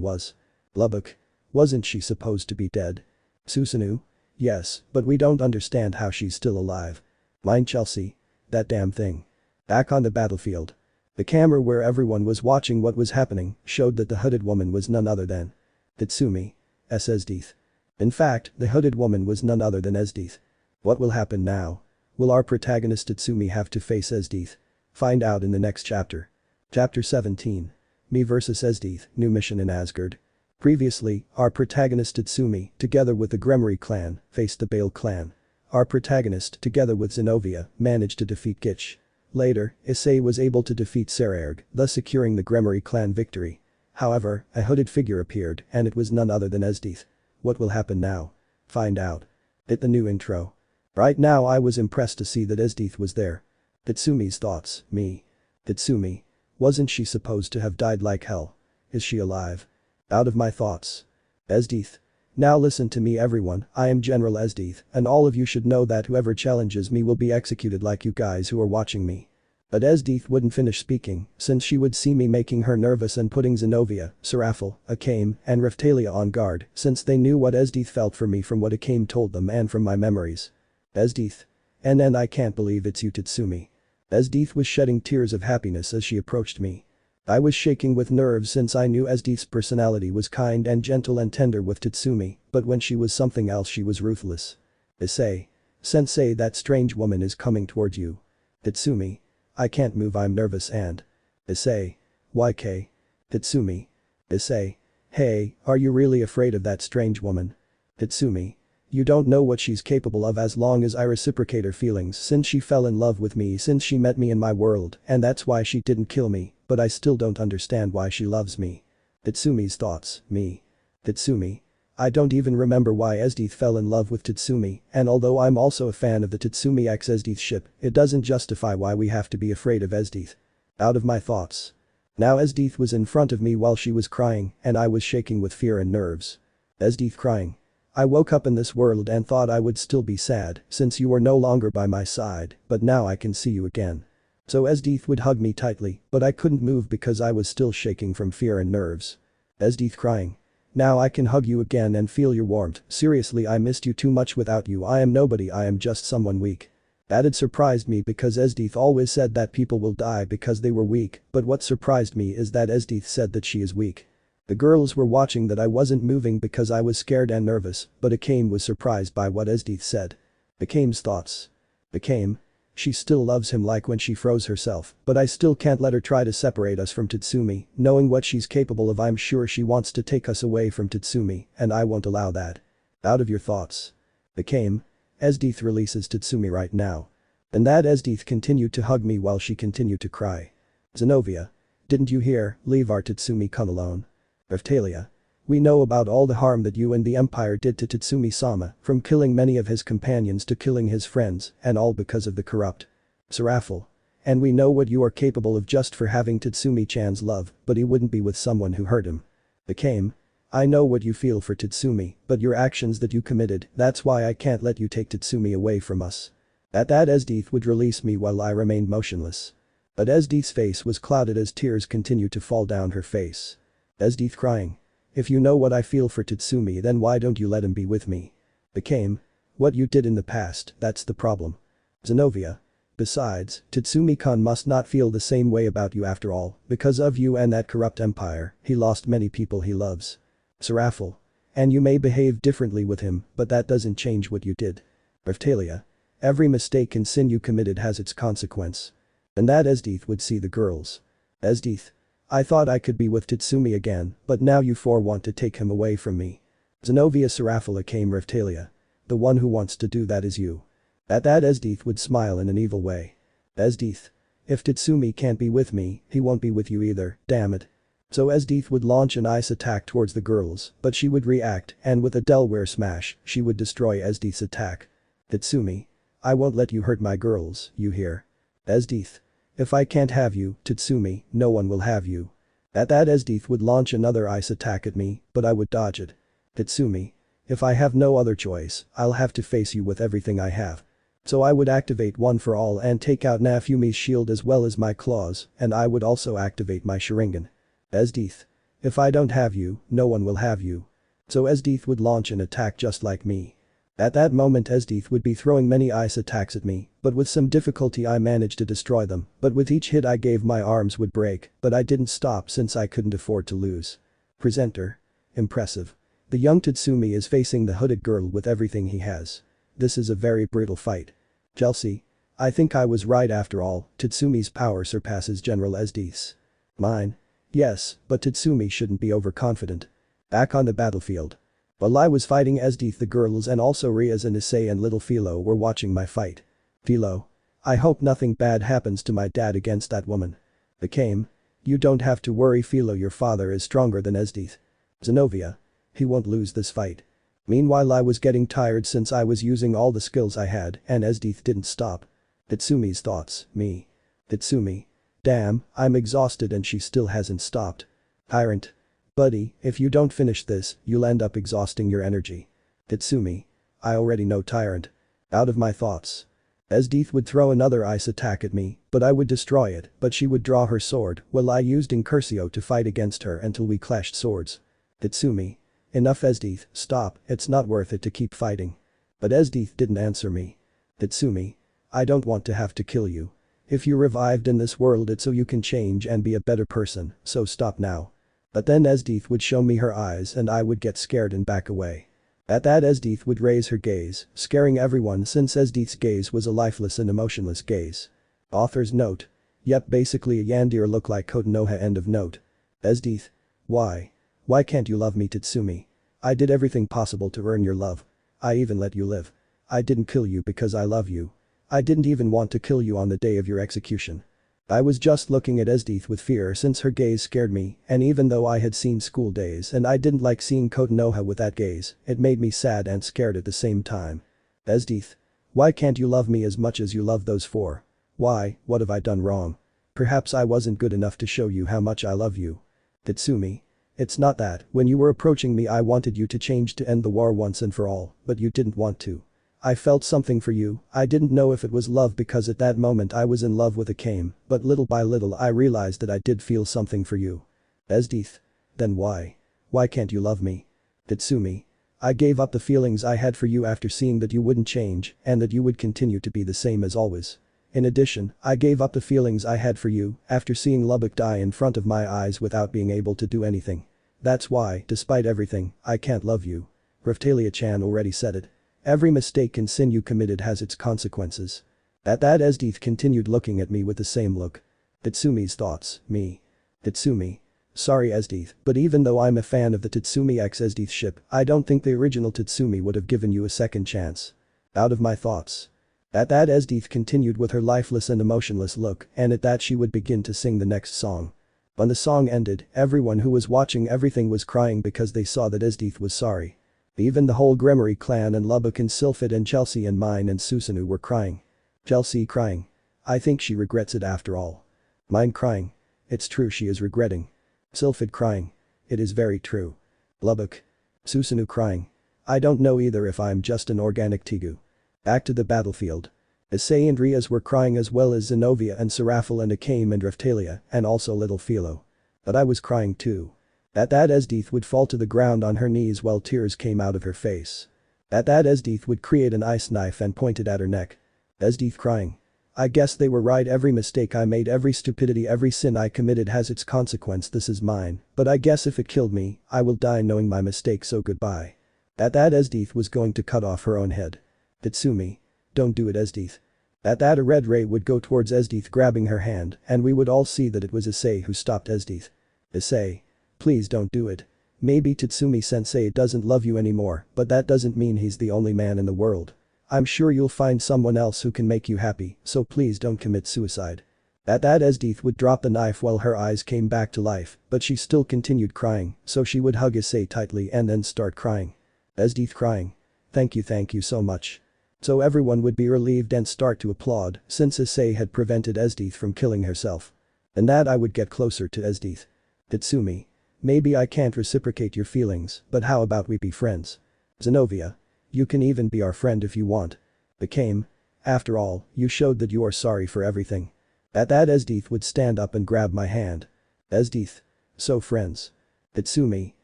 was. Lubbock. Wasn't she supposed to be dead? Susanoo. Yes, but we don't understand how she's still alive. Mine Chelsea. That damn thing. Back on the battlefield. The camera where everyone was watching what was happening showed that the hooded woman was none other than Tatsumi. Esdeath. In fact, the hooded woman was none other than Esdeath. What will happen now? Will our protagonist Tatsumi have to face Esdeath? Find out in the next chapter. Chapter 17. Me vs Esdeath, new mission in Asgard. Previously, our protagonist Tatsumi, together with the Gremory clan, faced the Bale clan. Our protagonist, together with Zenobia, managed to defeat Gitch. Later, Issei was able to defeat Sererg, thus securing the Gremory clan victory. However, a hooded figure appeared and it was none other than Esdeath. What will happen now? Find out. Hit the new intro. Right now I was impressed to see that Esdeath was there. Tatsumi's thoughts, me. Tatsumi. Wasn't she supposed to have died like hell? Is she alive? Out of my thoughts. Esdeath. Now listen to me everyone, I am General Esdeath, and all of you should know that whoever challenges me will be executed like you guys who are watching me. But Esdeath wouldn't finish speaking, since she would see me making her nervous and putting Zenobia, Serafel, Akame, and Raphtalia on guard, since they knew what Esdeath felt for me from what Akame told them and from my memories. Esdeath. And I can't believe it's you Tatsumi. Esdeath was shedding tears of happiness as she approached me. I was shaking with nerves since I knew Esdeath's personality was kind and gentle and tender with Tatsumi, but when she was something else she was ruthless. Issei. Sensei, that strange woman is coming toward you. Tatsumi. I can't move, I'm nervous and. Issei. YK. Tatsumi. Issei. Hey, are you really afraid of that strange woman? Tatsumi. You don't know what she's capable of as long as I reciprocate her feelings since she fell in love with me since she met me in my world and that's why she didn't kill me, but I still don't understand why she loves me. Tatsumi's thoughts, me. Tatsumi. I don't even remember why Esdeath fell in love with Tatsumi, and although I'm also a fan of the Tatsumi x Esdeath ship, it doesn't justify why we have to be afraid of Esdeath. Out of my thoughts. Now Esdeath was in front of me while she was crying and I was shaking with fear and nerves. Esdeath crying. I woke up in this world and thought I would still be sad since you were no longer by my side, but now I can see you again. So Esdeath would hug me tightly, but I couldn't move because I was still shaking from fear and nerves. Esdeath crying. Now I can hug you again and feel your warmth, seriously I missed you too much without you I am nobody I am just someone weak. That had surprised me because Esdeath always said that people will die because they were weak, but what surprised me is that Esdeath said that she is weak. The girls were watching that I wasn't moving because I was scared and nervous, but Akame was surprised by what Esdeath said. Akame's thoughts. Akame. She still loves him like when she froze herself, but I still can't let her try to separate us from Tatsumi, knowing what she's capable of I'm sure she wants to take us away from Tatsumi, and I won't allow that. Out of your thoughts. Akame. Esdeath releases Tatsumi right now. And that Esdeath continued to hug me while she continued to cry. Zenobia. Didn't you hear, leave our Tatsumi come alone. Raphtalia. We know about all the harm that you and the Empire did to Tatsumi-sama, from killing many of his companions to killing his friends, and all because of the corrupt. Serafel. And we know what you are capable of just for having Tatsumi-chan's love, but he wouldn't be with someone who hurt him. Akame. I know what you feel for Tatsumi, but your actions that you committed, that's why I can't let you take Tatsumi away from us. At that Esdeath would release me while I remained motionless. But Esdeath's face was clouded as tears continued to fall down her face. Esdeath crying. If you know what I feel for Tatsumi then why don't you let him be with me? Akame. What you did in the past, that's the problem. Zenobia. Besides, Tatsumi-kun must not feel the same way about you after all, because of you and that corrupt empire, he lost many people he loves. Serafel. And you may behave differently with him, but that doesn't change what you did. Raphtalia. Every mistake and sin you committed has its consequence. And that Esdeath would see the girls. Esdeath. I thought I could be with Tatsumi again, but now you four want to take him away from me. Zenobia Serafel came Raphtalia. The one who wants to do that is you. At that Esdeath would smile in an evil way. Esdeath. If Tatsumi can't be with me, he won't be with you either, damn it. So Esdeath would launch an ice attack towards the girls, but she would react and with a Delaware smash, she would destroy Esdeath's attack. Tatsumi. I won't let you hurt my girls, you hear? Esdeath. If I can't have you, Tatsumi, no one will have you. At that Esdeath would launch another ice attack at me, but I would dodge it. Tatsumi. If I have no other choice, I'll have to face you with everything I have. So I would activate One for All and take out Nafumi's shield as well as my claws, and I would also activate my Sharingan. Esdeath. If I don't have you, no one will have you. So Esdeath would launch an attack just like me. At that moment Esdeath would be throwing many ice attacks at me, but with some difficulty I managed to destroy them, but with each hit I gave my arms would break, but I didn't stop since I couldn't afford to lose. Presenter. Impressive. The young Tatsumi is facing the hooded girl with everything he has. This is a very brutal fight. Chelsea. I think I was right after all, Tatsumi's power surpasses General Esdeath's. Mine. Yes, but Tatsumi shouldn't be overconfident. Back on the battlefield. While I was fighting Esdeath, the girls and also Rias and Issei and little Philo were watching my fight. Philo. I hope nothing bad happens to my dad against that woman. Became. You don't have to worry, Philo, your father is stronger than Esdeath. Zenobia. He won't lose this fight. Meanwhile I was getting tired since I was using all the skills I had and Esdeath didn't stop. Tatsumi's thoughts, me. Tatsumi. Damn, I'm exhausted and she still hasn't stopped. Tyrant. Buddy, if you don't finish this, you'll end up exhausting your energy. Tatsumi. I already know, Tyrant. Out of my thoughts. Esdeath would throw another ice attack at me, but I would destroy it, but she would draw her sword while I used Incursio to fight against her until we clashed swords. Tatsumi. Enough, Esdeath, stop, it's not worth it to keep fighting. But Esdeath didn't answer me. Tatsumi. I don't want to have to kill you. If you revived in this world it's so you can change and be a better person, so stop now. But then Esdeath would show me her eyes and I would get scared and back away. At that Esdeath would raise her gaze, scaring everyone since Esdeath's gaze was a lifeless and emotionless gaze. Author's note. Yep, basically a Yandere look like Kotonoha, end of note. Esdeath. Why? Why can't you love me, Tatsumi? I did everything possible to earn your love. I even let you live. I didn't kill you because I love you. I didn't even want to kill you on the day of your execution. I was just looking at Esdeath with fear since her gaze scared me, and even though I had seen School Days and I didn't like seeing Kotonoha with that gaze, it made me sad and scared at the same time. Esdeath. Why can't you love me as much as you love those four? Why, what have I done wrong? Perhaps I wasn't good enough to show you how much I love you. Tatsumi. It's not that, when you were approaching me I wanted you to change to end the war once and for all, but you didn't want to. I felt something for you, I didn't know if it was love because at that moment I was in love with Akame, but little by little I realized that I did feel something for you. Esdeath. Then why? Why can't you love me? Tatsumi. I gave up the feelings I had for you after seeing that you wouldn't change and that you would continue to be the same as always. In addition, I gave up the feelings I had for you after seeing Lubbock die in front of my eyes without being able to do anything. That's why, despite everything, I can't love you. Raphtalia-chan already said it. Every mistake and sin you committed has its consequences. At that Esdeath continued looking at me with the same look. Tatsumi's thoughts, me. Tatsumi. Sorry Esdeath, but even though I'm a fan of the Tatsumi x Esdeath ship, I don't think the original Tatsumi would have given you a second chance. Out of my thoughts. At that Esdeath continued with her lifeless and emotionless look, and at that she would begin to sing the next song. When the song ended, everyone who was watching everything was crying because they saw that Esdeath was sorry. Even the whole Gremory clan and Lubbock and Sylphid and Chelsea and mine and Susanoo were crying. Chelsea crying. I think she regrets it after all. Mine crying. It's true, she is regretting. Sylphid crying. It is very true. Lubbock. Susanoo crying. I don't know either if I'm just an organic Tegu. Back to the battlefield. Issei and Rias were crying as well as Zenobia and Seraphil and Akame and Raphtalia and also little Philo. But I was crying too. At that Esdeath would fall to the ground on her knees while tears came out of her face. At that Esdeath would create an ice knife and point it at her neck. Esdeath crying. I guess they were right, every mistake I made, every stupidity, every sin I committed has its consequence, this is mine, but I guess if it killed me, I will die knowing my mistake, so goodbye. At that Esdeath was going to cut off her own head. Tatsumi. Don't do it, Esdeath. At that a red ray would go towards Esdeath grabbing her hand and we would all see that it was Issei who stopped Esdeath. Issei. Please don't do it. Maybe Tatsumi-sensei doesn't love you anymore, but that doesn't mean he's the only man in the world. I'm sure you'll find someone else who can make you happy, so please don't commit suicide. At that Esdeath would drop the knife while her eyes came back to life, but she still continued crying, so she would hug Issei tightly and then start crying. Esdeath crying. Thank you so much. So everyone would be relieved and start to applaud since Issei had prevented Esdeath from killing herself. And that I would get closer to Esdeath. Tatsumi. Maybe I can't reciprocate your feelings, but how about we be friends? Zenobia. You can even be our friend if you want. Akame. After all, you showed that you are sorry for everything. At that Esdeath would stand up and grab my hand. Esdeath. So friends. Tatsumi.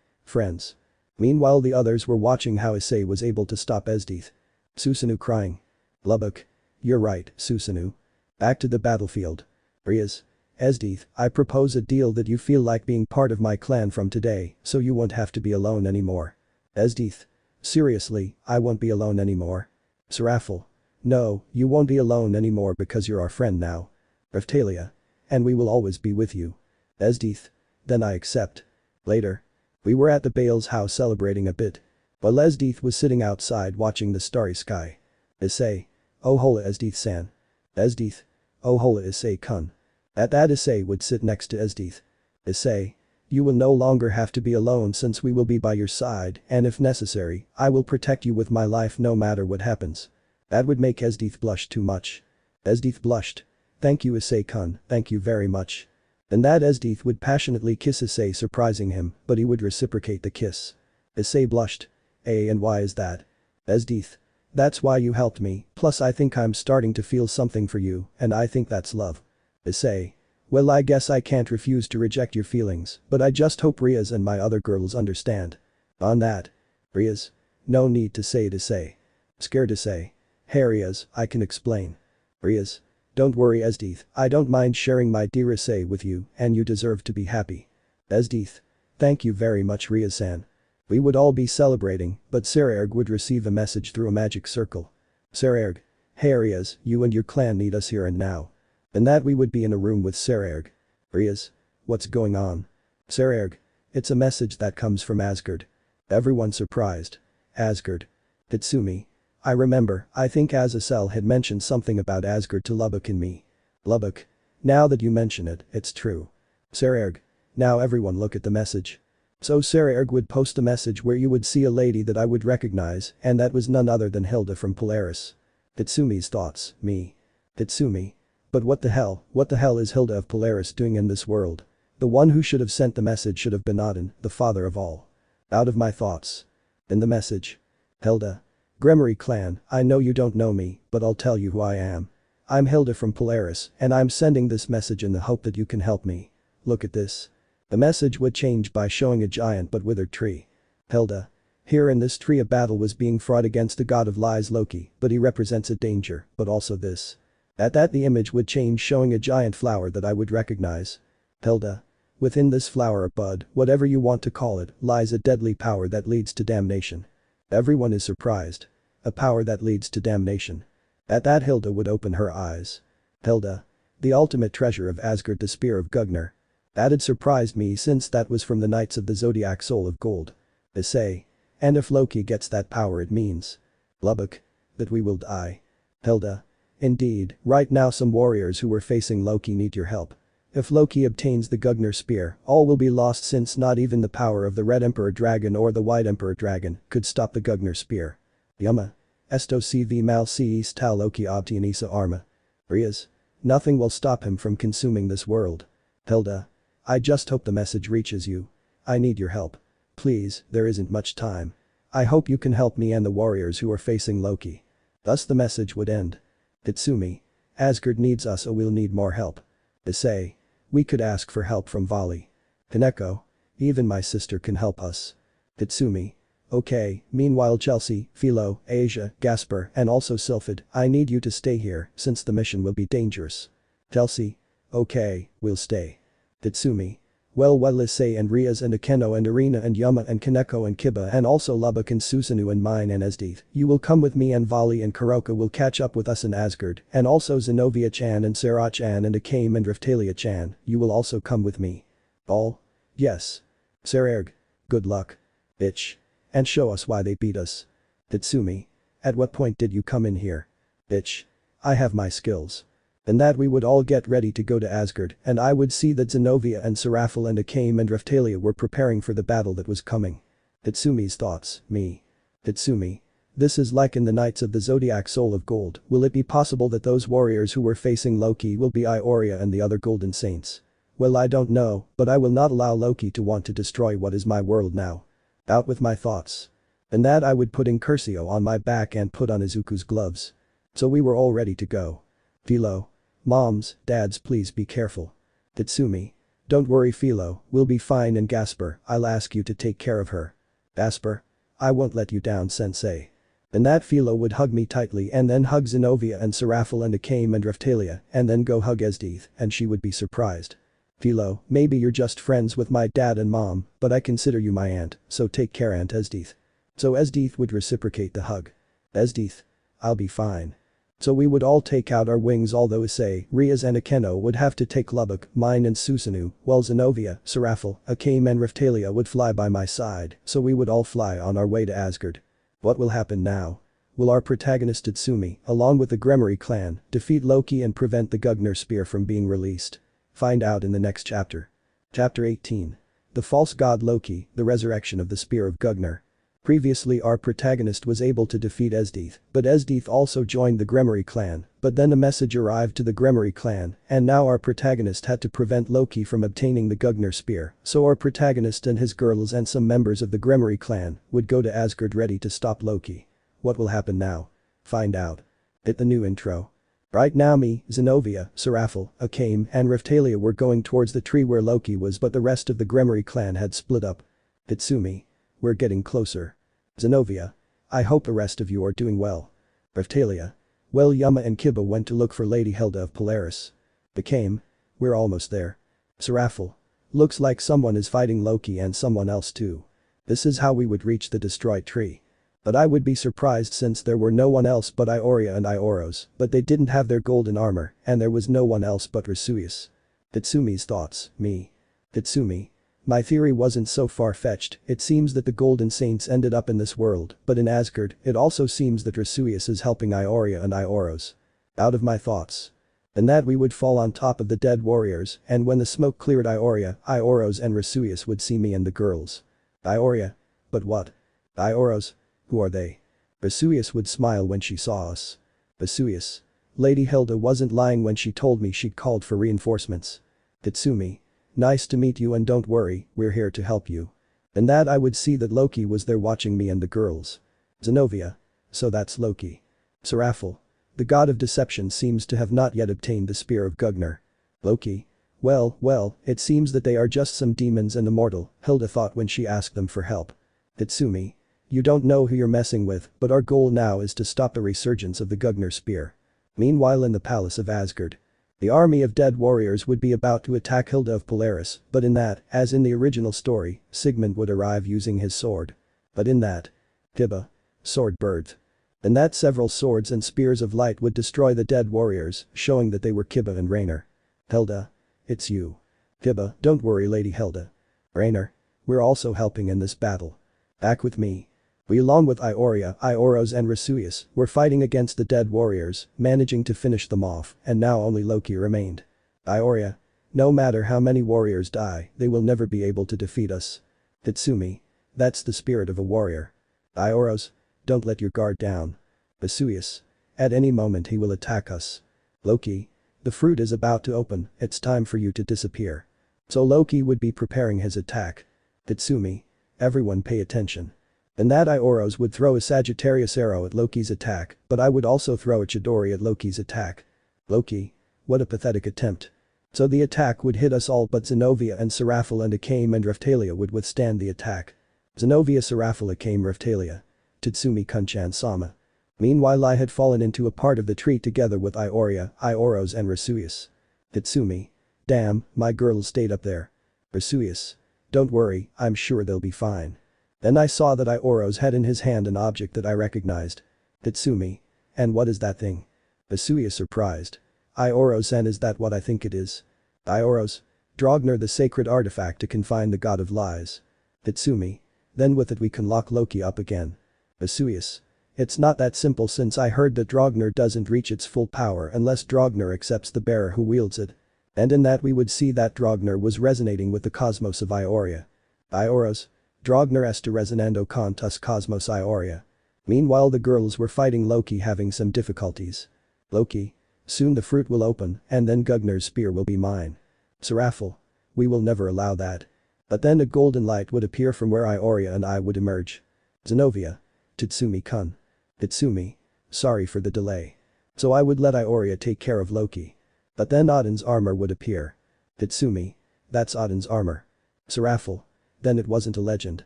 Friends. Meanwhile the others were watching how Issei was able to stop Esdeath. Susanoo crying. Lubbock. You're right, Susanoo. Back to the battlefield. Rias. Esdeath, I propose a deal that you feel like being part of my clan from today, so you won't have to be alone anymore. Esdeath. Seriously, I won't be alone anymore. Serafel. No, you won't be alone anymore because you're our friend now. Raftalia. And we will always be with you. Esdeath. Then I accept. Later. We were at the Bale's house celebrating a bit. While Esdeath was sitting outside watching the starry sky. Issei. Oh hola Esdeath-san. Esdeath. Oh hola Issei-kun. At that Issei would sit next to Esdeath. Issei. You will no longer have to be alone since we will be by your side and if necessary, I will protect you with my life no matter what happens. That would make Esdeath blush too much. Esdeath blushed. Thank you Issei-kun, thank you very much. And that Esdeath would passionately kiss Issei surprising him, but he would reciprocate the kiss. Issei blushed. And why is that? Esdeath. That's why you helped me, plus I think I'm starting to feel something for you, and I think that's love. Issei. Well I guess I can't refuse to reject your feelings, but I just hope Rias and my other girls understand. On that. Rias. No need to say it Issei. Scared Issei. Hey Rias, I can explain. Rias. Don't worry Esdeath, I don't mind sharing my dear Issei with you, and you deserve to be happy. Esdeath. Thank you very much Rias-san. We would all be celebrating, but Sekiryuutei would receive a message through a magic circle. Sekiryuutei. Hey Rias, you and your clan need us here and now. And that we would be in a room with Sekiryuutei. Rias. What's going on? Sekiryuutei. It's a message that comes from Asgard. Everyone surprised. Asgard. Tatsumi. I remember, I think Azazel had mentioned something about Asgard to Lubbock and me. Lubbock. Now that you mention it, it's true. Sekiryuutei. Now everyone look at the message. So Sekiryuutei would post a message where you would see a lady that I would recognize and that was none other than Hilda from Polaris. Tatsumi's thoughts, me. Tatsumi. But what the hell is Hilda of Polaris doing in this world? The one who should have sent the message should have been Odin, the father of all. Out of my thoughts. In the message. Hilda. Gremory clan, I know you don't know me, but I'll tell you who I am. I'm Hilda from Polaris, and I'm sending this message in the hope that you can help me. Look at this. The message would change by showing a giant but withered tree. Hilda. Here in this tree a battle was being fought against the god of lies Loki, but he represents a danger, but also this. At that the image would change showing a giant flower that I would recognize. Hilda. Within this flower or bud, whatever you want to call it, lies a deadly power that leads to damnation. Everyone is surprised. A power that leads to damnation. At that Hilda would open her eyes. Hilda. The ultimate treasure of Asgard, the spear of Gungnir. That had surprised me since that was from the Knights of the Zodiac Soul of Gold. Issei. And if Loki gets that power it means. Lubbock. That we will die. Hilda. Indeed, right now some warriors who were facing Loki need your help. If Loki obtains the Gungnir spear, all will be lost since not even the power of the Red Emperor Dragon or the White Emperor Dragon could stop the Gungnir spear. Yama. Esto CV mal cis tal Loki obtienisa arma. Rias. Nothing will stop him from consuming this world. Hilda. I just hope the message reaches you. I need your help. Please, there isn't much time. I hope you can help me and the warriors who are facing Loki. Thus the message would end. Tatsumi. Asgard needs us or we'll need more help. Issei. We could ask for help from Vali. Kaneko. Even my sister can help us. Tatsumi. Okay, meanwhile Chelsea, Philo, Asia, Gasper and also Sylphid, I need you to stay here since the mission will be dangerous. Chelsea. Okay, we'll stay. Tatsumi. Well Issei and Rias and Akeno and Arena and Yama and Kaneko and Kiba and also Lubbock and Susanoo and mine and Esdeath, you will come with me and Vali and Kuroka will catch up with us in Asgard and also Zenobia-chan and Sarah-chan and Akame and Raftalia-chan, you will also come with me. All? Yes. Sekiryuutei. Good luck. Bitch. And show us why they beat us. Tatsumi. At what point did you come in here? Bitch. I have my skills. And that we would all get ready to go to Asgard and I would see that Zenobia and Serafel and Akame and Raftalia were preparing for the battle that was coming. Tatsumi's thoughts, me. Tatsumi. This is like in the Knights of the Zodiac Soul of Gold, will it be possible that those warriors who were facing Loki will be Ioria and the other Golden Saints? Well I don't know, but I will not allow Loki to want to destroy what is my world now. Out with my thoughts. And that I would put Incursio on my back and put on Izuku's gloves. So we were all ready to go. Philo. Moms, dads, please be careful. Tatsumi. Don't worry Philo, we'll be fine, and Gasper, I'll ask you to take care of her. Gasper. I won't let you down sensei. And that Philo would hug me tightly and then hug Zenobia and Serafel and Akame and Raphtalia and then go hug Esdeath and she would be surprised. Philo, maybe you're just friends with my dad and mom, but I consider you my aunt, so take care Aunt Esdeath. So Esdeath would reciprocate the hug. Esdeath. I'll be fine. So we would all take out our wings, although Issei, Rias and Akeno would have to take Lubbock, mine and Susanoo, while Zenobia, Serafel, Akame and Raphtalia would fly by my side, so we would all fly on our way to Asgard. What will happen now? Will our protagonist Tatsumi, along with the Gremory clan, defeat Loki and prevent the Gugner spear from being released? Find out in the next chapter. Chapter 18. The False God Loki, the Resurrection of the Spear of Gugner. Previously our protagonist was able to defeat Esdeath, but Esdeath also joined the Gremory clan, but then a message arrived to the Gremory clan, and now our protagonist had to prevent Loki from obtaining the Gugner spear, so our protagonist and his girls and some members of the Gremory clan would go to Asgard ready to stop Loki. What will happen now? Find out. Hit the new intro. Right now me, Zenobia, Serafel, Akame and Raphtalia were going towards the tree where Loki was, but the rest of the Gremory clan had split up. Tatsumi. We're getting closer. Zenobia. I hope the rest of you are doing well. Raphtalia. Well, Yama and Kiba went to look for Lady Hilda of Polaris. Akame. We're almost there. Serafel. Looks like someone is fighting Loki and someone else too. This is how we would reach the destroyed tree. But I would be surprised since there were no one else but Ioria and Ioros, but they didn't have their golden armor, and there was no one else but Rasuius. Tatsumi's thoughts, me. Tatsumi. My theory wasn't so far-fetched, it seems that the Golden Saints ended up in this world, but in Asgard, it also seems that Rasuius is helping Ioria and Ioros. Out of my thoughts. And that we would fall on top of the dead warriors, and when the smoke cleared Ioria, Ioros and Rasuius would see me and the girls. Ioria. But what? Ioros. Who are they? Rasuius would smile when she saw us. Rasuius. Lady Hilda wasn't lying when she told me she'd called for reinforcements. Tatsumi. Nice to meet you, and don't worry, we're here to help you. And that I would see that Loki was there watching me and the girls. Zenobia. So that's Loki. Serafel. The god of deception seems to have not yet obtained the spear of Gugner. Loki. Well, it seems that they are just some demons and immortal, Hilda thought when she asked them for help. Tatsumi. You don't know who you're messing with, but our goal now is to stop the resurgence of the Gugner spear. Meanwhile in the palace of Asgard. The army of dead warriors would be about to attack Hilda of Polaris, but in that, as in the original story, Sigmund would arrive using his sword. But in that. Kiba. Sword birth. In that several swords and spears of light would destroy the dead warriors, showing that they were Kiba and Rainer. Hilda. It's you. Kiba, don't worry Lady Hilda. Rainer. We're also helping in this battle. Back with me. We along with Ioria, Ioros and Rasuius were fighting against the dead warriors, managing to finish them off, and now only Loki remained. Ioria. No matter how many warriors die, they will never be able to defeat us. Tatsumi. That's the spirit of a warrior. Ioros. Don't let your guard down. Rasuius. At any moment he will attack us. Loki. The fruit is about to open, it's time for you to disappear. So Loki would be preparing his attack. Tatsumi. Everyone pay attention. And that Ioros would throw a Sagittarius arrow at Loki's attack, but I would also throw a Chidori at Loki's attack. Loki. What a pathetic attempt. So the attack would hit us all, but Zenobia and Serafel and Akame and Raphtalia would withstand the attack. Zenobia, Serafel, Akame, Raphtalia. Tatsumi, Kunchan Sama. Meanwhile I had fallen into a part of the tree together with Ioria, Ioros and Rasuius. Tatsumi. Damn, my girls stayed up there. Rasuius. Don't worry, I'm sure they'll be fine. Then I saw that Ioros had in his hand an object that I recognized. Tatsumi. And what is that thing? Rasuius surprised. Ioros. And is that what I think it is? Ioros. Draugr, the sacred artifact to confine the god of lies. Tatsumi. Then with it we can lock Loki up again. Rasuius. It's not that simple, since I heard that Draugr doesn't reach its full power unless Draugr accepts the bearer who wields it. And in that we would see that Draugr was resonating with the cosmos of Ioria. Ioros. Draugr est resonando con tus cosmos Ioria. Meanwhile the girls were fighting Loki, having some difficulties. Loki. Soon the fruit will open, and then Gugner's spear will be mine. Serafel. We will never allow that. But then a golden light would appear from where Ioria and I would emerge. Zenobia. Tatsumi-kun. Tatsumi. Sorry for the delay. So I would let Ioria take care of Loki. But then Odin's armor would appear. Tatsumi. That's Odin's armor. Seraphle. Then it wasn't a legend.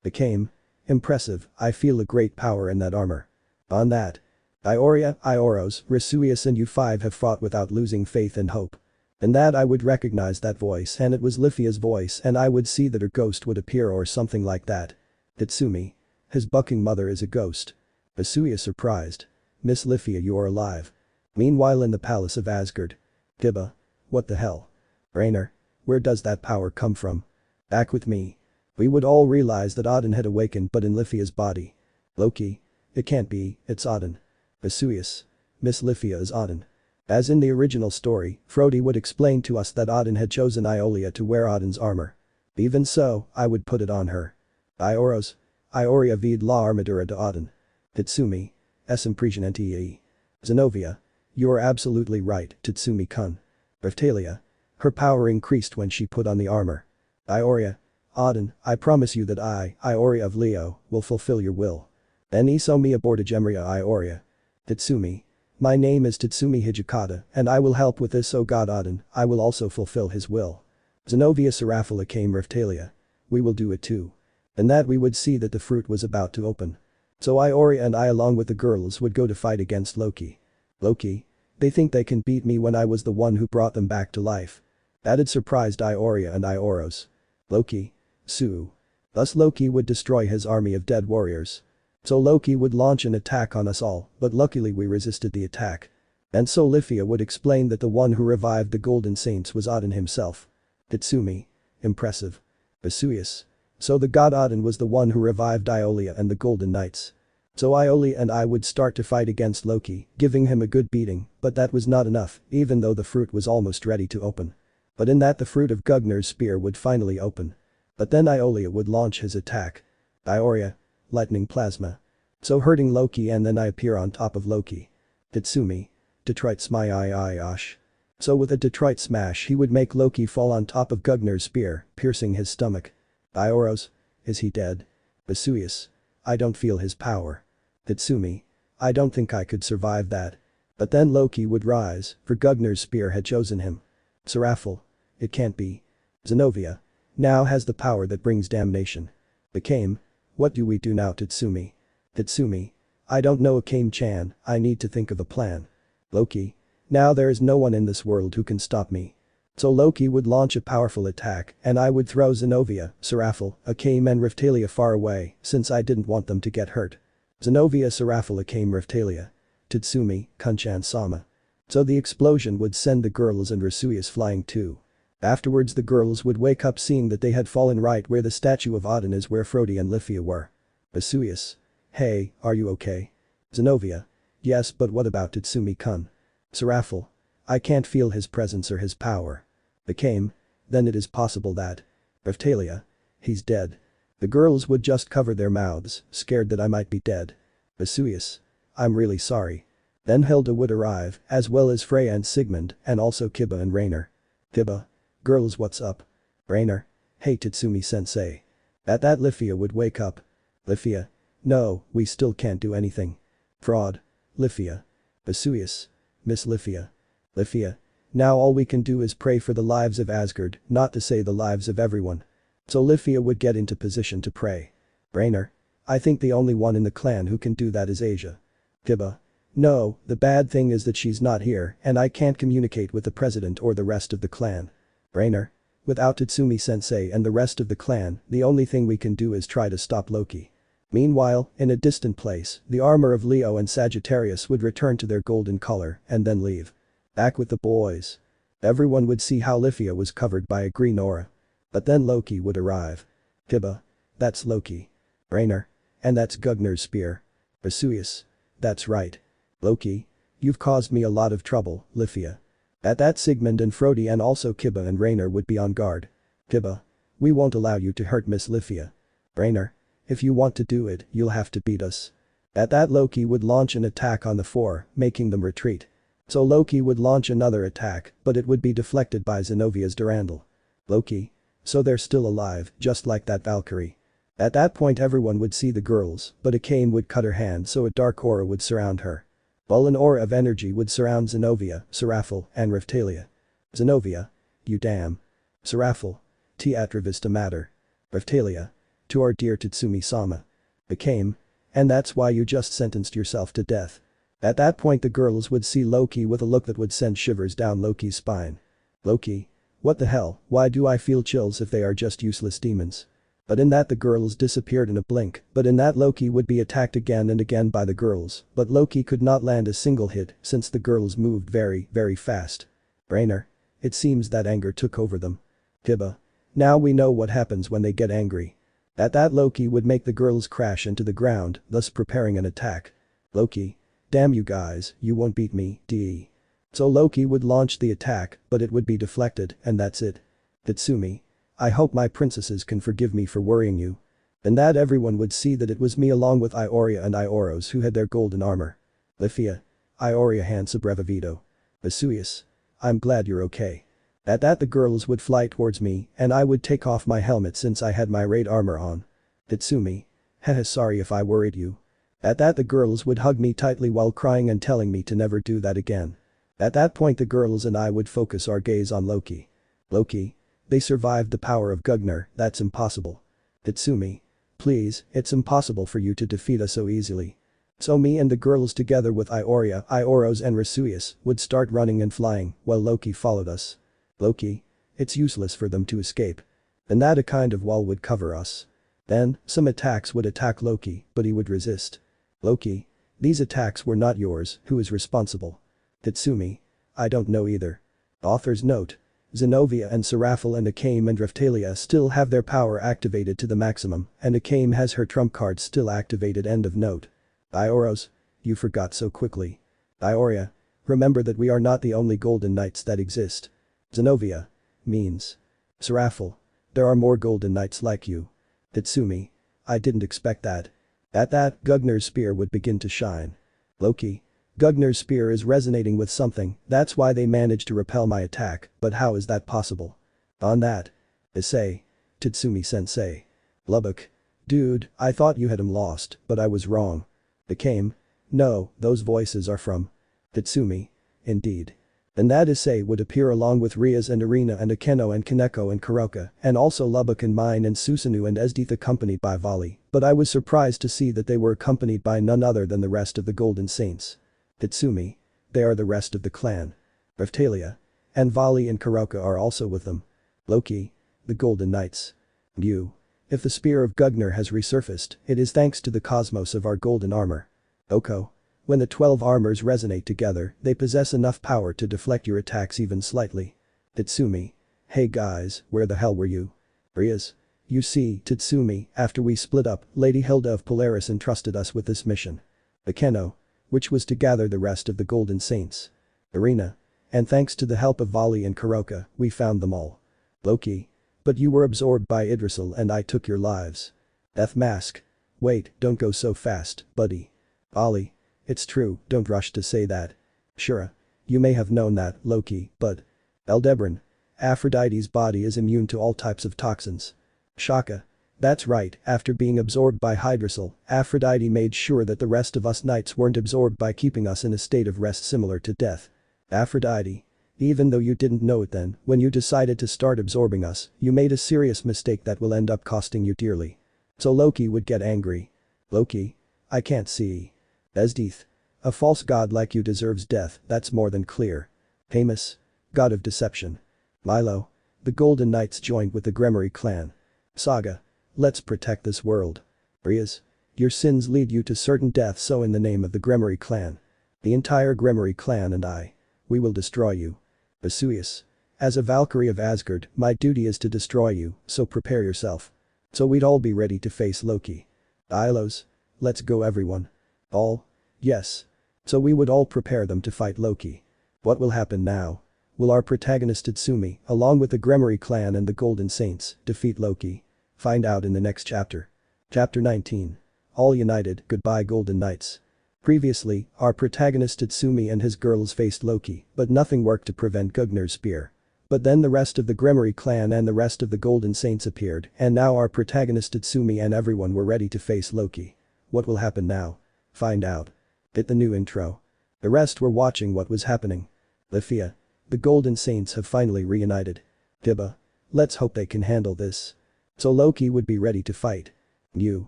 Became. Impressive, I feel a great power in that armor. On that. Ioria, Ioros, Rossweisse and U5 have fought without losing faith and hope. And that I would recognize that voice and it was Lithia's voice and I would see that her ghost would appear or something like that. Tatsumi. His bucking mother is a ghost. Asuya surprised. Miss Lithia, you are alive. Meanwhile in the palace of Asgard. Tiba. What the hell? Rainer. Where does that power come from? Back with me. We would all realize that Odin had awakened but in Lithia's body. Loki. It can't be, it's Odin. Vesuvius. Miss Lithia is Odin. As in the original story, Frodi would explain to us that Odin had chosen Iolia to wear Odin's armor. Even so, I would put it on her. Ioros. Ioria vid la armadura de Odin. Tatsumi. Es impressionante. Zenobia. You are absolutely right, Tatsumi-kun. Raftalia. Her power increased when she put on the armor. Ioria. Odin, I promise you that I, Ioria of Leo, will fulfill your will. Then Iso mi abortagemria Ioria. Tatsumi. My name is Tatsumi Hijikata and I will help with this, O god Odin, I will also fulfill his will. Zenobia Seraphala came Raftalia. We will do it too. And that we would see that the fruit was about to open. So Ioria and I along with the girls would go to fight against Loki. Loki. They think they can beat me when I was the one who brought them back to life. That had surprised Ioria and Ioros. Loki. Sue. Thus Loki would destroy his army of dead warriors. So Loki would launch an attack on us all, but luckily we resisted the attack. And so Lithia would explain that the one who revived the Golden Saints was Odin himself. Tatsumi. Impressive. Vesuvius. So the god Odin was the one who revived Iolia and the Golden Knights. So Iolia and I would start to fight against Loki, giving him a good beating, but that was not enough, even though the fruit was almost ready to open. But in that the fruit of Gugnar's spear would finally open. But then Iolia would launch his attack. Ioria. Lightning plasma. So hurting Loki and then I appear on top of Loki. Tatsumi. Detroit smash. So with a Detroit smash he would make Loki fall on top of Gugnar's spear, piercing his stomach. Ioros. Is he dead? Vesuvius. I don't feel his power. Tatsumi. I don't think I could survive that. But then Loki would rise, for Gugnar's spear had chosen him. Seraphle. It can't be. Zenobia. Now has the power that brings damnation. Became. What do we do now, Tatsumi? Tatsumi. I don't know, Akame-chan, I need to think of a plan. Loki. Now there is no one in this world who can stop me. So Loki would launch a powerful attack and I would throw Zenobia, Seraphle, Akame and Raftalia far away since I didn't want them to get hurt. Zenobia Seraphle Akame Raftalia. Tatsumi, Kunchan Sama. So the explosion would send the girls and Rasuius flying too. Afterwards the girls would wake up seeing that they had fallen right where the statue of Odin is where Frodi and Lithia were. Vesuvius. Hey, are you okay? Zenobia. Yes, but what about Tatsumi-kun? Seraphle. I can't feel his presence or his power. Became. Then it is possible that. Raftalia. He's dead. The girls would just cover their mouths, scared that I might be dead. Vesuvius. I'm really sorry. Then Hilda would arrive, as well as Freya and Sigmund, and also Kiba and Rainer. Kiba. Girls, what's up? Rainer. Hey Tatsumi-sensei. At that Lithia would wake up. Lithia. No, we still can't do anything. Fraud. Lithia. Vesuvius. Miss Lithia. Lithia. Now all we can do is pray for the lives of Asgard, not to say the lives of everyone. So Lithia would get into position to pray. Rainer. I think the only one in the clan who can do that is Asia. Kiba. No, the bad thing is that she's not here and I can't communicate with the president or the rest of the clan. Rainer. Without Tatsumi-sensei and the rest of the clan, the only thing we can do is try to stop Loki. Meanwhile, in a distant place, the armor of Leo and Sagittarius would return to their golden color and then leave. Back with the boys. Everyone would see how Lithia was covered by a green aura. But then Loki would arrive. Kiba. That's Loki. Rainer. And that's Gugnar's spear. Vesuvius. That's right. Loki. You've caused me a lot of trouble, Lithia. At that Sigmund and Frodi and also Kiba and Rainer would be on guard. Kiba. We won't allow you to hurt Miss Lithia. Rainer. If you want to do it, you'll have to beat us. At that Loki would launch an attack on the four, making them retreat. So Loki would launch another attack, but it would be deflected by Zenovia's Durandal. Loki. So they're still alive, just like that Valkyrie. At that point everyone would see the girls, but Akane would cut her hand so a dark aura would surround her. While an aura of energy would surround Zenovia, Serafel, and Riftalia. Zenovia. You damn. Serafel. Teatravista matter. Riftalia. To our dear Tatsumi-sama. Became. And that's why you just sentenced yourself to death. At that point the girls would see Loki with a look that would send shivers down Loki's spine. Loki. What the hell, why do I feel chills if they are just useless demons? But in that the girls disappeared in a blink, but in that Loki would be attacked again and again by the girls, but Loki could not land a single hit since the girls moved very, very fast. Brainer. It seems that anger took over them. Hibba. Now we know what happens when they get angry. At that Loki would make the girls crash into the ground, thus preparing an attack. Loki. Damn you guys, you won't beat me, DE. So Loki would launch the attack, but it would be deflected, and that's it. Tatsumi. I hope my princesses can forgive me for worrying you. And that everyone would see that it was me along with Ioria and Ioros who had their golden armor. Lithia. Ioria hand sobrevivito. Vesuvius. I'm glad you're okay. At that the girls would fly towards me and I would take off my helmet since I had my raid armor on. Tatsumi. Haha, sorry if I worried you. At that the girls would hug me tightly while crying and telling me to never do that again. At that point the girls and I would focus our gaze on Loki. Loki. They survived the power of Gugner, that's impossible. Tatsumi. Please, it's impossible for you to defeat us so easily. So me and the girls together with Ioria, Ioros and Rasuius would start running and flying while Loki followed us. Loki. It's useless for them to escape. And that a kind of wall would cover us. Then, some attacks would attack Loki, but he would resist. Loki. These attacks were not yours, who is responsible? Tatsumi. I don't know either. Author's note. Zenovia and Serafel and Akame and Riftalia still have their power activated to the maximum, and Akame has her trump card still activated. End of note. Ioros. You forgot so quickly. Ioria. Remember that we are not the only golden knights that exist. Zenovia. Means. Serafel. There are more golden knights like you. Tatsumi. I didn't expect that. At that, Gugner's spear would begin to shine. Loki. Gugner's spear is resonating with something, that's why they managed to repel my attack, but how is that possible? On that. Issei. Tatsumi-sensei. Lubbock. Dude, I thought you had him lost, but I was wrong. Akame. No, those voices are from. Tatsumi. Indeed. And that Issei would appear along with Rias and Arena and Akeno and Kaneko and Kuroka, and also Lubbock and Mine and Susanoo and Esdith accompanied by Vali, but I was surprised to see that they were accompanied by none other than the rest of the Golden Saints. Tatsumi. They are the rest of the clan. Riftalia. And Vali and Kuroka are also with them. Loki. The Golden Knights. You. If the spear of Gugner has resurfaced, it is thanks to the cosmos of our golden armor. Oko. When the 12 armors resonate together, they possess enough power to deflect your attacks even slightly. Tatsumi. Hey guys, where the hell were you? Rias. You see, Tatsumi, after we split up, Lady Hilda of Polaris entrusted us with this mission. Akeno. Which was to gather the rest of the Golden Saints. Arena. And thanks to the help of Vali and Kuroka, we found them all. Loki. But you were absorbed by Idrisil and I took your lives. Death Mask. Wait, don't go so fast, buddy. Vali. It's true, don't rush to say that. Shura. You may have known that, Loki, but. Aldebaran. Aphrodite's body is immune to all types of toxins. Shaka. That's right, after being absorbed by Hydrasil, Aphrodite made sure that the rest of us knights weren't absorbed by keeping us in a state of rest similar to death. Aphrodite. Even though you didn't know it then, when you decided to start absorbing us, you made a serious mistake that will end up costing you dearly. So Loki would get angry. Loki. I can't see. Esdith. A false god like you deserves death, that's more than clear. Hamus. God of deception. Milo. The Golden Knights joined with the Gremory clan. Saga. Let's protect this world. Rias. Your sins lead you to certain death, so in the name of the Gremory clan. The entire Gremory clan and I. We will destroy you. Vesuvius. As a Valkyrie of Asgard, my duty is to destroy you, so prepare yourself. So we'd all be ready to face Loki. Ilos. Let's go everyone. All? Yes. So we would all prepare them to fight Loki. What will happen now? Will our protagonist Tatsumi, along with the Gremory clan and the Golden Saints, defeat Loki? Find out in the next chapter. Chapter 19. All united, goodbye Golden Knights. Previously, our protagonist Tatsumi and his girls faced Loki, but nothing worked to prevent Gugner's spear. But then the rest of the Gremory clan and the rest of the Golden Saints appeared, and now our protagonist Tatsumi and everyone were ready to face Loki. What will happen now? Find out. Hit the new intro. The rest were watching what was happening. Lifia. The Golden Saints have finally reunited. Dibba. Let's hope they can handle this. So Loki would be ready to fight. You.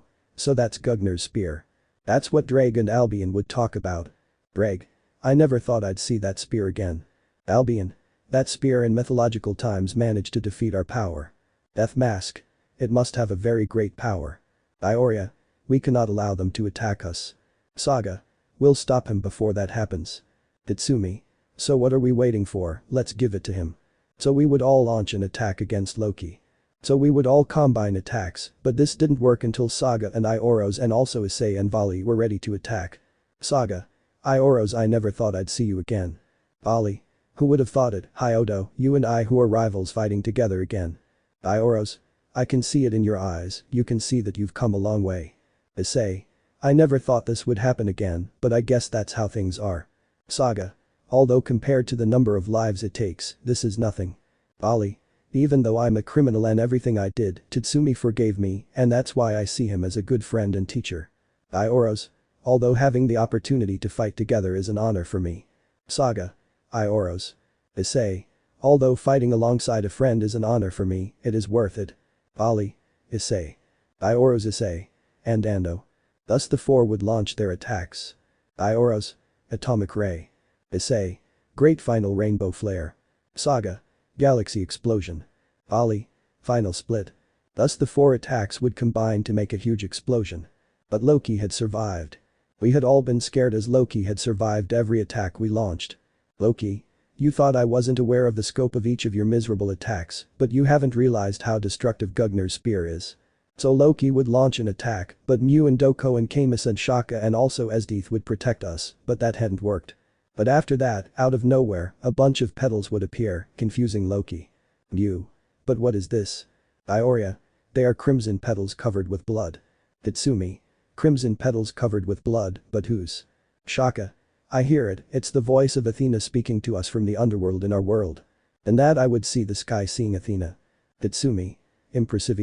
So that's Gugnar's spear. That's what Dreg and Albion would talk about. Dreg. I never thought I'd see that spear again. Albion. That spear in mythological times managed to defeat our power. Death Mask. It must have a very great power. Ioria. We cannot allow them to attack us. Saga. We'll stop him before that happens. Tatsumi. So what are we waiting for, let's give it to him. So we would all launch an attack against Loki. So we would all combine attacks, but this didn't work until Saga and Ioros and also Issei and Vali were ready to attack. Saga. Ioros, I never thought I'd see you again. Vali. Who would have thought it, Hyodo, you and I who are rivals fighting together again. Ioros. I can see it in your eyes, you can see that you've come a long way. Issei. I never thought this would happen again, but I guess that's how things are. Saga. Although compared to the number of lives it takes, this is nothing. Vali. Even though I'm a criminal and everything I did, Tatsumi forgave me, and that's why I see him as a good friend and teacher. Ioros. Although having the opportunity to fight together is an honor for me. Saga. Ioros. Issei. Although fighting alongside a friend is an honor for me, it is worth it. Vali. Issei. Ioros Issei. And Ando. Thus the four would launch their attacks. Ioros. Atomic Ray. Issei. Great Final Rainbow Flare. Saga. Galaxy Explosion. Vali. Final Split. Thus the four attacks would combine to make a huge explosion. But Loki had survived. We had all been scared as Loki had survived every attack we launched. Loki. You thought I wasn't aware of the scope of each of your miserable attacks, but you haven't realized how destructive Gugnar's spear is. So Loki would launch an attack, but Mew and Doko and Camus and Shaka and also Esdeath would protect us, but that hadn't worked. But after that, out of nowhere, a bunch of petals would appear, confusing Loki. Mew. But what is this? Ioria. They are crimson petals covered with blood. Tatsumi. Crimson petals covered with blood, but whose? Shaka. I hear it, it's the voice of Athena speaking to us from the underworld in our world. And that I would see the sky seeing Athena. Tatsumi. Impressive.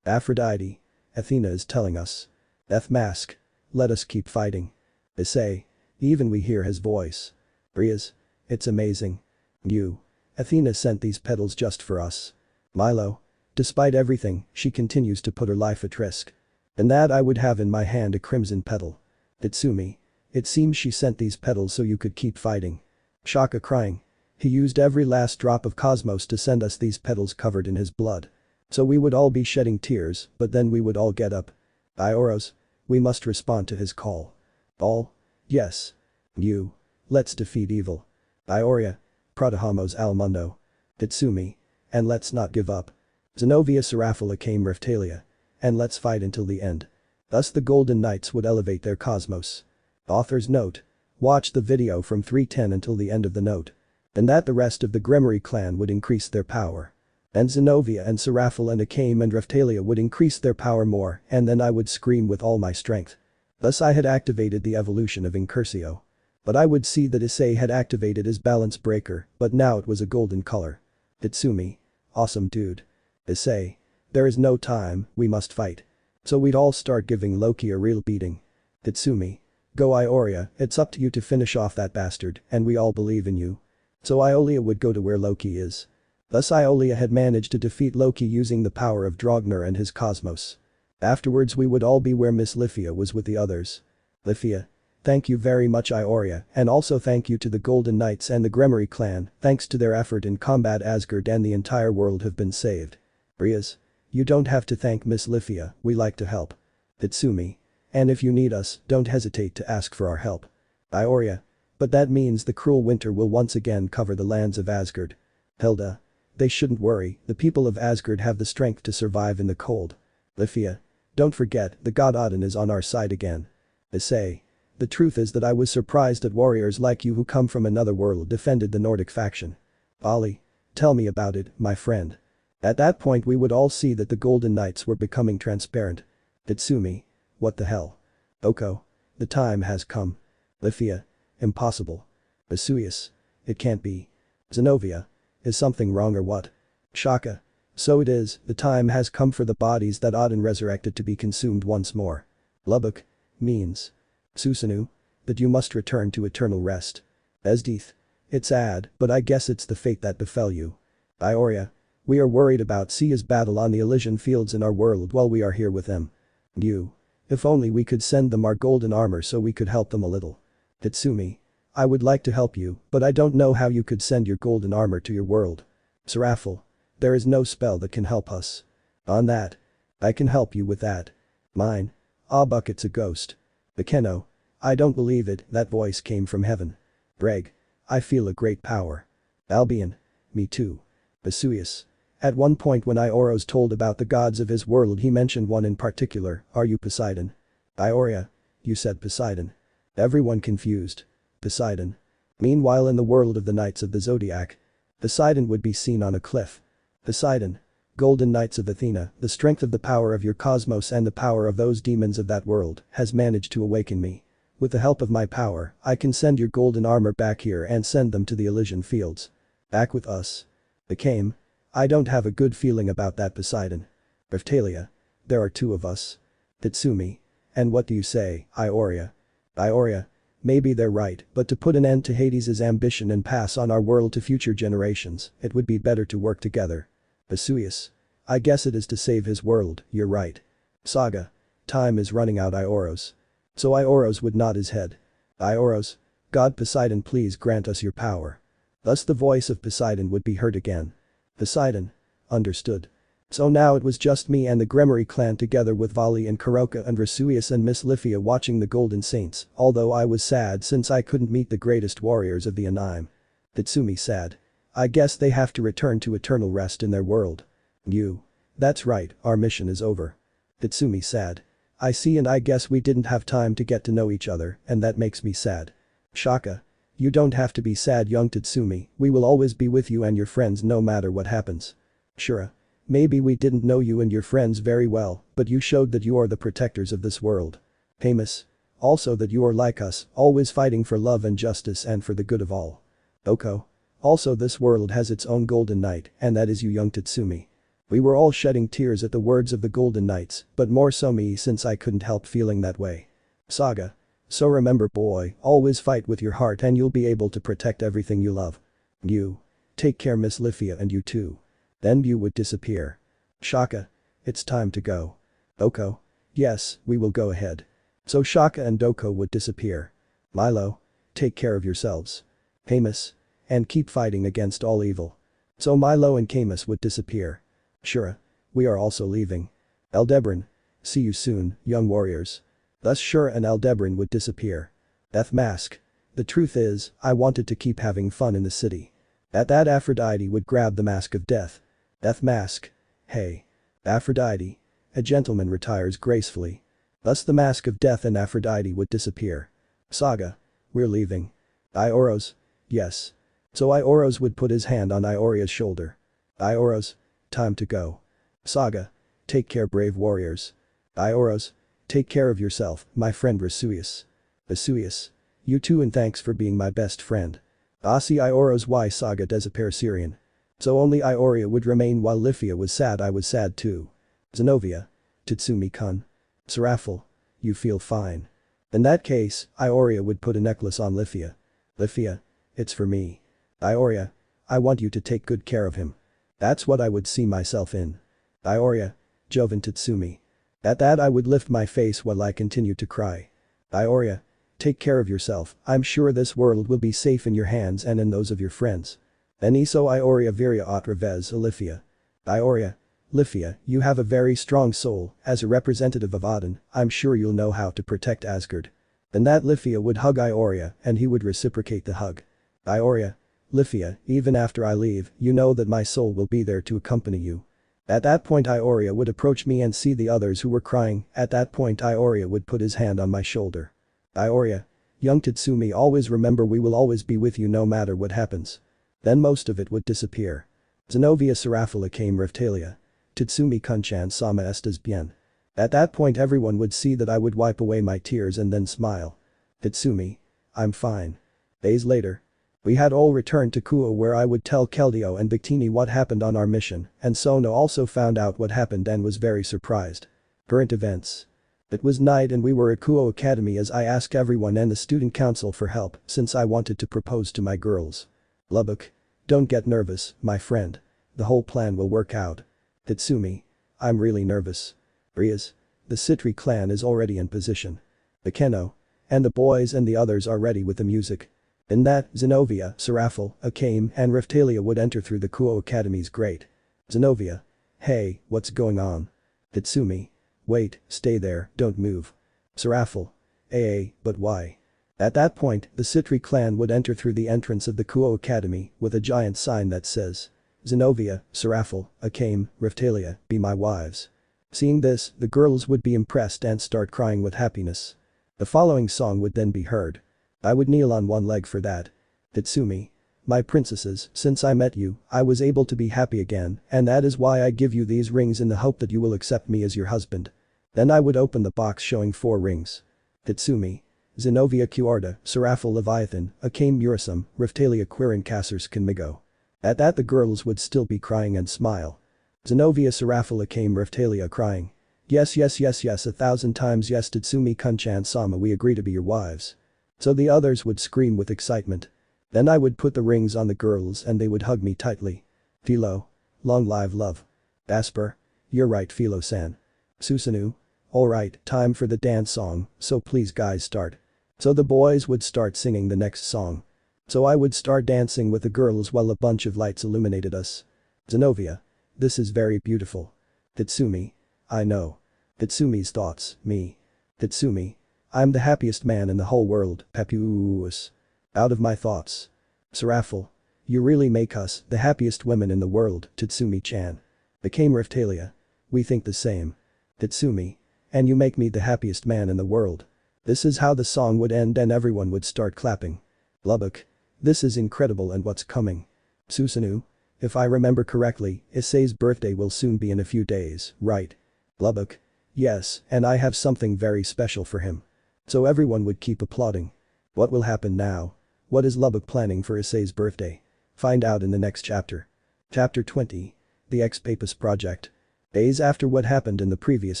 Aphrodite. Athena is telling us. Death Mask. Let us keep fighting. Issei. Even we hear his voice. Rias. It's amazing. You. Athena sent these petals just for us. Milo. Despite everything, she continues to put her life at risk. And that I would have in my hand a crimson petal. Tatsumi. It seems she sent these petals so you could keep fighting. Shaka crying. He used every last drop of cosmos to send us these petals covered in his blood. So we would all be shedding tears, but then we would all get up. Ioros. We must respond to his call. All. Yes. You. Let's defeat evil. Ioria. Protahamos al mundo. Tatsumi. And let's not give up. Zenobia Serafala came Riftalia. And let's fight until the end. Thus the Golden Knights would elevate their cosmos. Author's note. Watch the video from 310 until the end of the note. And that the rest of the Gremory clan would increase their power. And Zenobia and Serafal and Akame and Riftalia would increase their power more, and then I would scream with all my strength. Thus I had activated the evolution of Incursio. But I would see that Issei had activated his balance breaker, but now it was a golden color. Tatsumi. Awesome dude. Issei. There is no time, we must fight. So we'd all start giving Loki a real beating. Tatsumi. Go Ioria, it's up to you to finish off that bastard, and we all believe in you. So Iolia would go to where Loki is. Thus Iolia had managed to defeat Loki using the power of Draugr and his cosmos. Afterwards we would all be where Miss Lifia was with the others. Lifia. Thank you very much Ioria, and also thank you to the Golden Knights and the Gremory clan, thanks to their effort in combat Asgard and the entire world have been saved. Rias. You don't have to thank Miss Lifia, we like to help. Tatsumi. And if you need us, don't hesitate to ask for our help. Ioria. But that means the cruel winter will once again cover the lands of Asgard. Hilda. They shouldn't worry, the people of Asgard have the strength to survive in the cold. Lifia. Don't forget, the god Odin is on our side again. Issei. The truth is that I was surprised that warriors like you who come from another world defended the Nordic faction. Vali. Tell me about it, my friend. At that point we would all see that the Golden Knights were becoming transparent. Tatsumi. What the hell? Oko. The time has come. Lifia. Impossible. Vesuvius. It can't be. Zenobia. Is something wrong or what? Shaka. So it is, the time has come for the bodies that Odin resurrected to be consumed once more. Lubbock. Means. Susanoo. that you must return to eternal rest. Esdeath. It's sad, but I guess it's the fate that befell you. Ioria. We are worried about Sia's battle on the Elysian fields in our world while we are here with them. You. If only we could send them our golden armor so we could help them a little. Tatsumi. I would like to help you, but I don't know how you could send your golden armor to your world. Seraphil. There is no spell that can help us. On that. I can help you with that. Mine. Ah, bucket's a ghost. Bekeno. I don't believe it, that voice came from heaven. Breg. I feel a great power. Albion. Me too. Vesuvius. At one point when Ioros told about the gods of his world he mentioned one in particular, are you Poseidon? Ioria. You said Poseidon. Everyone confused. Poseidon. Meanwhile in the world of the Knights of the Zodiac. Poseidon would be seen on a cliff. Poseidon. Golden Knights of Athena, the strength of the power of your cosmos and the power of those demons of that world has managed to awaken me. With the help of my power, I can send your golden armor back here and send them to the Elysian fields. Back with us. Became. I don't have a good feeling about that Poseidon. Riftalia. There are two of us. Tatsumi. And what do you say, Ioria? Ioria. Maybe they're right, but to put an end to Hades' ambition and pass on our world to future generations, it would be better to work together. Vesuvius. I guess it is to save his world, you're right. Saga. Time is running out Ioros. So Ioros would nod his head. Ioros. God Poseidon please grant us your power. Thus the voice of Poseidon would be heard again. Poseidon. Understood. So now it was just me and the Gremory clan together with Vali and Kuroka and Vesuvius and Miss Lifia watching the Golden Saints, although I was sad since I couldn't meet the greatest warriors of the Anime. Tatsumi sad. I guess they have to return to eternal rest in their world. You. That's right, our mission is over. Tatsumi sad. I see and I guess we didn't have time to get to know each other and that makes me sad. Shaka. You don't have to be sad young Tatsumi, we will always be with you and your friends no matter what happens. Shura. Maybe we didn't know you and your friends very well, but you showed that you are the protectors of this world. Hamus. Also that you are like us, always fighting for love and justice and for the good of all. Oko. Also this world has its own golden knight and that is you young Tatsumi. We were all shedding tears at the words of the golden knights, but more so me since I couldn't help feeling that way. Saga. So remember boy, always fight with your heart and you'll be able to protect everything you love. You. Take care Miss Lifia and you too. Then you would disappear. Shaka. It's time to go. Oko. Yes, we will go ahead. So Shaka and Doko would disappear. Milo. Take care of yourselves. Hamus. And keep fighting against all evil. So Milo and Camus would disappear. Shura. We are also leaving. Aldebaran. See you soon, young warriors. Thus Shura and Aldebaran would disappear. Death Mask. The truth is, I wanted to keep having fun in the city. At that Aphrodite would grab the mask of death. Death Mask. Hey. Aphrodite. A gentleman retires gracefully. Thus the mask of death and Aphrodite would disappear. Saga. We're leaving. Ioros. Yes. So Ioros would put his hand on Ioria's shoulder. Ioros. Time to go. Saga. Take care brave warriors. Ioros. Take care of yourself, my friend Vesuvius. Vesuvius. You too and thanks for being my best friend. Asi Ioros y Saga disappear Syrian. So only Ioria would remain while Lifia was sad I was sad too. Zenovia. Tatsumi-kun. Seraphil. You feel fine. In that case, Ioria would put a necklace on Lifia. Lifia. It's for me. Ioria. I want you to take good care of him. That's what I would see myself in. Ioria. Joven Tatsumi. At that I would lift my face while I continued to cry. Ioria. Take care of yourself, I'm sure this world will be safe in your hands and in those of your friends. Eniso Ioria Viria Otraves Lifia. Ioria. Lifia, you have a very strong soul, as a representative of Odin, I'm sure you'll know how to protect Asgard. Then that Lifia would hug Ioria and he would reciprocate the hug. Ioria. Lifia, even after I leave, you know that my soul will be there to accompany you. At that point Ioria would approach me and see the others who were crying, at that point Ioria would put his hand on my shoulder. Ioria. Young Tatsumi always remember we will always be with you no matter what happens. Then most of it would disappear. Zenovia Seraphila came Riftalia. Tatsumi Kunchan sama estas bien. At that point everyone would see that I would wipe away my tears and then smile. Tatsumi. I'm fine. Days later. We had all returned to Kuo where I would tell Keldeo and Victini what happened on our mission and Sono also found out what happened and was very surprised. Current events. It was night and we were at Kuo Academy as I asked everyone and the student council for help since I wanted to propose to my girls. Lubbock. Don't get nervous, my friend. The whole plan will work out. Tatsumi. I'm really nervous. Rias. The Citri clan is already in position. Akeno. And the boys and the others are ready with the music. In that, Zenobia, Serafel, Akame and Riftalia would enter through the Kuo Academy's grate. Zenobia. Hey, what's going on? Tatsumi. Wait, stay there, don't move. Serafel. But why? At that point, the Citri clan would enter through the entrance of the Kuo Academy with a giant sign that says, Zenobia, Serafel, Akame, Riftalia, be my wives. Seeing this, the girls would be impressed and start crying with happiness. The following song would then be heard. I would kneel on one leg for that. Tatsumi. My princesses, since I met you, I was able to be happy again, and that is why I give you these rings in the hope that you will accept me as your husband. Then I would open the box showing 4 rings. Tatsumi. Zenobia Cuarta, Serafel Leviathan, Akame Murasum, Riftalia Quirin Cassers Conmigo. At that the girls would still be crying and smile. Zenobia Serafel Akame Riftalia crying. Yes 1,000 times yes Tatsumi Kunchan Sama we agree to be your wives. So the others would scream with excitement. Then I would put the rings on the girls and they would hug me tightly. Philo. Long live love. Asper. You're right Philo-san. Susanoo. Alright, time for the dance song, so please guys start. So the boys would start singing the next song. So I would start dancing with the girls while a bunch of lights illuminated us. Zenobia. This is very beautiful. Tatsumi. I know. Tatsumi's thoughts, me. Tatsumi. I'm the happiest man in the whole world, Papuus. Out of my thoughts. Serafel. You really make us the happiest women in the world, Tatsumi-chan. Akame Riftalia. We think the same. Tatsumi. And you make me the happiest man in the world. This is how the song would end and everyone would start clapping. Lubbock. This is incredible and what's coming? Susanoo. If I remember correctly, Issei's birthday will soon be in a few days, right? Lubbock. Yes, and I have something very special for him. So everyone would keep applauding. What will happen now? What is Lubbock planning for Issei's birthday? Find out in the next chapter. Chapter 20. The Ex-Papus Project. Days after what happened in the previous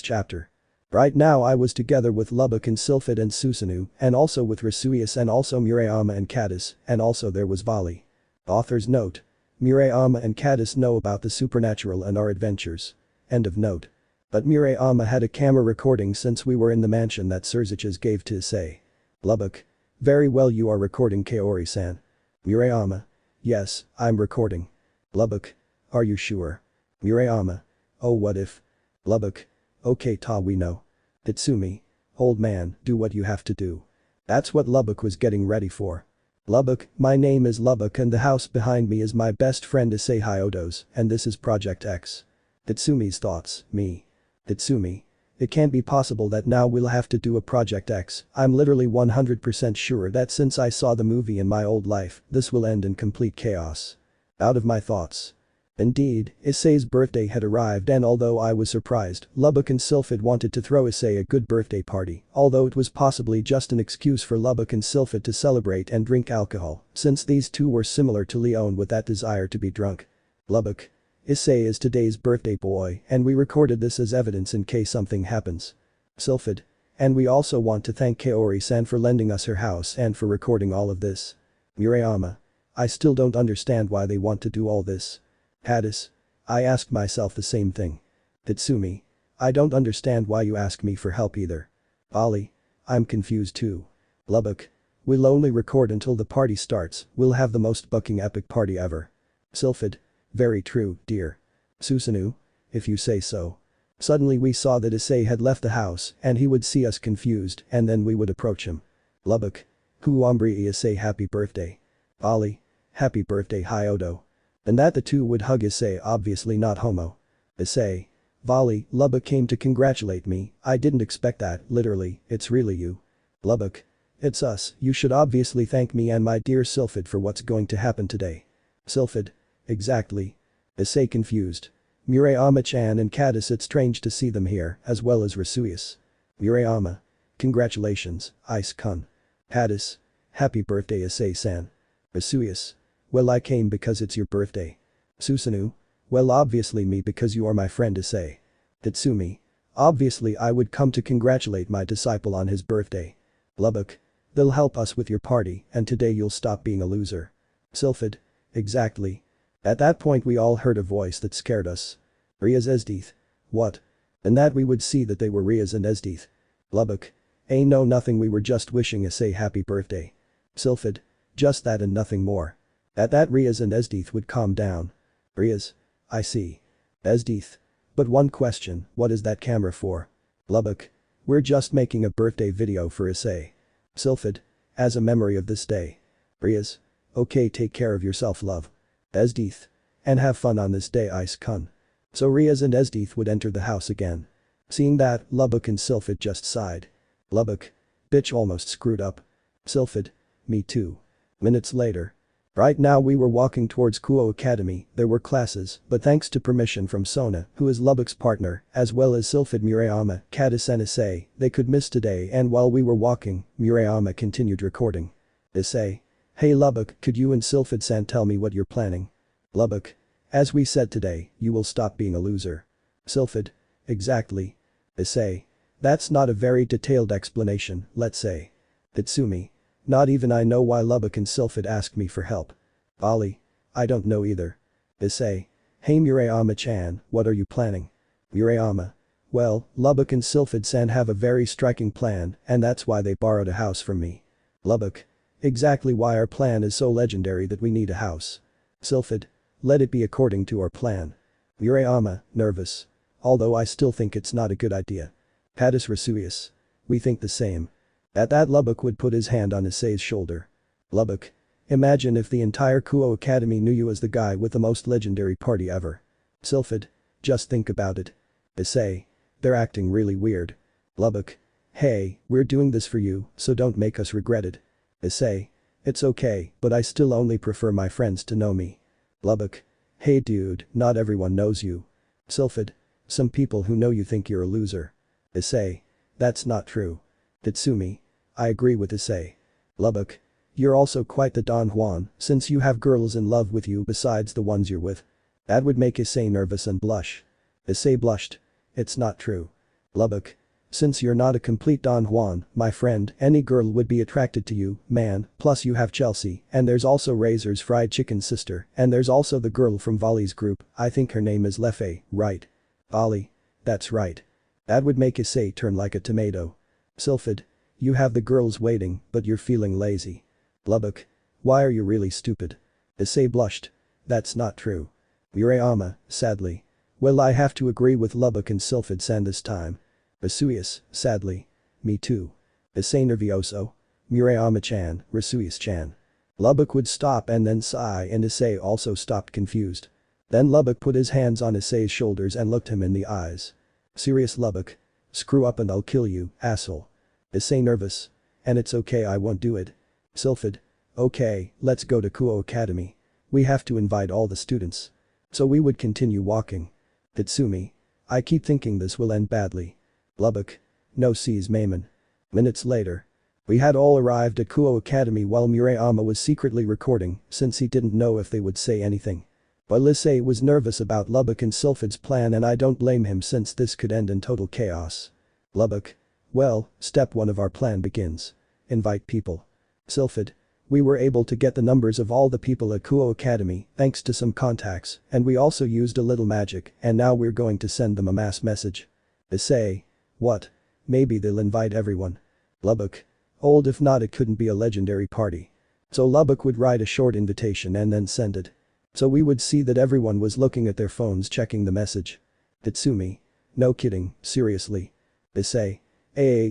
chapter. Right now I was together with Lubbock and Sylphid and Susanoo and also with Rossweisse and also Murayama and Caddis and also there was Vali. Author's note. Murayama and Caddis know about the supernatural and our adventures. End of note. But Murayama had a camera recording since we were in the mansion that Surziches gave to Issei. Lubbock. Very well you are recording Kaori-san. Murayama. Yes, I'm recording. Lubbock. Are you sure? Murayama. Oh what if? Lubbock. Okay Ta we know. Tatsumi. Old man, do what you have to do. That's what Lubbock was getting ready for. Lubbock, my name is Lubbock and the house behind me is my best friend Issei Hyodo's and this is Project X. Tatsumi's thoughts, me. Tatsumi. It can't be possible that now we'll have to do a Project X, I'm literally 100% sure that since I saw the movie in my old life, this will end in complete chaos. Out of my thoughts. Indeed, Issei's birthday had arrived and although I was surprised, Lubbock and Sylphid wanted to throw Issei a good birthday party, although it was possibly just an excuse for Lubbock and Sylphid to celebrate and drink alcohol, since these two were similar to Leon with that desire to be drunk. Lubbock. Issei is today's birthday boy and we recorded this as evidence in case something happens. Sylphid. And we also want to thank Kaori-san for lending us her house and for recording all of this. Murayama. I still don't understand why they want to do all this. Caddis. I asked myself the same thing. Tatsumi. I don't understand why you ask me for help either. Ali. I'm confused too. Lubbock. We'll only record until the party starts, we'll have the most bucking epic party ever. Sylphid. Very true, dear. Susanoo. If you say so. Suddenly we saw that Issei had left the house and he would see us confused and then we would approach him. Lubbock. Huambri Issei happy birthday. Ali. Happy birthday Hyodo. And that the two would hug Issei obviously not homo. Issei. Vali, Lubbock came to congratulate me, I didn't expect that, literally, it's really you. Lubbock. It's us, you should obviously thank me and my dear Sylphid for what's going to happen today. Sylphid. Exactly. Issei confused. Murayama-chan and Caddis it's strange to see them here, as well as Rossweisse. Murayama. Congratulations, Ice-kun. Caddis. Happy birthday Issei-san. Rossweisse. Well I came because it's your birthday. Susanoo. Well obviously me because you are my friend Issei. Tatsumi. Obviously I would come to congratulate my disciple on his birthday. Lubbock. They'll help us with your party and today you'll stop being a loser. Sylphid. Exactly. At that point we all heard a voice that scared us. Rias Esdeath. What? And that we would see that they were Rias and Esdeath. Lubbock. No nothing, we were just wishing Issei happy birthday. Sylphid. Just that and nothing more. At that Rias and Esdeath would calm down. Rias. I see. Esdeath. But one question, what is that camera for? Lubbock. We're just making a birthday video for Issei. Sylphid. As a memory of this day. Rias. Okay, take care of yourself, love. Esdeath. And have fun on this day, Ice-kun. So Rias and Esdeath would enter the house again. Seeing that, Lubbock and Sylphid just sighed. Lubbock. Bitch almost screwed up. Sylphid. Me too. Minutes later. Right now we were walking towards Kuo Academy, there were classes, but thanks to permission from Sona, who is Lubbock's partner, as well as Sylphid Murayama, Caddis and Issei, they could miss today and while we were walking, Murayama continued recording. Issei. Hey Lubbock, could you and Sylphid-san tell me what you're planning? Lubbock. As we said today, you will stop being a loser. Sylphid. Exactly. Issei. That's not a very detailed explanation, let's say. Tatsumi. Not even I know why Lubbock and Sylphid asked me for help. Ali. I don't know either. Issei. Hey Murayama-chan, what are you planning? Murayama. Well, Lubbock and Sylphid-san have a very striking plan and that's why they borrowed a house from me. Lubbock. Exactly why our plan is so legendary that we need a house. Sylphid. Let it be according to our plan. Murayama, nervous. Although I still think it's not a good idea. Caddis Rossweisse. We think the same. At that Lubbock would put his hand on Issei's shoulder. Lubbock. Imagine if the entire Kuo Academy knew you as the guy with the most legendary party ever. Sylphid. Just think about it. Issei. They're acting really weird. Lubbock. Hey, we're doing this for you, so don't make us regret it. Issei. It's okay, but I still only prefer my friends to know me. Lubbock. Hey dude, not everyone knows you. Sylphid. Some people who know you think you're a loser. Issei. That's not true. Tatsumi. I agree with Issei. Lubbock. You're also quite the Don Juan, since you have girls in love with you besides the ones you're with. That would make Issei nervous and blush. Issei blushed. It's not true. Lubbock. Since you're not a complete Don Juan, my friend, any girl would be attracted to you, man, plus you have Chelsea, and there's also Razor's fried chicken sister, and there's also the girl from Volley's group, I think her name is Lefei, right? Ali. That's right. That would make Issei turn like a tomato. Sylphid. You have the girls waiting, but you're feeling lazy. Lubbock. Why are you really stupid? Issei blushed. That's not true. Murayama, sadly. Well, I have to agree with Lubbock and Sylphid-san this time. Rossweisse, sadly. Me too. Issei nervioso. Murayama-chan, Rossweisse-chan. Lubbock would stop and then sigh and Issei also stopped confused. Then Lubbock put his hands on Issei's shoulders and looked him in the eyes. Serious Lubbock. Screw up and I'll kill you, asshole. Issei nervous. And it's okay, I won't do it. Sylphid. Okay, let's go to Kuo Academy. We have to invite all the students. So we would continue walking. Tatsumi. I keep thinking this will end badly. Lubbock. No sees Mayman. Minutes later. We had all arrived at Kuo Academy while Murayama was secretly recording since he didn't know if they would say anything. But Issei was nervous about Lubbock and Sylphid's plan and I don't blame him since this could end in total chaos. Lubbock. Well, step 1 of our plan begins. Invite people. Sylphid. We were able to get the numbers of all the people at Kuo Academy thanks to some contacts and we also used a little magic and now we're going to send them a mass message. Issei. What? Maybe they'll invite everyone. Lubbock. Old if not it couldn't be a legendary party. So Lubbock would write a short invitation and then send it. So we would see that everyone was looking at their phones checking the message. Tatsumi. No kidding, seriously. Issei.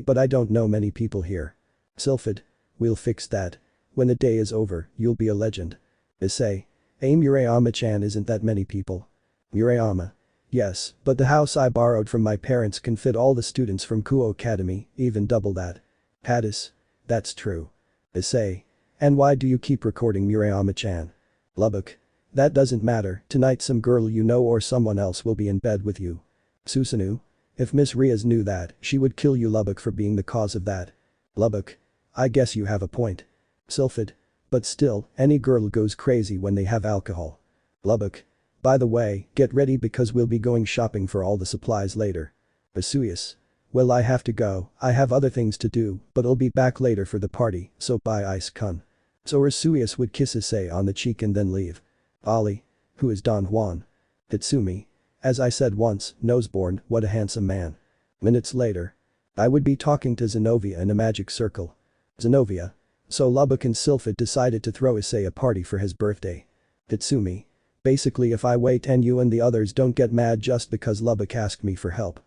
But I don't know many people here. Sylphid. We'll fix that. When the day is over, you'll be a legend. Issei. Murayama-chan isn't that many people. Murayama. Yes, but the house I borrowed from my parents can fit all the students from Kuo Academy, even double that. Caddis. That's true. Issei. And why do you keep recording Murayama-chan? Lubbock. That doesn't matter, tonight some girl you know or someone else will be in bed with you. Susanoo. If Miss Rias knew that, she would kill you Lubbock for being the cause of that. Lubbock. I guess you have a point. Sylphid. But still, any girl goes crazy when they have alcohol. Lubbock. By the way, get ready because we'll be going shopping for all the supplies later. Vesuvius. Well, I have to go, I have other things to do, but I'll be back later for the party, so bye Ice-kun. So Vesuvius would kiss Issei on the cheek and then leave. Ollie. Who is Don Juan? Tatsumi. As I said once, Noseborn, what a handsome man. Minutes later. I would be talking to Zenobia in a magic circle. Zenobia. So Lubbock and Sylphid decided to throw Issei a party for his birthday. Tatsumi. Basically if I wait and you and the others don't get mad just because Lubbock asked me for help.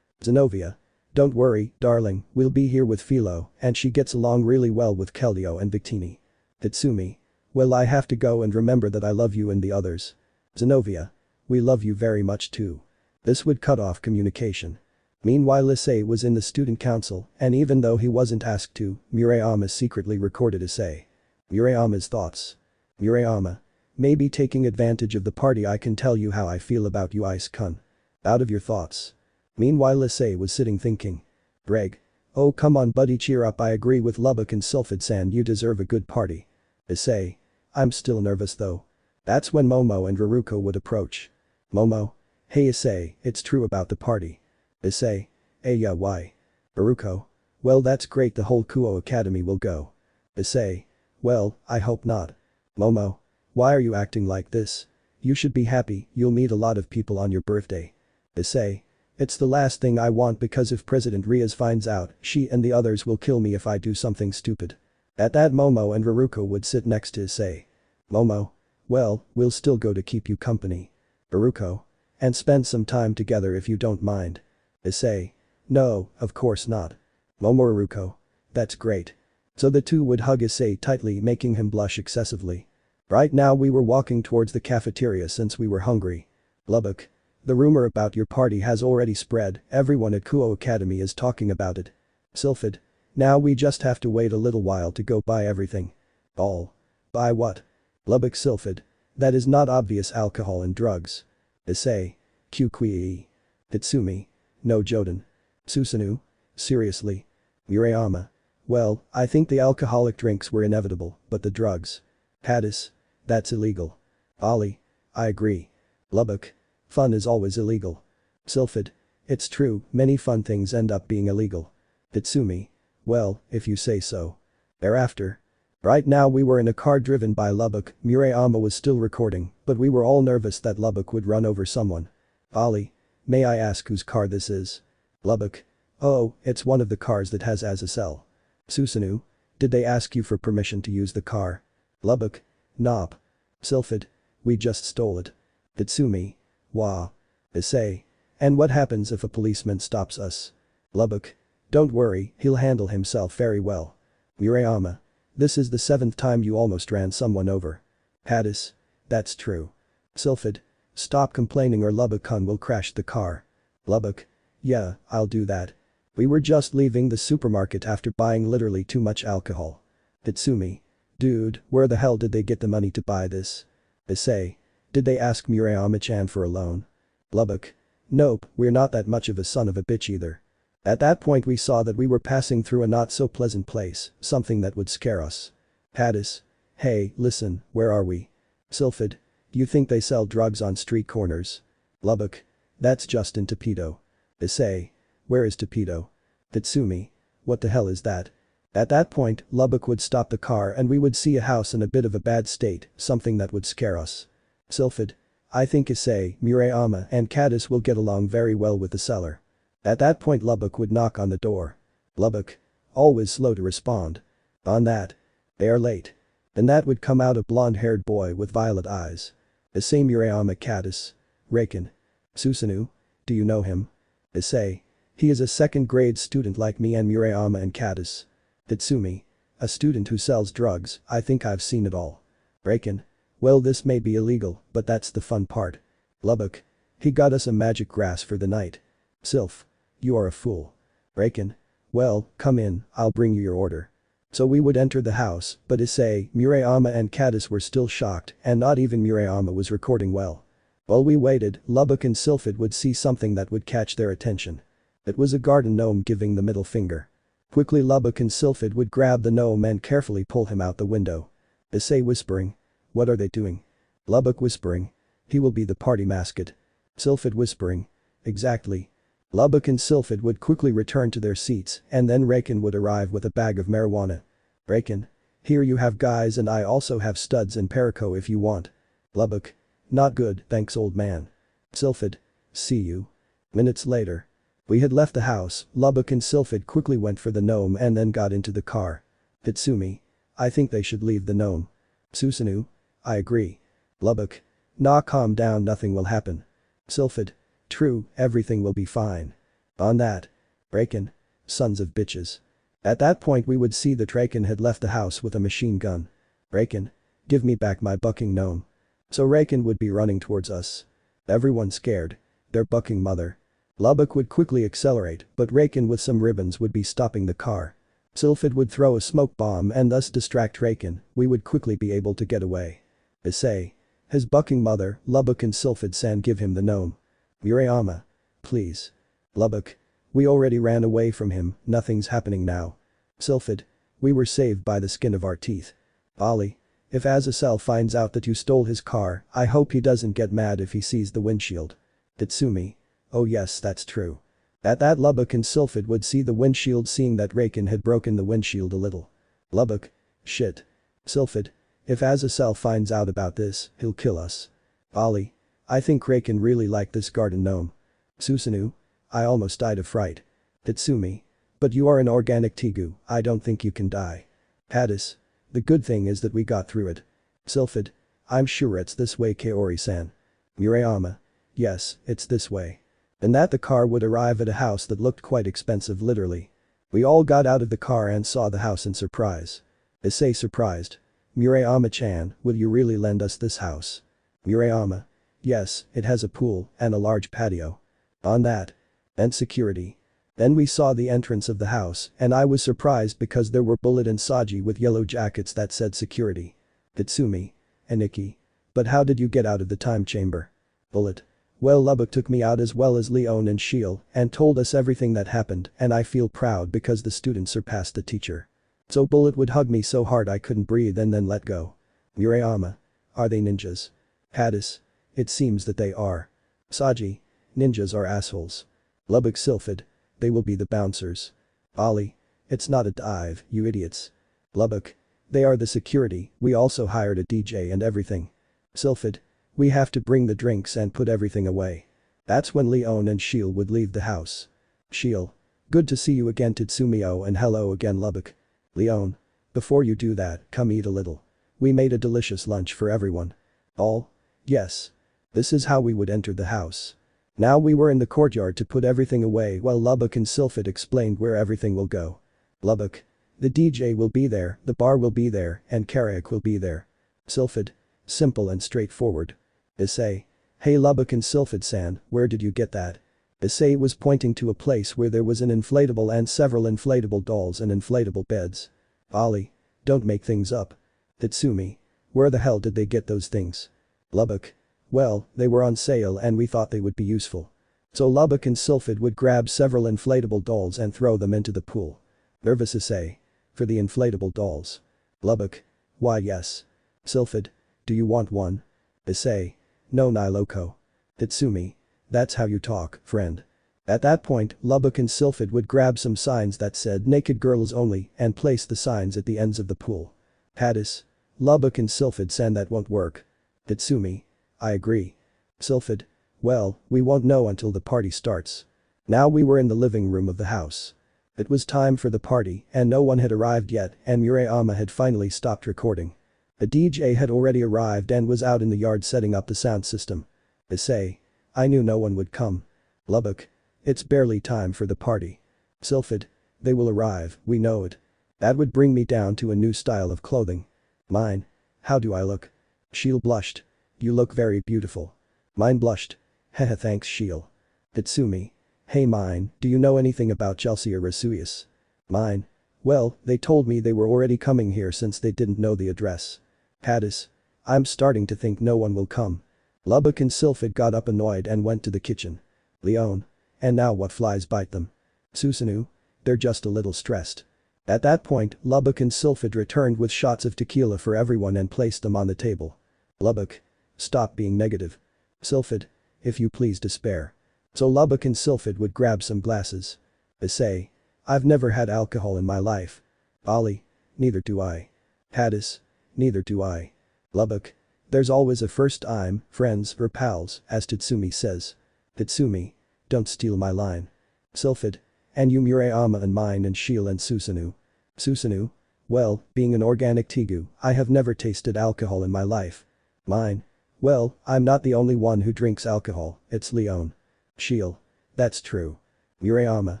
Zenobia. Don't worry, darling, we'll be here with Philo, and she gets along really well with Keldeo and Victini. Tatsumi. Well, I have to go and remember that I love you and the others. Zenobia. We love you very much too. This would cut off communication. Meanwhile Issei was in the student council, and even though he wasn't asked to, Murayama secretly recorded Issei. Murayama's thoughts. Murayama. Maybe taking advantage of the party I can tell you how I feel about you Ice-kun. Out of your thoughts. Meanwhile Issei was sitting thinking. Greg. Oh come on buddy cheer up I agree with Lubbock and Sylphid-san you deserve a good party. Issei. I'm still nervous though. That's when Momo and Raruko would approach. Momo. Hey Issei, it's true about the party. Issei. Yeah why? Raruko. Well that's great the whole Kuo Academy will go. Issei. Well, I hope not. Momo. Why are you acting like this? You should be happy, you'll meet a lot of people on your birthday. Issei. It's the last thing I want because if President Rias finds out, she and the others will kill me if I do something stupid. At that Momo and Raruko would sit next to Issei. Momo. Well, we'll still go to keep you company. Raruko. And spend some time together if you don't mind. Issei. No, of course not. Momo Raruko. That's great. So the two would hug Issei tightly making him blush excessively. Right now we were walking towards the cafeteria since we were hungry. Lubbock. The rumor about your party has already spread, everyone at Kuo Academy is talking about it. Sylphid. Now we just have to wait a little while to go buy everything. All. Buy what? Lubbock Sylphid. That is not obvious alcohol and drugs. Issei. Qqee. Tatsumi. No Joden. Susanoo. Seriously. Murayama. Well, I think the alcoholic drinks were inevitable, but the drugs. Hadis. That's illegal. Ollie. I agree. Lubbock. Fun is always illegal. Sylphid. It's true, many fun things end up being illegal. Tatsumi. Well, if you say so. Thereafter. Right now we were in a car driven by Lubbock, Murayama was still recording, but we were all nervous that Lubbock would run over someone. Ollie. May I ask whose car this is? Lubbock. Oh, it's one of the cars that has Azazel. Susanoo. Did they ask you for permission to use the car? Lubbock. Nope. Sylphid. We just stole it. Tatsumi. Wah. Issei. And what happens if a policeman stops us? Lubbock. Don't worry, he'll handle himself very well. Murayama. This is the 7th time you almost ran someone over. Hadis. That's true. Sylphid. Stop complaining or Lubbock-kun will crash the car. Lubbock. Yeah, I'll do that. We were just leaving the supermarket after buying literally too much alcohol. Tatsumi. Dude, where the hell did they get the money to buy this? Issei. Did they ask Murayama-chan for a loan? Lubbock. Nope, we're not that much of a son of a bitch either. At that point we saw that we were passing through a not so pleasant place, something that would scare us. Hadis. Hey, listen, where are we? Sylphid. You think they sell drugs on street corners? Lubbock. That's just in Topedo. Issei. Where is Topedo? Tatsumi. What the hell is that? At that point, Lubbock would stop the car and we would see a house in a bit of a bad state, something that would scare us. Sylphid. I think Issei, Murayama and Cadis will get along very well with the seller. At that point Lubbock would knock on the door. Lubbock. Always slow to respond. On that. They are late. Then that would come out a blonde-haired boy with violet eyes. Issei Murayama Cadis. Reiken. Susanoo. Do you know him? Issei. He is a 2nd grade student like me and Murayama and Cadis. Tatsumi. A student who sells drugs, I think I've seen it all. Reiken. Well this may be illegal, but that's the fun part. Lubbock. He got us a magic grass for the night. Sylph. You are a fool. Reiken. Well, come in, I'll bring you your order. So we would enter the house, but Issei, Murayama and Cadis were still shocked and not even Murayama was recording well. While we waited, Lubbock and Sylphid would see something that would catch their attention. It was a garden gnome giving the middle finger. Quickly Lubbock and Sylphid would grab the gnome and carefully pull him out the window. Issei whispering. What are they doing? Lubbock whispering. He will be the party mascot. Sylphid whispering. Exactly. Lubbock and Sylphid would quickly return to their seats and then Raiken would arrive with a bag of marijuana. Raiken. Here you have guys and I also have studs and Perico if you want. Lubbock. Not good, thanks old man. Sylphid. See you. Minutes later. We had left the house, Lubbock and Sylphid quickly went for the gnome and then got into the car. Tatsumi. I think they should leave the gnome. Susanoo. I agree. Lubbock. Nah, calm down, nothing will happen. Sylphid. True, everything will be fine. On that. Raiken. Sons of bitches. At that point we would see that Raiken had left the house with a machine gun. Raiken. Give me back my bucking gnome. So Raiken would be running towards us. Everyone scared. Their bucking mother. Lubbock would quickly accelerate, but Raiken with some ribbons would be stopping the car. Sylphid would throw a smoke bomb and thus distract Raiken, we would quickly be able to get away. Issei. His bucking mother, Lubbock and Sylphid-san give him the gnome. Murayama. Please. Lubbock. We already ran away from him, nothing's happening now. Sylphid. We were saved by the skin of our teeth. Ollie. If Azazel finds out that you stole his car, I hope he doesn't get mad if he sees the windshield. Tatsumi. Oh yes, that's true. At that Lubbock and Sylphid would see the windshield seeing that Raiken had broken the windshield a little. Lubbock. Shit. Sylphid. If Azazel finds out about this, he'll kill us. Ollie. I think Raiken really liked this garden gnome. Susanoo. I almost died of fright. Tatsumi. But you are an organic Tegu, I don't think you can die. Hadis. The good thing is that we got through it. Sylphid. I'm sure it's this way, Kaori-san. Murayama. Yes, it's this way. And that the car would arrive at a house that looked quite expensive literally. We all got out of the car and saw the house in surprise. Issei surprised. Murayama-chan, will you really lend us this house? Murayama. Yes, it has a pool and a large patio. On that. And security. Then we saw the entrance of the house and I was surprised because there were Bullied and Saji with yellow jackets that said security. Tatsumi. Aniki. But how did you get out of the time chamber? Bullied. Well, Lubbock took me out as well as Leon and Shiel and told us everything that happened and I feel proud because the student surpassed the teacher. So Bullied would hug me so hard I couldn't breathe and then let go. Murayama. Are they ninjas? Hadis. It seems that they are. Saji. Ninjas are assholes. Lubbock Sylphid. They will be the bouncers. Ollie. It's not a dive, you idiots. Lubbock. They are the security, we also hired a DJ and everything. Sylphid. We have to bring the drinks and put everything away. That's when Leon and Shiel would leave the house. Shiel. Good to see you again Tatsumio and hello again Lubbock. Leon. Before you do that, come eat a little. We made a delicious lunch for everyone. All? Yes. This is how we would enter the house. Now we were in the courtyard to put everything away while Lubbock and Sylphid explained where everything will go. Lubbock. The DJ will be there, the bar will be there, and Karaoke will be there. Sylphid. Simple and straightforward. Issei. Hey Lubbock and Sylphid-san, where did you get that? Issei was pointing to a place where there was an inflatable and several inflatable dolls and inflatable beds. Ollie. Don't make things up. Tatsumi. Where the hell did they get those things? Lubbock. Well, they were on sale and we thought they would be useful. So Lubbock and Sylphid would grab several inflatable dolls and throw them into the pool. Nervous Issei. For the inflatable dolls. Lubbock. Why yes. Sylphid. Do you want one? Issei. No Niloko. Tatsumi. That's how you talk, friend. At that point, Lubbock and Sylphid would grab some signs that said naked girls only and place the signs at the ends of the pool. Hadis. Lubbock and Sylphid-san that won't work. Tatsumi. I agree. Sylphid. Well, we won't know until the party starts. Now we were in the living room of the house. It was time for the party and no one had arrived yet and Murayama had finally stopped recording. The DJ had already arrived and was out in the yard setting up the sound system. Issei. I knew no one would come. Lubbock. It's barely time for the party. Sylphid. They will arrive, we know it. That would bring me down to a new style of clothing. Mine. How do I look? Shiel blushed. You look very beautiful. Mine blushed. Heh thanks Shiel. Tatsumi. Hey mine, do you know anything about Chelsea or Rossweisse? Mine. Well, they told me they were already coming here since they didn't know the address. Hadis. I'm starting to think no one will come. Lubbock and Sylphid got up annoyed and went to the kitchen. Leon. And now what flies bite them? Susanoo. They're just a little stressed. At that point, Lubbock and Sylphid returned with shots of tequila for everyone and placed them on the table. Lubbock. Stop being negative. Sylphid. If you please despair. So Lubbock and Sylphid would grab some glasses. Issei. I've never had alcohol in my life. Ollie. Neither do I. Hadis. Neither do I. Lubbock. There's always a first time, friends or pals, as Tatsumi says. Tatsumi. Don't steal my line. Sylphid. And you Murayama and mine and Shiel and Susanoo. Susanoo? Well, being an organic Tegu, I have never tasted alcohol in my life. Mine? Well, I'm not the only one who drinks alcohol, it's Leon. Shiel. That's true. Murayama.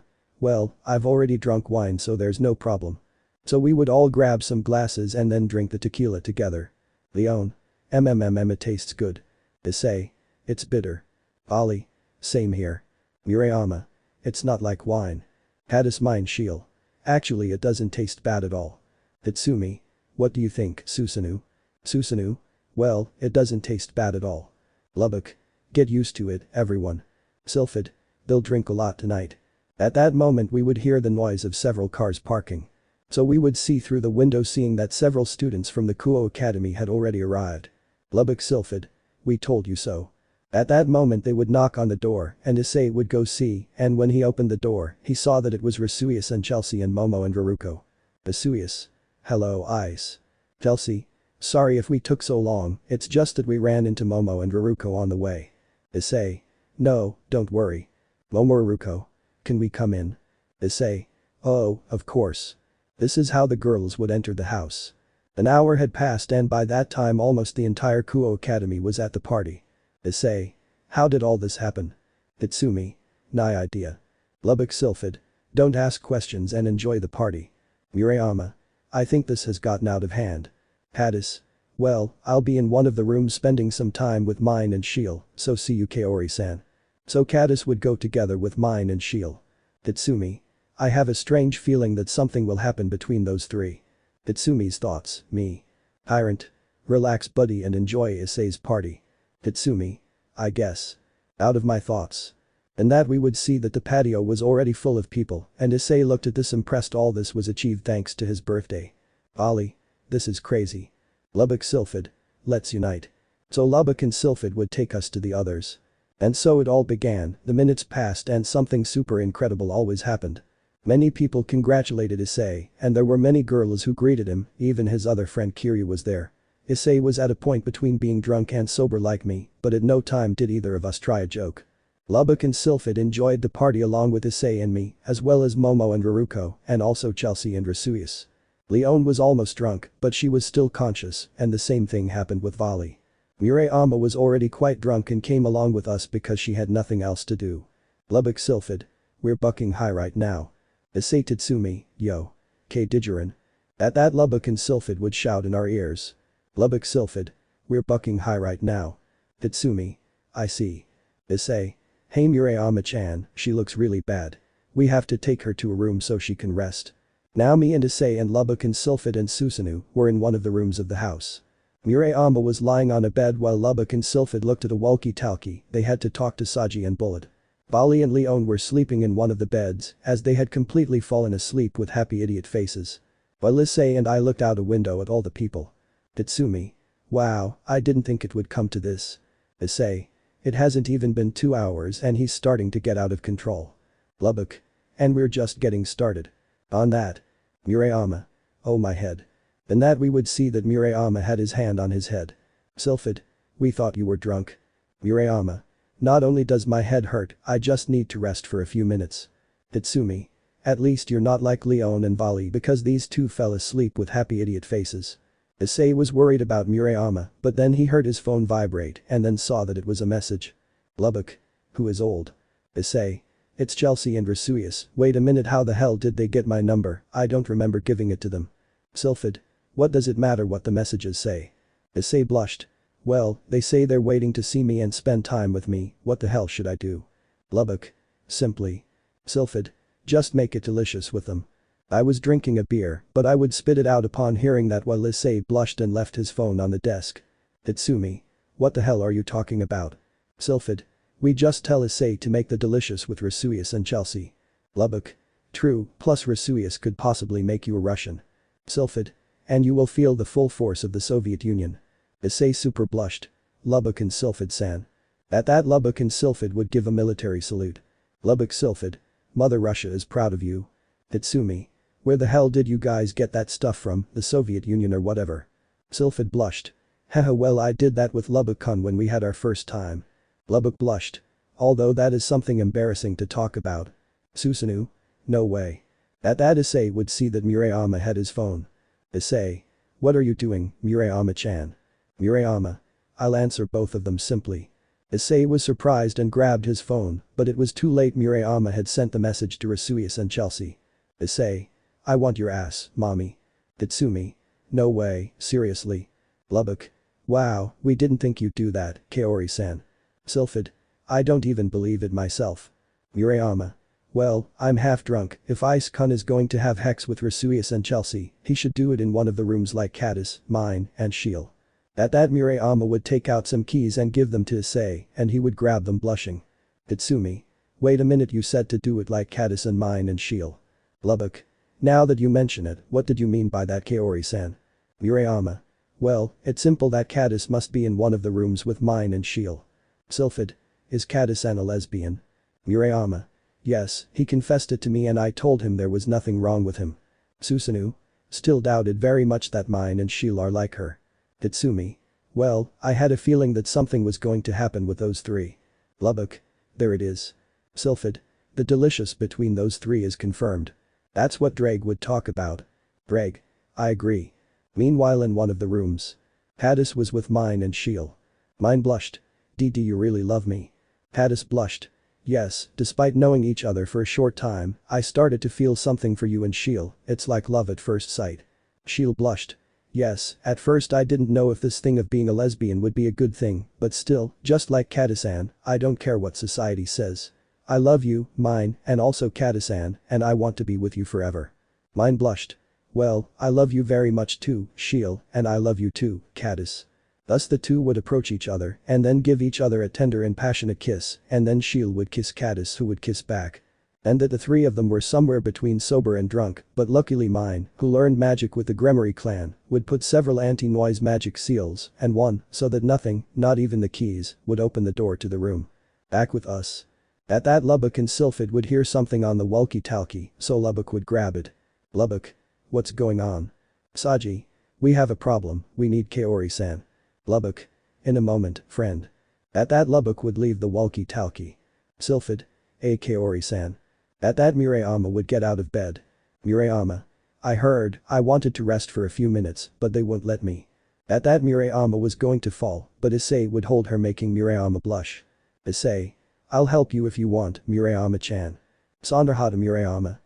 Well, I've already drunk wine so there's no problem. So we would all grab some glasses and then drink the tequila together. Leon. It tastes good. Issei. It's bitter. Ollie. Same here. Murayama. It's not like wine. Hadis mine Shiel. Actually it doesn't taste bad at all. Tatsumi. What do you think, Susanoo? Susanoo? Well, it doesn't taste bad at all. Lubbock. Get used to it, everyone. Sylphid. They'll drink a lot tonight. At that moment we would hear the noise of several cars parking. So we would see through the window seeing that several students from the Kuo Academy had already arrived. Lubbock Sylphid. We told you so. At that moment they would knock on the door and Issei would go see, and when he opened the door, he saw that it was Rossweisse and Chelsea and Momo and Raruko. Rossweisse. Hello Ice. Chelsea. Sorry if we took so long, it's just that we ran into Momo and Raruko on the way. Issei. No, don't worry. Momo Raruko. Can we come in? Issei. Oh, of course. This is how the girls would enter the house. An hour had passed and by that time almost the entire Kuo Academy was at the party. Issei. How did all this happen? Tatsumi. No idea. Lubbock Sylphid. Don't ask questions and enjoy the party. Murayama. I think this has gotten out of hand. Hadis. Well, I'll be in one of the rooms spending some time with mine and Shiel, so see you Kaori-san. So Kadis would go together with mine and Shiel. Tatsumi. I have a strange feeling that something will happen between those three. Tatsumi's thoughts, me. Tyrant. Relax buddy and enjoy Issei's party. Tatsumi. I guess. Out of my thoughts. And that we would see that the patio was already full of people and Issei looked at this impressed all this was achieved thanks to his birthday. Ollie. This is crazy. Lubbock Sylphid. Let's unite. So Lubbock and Sylphid would take us to the others. And so it all began, the minutes passed and something super incredible always happened. Many people congratulated Issei and there were many girls who greeted him, even his other friend Kiryu was there. Issei was at a point between being drunk and sober like me, but at no time did either of us try a joke. Lubbock and Sylphid enjoyed the party along with Issei and me, as well as Momo and Raruko, and also Chelsea and Rossweisse. Leon was almost drunk, but she was still conscious, and the same thing happened with Vali. Murayama was already quite drunk and came along with us because she had nothing else to do. Lubbock Sylphid. We're bucking high right now. Issei Tatsumi, yo. K Digerin. At that Lubbock and Sylphid would shout in our ears. Lubbock Sylphid. We're bucking high right now. Tatsumi. I see. Issei. Hey Murayama-chan, she looks really bad. We have to take her to a room so she can rest. Now me and Issei and Lubbock and Sylphid and Susanoo were in one of the rooms of the house. Murayama was lying on a bed while Lubbock and Sylphid looked at a walkie-talkie, they had to talk to Saji and Bullied. Bali and Leon were sleeping in one of the beds as they had completely fallen asleep with happy idiot faces. While Issei and I looked out a window at all the people. Tatsumi. Wow, I didn't think it would come to this. Issei. It hasn't even been 2 hours and he's starting to get out of control. Lubbock. And we're just getting started. On that. Murayama. Oh my head. In that we would see that Murayama had his hand on his head. Sylphid. We thought you were drunk. Murayama. Not only does my head hurt, I just need to rest for a few minutes. Tatsumi. At least you're not like Leon and Vali because these two fell asleep with happy idiot faces. Issei was worried about Murayama, but then he heard his phone vibrate and then saw that it was a message. Lubbock. Who is old? Issei. It's Chelsea and Rossweisse. Wait a minute, how the hell did they get my number? I don't remember giving it to them. Sylphid. What does it matter what the messages say? Issei blushed. Well, they say they're waiting to see me and spend time with me, what the hell should I do? Lubbock. Simply. Sylphid. Just make it delicious with them. I was drinking a beer, but I would spit it out upon hearing that while Issei blushed and left his phone on the desk. Tatsumi. What the hell are you talking about? Sylphid. We just tell Issei to make the delicious with Rossweisse and Chelsea. Lubbock. True, plus Rossweisse could possibly make you a Russian. Sylphid. And you will feel the full force of the Soviet Union. Issei super blushed. Lubbock and Sylphid-san. At that Lubbock and Sylphid would give a military salute. Lubbock Sylphid. Mother Russia is proud of you. Tatsumi. Where the hell did you guys get that stuff from, the Soviet Union or whatever? Sylphid blushed. Haha, well, I did that with Lubbock-kun when we had our first time. Lubbock blushed. Although that is something embarrassing to talk about. Susanoo? No way. At that Issei would see that Murayama had his phone. Issei. What are you doing, Murayama-chan? Murayama. I'll answer both of them simply. Issei was surprised and grabbed his phone, but it was too late. Murayama had sent the message to Rossweisse and Chelsea. Issei. I want your ass, mommy. Tatsumi. No way, seriously. Lubbock. Wow, we didn't think you'd do that, Kaori-san. Sylphid. I don't even believe it myself. Murayama. Well, I'm half drunk. If Ice-kun is going to have hex with Rossweisse and Chelsea, he should do it in one of the rooms like Caddis, mine, and Shiel. At that Murayama would take out some keys and give them to Issei, and he would grab them blushing. Tatsumi. Wait a minute, you said to do it like Caddis and mine and Shiel. Lubbock. Now that you mention it, what did you mean by that, Kaori-san? Murayama. Well, it's simple that Caddis must be in one of the rooms with mine and Shiel. Sylphid. Is Caddis-san a lesbian? Murayama. Yes, he confessed it to me and I told him there was nothing wrong with him. Susanoo. Still doubted very much that mine and Shiel are like her. Tatsumi. Well, I had a feeling that something was going to happen with those three. Lubbock. There it is. Sylphid. The delicious between those three is confirmed. That's what Drake would talk about. Drake. I agree. Meanwhile in one of the rooms. Caddis was with mine and Shiel. Mine blushed. Do you really love me? Caddis blushed. Yes, despite knowing each other for a short time, I started to feel something for you and Shiel, it's like love at first sight. Shiel blushed. Yes, at first I didn't know if this thing of being a lesbian would be a good thing, but still, just like Caddis-san, I don't care what society says. I love you, mine, and also Caddis-san, and I want to be with you forever. Mine blushed. Well, I love you very much too, Shiel, and I love you too, Caddis. Thus the two would approach each other and then give each other a tender and passionate kiss, and then Shiel would kiss Caddis, who would kiss back. And that the three of them were somewhere between sober and drunk, but luckily mine, who learned magic with the Gremory clan, would put several anti-noise magic seals and one, so that nothing, not even the keys, would open the door to the room. Back with us. At that Lubbock and Sylphid would hear something on the walkie-talkie, so Lubbock would grab it. Lubbock. What's going on? Saji. We have a problem, we need Kaori-san. Lubbock. In a moment, friend. At that Lubbock would leave the walkie-talkie. Sylphid. Kaori-san. At that Murayama would get out of bed. Murayama. I heard, I wanted to rest for a few minutes, but they wouldn't let me. At that Murayama was going to fall, but Issei would hold her, making Murayama blush. Issei. I'll help you if you want, Murayama-chan. Sonderhata Murayama.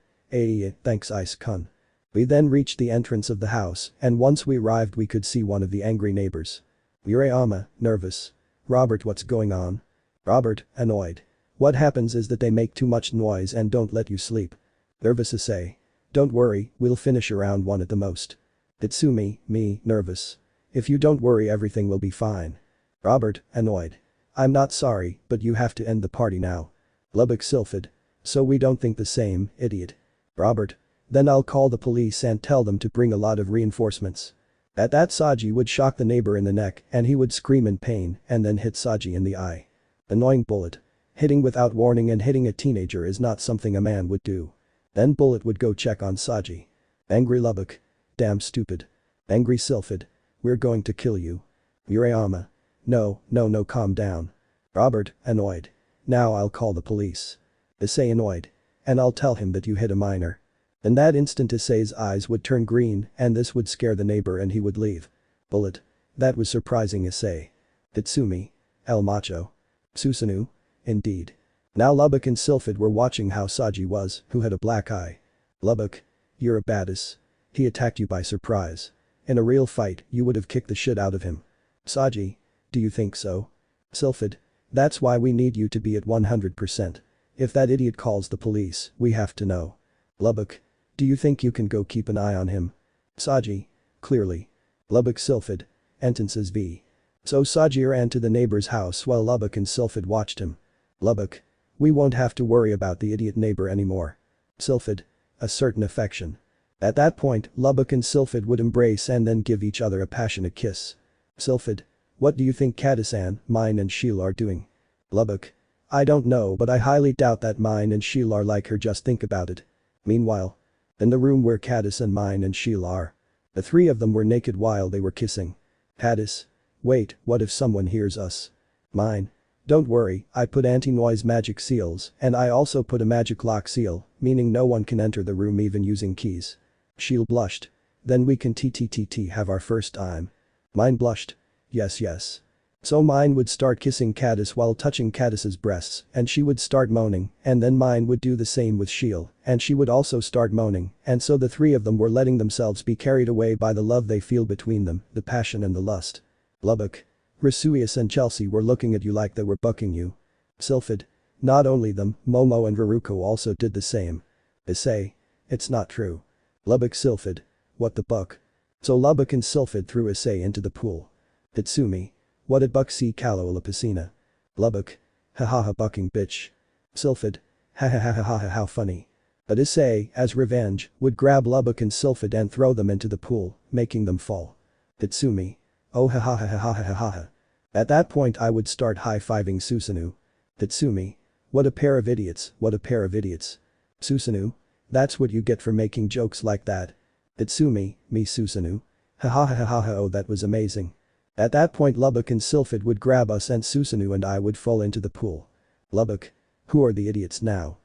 Thanks Ice-kun. We then reached the entrance of the house, and once we arrived we could see one of the angry neighbors. Murayama, nervous. Robert, what's going on? Robert, annoyed. What happens is that they make too much noise and don't let you sleep. Nervous Issei. Don't worry, we'll finish around 1 at the most. Tatsumi, me, nervous. If you don't worry everything will be fine. Robert, annoyed. I'm not sorry, but you have to end the party now. Lubbock Sylphid. So we don't think the same, idiot. Robert. Then I'll call the police and tell them to bring a lot of reinforcements. At that Saji would shock the neighbor in the neck and he would scream in pain and then hit Saji in the eye. Annoying Bullet. Hitting without warning and hitting a teenager is not something a man would do. Then Bullet would go check on Saji. Angry Lubbock. Damn stupid. Angry Sylphid. We're going to kill you. Murayama. No, calm down. Robert, annoyed. Now I'll call the police. Issei annoyed. And I'll tell him that you hit a minor. In that instant Issei's eyes would turn green and this would scare the neighbor and he would leave. Bullet. That was surprising Issei. Tatsumi. El Macho. Susanoo. Indeed. Now Lubbock and Sylphid were watching how Saji was, who had a black eye. Lubbock. You're a badass. He attacked you by surprise. In a real fight, you would have kicked the shit out of him. Saji. Do you think so? Sylphid. That's why we need you to be at 100%. If that idiot calls the police, we have to know. Lubbock. Do you think you can go keep an eye on him? Saji. Clearly. Lubbock Sylphid. Entences v. So Saji ran to the neighbor's house while Lubbock and Sylphid watched him. Lubbock. We won't have to worry about the idiot neighbor anymore. Sylphid. A certain affection. At that point, Lubbock and Sylphid would embrace and then give each other a passionate kiss. Sylphid. What do you think Caddis-san, mine and Shiel are doing? Lubbock. I don't know, but I highly doubt that mine and Sheila are like her, just think about it. Meanwhile. In the room where Caddis and mine and Sheila are. The three of them were naked while they were kissing. Caddis. Wait, what if someone hears us? Mine. Don't worry, I put anti-noise magic seals and I also put a magic lock seal, meaning no one can enter the room even using keys. Sheila blushed. Then we can have our first time. Mine blushed. Yes. So mine would start kissing Caddis while touching Caddis's breasts and she would start moaning and then mine would do the same with Sheila and she would also start moaning and so the three of them were letting themselves be carried away by the love they feel between them, the passion and the lust. Lubbock. Rossweisse and Chelsea were looking at you like they were bucking you. Sylphid. Not only them, Momo and Veruko also did the same. Issei. It's not true. Lubbock. Sylphid. What the buck? So Lubbock and Sylphid threw Issei into the pool. Tatsumi. What did Buck see Kalo la piscina? Lubbock. Hahaha bucking bitch. Sylphid. Hahaha how funny. But Issei, as revenge, would grab Lubbock and Sylphid and throw them into the pool, making them fall. Tatsumi. Oh hahaha. At that point I would start high-fiving Susanoo. Tatsumi. What a pair of idiots, what a pair of idiots. Susanoo. That's what you get for making jokes like that. Tatsumi, me Susanoo. Hahaha oh that was amazing. At that point Lubbock and Sylphid would grab us and Susanoo and I would fall into the pool. Lubbock. Who are the idiots now?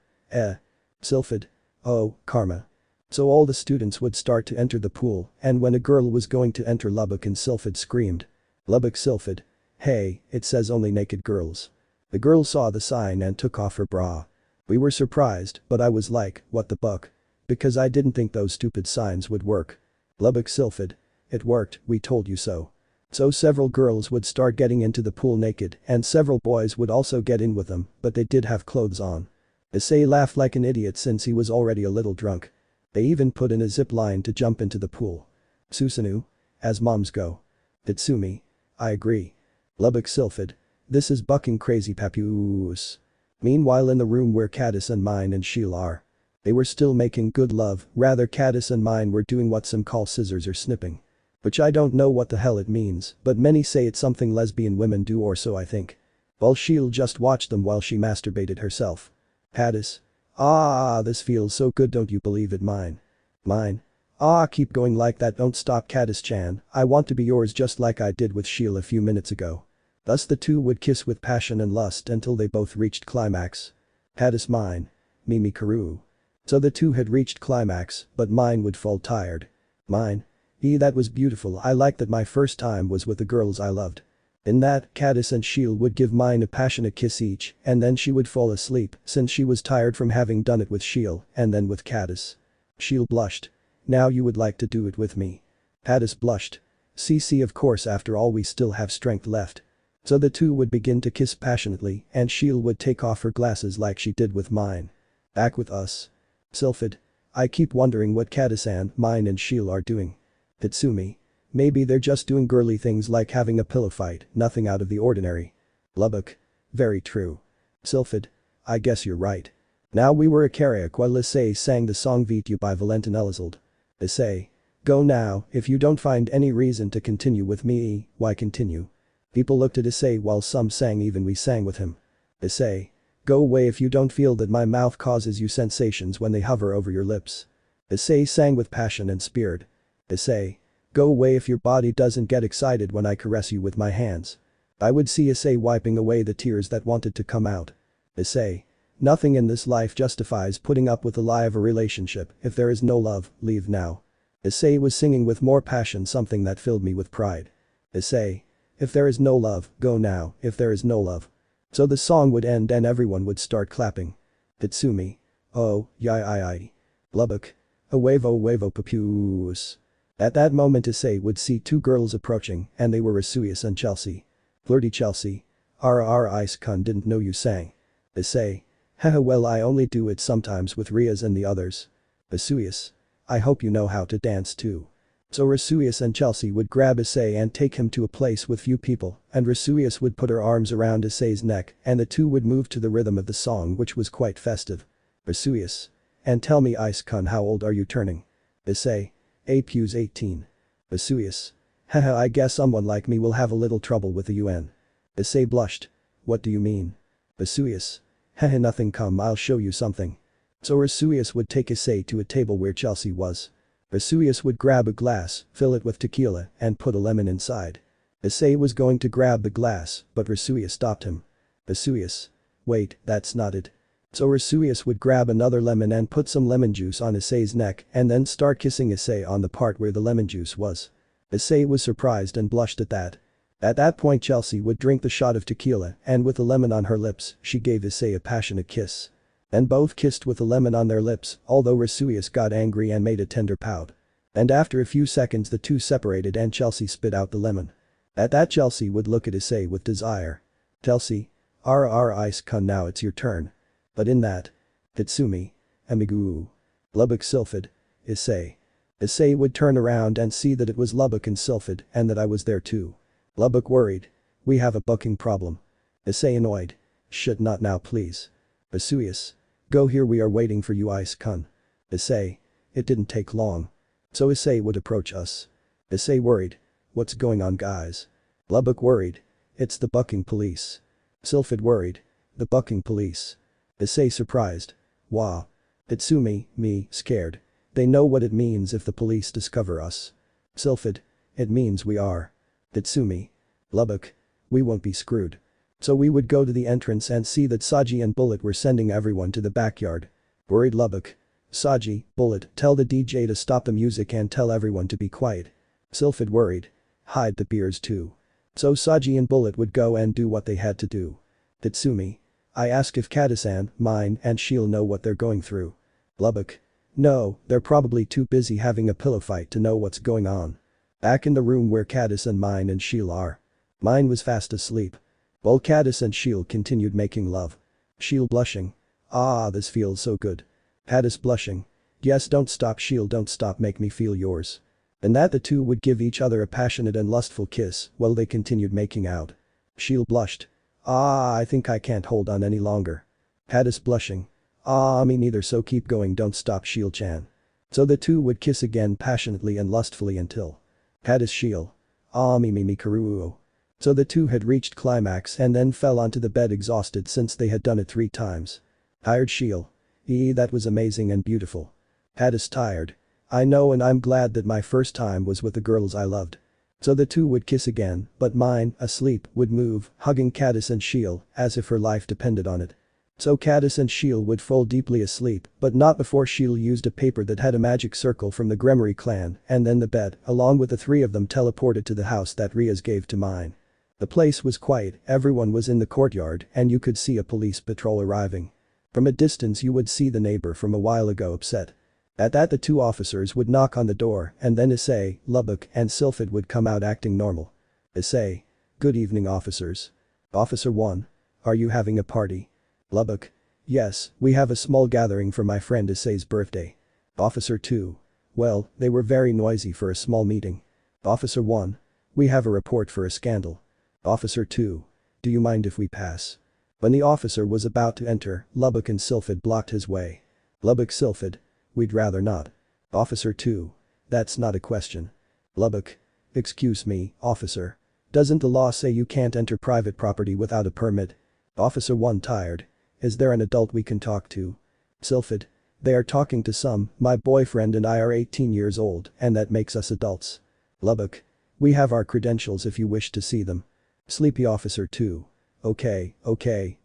Sylphid. Oh, karma. So all the students would start to enter the pool and when a girl was going to enter Lubbock and Sylphid screamed. Lubbock. Sylphid. Hey, it says only naked girls. The girl saw the sign and took off her bra. We were surprised but I was like, what the buck? Because I didn't think those stupid signs would work. Lubbock. Sylphid. It worked, we told you so. So several girls would start getting into the pool naked and several boys would also get in with them, but they did have clothes on. Issei laughed like an idiot since he was already a little drunk. They even put in a zip line to jump into the pool. Susanoo. As moms go. Tatsumi. I agree. Lubbock. Sylphid. This is bucking crazy papoose. Meanwhile in the room where Caddis and mine and Sheila are. They were still making good love, rather Caddis and mine were doing what some call scissors or snipping. Which I don't know what the hell it means, but many say it's something lesbian women do or so I think. While Sheila just watched them while she masturbated herself. Caddis. Ah, this feels so good, don't you believe it, mine? Mine. Ah, keep going like that, don't stop Caddis-chan, I want to be yours just like I did with Sheila a few minutes ago. Thus the two would kiss with passion and lust until they both reached climax. Caddis. Mine. Mimi Karu. So the two had reached climax, but mine would fall tired. Mine. That was beautiful, I liked that my first time was with the girls I loved. In that, Caddis and Sheila would give mine a passionate kiss each and then she would fall asleep since she was tired from having done it with Sheila and then with Caddis. Sheila blushed. Now you would like to do it with me. Caddis blushed. CC of course, after all we still have strength left. So the two would begin to kiss passionately and Sheila would take off her glasses like she did with mine. Back with us. Sylphid. I keep wondering what Caddis and mine and Sheila are doing. Tatsumi. Maybe they're just doing girly things like having a pillow fight, nothing out of the ordinary. Lubbock. Very true. Sylphid. I guess you're right. Now we were a karaoke while Issei sang the song Vitu by Valentin Elizalde. Issei. Go now, if you don't find any reason to continue with me, why continue? People looked at Issei while some sang, even we sang with him. Issei. Go away if you don't feel that my mouth causes you sensations when they hover over your lips. Issei sang with passion and spirit. Issei. Go away if your body doesn't get excited when I caress you with my hands. I would see Issei wiping away the tears that wanted to come out. Issei. Nothing in this life justifies putting up with the lie of a relationship. If there is no love, leave now. Issei was singing with more passion, something that filled me with pride. Issei. If there is no love, go now, if there is no love. So the song would end and everyone would start clapping. Tatsumi. Oh, yai. Lubbock. A wavo papoose. At that moment Issei would see two girls approaching and they were Rossweisse and Chelsea. Flirty Chelsea. Ice-kun didn't know you sang. Issei. Haha well I only do it sometimes with Rias and the others. Rossweisse. I hope you know how to dance too. So Rossweisse and Chelsea would grab Issei and take him to a place with few people and Rossweisse would put her arms around Issei's neck and the two would move to the rhythm of the song, which was quite festive. Rossweisse. And tell me Ice-kun, how old are you turning? Issei. Apu's 18. Rossweisse. Haha I guess someone like me will have a little trouble with the UN. Issei blushed. What do you mean? Vesuvius. Heh, nothing, come, I'll show you something. So Vesuvius would take Issei to a table where Chelsea was. Vesuvius would grab a glass, fill it with tequila, and put a lemon inside. Issei was going to grab the glass, but Vesuvius stopped him. Vesuvius. Wait, that's not it. So Vesuvius would grab another lemon and put some lemon juice on Issei's neck and then start kissing Issei on the part where the lemon juice was. Issei was surprised and blushed at that. At that point Chelsea would drink the shot of tequila and with the lemon on her lips, she gave Issei a passionate kiss. And both kissed with the lemon on their lips, although Vesuvius got angry and made a tender pout. And after a few seconds the two separated and Chelsea spit out the lemon. At that Chelsea would look at Issei with desire. Chelsea. Ice-kun, now it's your turn. But in that. Tatsumi. Amigu. Lubbock Sylphid. Issei. Issei would turn around and see that it was Lubbock and Sylphid and that I was there too. Lubbock worried. We have a booking problem. Issei annoyed. Shit, not now please. Vesuvius. Go, here we are waiting for you, Ice-kun. Issei. It didn't take long. So Issei would approach us. Issei worried. What's going on, guys? Lubbock worried. It's the booking police. Sylphid worried. The booking police. Issei surprised. Wow. Tatsumi, me, scared. They know what it means if the police discover us. Sylphid. It means we are. Tatsumi. Lubbock. We won't be screwed. So we would go to the entrance and see that Saji and Bullied were sending everyone to the backyard. Worried Lubbock. Saji, Bullied, tell the DJ to stop the music and tell everyone to be quiet. Sylphid worried. Hide the beers too. So Saji and Bullied would go and do what they had to do. Tatsumi. I ask if Katasan, mine, and she'll know what they're going through. Lubbock. No, they're probably too busy having a pillow fight to know what's going on. Back in the room where Katasan, mine, and she'll are. Mine was fast asleep. While Caddis and Sheil continued making love. Sheil blushing. Ah, this feels so good. Caddis blushing. Yes, don't stop, Sheil, don't stop, make me feel yours. And that the two would give each other a passionate and lustful kiss while they continued making out. Sheil blushed. Ah, I think I can't hold on any longer. Caddis blushing. Ah, me neither, so keep going, don't stop, Sheil-chan. So the two would kiss again passionately and lustfully until. Caddis Sheil. Ah, me Karuo. So the two had reached climax and then fell onto the bed exhausted since they had done it 3 times. Tired Sheil. That was amazing and beautiful. Caddis tired. I know, and I'm glad that my first time was with the girls I loved. So the two would kiss again, but mine, asleep, would move, hugging Caddis and Sheil as if her life depended on it. So Caddis and Sheil would fall deeply asleep, but not before Sheil used a paper that had a magic circle from the Gremory clan, and then the bed, along with the 3 of them, teleported to the house that Rias gave to mine. The place was quiet, everyone was in the courtyard, and you could see a police patrol arriving. From a distance you would see the neighbor from a while ago upset. At that the 2 officers would knock on the door and then Issei, Lubbock, and Sylphid would come out acting normal. Issei. Good evening, officers. Officer 1. Are you having a party? Lubbock. Yes, we have a small gathering for my friend Issei's birthday. Officer 2. Well, they were very noisy for a small meeting. Officer 1. We have a report for a scandal. Officer 2. Do you mind if we pass? When the officer was about to enter, Lubbock and Sylphid blocked his way. Lubbock Sylphid. We'd rather not. Officer 2. That's not a question. Lubbock. Excuse me, officer. Doesn't the law say you can't enter private property without a permit? Officer 1 tired. Is there an adult we can talk to? Sylphid. They are talking to some, my boyfriend and I are 18 years old and that makes us adults. Lubbock. We have our credentials if you wish to see them. Sleepy Officer 2. Okay,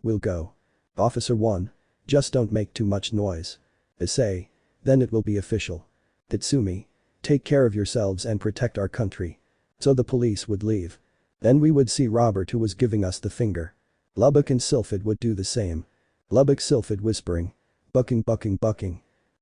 we'll go. Officer 1. Just don't make too much noise. Issei. Then it will be official. Tatsumi. Take care of yourselves and protect our country. So the police would leave. Then we would see Robert, who was giving us the finger. Lubbock and Sylphid would do the same. Lubbock Sylphid whispering. Bucking.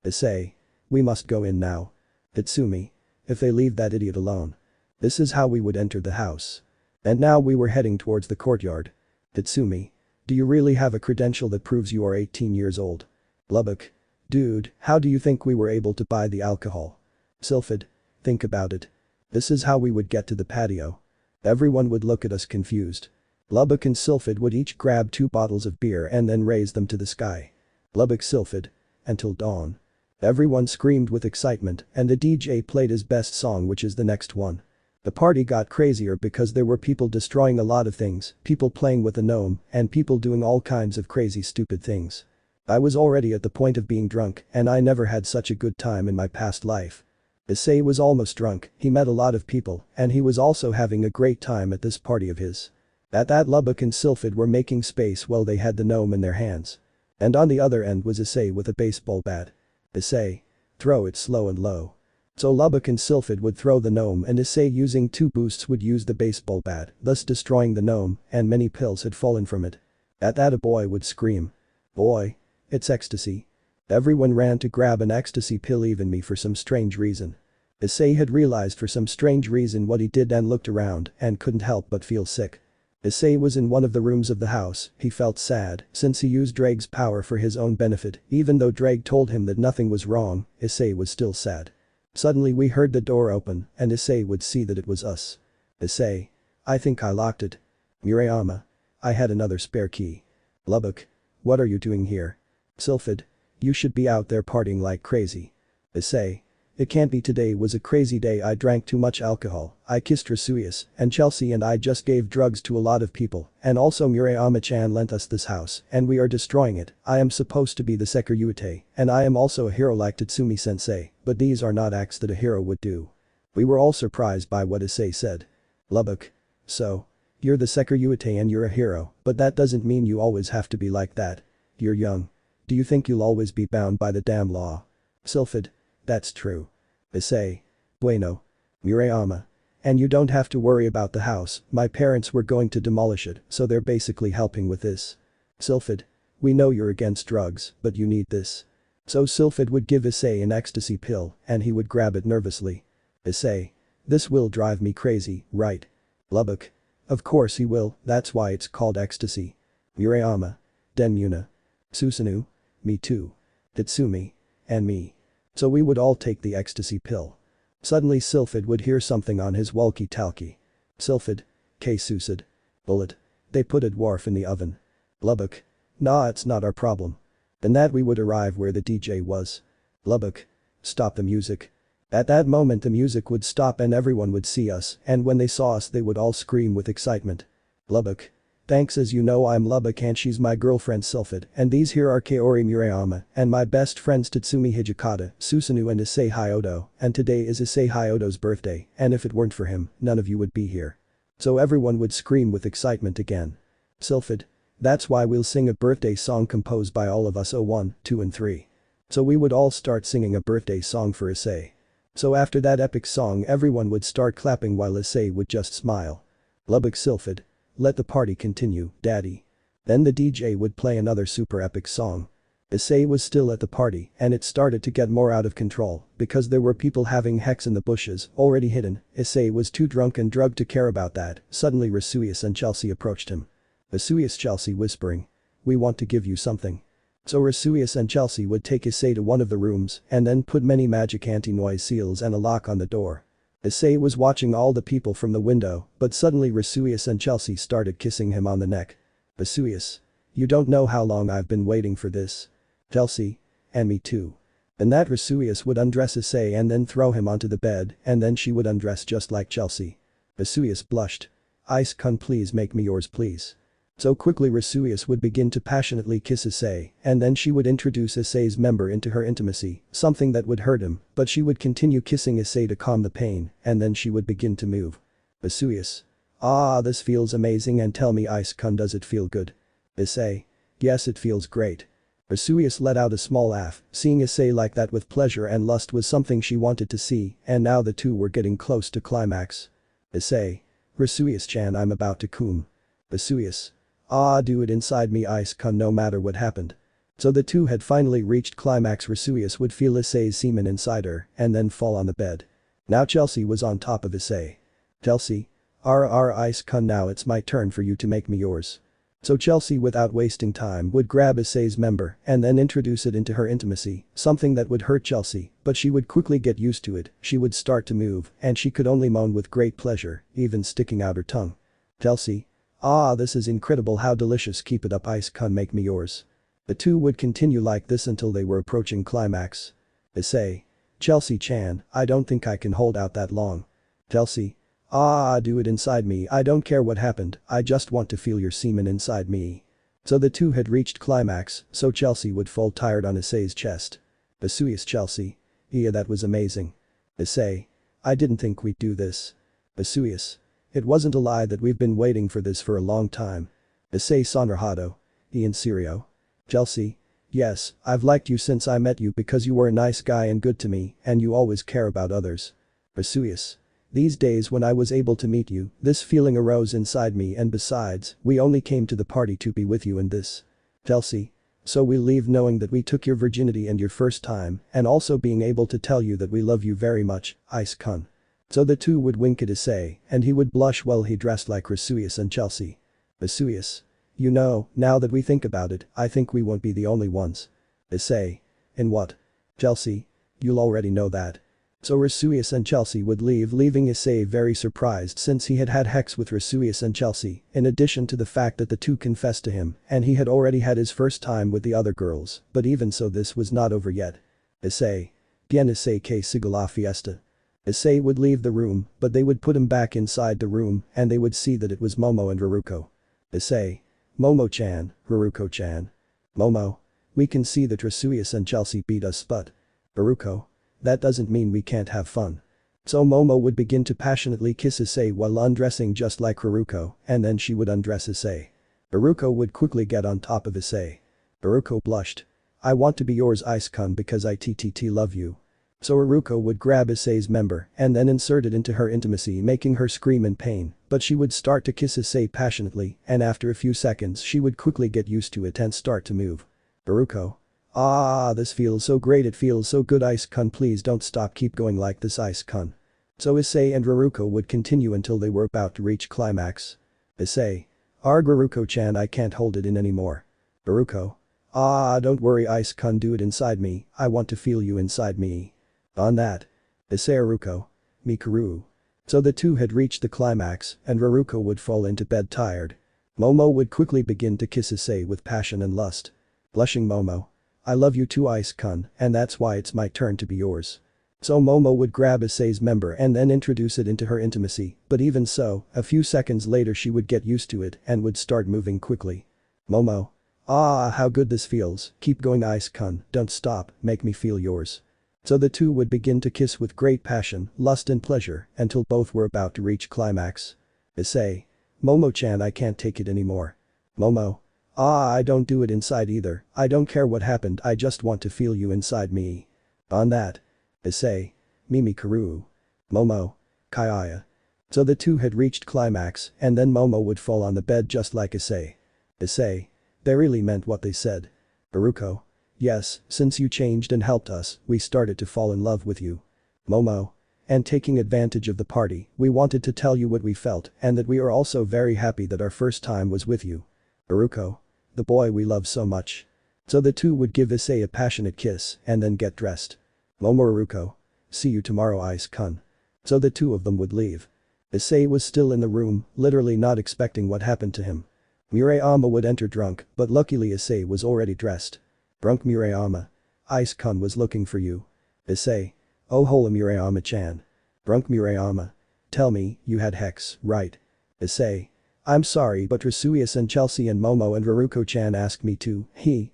Issei. We must go in now. Tatsumi. If they leave that idiot alone. This is how we would enter the house. And now we were heading towards the courtyard. Tatsumi. Do you really have a credential that proves you are 18 years old? Lubbock. Dude, how do you think we were able to buy the alcohol? Sylphid. Think about it. This is how we would get to the patio. Everyone would look at us confused. Lubbock and Sylphid would each grab 2 bottles of beer and then raise them to the sky. Lubbock Sylphid. Until dawn. Everyone screamed with excitement and the DJ played his best song, which is the next one. The party got crazier because there were people destroying a lot of things, people playing with the gnome, and people doing all kinds of crazy stupid things. I was already at the point of being drunk, and I never had such a good time in my past life. Issei was almost drunk, he met a lot of people, and he was also having a great time at this party of his. At that Lubbock and Sylphid were making space while they had the gnome in their hands. And on the other end was Issei with a baseball bat. Issei. Throw it slow and low. So Lubbock and Sylphid would throw the gnome and Issei using 2 boosts would use the baseball bat, thus destroying the gnome, and many pills had fallen from it. At that a boy would scream. Boy. It's ecstasy. Everyone ran to grab an ecstasy pill, even me, for some strange reason. Issei had realized for some strange reason what he did and looked around and couldn't help but feel sick. Issei was in one of the rooms of the house, he felt sad since he used Drake's power for his own benefit, even though Drake told him that nothing was wrong, Issei was still sad. Suddenly we heard the door open and Issei would see that it was us. Issei. I think I locked it. Murayama. I had another spare key. Lubbock. What are you doing here? Sylphid. You should be out there partying like crazy. Issei. It can't be, today was a crazy day, I drank too much alcohol, I kissed Rossweisse and Chelsea and I just gave drugs to a lot of people, and also Murayama-chan lent us this house and we are destroying it. I am supposed to be the Sekiryuutei and I am also a hero like Tatsumi-sensei, but these are not acts that a hero would do. We were all surprised by what Issei said. Lubbock. So. You're the Sekiryuutei and you're a hero, but that doesn't mean you always have to be like that. You're young. Do you think you'll always be bound by the damn law? Sylphid. That's true. Issei. Bueno. Murayama. And you don't have to worry about the house, my parents were going to demolish it, so they're basically helping with this. Sylphid. We know you're against drugs, but you need this. So Sylphid would give Issei an ecstasy pill, and he would grab it nervously. Issei. This will drive me crazy, right? Lubbock. Of course he will, that's why it's called ecstasy. Murayama. Denmuna. Susanoo. Me too. Tatsumi. And me. So we would all take the ecstasy pill. Suddenly Sylphid would hear something on his walkie-talkie. Sylphid. K. Suicid. Bullied. They put a dwarf in the oven. Lubbock. Nah, it's not our problem. Then that we would arrive where the DJ was. Lubbock. Stop the music. At that moment the music would stop and everyone would see us, and when they saw us they would all scream with excitement. Lubbock. Thanks, as you know I'm Lubbock and she's my girlfriend Sylphid, and these here are Kaori Murayama and my best friends Tatsumi Hijikata, Susanoo and Issei Hyodo, and today is Issei Hyodo's birthday, and if it weren't for him, none of you would be here. So everyone would scream with excitement again. Sylphid. That's why we'll sing a birthday song composed by all of us 1, 2 and 3. So we would all start singing a birthday song for Issei. So after that epic song everyone would start clapping while Issei would just smile. Lubbock. Sylphid. Let the party continue, daddy. Then the DJ would play another super epic song. Issei was still at the party and it started to get more out of control because there were people having hex in the bushes, already hidden. Issei was too drunk and drugged to care about that. Suddenly Rossweisse and Chelsea approached him. Rossweisse. Chelsea whispering. We want to give you something. So Rossweisse and Chelsea would take Issei to one of the rooms and then put many magic anti-noise seals and a lock on the door. Issei was watching all the people from the window, but suddenly Rossweisse and Chelsea started kissing him on the neck. Rossweisse. You don't know how long I've been waiting for this. Chelsea. And me too. And that Rossweisse would undress Issei and then throw him onto the bed and then she would undress just like Chelsea. Rossweisse blushed. Ice-kun, please make me yours, please. So quickly Rossweisse would begin to passionately kiss Issei and then she would introduce Issei's member into her intimacy, something that would hurt him, but she would continue kissing Issei to calm the pain and then she would begin to move. Rossweisse. Ah, this feels amazing, and tell me, Ice-kun, does it feel good? Issei. Yes, it feels great. Rossweisse let out a small laugh, seeing Issei like that with pleasure and lust was something she wanted to see, and now the two were getting close to climax. Issei. Rossweisse-chan, I'm about to come. Rossweisse. Ah, do it inside me, Ice-kun, no matter what happened. So the two had finally reached climax. Rossweisse would feel Issei's semen inside her and then fall on the bed. Now Chelsea was on top of Issei. Chelsea. Ice-kun, now it's my turn for you to make me yours. So Chelsea, without wasting time, would grab Issei's member and then introduce it into her intimacy, something that would hurt Chelsea, but she would quickly get used to it. She would start to move and she could only moan with great pleasure, even sticking out her tongue. Chelsea. Ah, this is incredible, how delicious, keep it up, Ice-kun, make me yours. The two would continue like this until they were approaching climax. Issei. Chelsea-chan, I don't think I can hold out that long. Chelsea. Ah, do it inside me, I don't care what happened, I just want to feel your semen inside me. So the two had reached climax, so Chelsea would fall tired on Issei's chest. Vesuvius Chelsea. Yeah, that was amazing. Issei. I didn't think we'd do this. Vesuvius. It wasn't a lie that we've been waiting for this for a long time. Issei Sonrahado. In serio. Chelsea. Yes, I've liked you since I met you because you were a nice guy and good to me and you always care about others. Vesuvius. These days when I was able to meet you, this feeling arose inside me and besides, we only came to the party to be with you in this. Chelsea. So we'll leave knowing that we took your virginity and your first time and also being able to tell you that we love you very much, Ice-kun. So the two would wink at Issei and he would blush while he dressed like Vesuvius and Chelsea. Vesuvius. You know, now that we think about it, I think we won't be the only ones. Issei. In what? Chelsea. You'll already know that. So Vesuvius and Chelsea would leave, leaving Issei very surprised since he had had sex with Vesuvius and Chelsea, in addition to the fact that the two confessed to him and he had already had his first time with the other girls, but even so this was not over yet. Issei. Bien Issei que siga la fiesta. Issei would leave the room, but they would put him back inside the room and they would see that it was Momo and Haruko. Issei. Momo-chan, Haruko-chan. Momo. We can see that Vesuvius and Chelsea beat us but. Haruko. That doesn't mean we can't have fun. So Momo would begin to passionately kiss Issei while undressing just like Haruko and then she would undress Issei. Haruko would quickly get on top of Issei. Haruko blushed. I want to be yours Ice-kun because I love you. So Haruko would grab Issei's member and then insert it into her intimacy making her scream in pain, but she would start to kiss Issei passionately and after a few seconds she would quickly get used to it and start to move. Haruko. Ah, this feels so great, it feels so good Ice-kun, please don't stop, keep going like this Ice-kun. So Issei and Haruko would continue until they were about to reach climax. Issei. Arg Haruko-chan, I can't hold it in anymore. Haruko. Ah, don't worry Ice-kun, do it inside me, I want to feel you inside me. On that. Issei Haruko. Mikuru. So the two had reached the climax and Haruko would fall into bed tired. Momo would quickly begin to kiss Issei with passion and lust. Blushing Momo. I love you too Ice-kun and that's why it's my turn to be yours. So Momo would grab Issei's member and then introduce it into her intimacy, but even so, a few seconds later she would get used to it and would start moving quickly. Momo. Ah, how good this feels, keep going Ice-kun, don't stop, make me feel yours. So the two would begin to kiss with great passion, lust and pleasure until both were about to reach climax. Issei. Momo-chan, I can't take it anymore. Momo. Ah, I don't do it inside either, I don't care what happened, I just want to feel you inside me. On that. Issei. Mimi Karu. Momo. Kaguya. So the two had reached climax and then Momo would fall on the bed just like Issei. Issei. They really meant what they said. Haruko. Yes, since you changed and helped us, we started to fall in love with you. Momo. And taking advantage of the party, we wanted to tell you what we felt and that we are also very happy that our first time was with you. Haruko. The boy we love so much. So the two would give Issei a passionate kiss and then get dressed. Momo Haruko. See you tomorrow Ice-kun. So the two of them would leave. Issei was still in the room, literally not expecting what happened to him. Murayama would enter drunk, but luckily Issei was already dressed. Drunk Murayama. Ice-kun was looking for you. Issei. Oh hola Murayama-chan. Drunk Murayama. Tell me, you had sex, right? Issei. I'm sorry but Vesuvius and Chelsea and Momo and Haruko-chan asked me to,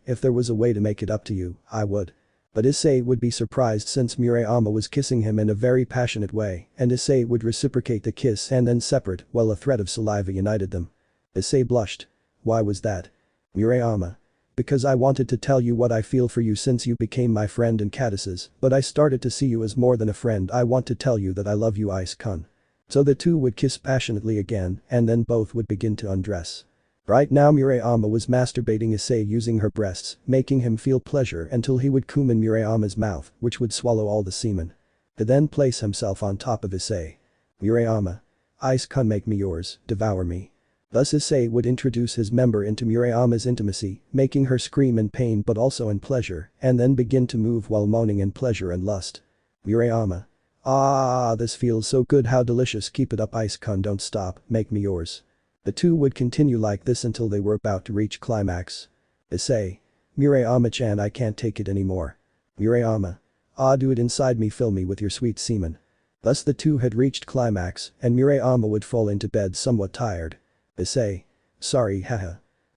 if there was a way to make it up to you, I would. But Issei would be surprised since Murayama was kissing him in a very passionate way and Issei would reciprocate the kiss and then separate while a thread of saliva united them. Issei blushed. Why was that? Murayama. Because I wanted to tell you what I feel for you since you became my friend in Cadis's, but I started to see you as more than a friend, I want to tell you that I love you Ice-kun. So the two would kiss passionately again and then both would begin to undress. Right now Murayama was masturbating Issei using her breasts, making him feel pleasure until he would cum in Murayama's mouth, which would swallow all the semen. To then place himself on top of Issei. Murayama. Ice-kun, make me yours, devour me. Thus Issei would introduce his member into Murayama's intimacy, making her scream in pain but also in pleasure, and then begin to move while moaning in pleasure and lust. Murayama. Ah, this feels so good, how delicious, keep it up Ice-kun, don't stop, make me yours. The two would continue like this until they were about to reach climax. Issei. Murayama-chan, I can't take it anymore. Murayama. Ah, do it inside me, fill me with your sweet semen. Thus the two had reached climax and Murayama would fall into bed somewhat tired. Issei. Sorry haha.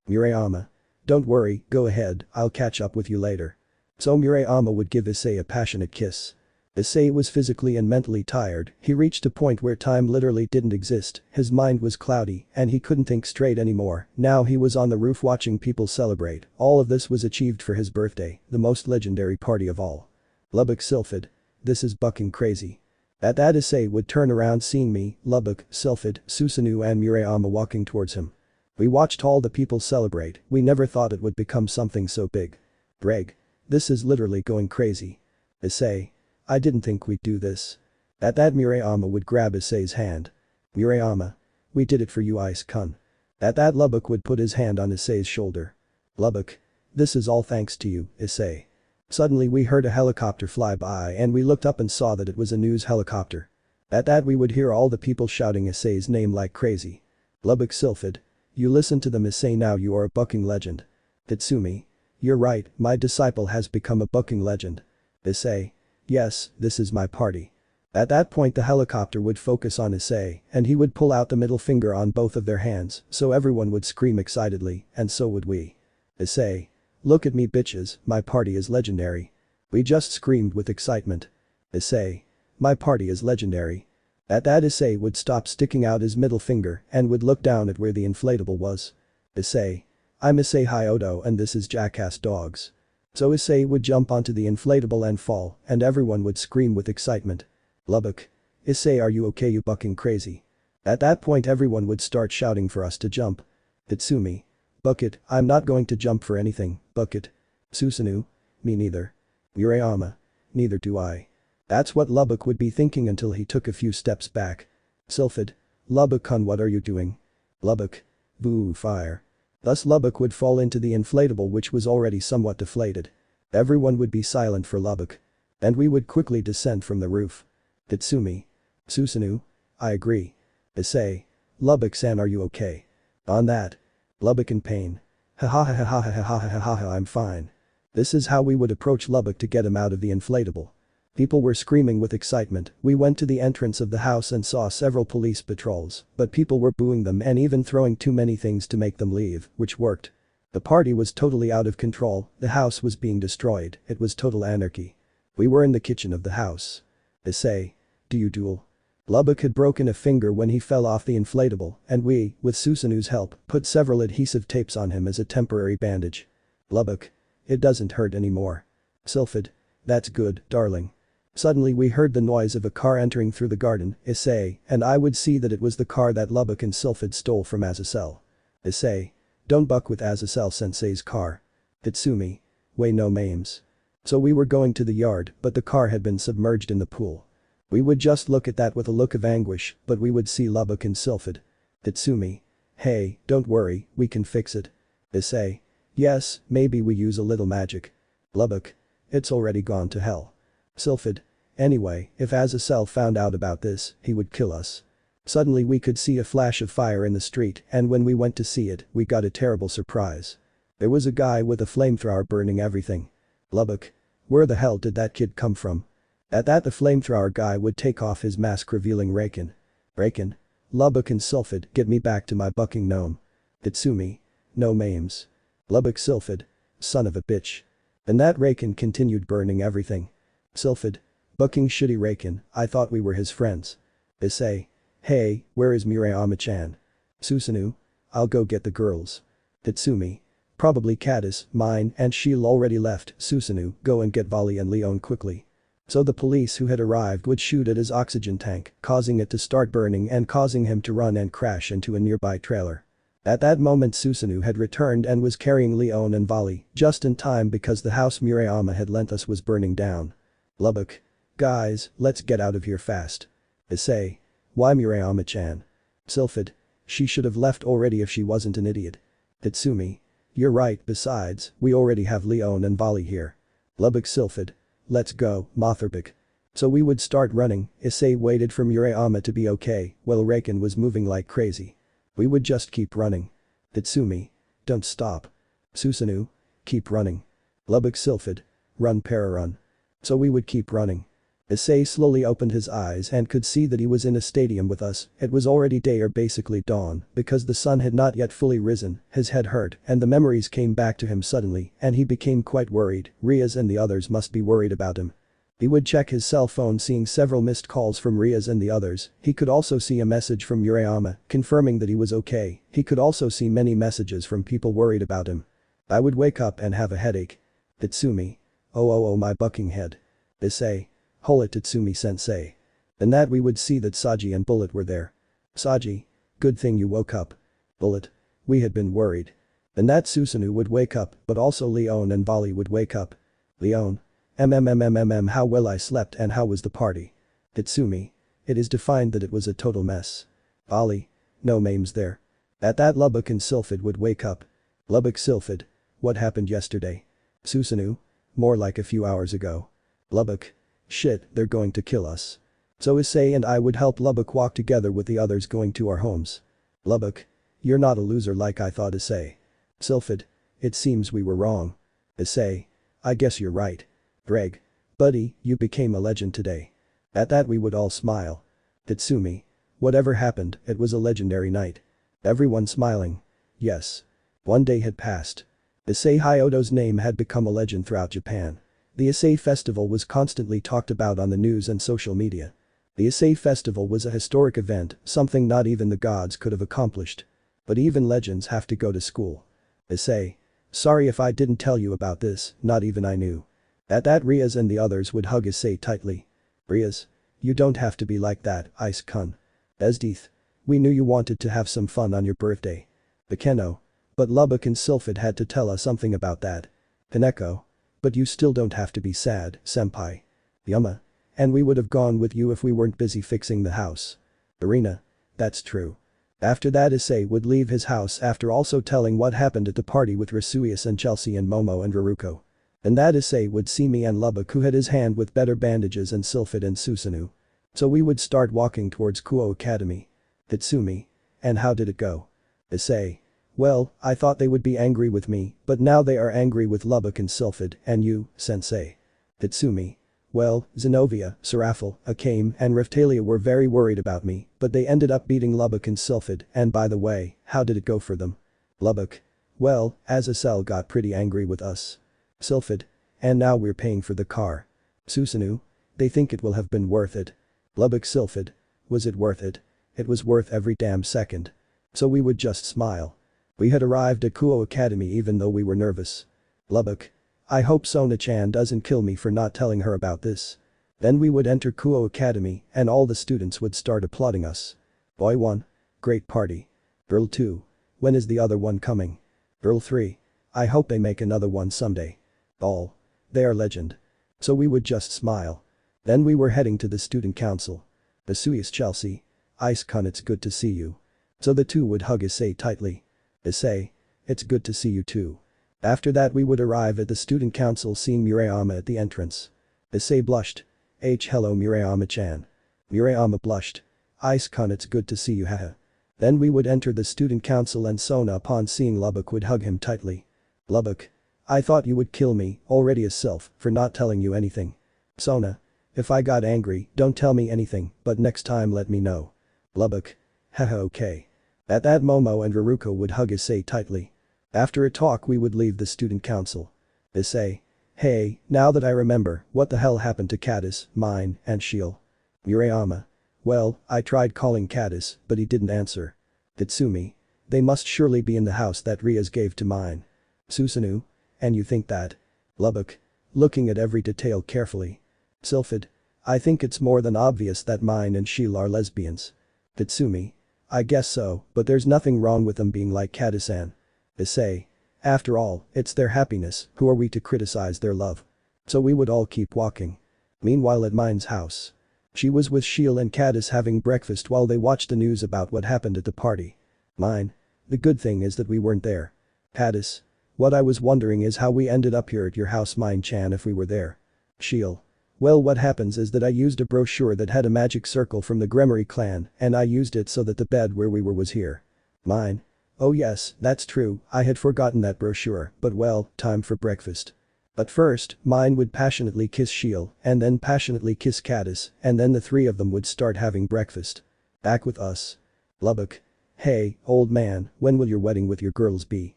Murayama. Don't worry, go ahead, I'll catch up with you later. So Murayama would give Issei a passionate kiss. Issei was physically and mentally tired, he reached a point where time literally didn't exist, his mind was cloudy and he couldn't think straight anymore. Now he was on the roof watching people celebrate. All of this was achieved for his birthday, the most legendary party of all. Lubbock Sylphid. This is bucking crazy. At that Issei would turn around seeing me, Lubbock, Sylphid, Susanoo and Murayama walking towards him. We watched all the people celebrate, we never thought it would become something so big. Greg. This is literally going crazy. Issei. I didn't think we'd do this. At that Murayama would grab Issei's hand. Murayama. We did it for you Ice-kun. At that Lubbock would put his hand on Issei's shoulder. Lubbock. This is all thanks to you, Issei. Suddenly we heard a helicopter fly by and we looked up and saw that it was a news helicopter. At that we would hear all the people shouting Issei's name like crazy. Lubbock Sylphid. You listen to them Issei, now you are a bucking legend. Tatsumi. You're right, my disciple has become a bucking legend. Issei. Yes, this is my party. At that point the helicopter would focus on Issei and he would pull out the middle finger on both of their hands so everyone would scream excitedly and so would we. Issei. Look at me bitches, my party is legendary. We just screamed with excitement. Issei. My party is legendary. At that Issei would stop sticking out his middle finger and would look down at where the inflatable was. Issei. I'm Issei Hyodo and this is Jackass Dogs. So Issei would jump onto the inflatable and fall and everyone would scream with excitement. Lubbock. Issei, are you okay, you bucking crazy? At that point everyone would start shouting for us to jump. Tatsumi. Bucket, I'm not going to jump for anything, Bucket. Susanoo. Me neither. Murayama. Neither do I. That's what Lubbock would be thinking until he took a few steps back. Sylphid. Lubbock-kun, what are you doing? Lubbock. Boo, fire. Thus Lubbock would fall into the inflatable which was already somewhat deflated. Everyone would be silent for Lubbock. And we would quickly descend from the roof. Tatsumi. Susanoo. I agree. Issei. Lubbock-san, are you okay? On that. Lubbock in pain. Ha ha ha ha ha ha ha ha ha ha, I'm fine. This is how we would approach Lubbock to get him out of the inflatable. People were screaming with excitement. We went to the entrance of the house and saw several police patrols, but people were booing them and even throwing too many things to make them leave, which worked. The party was totally out of control, the house was being destroyed, it was total anarchy. We were in the kitchen of the house. Issei. Do you duel? Lubbock had broken a finger when he fell off the inflatable and we, with Susanoo's help, put several adhesive tapes on him as a temporary bandage. Lubbock. It doesn't hurt anymore. Sylphid. That's good, darling. Suddenly we heard the noise of a car entering through the garden, Issei, and I would see that it was the car that Lubbock and Sylphid stole from Azazel. Issei. Don't buck with Azazel sensei's car. Tatsumi. Way no mames. So we were going to the yard, but the car had been submerged in the pool. We would just look at that with a look of anguish, but we would see Lubbock and Sylphid. Tatsumi. Hey, don't worry, we can fix it. Issei. Yes, maybe we use a little magic. Lubbock. It's already gone to hell. Sylphid. Anyway, if Azazel found out about this, he would kill us. Suddenly we could see a flash of fire in the street and when we went to see it, we got a terrible surprise. There was a guy with a flamethrower burning everything. Lubbock. Where the hell did that kid come from? At that the flamethrower guy would take off his mask revealing Reiken. Reiken. Lubbock and Sylphid, get me back to my bucking gnome. Tatsumi. No mames. Lubbock Sylphid. Son of a bitch. And that Reiken continued burning everything. Sylphid. Bucking shitty Reiken, I thought we were his friends. Issei. Hey, where is Murayama-chan? Susanoo. I'll go get the girls. Tatsumi. Probably Caddis, mine and she'll already left. Susanoo, go and get Volley and Leon quickly. So the police who had arrived would shoot at his oxygen tank, causing it to start burning and causing him to run and crash into a nearby trailer. At that moment Susanoo had returned and was carrying Leon and Volley, just in time because the house Murayama had lent us was burning down. Lubbock. Guys, let's get out of here fast. Issei. Why Murayama-chan? Sylphid. She should have left already if she wasn't an idiot. Tatsumi. You're right, besides, we already have Leon and Volley here. Lubbock Sylphid. Let's go, Motherbik. So we would start running, Issei waited for Murayama to be okay, while Reiken was moving like crazy. We would just keep running. Tatsumi. Don't stop. Susanoo. Keep running. Lubbock Sylphid. Run para run. So we would keep running. Issei slowly opened his eyes and could see that he was in a stadium with us. It was already day or basically dawn because the sun had not yet fully risen, his head hurt and the memories came back to him suddenly and he became quite worried. Rias and the others must be worried about him. He would check his cell phone seeing several missed calls from Rias and the others. He could also see a message from Murayama confirming that he was okay. He could also see many messages from people worried about him. I would wake up and have a headache. Tatsumi. Oh my bucking head. Issei. Hola Tatsumi-sensei. Then that we would see that Saji and Bullied were there. Saji. Good thing you woke up. Bullied. We had been worried. Then that Susanoo would wake up but also Leon and Bali would wake up. Leon. How well I slept and how was the party? Tatsumi. It is defined that it was a total mess. Bali. No memes there. At that Lubbock and Sylphid would wake up. Lubbock Sylphid. What happened yesterday? Susanoo. More like a few hours ago. Lubbock. Shit, they're going to kill us. So Issei and I would help Lubbock walk together with the others going to our homes. Lubbock. You're not a loser like I thought Issei. Sylphid. It seems we were wrong. Issei. I guess you're right. Greg. Buddy, you became a legend today. At that we would all smile. Tatsumi. Whatever happened, it was a legendary night. Everyone smiling. Yes. One day had passed. Issei Hyodo's name had become a legend throughout Japan. The Issei Festival was constantly talked about on the news and social media. The Issei Festival was a historic event, something not even the gods could have accomplished. But even legends have to go to school. Issei. Sorry if I didn't tell you about this, not even I knew. At that Rias and the others would hug Issei tightly. Rias. You don't have to be like that, Ice-kun. Esdeeth. We knew you wanted to have some fun on your birthday. Bekeno. But Lubbock and Sylphid had to tell us something about that. Kaneko. But you still don't have to be sad, senpai. Yuma. And we would have gone with you if we weren't busy fixing the house. Arena. That's true. After that Issei would leave his house after also telling what happened at the party with Rossweisse and Chelsea and Momo and Raruko. And that Issei would see me and Lubbock who had his hand with better bandages and Sylphid and Susanoo. So we would start walking towards Kuo Academy. Tatsumi. And how did it go? Issei. Well, I thought they would be angry with me, but now they are angry with Lubbock and Sylphid and you, sensei. Tatsumi. Well, Zenobia, Serafel, Akame and Riftalia were very worried about me, but they ended up beating Lubbock and Sylphid and by the way, how did it go for them? Lubbock. Well, Azazel got pretty angry with us. Sylphid. And now we're paying for the car. Susanoo. They think it will have been worth it. Lubbock Sylphid. Was it worth it? It was worth every damn second. So we would just smile. We had arrived at Kuo Academy even though we were nervous. Lubbock. I hope Sona-chan doesn't kill me for not telling her about this. Then we would enter Kuo Academy and all the students would start applauding us. Boy 1. Great party. Girl 2. When is the other one coming? Girl 3. I hope they make another one someday. All. They are legend. So we would just smile. Then we were heading to the student council. Asuius Chelsea. Ice-kun, it's good to see you. So the two would hug Issei tightly. Issei. It's good to see you too. After that we would arrive at the student council seeing Murayama at the entrance. Issei blushed. Hello Murayama-chan. Murayama blushed. Ice-kun, it's good to see you haha. Then we would enter the student council and Sona upon seeing Lubbock would hug him tightly. Lubbock. I thought you would kill me, already as self, for not telling you anything. Sona. If I got angry, don't tell me anything, but next time let me know. Lubbock. Haha okay. At that Momo and Raruko would hug Issei tightly. After a talk we would leave the student council. Issei. Hey, now that I remember, what the hell happened to Caddis, Mine, and Shiel? Murayama. Well, I tried calling Caddis, but he didn't answer. Tatsumi. They must surely be in the house that Rias gave to Mine. Susanoo. And you think that? Lubbock. Looking at every detail carefully. Sylphid. I think it's more than obvious that Mine and Shiel are lesbians. Tatsumi. I guess so, but there's nothing wrong with them being like Caddis-san. Issei. After all, it's their happiness, who are we to criticize their love? So we would all keep walking. Meanwhile at Mine's house. She was with Shiel and Caddis having breakfast while they watched the news about what happened at the party. Mine. The good thing is that we weren't there. Caddis. What I was wondering is how we ended up here at your house Mine-chan if we were there. Shiel. Well, what happens is that I used a brochure that had a magic circle from the Gremory clan and I used it so that the bed where we were was here. Mine. Oh yes, that's true, I had forgotten that brochure, but well, time for breakfast. But first, mine would passionately kiss Shiel, and then passionately kiss Caddis, and then the three of them would start having breakfast. Back with us. Lubbock. Hey, old man, when will your wedding with your girls be?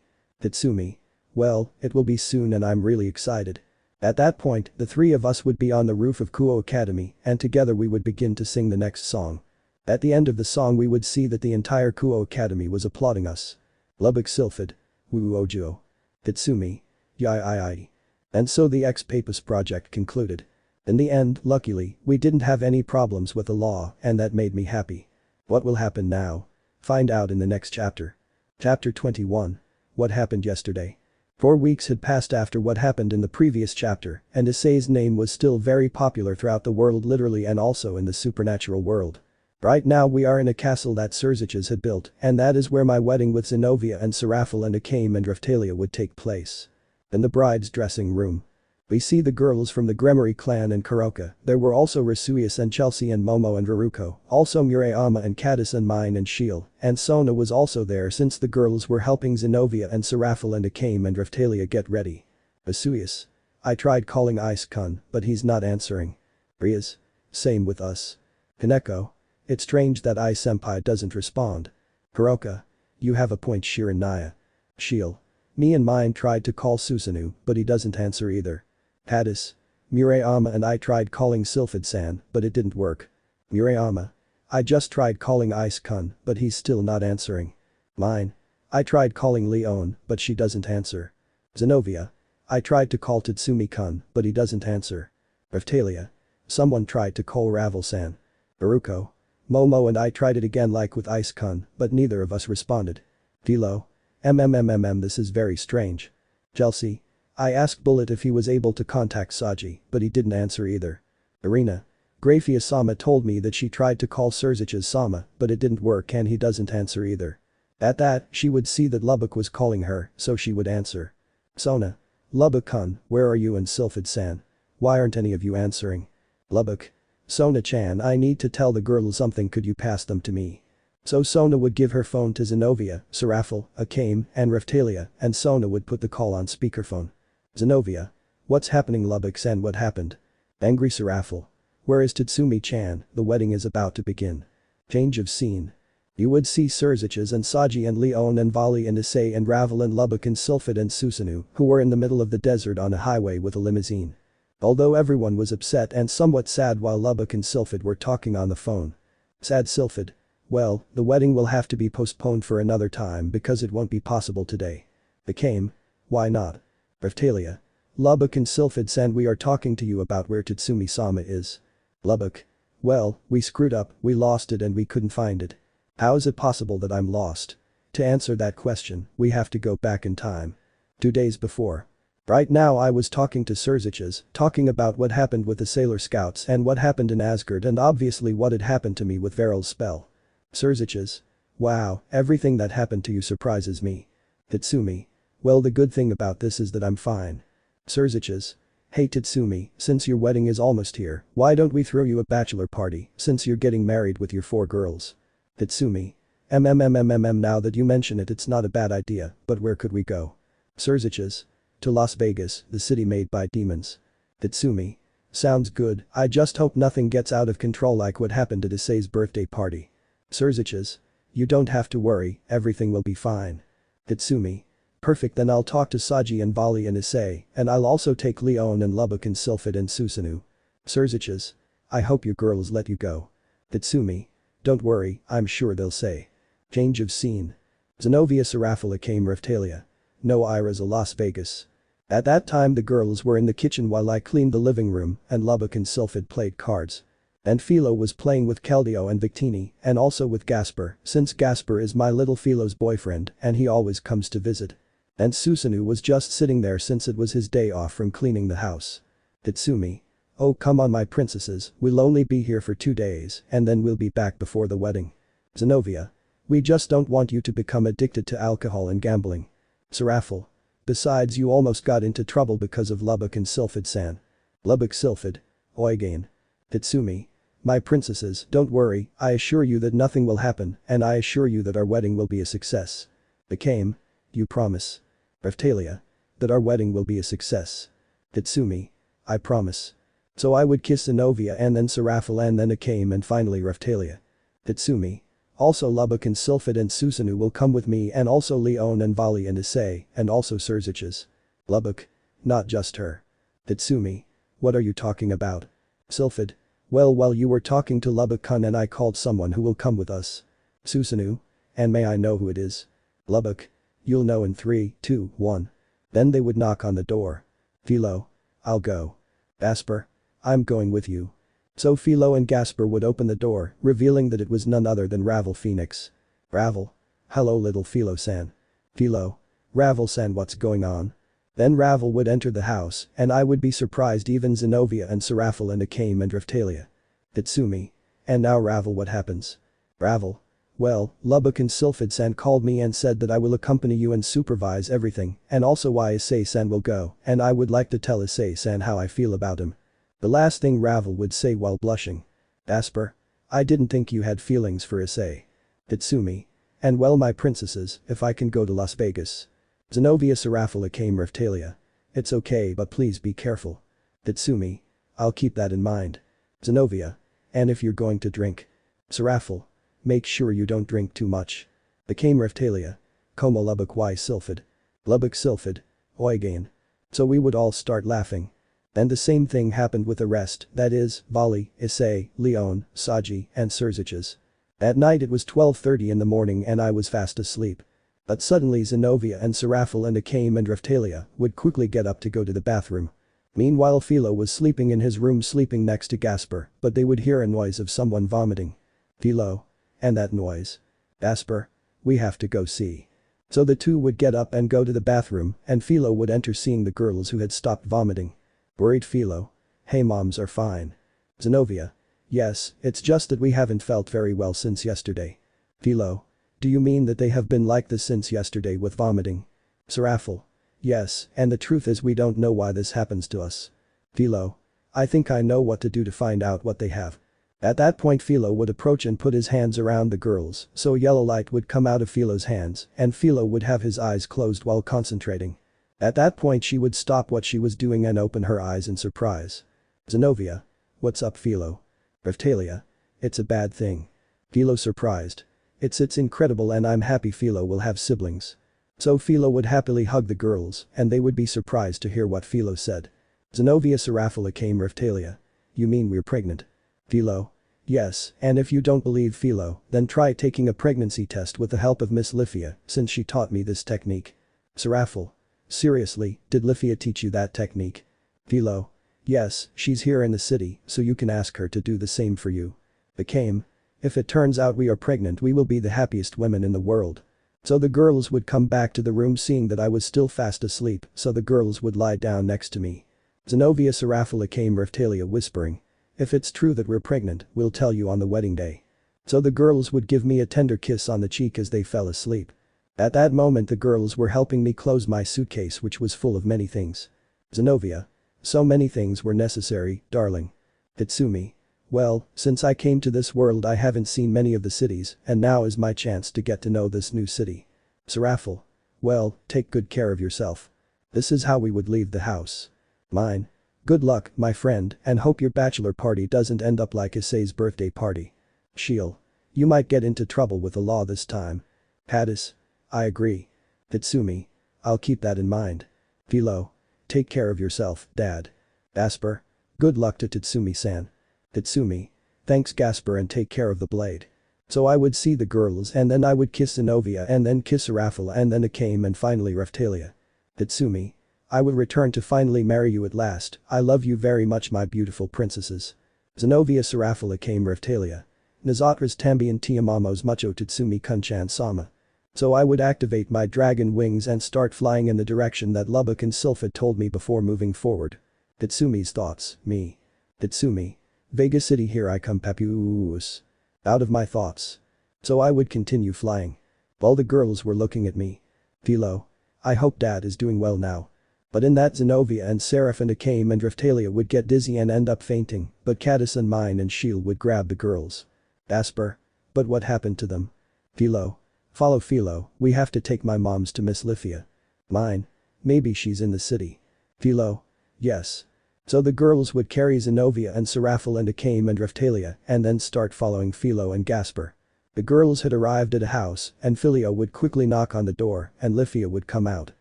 Tatsumi. Well, it will be soon and I'm really excited. At that point, the three of us would be on the roof of Kuo Academy and together we would begin to sing the next song. At the end of the song we would see that the entire Kuo Academy was applauding us. Lubbock Sylphid. Woo Ojo. Tatsumi. Yai. And so the X-Papus project concluded. In the end, luckily, we didn't have any problems with the law and that made me happy. What will happen now? Find out in the next chapter. Chapter 21. What happened yesterday? 4 weeks had passed after what happened in the previous chapter and Issei's name was still very popular throughout the world literally and also in the supernatural world. Right now we are in a castle that Surziches had built and that is where my wedding with Zenobia and Serafel and Akame and Raphtalia would take place. In the bride's dressing room. We see the girls from the Gremory clan and Kuroka, there were also Rossweisse and Chelsea and Momo and Veruko, also Murayama and Caddis and Mine and Shiel, and Sona was also there since the girls were helping Zenobia and Serafel and Akame and Raphtalia get ready. Rossweisse. I tried calling Ice-kun, but he's not answering. Rias. Same with us. Kaneko. It's strange that Ai-senpai doesn't respond. Kuroka. You have a point Shiranaya. Shiel. Me and Mine tried to call Susanoo, but he doesn't answer either. Caddis. Murayama and I tried calling Sylphid-san, but it didn't work. Murayama. I just tried calling Ice-kun, but he's still not answering. Mine. I tried calling Leon, but she doesn't answer. Zenobia. I tried to call Tatsumi-kun, but he doesn't answer. Raphtalia. Someone tried to call Ravel-san. Veruko. Momo and I tried it again like with Ice-kun, but neither of us responded. Philo. This is very strange. Chelsea. I asked Bullied if he was able to contact Saji, but he didn't answer either. Arena. Grafia-sama told me that she tried to call Surziches-sama, but it didn't work and he doesn't answer either. At that, she would see that Lubbock was calling her, so she would answer. Sona. Lubbock-kun, where are you and Sylphid-san? Why aren't any of you answering? Lubbock. Sona-chan, I need to tell the girls something, could you pass them to me? So Sona would give her phone to Zenobia, Serafel, Akame, and Raphtalia, and Sona would put the call on speakerphone. Zenobia. What's happening Lubbock-san, what happened? Angry Serafel. Where is Tatsumi-chan, the wedding is about to begin. Change of scene. You would see Surziches and Saji and Leon and Vali and Issei and Ravel and Lubbock and Sylphid and Susanoo, who were in the middle of the desert on a highway with a limousine. Although everyone was upset and somewhat sad while Lubbock and Sylphid were talking on the phone. Sad Sylphid. Well, the wedding will have to be postponed for another time because it won't be possible today. Akame. Why not? Raphtalia. Lubbock and Sylphid-san, we are talking to you about where Tatsumi-sama is. Lubbock. Well, we screwed up, we lost it and we couldn't find it. How is it possible that I'm lost? To answer that question, we have to go back in time. 2 days before. Right now I was talking to Surziches, talking about what happened with the Sailor Scouts and what happened in Asgard and obviously what had happened to me with Veryl's spell. Surziches. Wow, everything that happened to you surprises me. Tatsumi. Well, the good thing about this is that I'm fine. Surziches. Hey Tatsumi, since your wedding is almost here, why don't we throw you a bachelor party since you're getting married with your 4 girls? Tatsumi. Now that you mention it, it's not a bad idea, but where could we go? Surziches. To Las Vegas, the city made by demons. Tatsumi. Sounds good, I just hope nothing gets out of control like what happened at Issei's birthday party. Surziches. You don't have to worry, everything will be fine. Tatsumi. Perfect, then I'll talk to Saji and Vali and Issei, and I'll also take Leon and Lubbock and Sylphid and Susanoo. Surziches. I hope your girls let you go. Tatsumi. Don't worry, I'm sure they'll say. Change of scene. Zenobia Serafel came Raphtalia. No Ira's a Las Vegas. At that time the girls were in the kitchen while I cleaned the living room and Lubbock and Sylphid played cards. And Philo was playing with Keldeo and Victini and also with Gasper since Gasper is my little Philo's boyfriend and he always comes to visit. And Susanoo was just sitting there since it was his day off from cleaning the house. Tatsumi. Oh come on my princesses, we'll only be here for 2 days and then we'll be back before the wedding. Zenobia. We just don't want you to become addicted to alcohol and gambling. Serafel. Besides you almost got into trouble because of Lubbock and Sylphid-san. Lubbock Sylphid. Oigain. Tatsumi. My princesses, don't worry, I assure you that nothing will happen and I assure you that our wedding will be a success. Akame. You promise? Raphtalia. That our wedding will be a success. Tatsumi. I promise. So I would kiss Zenovia and then Serafal and then Akame and finally Raphtalia. Tatsumi. Also Lubbock and Sylphid and Susanoo will come with me and also Leon and Vali and Issei and also Surziches. Lubbock. Not just her. Tatsumi. What are you talking about? Sylphid. Well you were talking to Lubbock-kun and I called someone who will come with us. Susanoo. And may I know who it is? Lubbock. You'll know in 3, 2, 1. Then they would knock on the door. Philo. I'll go. Gasper. I'm going with you. So Philo and Gasper would open the door, revealing that it was none other than Ravel Phoenix. Ravel. Hello little Philo-san. Philo. Ravel-san, what's going on? Then Ravel would enter the house and I would be surprised even Zenovia and Serafal and Akame and Raphtalia. Tatsumi. And now Ravel, what happens? Ravel. Well, Lubbock and Sylphid-san called me and said that I will accompany you and supervise everything and also why Issei-san will go and I would like to tell Issei-san how I feel about him. The last thing Ravel would say while blushing. Asper. I didn't think you had feelings for Issei. Tatsumi. And well my princesses, if I can go to Las Vegas. Zenovia Serafal Akame Raphtalia. It's okay but please be careful. Tatsumi. I'll keep that in mind. Zenovia. And if you're going to drink. Serafal. Make sure you don't drink too much. Akame Raphtalia. Como Lubbock why Sylphid. Lubbock Sylphid. Oigain. So we would all start laughing. And the same thing happened with the rest, that is, Vali, Issei, Leon, Saji, and Surziches. At night it was 12:30 in the morning and I was fast asleep. But suddenly Zenovia and Serafal and Akame and Raphtalia would quickly get up to go to the bathroom. Meanwhile Philo was sleeping in his room sleeping next to Gasper, but they would hear a noise of someone vomiting. Philo. And that noise. Gasper. We have to go see. So the two would get up and go to the bathroom and Philo would enter seeing the girls who had stopped vomiting. Worried Philo. Hey moms are fine. Zenovia. Yes, it's just that we haven't felt very well since yesterday. Philo. Do you mean that they have been like this since yesterday with vomiting? Serafal. Yes, and the truth is we don't know why this happens to us. Philo. I think I know what to do to find out what they have. At that point Philo would approach and put his hands around the girls so yellow light would come out of Philo's hands and Philo would have his eyes closed while concentrating. At that point she would stop what she was doing and open her eyes in surprise. Zenovia. What's up Philo? Raphtalia. It's a bad thing. Philo surprised. It's incredible and I'm happy Philo will have siblings. So Philo would happily hug the girls and they would be surprised to hear what Philo said. Zenovia Serafal Akame Raphtalia. You mean we're pregnant? Philo. Yes, and if you don't believe Philo, then try taking a pregnancy test with the help of Miss Lifia since she taught me this technique. Serafal. Seriously, did Lifia teach you that technique? Philo. Yes, she's here in the city, so you can ask her to do the same for you. Akame. If it turns out we are pregnant we will be the happiest women in the world. So the girls would come back to the room seeing that I was still fast asleep, so the girls would lie down next to me. Zenovia Serafal Akame Raphtalia whispering. If it's true that we're pregnant, we'll tell you on the wedding day. So the girls would give me a tender kiss on the cheek as they fell asleep. At that moment the girls were helping me close my suitcase which was full of many things. Zenovia. So many things were necessary, darling. Tatsumi. Well, since I came to this world I haven't seen many of the cities and now is my chance to get to know this new city. Serafal. Well, take good care of yourself. This is how we would leave the house. Mine. Good luck, my friend, and hope your bachelor party doesn't end up like Issei's birthday party. Shiel. You might get into trouble with the law this time. Hadis. I agree. Tatsumi. I'll keep that in mind. Philo. Take care of yourself, Dad. Gasper. Good luck to Tatsumi-san. Tatsumi. Thanks Gasper and take care of the blade. So I would see the girls and then I would kiss Zenovia and then kiss Serafal and then Akame and finally Raphtalia. Tatsumi. I will return to finally marry you at last, I love you very much my beautiful princesses. Zenovia Serafal Akame Raphtalia. Nosotras también te amamos mucho Tatsumi Kunchan sama. So I would activate my dragon wings and start flying in the direction that Lubbock and Sylphid told me before moving forward. Tatsumi's thoughts, me. Tatsumi. Vega City here I come papuus. Out of my thoughts. So I would continue flying. All the girls were looking at me. Philo. I hope Dad is doing well now. But in that Zenovia and Seraph and Akame and Raphtalia would get dizzy and end up fainting, but Cadis and Mine and Shield would grab the girls. Asper. But what happened to them? Philo. Follow Philo, we have to take my moms to Miss Lifia. Mine. Maybe she's in the city. Philo. Yes. So the girls would carry Zenobia and Seraphil into Kame and Raphtalia and then start following Philo and Gasper. The girls had arrived at a house and Philio would quickly knock on the door and Lifia would come out.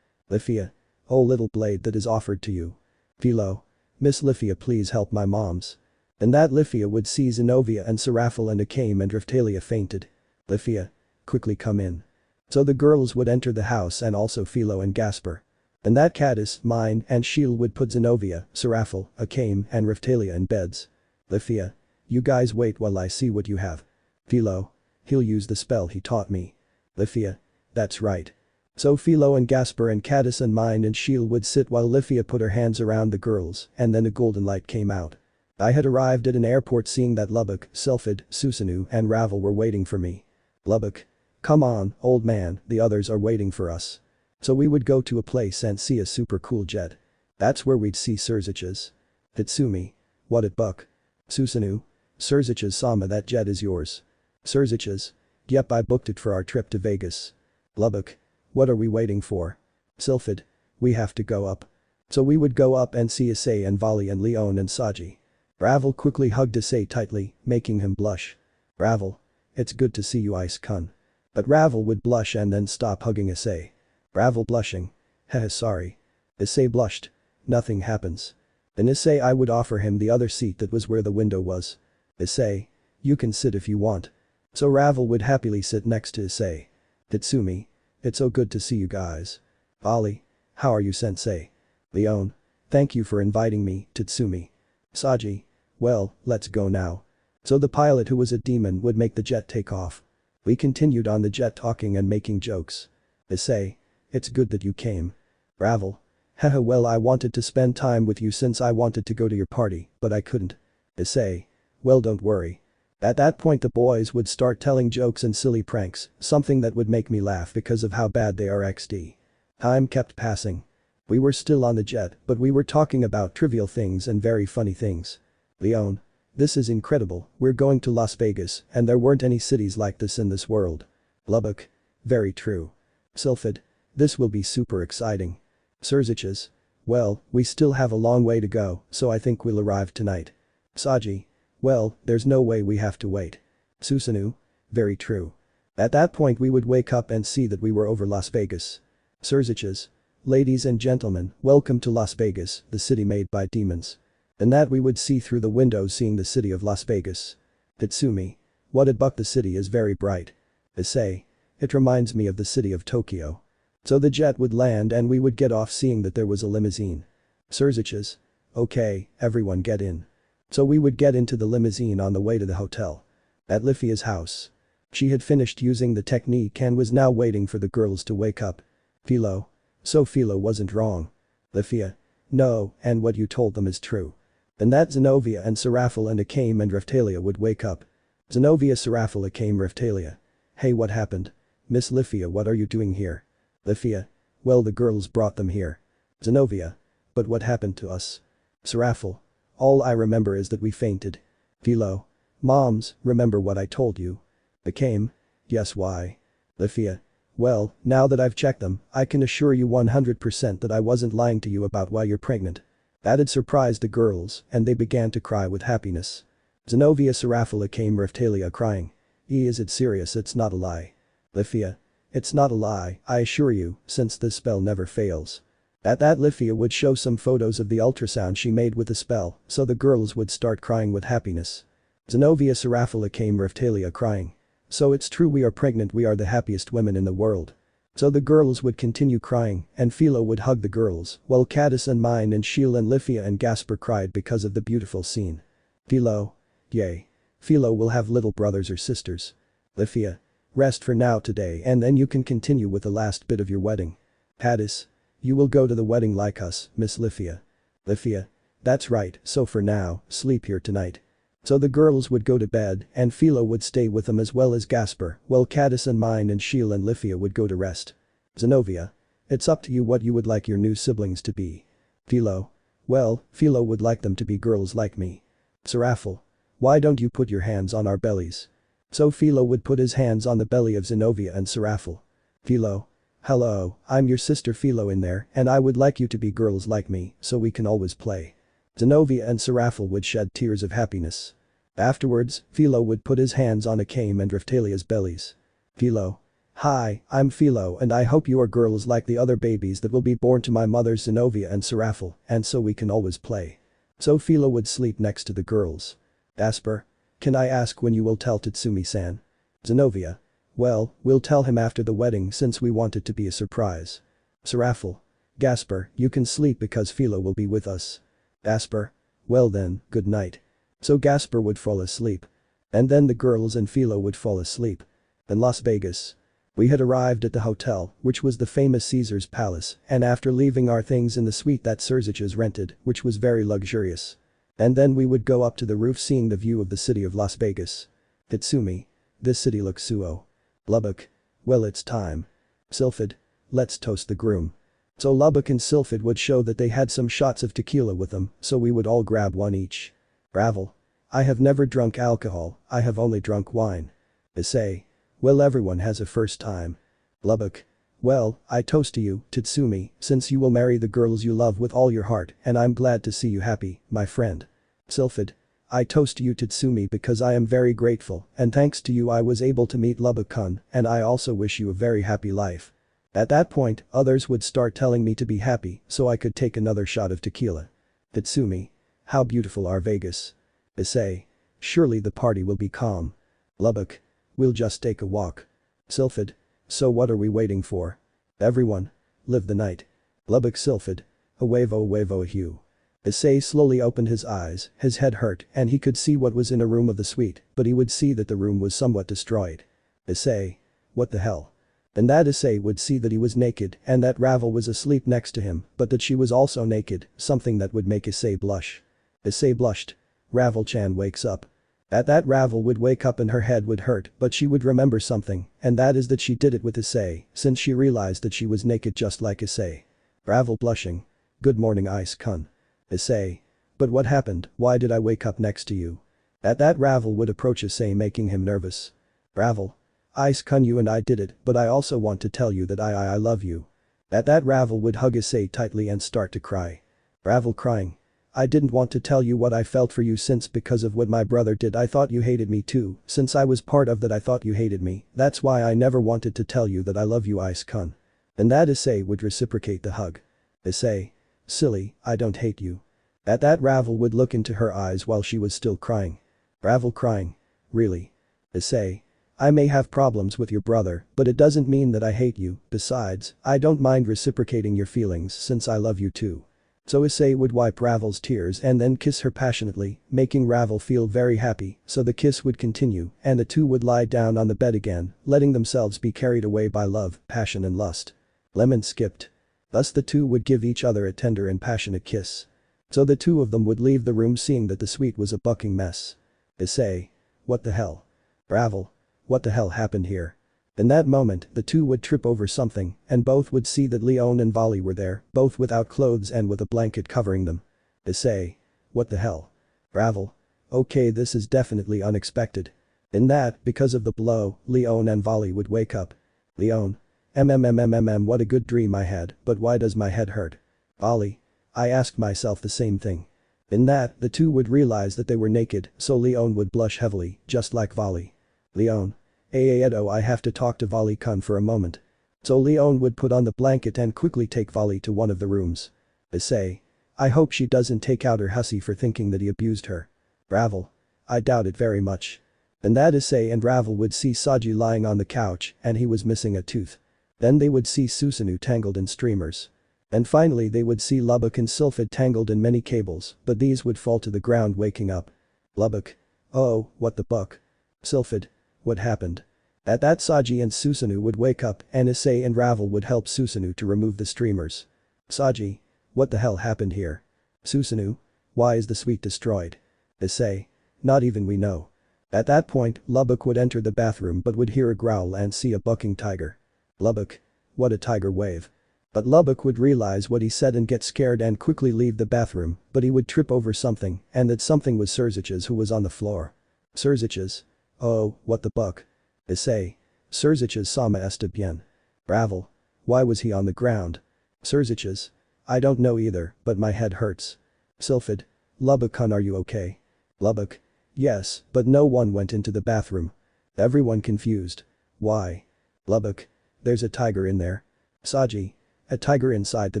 Lifia. Oh little blade that is offered to you. Philo. Miss Lifia please help my moms. And that Lifia would see Zenobia and Seraphil and Kame and Raphtalia fainted. Lifia. Quickly come in. So the girls would enter the house and also Philo and Gasper. And that Caddis, Mine and Shield would put Zenobia, Seraphil, Akame and Raphtalia in beds. Lifia. You guys wait while I see what you have. Philo. He'll use the spell he taught me. Lifia. That's right. So Philo and Gasper and Caddis and Mine and Shield would sit while Lifia put her hands around the girls and then a golden light came out. I had arrived at an airport seeing that Lubbock, Sylphid, Susanoo and Ravel were waiting for me. Lubbock. Come on, old man, the others are waiting for us. So we would go to a place and see a super cool jet. That's where we'd see Surzich's. Tatsumi. What it buck. Susanoo. Surzich's Sama that jet is yours. Surzich's. Yep I booked it for our trip to Vegas. Lubbock. What are we waiting for? Sylphid. We have to go up. So we would go up and see Issei and Vali and Leon and Saji. Ravel quickly hugged Issei tightly, making him blush. Ravel. It's good to see you ice-kun. But Ravel would blush and then stop hugging Issei. Ravel blushing. Heh sorry. Issei blushed. Nothing happens. Then Issei I would offer him the other seat that was where the window was. Issei. You can sit if you want. So Ravel would happily sit next to Issei. Tatsumi. It's so good to see you guys. Ali. How are you sensei? Leon. Thank you for inviting me, Tatsumi. Saji. Well, let's go now. So the pilot who was a demon would make the jet take off. We continued on the jet talking and making jokes. Issei. It's good that you came. Ravel. Haha well I wanted to spend time with you since I wanted to go to your party, but I couldn't. Issei. Well don't worry. At that point the boys would start telling jokes and silly pranks, something that would make me laugh because of how bad they are XD. Time kept passing. We were still on the jet, but we were talking about trivial things and very funny things. Leon. This is incredible, we're going to Las Vegas and there weren't any cities like this in this world. Lubbock. Very true. Sylphid. This will be super exciting. Surzich's. Well, we still have a long way to go, so I think we'll arrive tonight. Saji. Well, there's no way we have to wait. Susanoo. Very true. At that point we would wake up and see that we were over Las Vegas. Surzich's. Ladies and gentlemen, welcome to Las Vegas, the city made by demons. And that we would see through the windows seeing the city of Las Vegas. Tatsumi. What a buck the city is very bright. Issei. It reminds me of the city of Tokyo. So the jet would land and we would get off seeing that there was a limousine. Surzich's. Okay, everyone get in. So we would get into the limousine on the way to the hotel. At Lifia's house. She had finished using the technique and was now waiting for the girls to wake up. Philo. So Philo wasn't wrong. Lifia. No, and what you told them is true. And that Zenobia and Seraphil and Akame and Raphtalia would wake up. Zenobia Seraphil Akame Raphtalia. Hey what happened? Miss Lifia what are you doing here? Lifia. Well the girls brought them here. Zenobia. But what happened to us? Seraphil. All I remember is that we fainted. Philo. Moms, remember what I told you. Akame. Yes why? Lifia. Well, now that I've checked them, I can assure you 100% that I wasn't lying to you about why you're pregnant. That had surprised the girls and they began to cry with happiness. Zenobia Seraphil Akame Raphtalia crying. Is it serious it's not a lie? Lifia. It's not a lie, I assure you, since this spell never fails. At that Lifia would show some photos of the ultrasound she made with the spell, so the girls would start crying with happiness. Zenobia Seraphil Akame Raphtalia crying. So it's true we are pregnant we are the happiest women in the world. So the girls would continue crying and Philo would hug the girls while Caddis and Mine and Shield and Lifia and Gasper cried because of the beautiful scene. Philo. Yay. Philo will have little brothers or sisters. Lifia. Rest for now today and then you can continue with the last bit of your wedding. Caddis. You will go to the wedding like us, Miss Lifia. Lifia. That's right, so for now, sleep here tonight. So the girls would go to bed and Philo would stay with them as well as Gasper while Caddis and Mine and Shield and Lifia would go to rest. Zenobia. It's up to you what you would like your new siblings to be. Philo. Well, Philo would like them to be girls like me. Seraphil. Why don't you put your hands on our bellies? So Philo would put his hands on the belly of Zenobia and Seraphil. Philo. Hello, I'm your sister Philo in there and I would like you to be girls like me so we can always play. Zenovia and Serafel would shed tears of happiness. Afterwards, Philo would put his hands on Akame and Raphtalia's bellies. Philo. Hi, I'm Philo and I hope you are girls like the other babies that will be born to my mothers Zenovia and Serafel and so we can always play. So Philo would sleep next to the girls. Asper. Can I ask when you will tell Tatsumi-san? Zenovia. Well, we'll tell him after the wedding since we want it to be a surprise. Serafel. Gasper, you can sleep because Philo will be with us. Asper. Well then, good night. So Gasper would fall asleep. And then the girls and Philo would fall asleep. In Las Vegas. We had arrived at the hotel, which was the famous Caesar's Palace, and after leaving our things in the suite that Serzich's rented, which was very luxurious. And then we would go up to the roof seeing the view of the city of Las Vegas. Tatsumi. This city looks suo. Lubbock. Well it's time. Sylphid. Let's toast the groom. So Lubbock and Sylphid would show that they had some shots of tequila with them, so we would all grab one each. Ravel. I have never drunk alcohol, I have only drunk wine. Issei. Well everyone has a first time. Lubbock. Well, I toast to you, Tatsumi, since you will marry the girls you love with all your heart and I'm glad to see you happy, my friend. Sylphid. I toast to you Tatsumi because I am very grateful and thanks to you I was able to meet Lubbock-kun and I also wish you a very happy life. At that point, others would start telling me to be happy so I could take another shot of tequila. Tatsumi. How beautiful are Vegas. Issei. Surely the party will be calm. Lubbock. We'll just take a walk. Sylphid. So what are we waiting for? Everyone. Live the night. Lubbock Sylphid. Awevo Hugh. Issei slowly opened his eyes, his head hurt and he could see what was in a room of the suite, but he would see that the room was somewhat destroyed. Issei. What the hell? And that Issei would see that he was naked and that Ravel was asleep next to him, but that she was also naked, something that would make Issei blush. Issei blushed. Ravel-chan wakes up. At that Ravel would wake up and her head would hurt but she would remember something and that is that she did it with Issei since she realized that she was naked just like Issei. Ravel blushing. Good morning Ice-kun. Issei. But what happened, why did I wake up next to you? At that Ravel would approach Issei making him nervous. Ravel. Ice-kun you and I did it but I also want to tell you that I love you. At that Ravel would hug Issei tightly and start to cry. Ravel crying. I didn't want to tell you what I felt for you since because of what my brother did I thought you hated me too, since I was part of that I thought you hated me, that's why I never wanted to tell you that I love you Ice-kun. And that Issei would reciprocate the hug. Issei. Silly, I don't hate you. At that Ravel would look into her eyes while she was still crying. Ravel crying. Really? Issei. I may have problems with your brother, but it doesn't mean that I hate you, besides, I don't mind reciprocating your feelings since I love you too. So Issei would wipe Ravel's tears and then kiss her passionately, making Ravel feel very happy, so the kiss would continue and the two would lie down on the bed again, letting themselves be carried away by love, passion and lust. Lemon skipped. Thus the two would give each other a tender and passionate kiss. So the two of them would leave the room seeing that the suite was a bucking mess. Issei. What the hell? Ravel. What the hell happened here? In that moment, the two would trip over something and both would see that Leon and Vali were there, both without clothes and with a blanket covering them. Issei. What the hell? Ravel. Okay, this is definitely unexpected. In that, because of the blow, Leon and Vali would wake up. Leon. What a good dream I had, but why does my head hurt? Vali. I asked myself the same thing. In that, the two would realize that they were naked, so Leon would blush heavily, just like Vali. Leon. Edo, I have to talk to Vali-kun for a moment. So Leon would put on the blanket and quickly take Vali to one of the rooms. Issei. I hope she doesn't take out her hussy for thinking that he abused her. Ravel. I doubt it very much. And that Issei and Ravel would see Saji lying on the couch and he was missing a tooth. Then they would see Susanoo tangled in streamers. And finally they would see Lubbock and Sylphid tangled in many cables, but these would fall to the ground waking up. Lubbock. Oh, what the buck. Sylphid. What happened? At that Saji and Susanoo would wake up and Issei and Ravel would help Susanoo to remove the streamers. Saji. What the hell happened here? Susanoo. Why is the suite destroyed? Issei. Not even we know. At that point, Lubbock would enter the bathroom but would hear a growl and see a bucking tiger. Lubbock. What a tiger wave. But Lubbock would realize what he said and get scared and quickly leave the bathroom, but he would trip over something and that something was Serzich's who was on the floor. Serzich's. Oh, what the buck. Issei. Serzich's sama está bien. Ravel. Why was he on the ground? Surziches. I don't know either, but my head hurts. Sylphid. Lubbock-kun, are you okay? Lubbock. Yes, but no one went into the bathroom. Everyone confused. Why? Lubbock. There's a tiger in there. Saji. A tiger inside the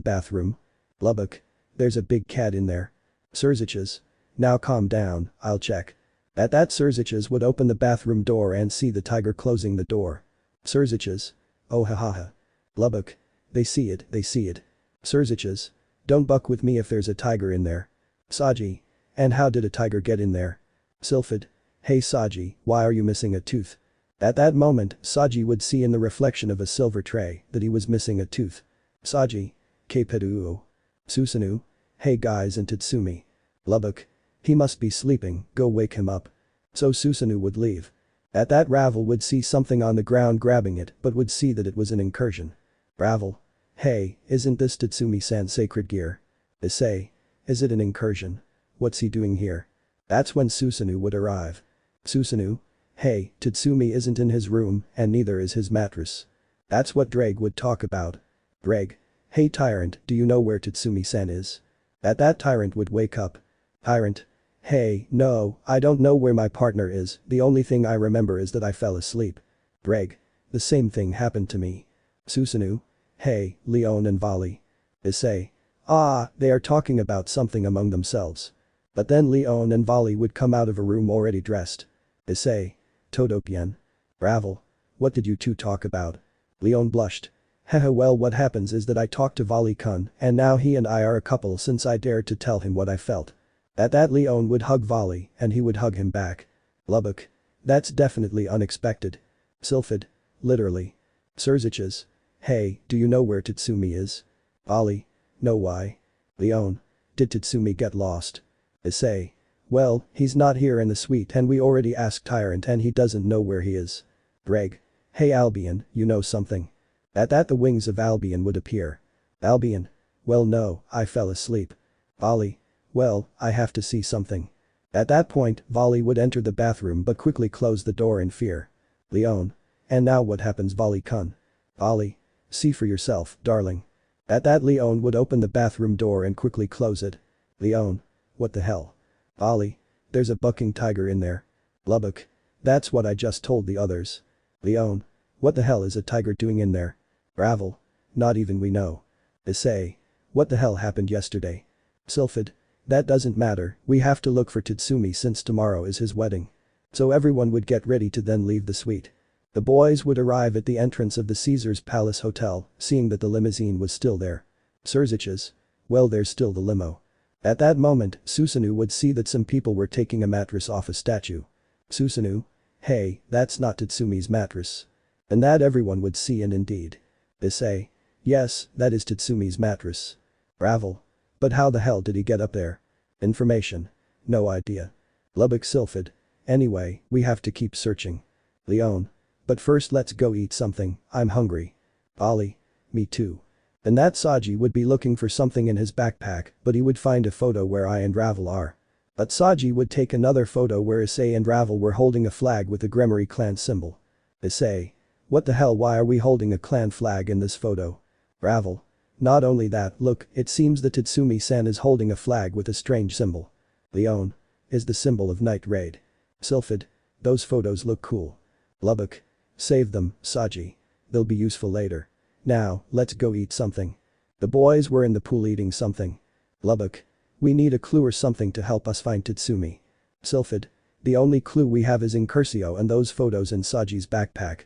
bathroom? Lubbock. There's a big cat in there. Surziches. Now calm down, I'll check. At that, Surziches would open the bathroom door and see the tiger closing the door. Surziches. Oh ha. Lubbock. They see it, they see it. Surziches. Don't buck with me if there's a tiger in there. Saji. And how did a tiger get in there? Sylphid. Hey Saji, why are you missing a tooth? At that moment, Saji would see in the reflection of a silver tray that he was missing a tooth. Saji. Keipedu. Susanoo. Hey guys, and Tatsumi. Lubbock. He must be sleeping, go wake him up. So Susanoo would leave. At that, Ravel would see something on the ground, grabbing it, but would see that it was an incursion. Ravel. Hey, isn't this Tatsumi-san's sacred gear? Issei. Is it an incursion? What's he doing here? That's when Susanoo would arrive. Susanoo. Hey, Tatsumi isn't in his room, and neither is his mattress. That's what Drake would talk about. Drake. Hey Tyrant, do you know where Tatsumi-san is? At that, Tyrant would wake up. Tyrant. Hey, no, I don't know where my partner is, the only thing I remember is that I fell asleep. Drake. The same thing happened to me. Susanoo. Hey, Leon and Vali. Issei. Ah, they are talking about something among themselves. But then Leon and Vali would come out of a room already dressed. Issei. Todokien. Ravel. What did you two talk about? Leon blushed. Haha, well, what happens is that I talked to Vali-kun and now he and I are a couple since I dared to tell him what I felt. At that, Leon would hug Vali and he would hug him back. Lubbock. That's definitely unexpected. Sylphid. Literally. Surziches. Hey, do you know where Tatsumi is? Vali. No, why? Leon. Did Tatsumi get lost? Issei. Well, he's not here in the suite and we already asked Tyrant and he doesn't know where he is. Greg. Hey Albion, you know something? At that, the wings of Albion would appear. Albion. Well, no, I fell asleep. Vali. Well, I have to see something. At that point, Vali would enter the bathroom but quickly close the door in fear. Leon. And now what happens, Vali-kun? Vali. See for yourself, darling. At that, Leon would open the bathroom door and quickly close it. Leon. What the hell? Vali. There's a bucking tiger in there. Lubbock. That's what I just told the others. Leon. What the hell is a tiger doing in there? Ravel. Not even we know. Issei. What the hell happened yesterday? Sylphid. That doesn't matter, we have to look for Tatsumi since tomorrow is his wedding. So everyone would get ready to then leave the suite. The boys would arrive at the entrance of the Caesar's Palace Hotel, seeing that the limousine was still there. Surziches. Well, there's still the limo. At that moment, Susanoo would see that some people were taking a mattress off a statue. Susanoo. Hey, that's not Tatsumi's mattress. And that everyone would see, and indeed. Issei. Yes, that is Tatsumi's mattress. Ravel. But how the hell did he get up there? Information. No idea. Lubbock. Sylphid. Anyway, we have to keep searching. Leon. But first let's go eat something, I'm hungry. Ali. Me too. And that Saji would be looking for something in his backpack, but he would find a photo where I and Ravel are. But Saji would take another photo where Issei and Ravel were holding a flag with the Gremory clan symbol. Issei. What the hell, why are we holding a clan flag in this photo? Ravel. Not only that, look, it seems that Tatsumi-san is holding a flag with a strange symbol. Leon. Is the symbol of Night Raid. Sylphid. Those photos look cool. Lubbock. Save them, Saji. They'll be useful later. Now, let's go eat something. The boys were in the pool eating something. Lubbock. We need a clue or something to help us find Tatsumi. Sylphid. The only clue we have is Incursio and those photos in Saji's backpack.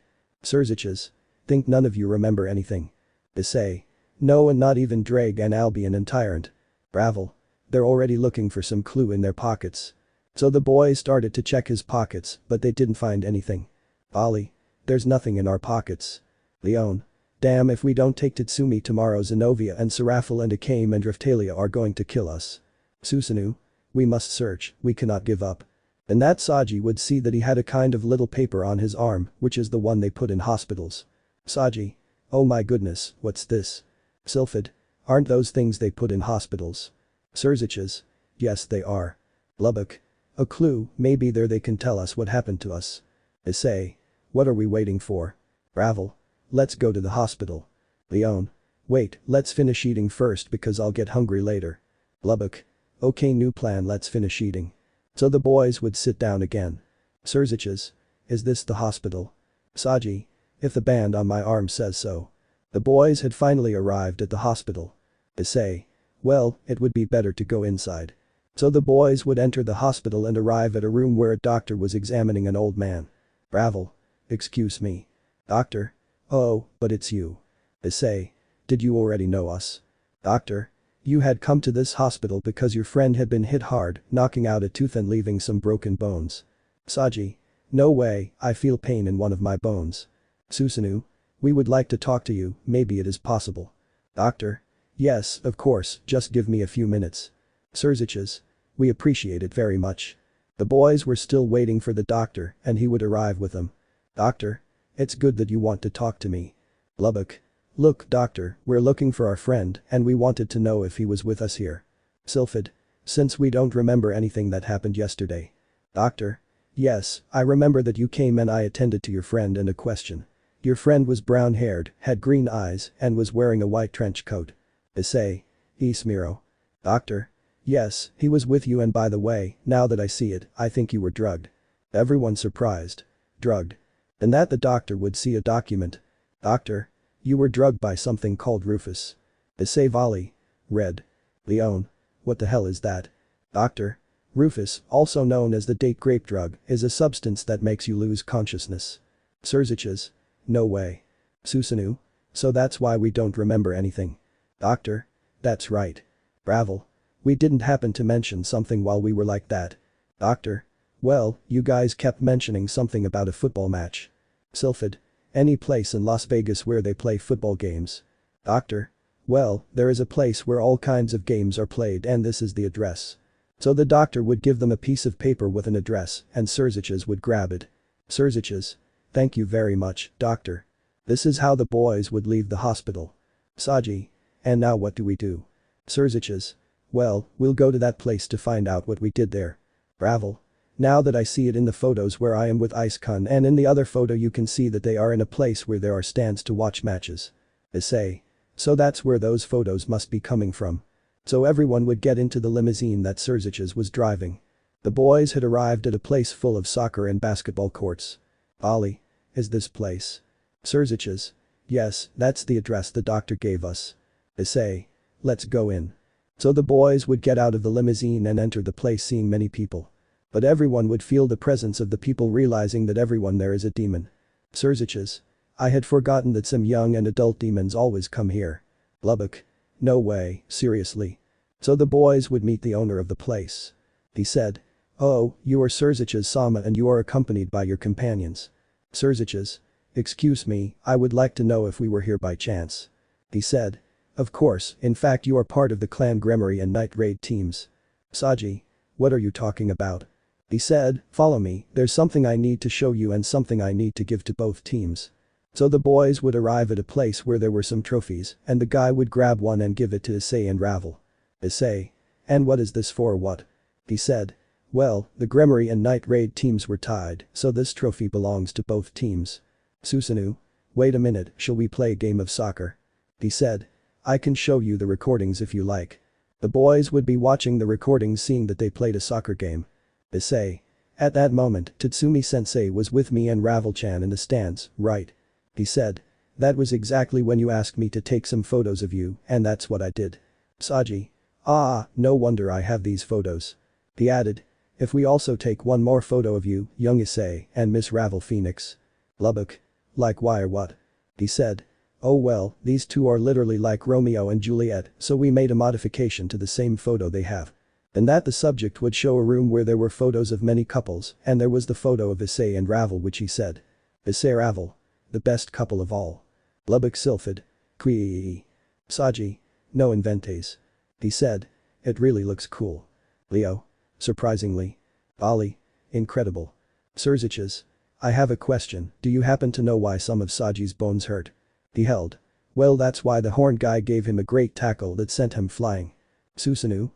Surziches. Think none of you remember anything. Issei. No, and not even Drake and Albion and Tyrant. Ravel. They're already looking for some clue in their pockets. So the boys started to check his pockets, but they didn't find anything. Ali. There's nothing in our pockets. Leon. Damn, if we don't take Tatsumi tomorrow, Zenobia and Serafel and Akame and Driftalia are going to kill us. Susanoo. We must search, we cannot give up. And that Saji would see that he had a kind of little paper on his arm, which is the one they put in hospitals. Saji. Oh my goodness, what's this? Sylphid. Aren't those things they put in hospitals? Surziches. Yes, they are. Lubbock. A clue, maybe there they can tell us what happened to us. Issei. What are we waiting for? Ravel. Let's go to the hospital. Leon. Wait, let's finish eating first because I'll get hungry later. Lubbock. Okay, new plan, let's finish eating. So the boys would sit down again. Surziches. Is this the hospital? Saji. If the band on my arm says so. The boys had finally arrived at the hospital. Issei. Well, it would be better to go inside. So the boys would enter the hospital and arrive at a room where a doctor was examining an old man. Ravel. Excuse me. Doctor. Oh, but it's you. Issei. Did you already know us? Doctor. You had come to this hospital because your friend had been hit hard, knocking out a tooth and leaving some broken bones. Saji. No way, I feel pain in one of my bones. Susanoo. We would like to talk to you, maybe it is possible. Doctor. Yes, of course, just give me a few minutes. Surziches. We appreciate it very much. The boys were still waiting for the doctor and he would arrive with them. Doctor. It's good that you want to talk to me. Lubbock. Look, doctor, we're looking for our friend and we wanted to know if he was with us here. Sylphid. Since we don't remember anything that happened yesterday. Doctor. Yes, I remember that you came and I attended to your friend and a question. Your friend was brown-haired, had green eyes, and was wearing a white trench coat. Issei. Ismiro. Doctor. Yes, he was with you and by the way, now that I see it, I think you were drugged. Everyone surprised. Drugged. And that the doctor would see a document. Doctor. You were drugged by something called Rufus. Issei Vali. Red. Leon. What the hell is that? Doctor. Rufus, also known as the date grape drug, is a substance that makes you lose consciousness. Surziches. No way. Susanoo. So that's why we don't remember anything. Doctor. That's right. Ravel. We didn't happen to mention something while we were like that. Doctor. Well, you guys kept mentioning something about a football match. Sylphid. Any place in Las Vegas where they play football games. Doctor. Well, there is a place where all kinds of games are played and this is the address. So the doctor would give them a piece of paper with an address and Surziches would grab it. Surziches. Thank you very much, doctor. This is how the boys would leave the hospital. Saji. And now what do we do? Surziches. Well, we'll go to that place to find out what we did there. Ravel. Now that I see it in the photos where I am with Icekun and in the other photo you can see that they are in a place where there are stands to watch matches. Issei. So that's where those photos must be coming from. So everyone would get into the limousine that Surziches was driving. The boys had arrived at a place full of soccer and basketball courts. Ali. Is this place? Surziches. Yes, that's the address the doctor gave us. Issei. Let's go in. So the boys would get out of the limousine and enter the place seeing many people. But everyone would feel the presence of the people realizing that everyone there is a demon. Surziches. I had forgotten that some young and adult demons always come here. Lubbock. No way, seriously. So the boys would meet the owner of the place. He said. Oh, you are Surziches Sama and you are accompanied by your companions. Surziches. Excuse me, I would like to know if we were here by chance. He said. Of course, in fact you are part of the clan Gremory and Night Raid teams. Saji. What are you talking about? He said, follow me, there's something I need to show you and something I need to give to both teams. So the boys would arrive at a place where there were some trophies and the guy would grab one and give it to Issei and Ravel. Issei. And what is this for what? He said. Well, the Gremory and Night Raid teams were tied, so this trophy belongs to both teams. Susanoo. Wait a minute, shall we play a game of soccer? He said. I can show you the recordings if you like. The boys would be watching the recordings seeing that they played a soccer game. Issei. At that moment, Tatsumi-sensei was with me and Ravel-chan in the stands, right? He said. That was exactly when you asked me to take some photos of you, and that's what I did. Saji. Ah, no wonder I have these photos. He added. If we also take one more photo of you, young Issei, and Miss Ravel Phoenix. Lubbock. Like why or what? He said. Oh well, these two are literally like Romeo and Juliet, so we made a modification to the same photo they have. And that the subject would show a room where there were photos of many couples, and there was the photo of Issei and Ravel which he said. Issei Ravel. The best couple of all. Lubbock Sylphid. Quee. Saji. No inventes. He said. It really looks cool. Leo. Surprisingly. Ali. Incredible. Surziches. I have a question, do you happen to know why some of Saji's bones hurt? He held. Well that's why the horn guy gave him a great tackle that sent him flying. Susanoo.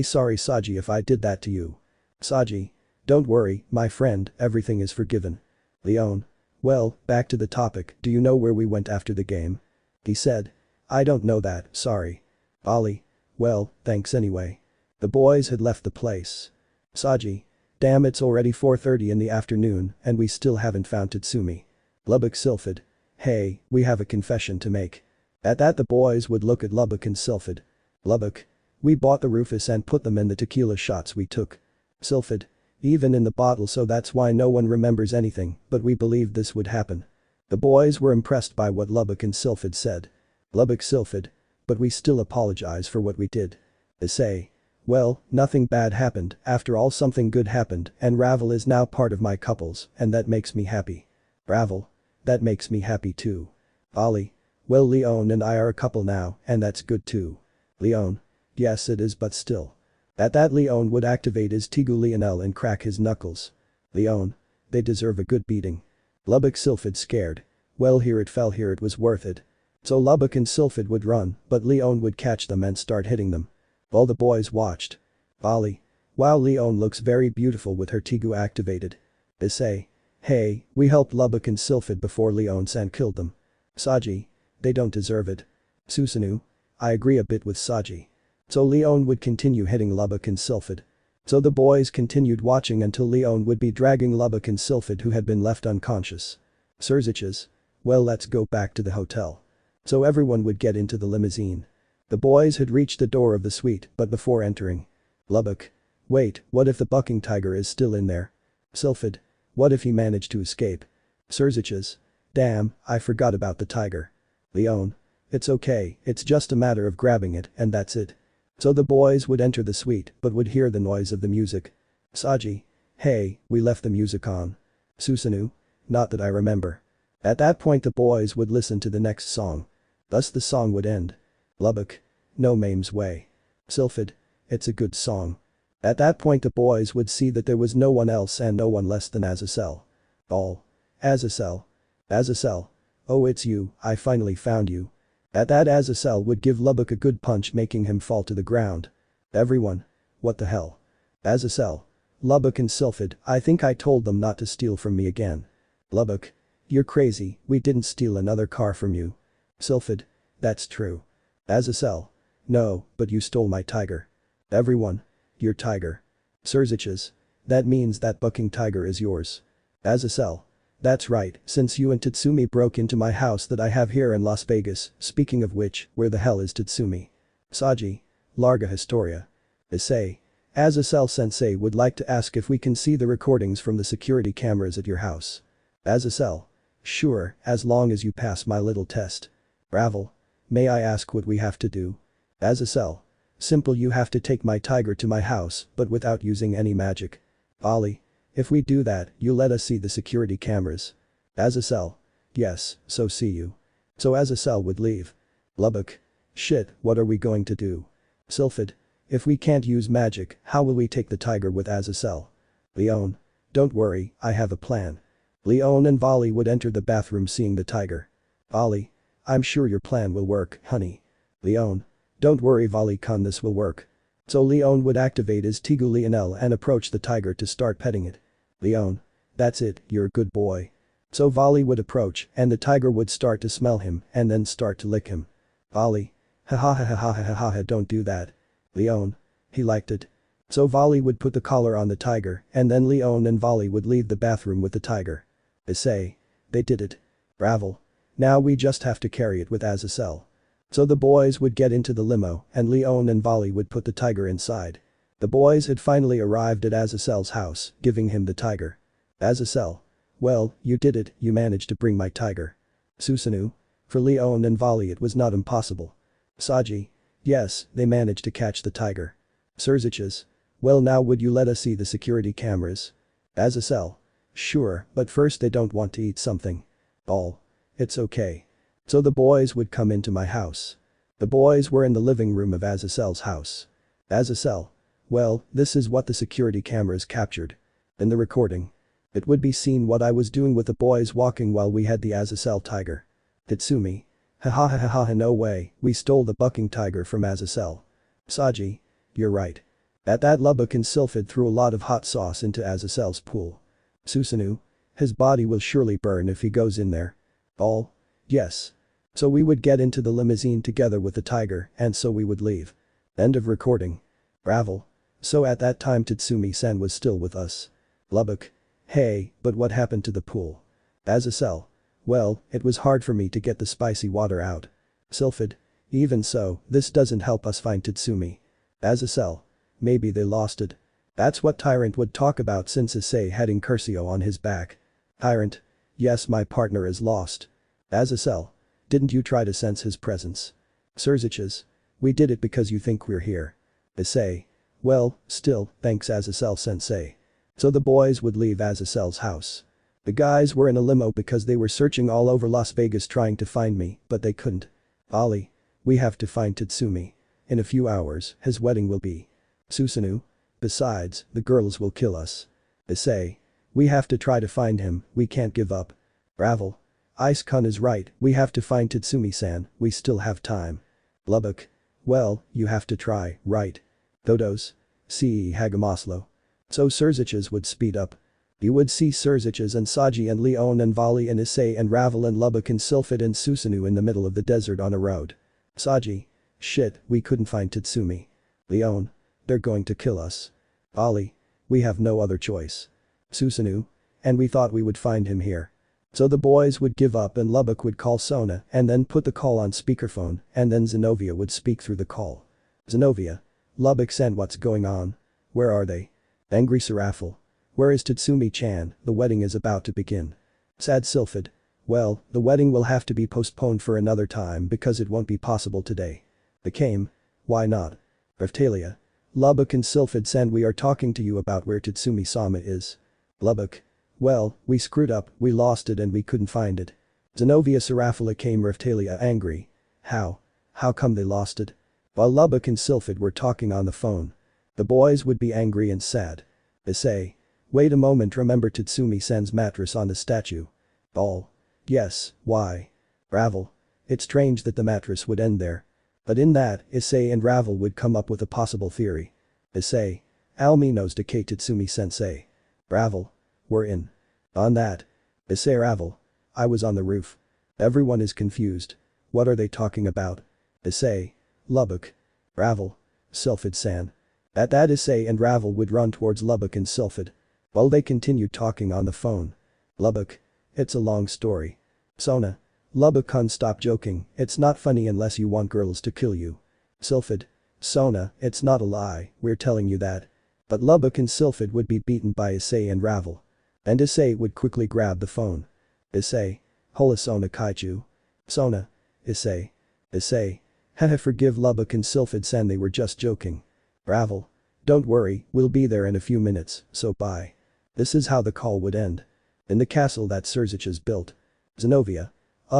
Sorry Saji if I did that to you. Saji. Don't worry, my friend, everything is forgiven. Leon. Well, back to the topic, do you know where we went after the game? He said. I don't know that, sorry. Ollie. Well, thanks anyway. The boys had left the place. Saji. Damn, it's already 4:30 in the afternoon and we still haven't found Tatsumi. Lubbock Sylphid. Hey, we have a confession to make. At that the boys would look at Lubbock and Sylphid. Lubbock. We bought the Rufus and put them in the tequila shots we took. Sylphid. Even in the bottle, so that's why no one remembers anything, but we believed this would happen. The boys were impressed by what Lubbock and Sylphid said. Lubbock Sylphid. But we still apologize for what we did. Issei. Well, nothing bad happened, after all something good happened and Ravel is now part of my couples and that makes me happy. Ravel. That makes me happy too. Ollie. Well, Leon and I are a couple now and that's good too. Leon. Yes it is, but still. At that Leon would activate his Tigu Lionel and crack his knuckles. Leon. They deserve a good beating. Lubbock Sylphid scared. Well, here it fell, here it was worth it. So Lubbock and Sylphid would run, but Leon would catch them and start hitting them. All the boys watched. Ollie. Wow, Leon looks very beautiful with her Tigu activated. Issei. Hey, we helped Lubbock and Sylphid before Leon-san killed them. Saji. They don't deserve it. Susanoo. I agree a bit with Saji. So Leon would continue hitting Lubbock and Sylphid. So the boys continued watching until Leon would be dragging Lubbock and Sylphid, who had been left unconscious. Surziches. Well, let's go back to the hotel. So everyone would get into the limousine. The boys had reached the door of the suite, but before entering. Lubbock. Wait, what if the bucking tiger is still in there? Sylphid. What if he managed to escape? Surziches. Damn, I forgot about the tiger. Leon. It's okay, it's just a matter of grabbing it and that's it. So the boys would enter the suite but would hear the noise of the music. Saji. Hey, we left the music on. Susanoo. Not that I remember. At that point the boys would listen to the next song. Thus the song would end. Lubbock. No Mame's way. Sylphid. It's a good song. At that point the boys would see that there was no one else and no one less than Azazel. All. Azazel. Azazel. Oh, it's you, I finally found you. At that Azazel would give Lubbock a good punch, making him fall to the ground. Everyone. What the hell? Azazel. Lubbock and Sylphid, I think I told them not to steal from me again. Lubbock. You're crazy, we didn't steal another car from you. Sylphid. That's true. Azazel. No, but you stole my tiger. Everyone. Your tiger. Surziches. That means that bucking tiger is yours. Azazel. That's right, since you and Tatsumi broke into my house that I have here in Las Vegas, speaking of which, where the hell is Tatsumi? Saji. Larga Historia. Issei. Azazel-sensei would like to ask if we can see the recordings from the security cameras at your house. Azazel. Sure, as long as you pass my little test. Ravel. May I ask what we have to do? Azazel. Simple, you have to take my tiger to my house, but without using any magic. Ollie. If we do that, you let us see the security cameras. Azazel. Yes, so see you. So Azazel would leave. Lubbock. Shit, what are we going to do? Sylphid. If we can't use magic, how will we take the tiger with Azazel? Leon. Don't worry, I have a plan. Leon and Volley would enter the bathroom seeing the tiger. Ollie. I'm sure your plan will work, honey. Leon. Don't worry Volley-kun, this will work. So Leon would activate his Tigu Lionel and approach the tiger to start petting it. Leon. That's it, you're a good boy. So Volley would approach and the tiger would start to smell him and then start to lick him. Volley. Ha ha ha ha ha ha ha, don't do that. Leon. He liked it. So Volley would put the collar on the tiger and then Leon and Volley would leave the bathroom with the tiger. Issei. They did it. Ravel. Now we just have to carry it with Azazel. So the boys would get into the limo and Leon and Volley would put the tiger inside. The boys had finally arrived at Azazel's house, giving him the tiger. Azazel. Well, you did it, you managed to bring my tiger. Susanoo. For Leon and Volley it was not impossible. Saji. Yes, they managed to catch the tiger. Surziches. Well, now would you let us see the security cameras? Azazel. Sure, but first they don't want to eat something. All. It's okay. So the boys would come into my house. The boys were in the living room of Azazel's house. Azazel. Well, this is what the security cameras captured. In the recording. It would be seen what I was doing with the boys walking while we had the Azazel tiger. Tatsumi. Ha ha ha ha ha, no way, we stole the bucking tiger from Azazel. Saji. You're right. At that Lubbock and Sylphid threw a lot of hot sauce into Azazel's pool. Susanoo. His body will surely burn if he goes in there. All. Yes. So we would get into the limousine together with the tiger and so we would leave. End of recording. Ravel. So at that time Tatsumi-san was still with us. Lubbock. Hey, but what happened to the pool? Azazel. Well, it was hard for me to get the spicy water out. Sylphid. Even so, this doesn't help us find Tatsumi. Azazel. Maybe they lost it. That's what Tyrant would talk about since Issei had Incursio on his back. Tyrant. Yes, my partner is lost. Azazel. Didn't you try to sense his presence? Surziches. We did it because you think we're here. Issei. Well, still, thanks Azazel-sensei. So the boys would leave Azazel's house. The guys were in a limo because they were searching all over Las Vegas trying to find me, but they couldn't. Ollie. We have to find Tatsumi. In a few hours, his wedding will be. Susanoo. Besides, the girls will kill us. Issei. We have to try to find him, we can't give up. Ravel. Ice-kun is right, we have to find Tatsumi-san, we still have time. Lubbock. Well, you have to try, right? Dodos. See Hagamaslo. So Surziches would speed up. You would see Surziches and Saji and Leon and Vali and Issei and Ravel and Lubbock and Sylphid and Susanoo in the middle of the desert on a road. Saji. Shit, we couldn't find Tatsumi. Leon. They're going to kill us. Vali. We have no other choice. Susanoo. And we thought we would find him here. So the boys would give up and Lubbock would call Sona and then put the call on speakerphone and then Zenobia would speak through the call. Zenobia. Lubbock-san, what's going on? Where are they? Angry Serafel. Where is Tatsumi-chan, the wedding is about to begin. Sad Sylphid. Well, the wedding will have to be postponed for another time because it won't be possible today. The Kame. Why not? Raftalia. Lubbock and Sylphid-san, we are talking to you about where Tatsumi-sama is. Lubbock. Well, we screwed up, we lost it and we couldn't find it. Zenobia Serafala came Raftalia angry. How? How come they lost it? While Lubbock and Sylphid were talking on the phone. The boys would be angry and sad. Issei. Wait a moment, remember Tatsumi-san's mattress on the statue. Ball. Yes, why? Ravel. It's strange that the mattress would end there. But in that, Issei and Ravel would come up with a possible theory. Issei. Almi knows Decay Tatsumi-sensei. Ravel. We're in. On that. Issei. Ravel. I was on the roof. Everyone is confused. What are they talking about? Issei. Lubbock. Ravel. Sylphid-san. At that Issei and Ravel would run towards Lubbock and Sylphid. While they continued talking on the phone. Lubbock. It's a long story. Sona. Lubbock-kun, stop joking, it's not funny unless you want girls to kill you. Sylphid. Sona, it's not a lie, we're telling you that. But Lubbock and Sylphid would be beaten by Issei and Ravel. And Issei would quickly grab the phone. Issei. Hola Sona Kaiju. Sona. Issei. Issei. Haha, forgive Lubbock and Sylphid-san, they were just joking. Ravel. Don't worry, we'll be there in a few minutes, so bye. This is how the call would end. In the castle that Surziches built. Zenobia.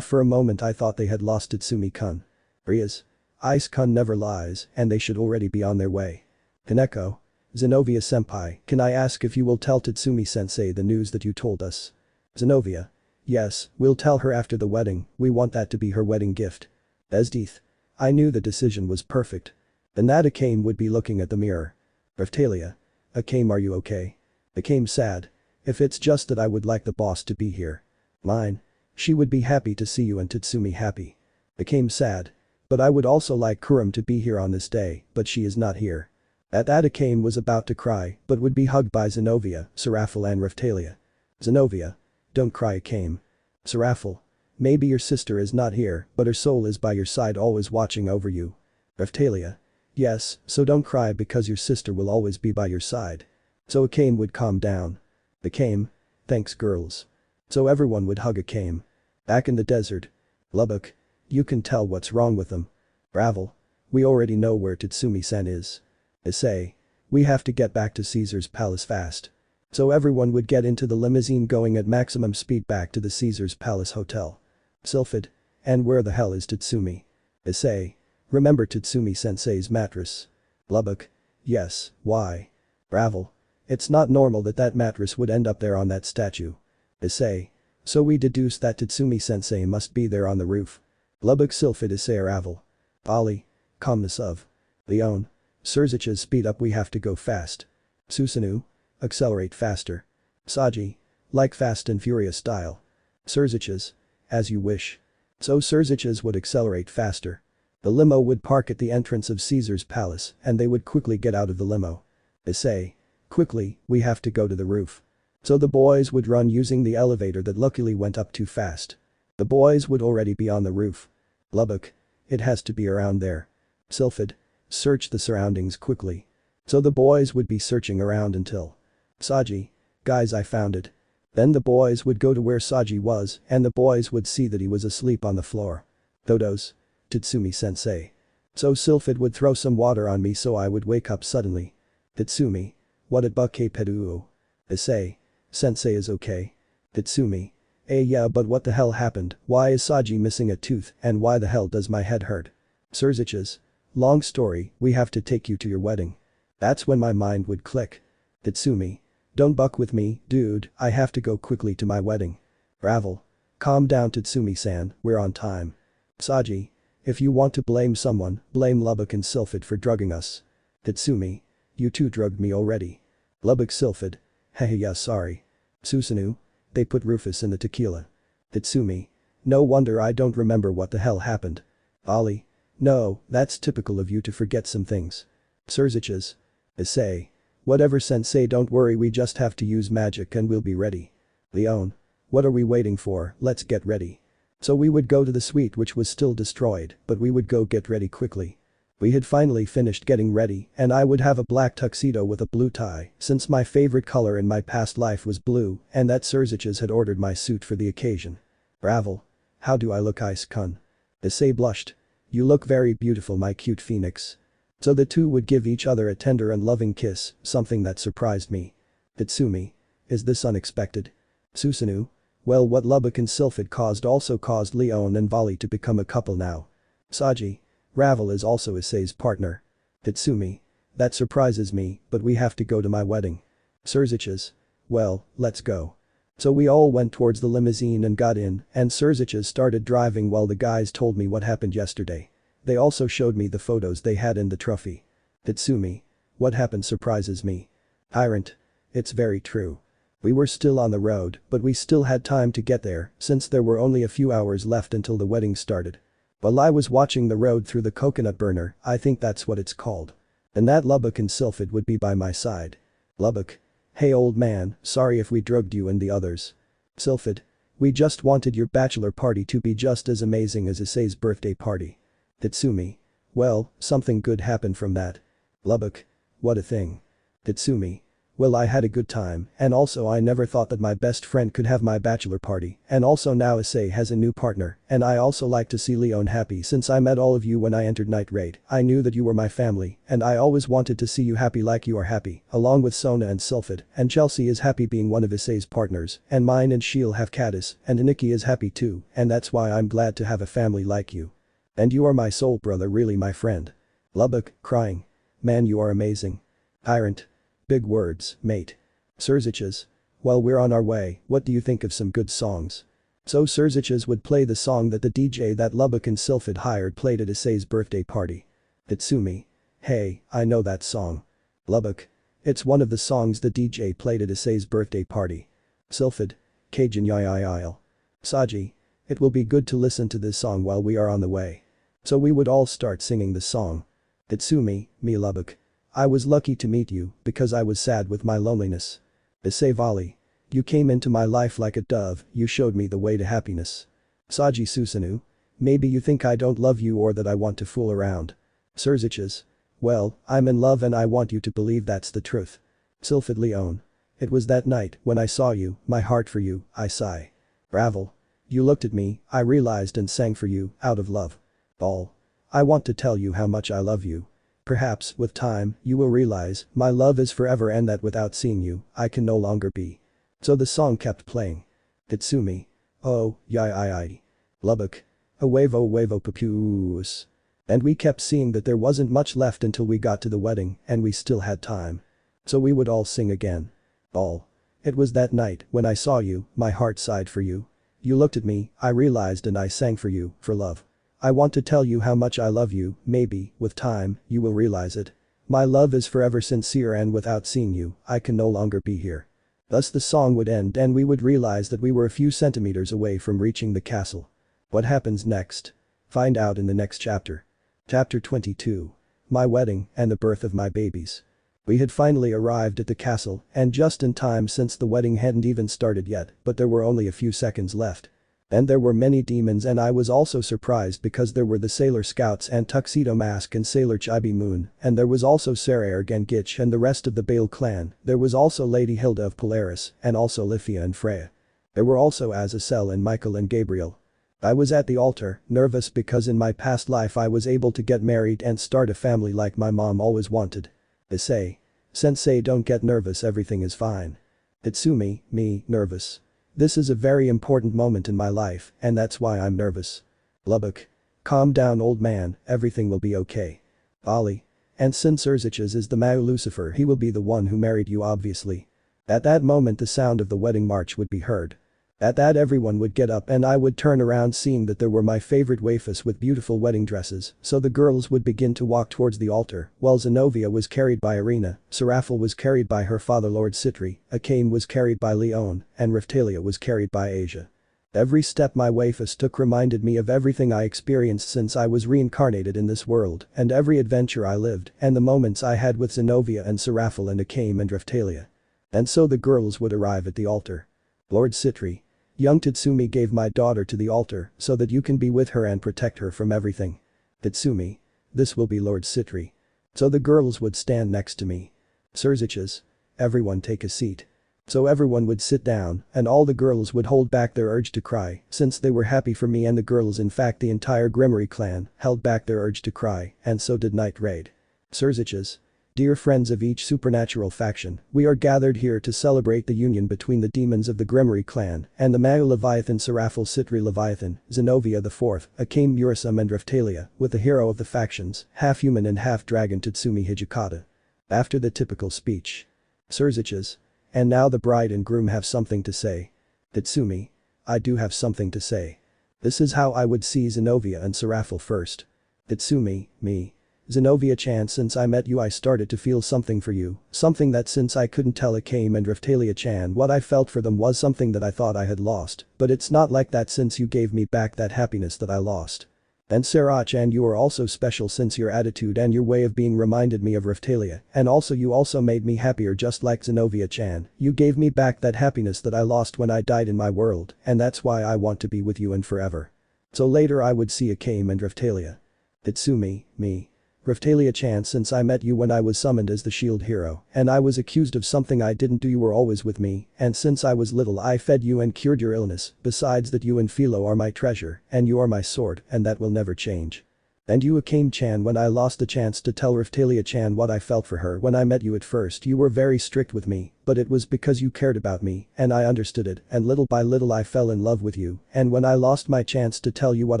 For a moment I thought they had lost Tatsumi-kun. Rias. Ice-kun never lies and they should already be on their way. Kaneko. Zenobia-senpai, can I ask if you will tell Tatsumi-sensei the news that you told us? Zenobia. Yes, we'll tell her after the wedding, we want that to be her wedding gift. Esdeeth. I knew the decision was perfect. Then that Akame would be looking at the mirror. Raftalia. Akame, are you okay? Akame sad. If it's just that I would like the boss to be here. Mine. She would be happy to see you and Tatsumi happy. Akame sad. But I would also like Kurum to be here on this day, but she is not here. At that Akame was about to cry, but would be hugged by Zenobia, Serafel and Raftalia. Zenobia. Don't cry Akame. Serafel. Maybe your sister is not here, but her soul is by your side always watching over you. Raftalia. Yes, so don't cry because your sister will always be by your side. So Akame would calm down. Akame. Thanks girls. So everyone would hug Akame. Back in the desert. Lubbock. You can tell what's wrong with them. Ravel. We already know where Tatsumi-san is. Issei. We have to get back to Caesar's palace fast. So everyone would get into the limousine going at maximum speed back to the Caesar's palace hotel. Sylphid. And where the hell is Tatsumi? Issei. Remember Tatsumi-sensei's mattress. Lubbock. Yes, why? Ravel. It's not normal that that mattress would end up there on that statue. Issei. So we deduce that Tatsumi-sensei must be there on the roof. Lubbock. Sylphid. Issei. Ravel. Ollie. Calmness of. Leon. Surziches, speed up, we have to go fast. Susanoo. Accelerate faster. Saji. Like Fast and Furious style. Surziches. As you wish. So Surziches would accelerate faster. The limo would park at the entrance of Caesar's palace and they would quickly get out of the limo. Issei. Quickly, we have to go to the roof. So the boys would run using the elevator that luckily went up too fast. The boys would already be on the roof. Lubbock. It has to be around there. Sylphid. Search the surroundings quickly. So the boys would be searching around until. Saji. Guys, I found it. Then the boys would go to where Saji was and the boys would see that he was asleep on the floor. Dodos. Tatsumi-sensei. So Sylphid would throw some water on me so I would wake up suddenly. Tatsumi. What at bukke pedu? Issei. Sensei is okay. Tatsumi. Yeah, but what the hell happened? Why is Saji missing a tooth and why the hell does my head hurt? Surziches. Long story, we have to take you to your wedding. That's when my mind would click. Tatsumi. Don't buck with me, dude, I have to go quickly to my wedding. Ravel. Calm down Tatsumi-san, we're on time. Saji. If you want to blame someone, blame Lubbock and Sylphid for drugging us. Tatsumi. You two drugged me already. Lubbock Sylphid. Hehe yeah sorry. Susanoo. They put Rufus in the tequila. Tatsumi. No wonder I don't remember what the hell happened. Ali. No, that's typical of you to forget some things. Surziches. Issei. Whatever sensei, don't worry, we just have to use magic and we'll be ready. Leon. What are we waiting for, let's get ready. So we would go to the suite which was still destroyed, but we would go get ready quickly. We had finally finished getting ready and I would have a black tuxedo with a blue tie since my favorite color in my past life was blue and that Surziches had ordered my suit for the occasion. Ravel. How do I look Ice-kun? Issei blushed. You look very beautiful my cute phoenix. So the two would give each other a tender and loving kiss, something that surprised me. Tatsumi. Is this unexpected? Susanoo. Well, what Lubbock and Sylphid caused also caused Leon and Vali to become a couple now. Saji. Ravel is also Issei's partner. Tatsumi. That surprises me, but we have to go to my wedding. Surziches. Well, let's go. So we all went towards the limousine and got in and Surziches started driving while the guys told me what happened yesterday. They also showed me the photos they had in the trophy. Tatsumi. What happened surprises me. Tyrant. It's very true. We were still on the road, but we still had time to get there since there were only a few hours left until the wedding started. While I was watching the road through the coconut burner, I think that's what it's called. And that Lubbock and Sylphid would be by my side. Lubbock. Hey old man, sorry if we drugged you and the others. Sylphid. We just wanted your bachelor party to be just as amazing as Issei's birthday party. Tatsumi. Well, something good happened from that. Lubbock. What a thing. Tatsumi. Well, I had a good time and also I never thought that my best friend could have my bachelor party and also now Issei has a new partner and I also like to see Leon happy since I met all of you when I entered Night Raid. I knew that you were my family and I always wanted to see you happy like you are happy along with Sona and Sylphid and Chelsea is happy being one of Issei's partners and mine and Sheil have Caddis and Nikki is happy too and that's why I'm glad to have a family like you. And you are my soul brother really my friend. Lubbock, crying. Man you are amazing. Tyrant. Big words, mate. Surziches. Well we're on our way, what do you think of some good songs? So Surziches would play the song that the DJ that Lubbock and Sylphid hired played at Issei's birthday party. Tatsumi. Hey, I know that song. Lubbock. It's one of the songs the DJ played at Issei's birthday party. Sylphid. Cajun Yile. Saji. It will be good to listen to this song while we are on the way. So we would all start singing the song. Tatsumi, me Lubbock. I was lucky to meet you because I was sad with my loneliness. Issei Vali. You came into my life like a dove, you showed me the way to happiness. Saji Susanoo. Maybe you think I don't love you or that I want to fool around. Surziches. Well, I'm in love and I want you to believe that's the truth. Sylphid Leon. It was that night when I saw you, my heart for you, I sigh. Ravel. You looked at me, I realized and sang for you, out of love. All. I want to tell you how much I love you. Perhaps, with time, you will realize, my love is forever and that without seeing you, I can no longer be. So the song kept playing. Tatsumi. Oh, yai. Lubbock. Huevo papuus. And we kept seeing that there wasn't much left until we got to the wedding and we still had time. So we would all sing again. All. It was that night when I saw you, my heart sighed for you. You looked at me, I realized and I sang for you, for love. I want to tell you how much I love you, maybe, with time, you will realize it. My love is forever sincere and without seeing you, I can no longer be here. Thus the song would end and we would realize that we were a few centimeters away from reaching the castle. What happens next? Find out in the next chapter. Chapter 22. My wedding and the birth of my babies. We had finally arrived at the castle, and just in time since the wedding hadn't even started yet, but there were only a few seconds left. And there were many demons, and I was also surprised because there were the Sailor Scouts and Tuxedo Mask and Sailor Chibi Moon, and there was also Sarayer Gengich and the rest of the Bale clan. There was also Lady Hilda of Polaris, and also Lithia and Freya. There were also Azazel and Michael and Gabriel. I was at the altar, nervous because in my past life I was able to get married and start a family like my mom always wanted. Issei. Sensei, don't get nervous, everything is fine. Tatsumi, me, nervous. This is a very important moment in my life, and that's why I'm nervous. Lubbock. Calm down, old man, everything will be okay. Ali. And since Urzich's is the Mao Lucifer, he will be the one who married you, obviously. At that moment the sound of the wedding march would be heard. At that everyone would get up and I would turn around, seeing that there were my favorite waifus with beautiful wedding dresses, so the girls would begin to walk towards the altar, while Zenobia was carried by Irina, Serafel was carried by her father Lord Citri, Akame was carried by Leon, and Riftalia was carried by Asia. Every step my waifus took reminded me of everything I experienced since I was reincarnated in this world, and every adventure I lived, and the moments I had with Zenobia and Serafel and Akame and Riftalia. And so the girls would arrive at the altar. Lord Citri. Young Tatsumi gave my daughter to the altar so that you can be with her and protect her from everything. Tatsumi. This will be Lord Citri. So the girls would stand next to me. Surziches. Everyone take a seat. So everyone would sit down, and all the girls would hold back their urge to cry, since they were happy for me, and the girls, in fact the entire Gremory clan, held back their urge to cry, and so did Night Raid. Surziches. Dear friends of each supernatural faction, we are gathered here to celebrate the union between the demons of the Gremory clan and the Mao Leviathan Serafel Citri Leviathan, Zenobia IV, Akame Murasum and Riftalia, with the hero of the factions, half-human and half-dragon Tatsumi Hijikata. After the typical speech. Surziches. And now the bride and groom have something to say. Tatsumi. I do have something to say. This is how I would see Zenobia and Serafel first. Tatsumi, me. Zenobia-chan, since I met you I started to feel something for you, something that since I couldn't tell Akame and Riftalia-chan what I felt for them was something that I thought I had lost, but it's not like that since you gave me back that happiness that I lost. And Sarah-chan, you are also special since your attitude and your way of being reminded me of Riftalia, and also you also made me happier just like Zenobia-chan, you gave me back that happiness that I lost when I died in my world, and that's why I want to be with you and forever. So later I would see Akame and Riftalia. Tatsumi, me. Riftalia-chan, since I met you when I was summoned as the shield hero, and I was accused of something I didn't do, you were always with me, and since I was little I fed you and cured your illness, besides that you and Philo are my treasure, and you are my sword, and that will never change. And you Akame-chan, when I lost the chance to tell Riftalia-chan what I felt for her when I met you at first, you were very strict with me, but it was because you cared about me, and I understood it, and little by little I fell in love with you, and when I lost my chance to tell you what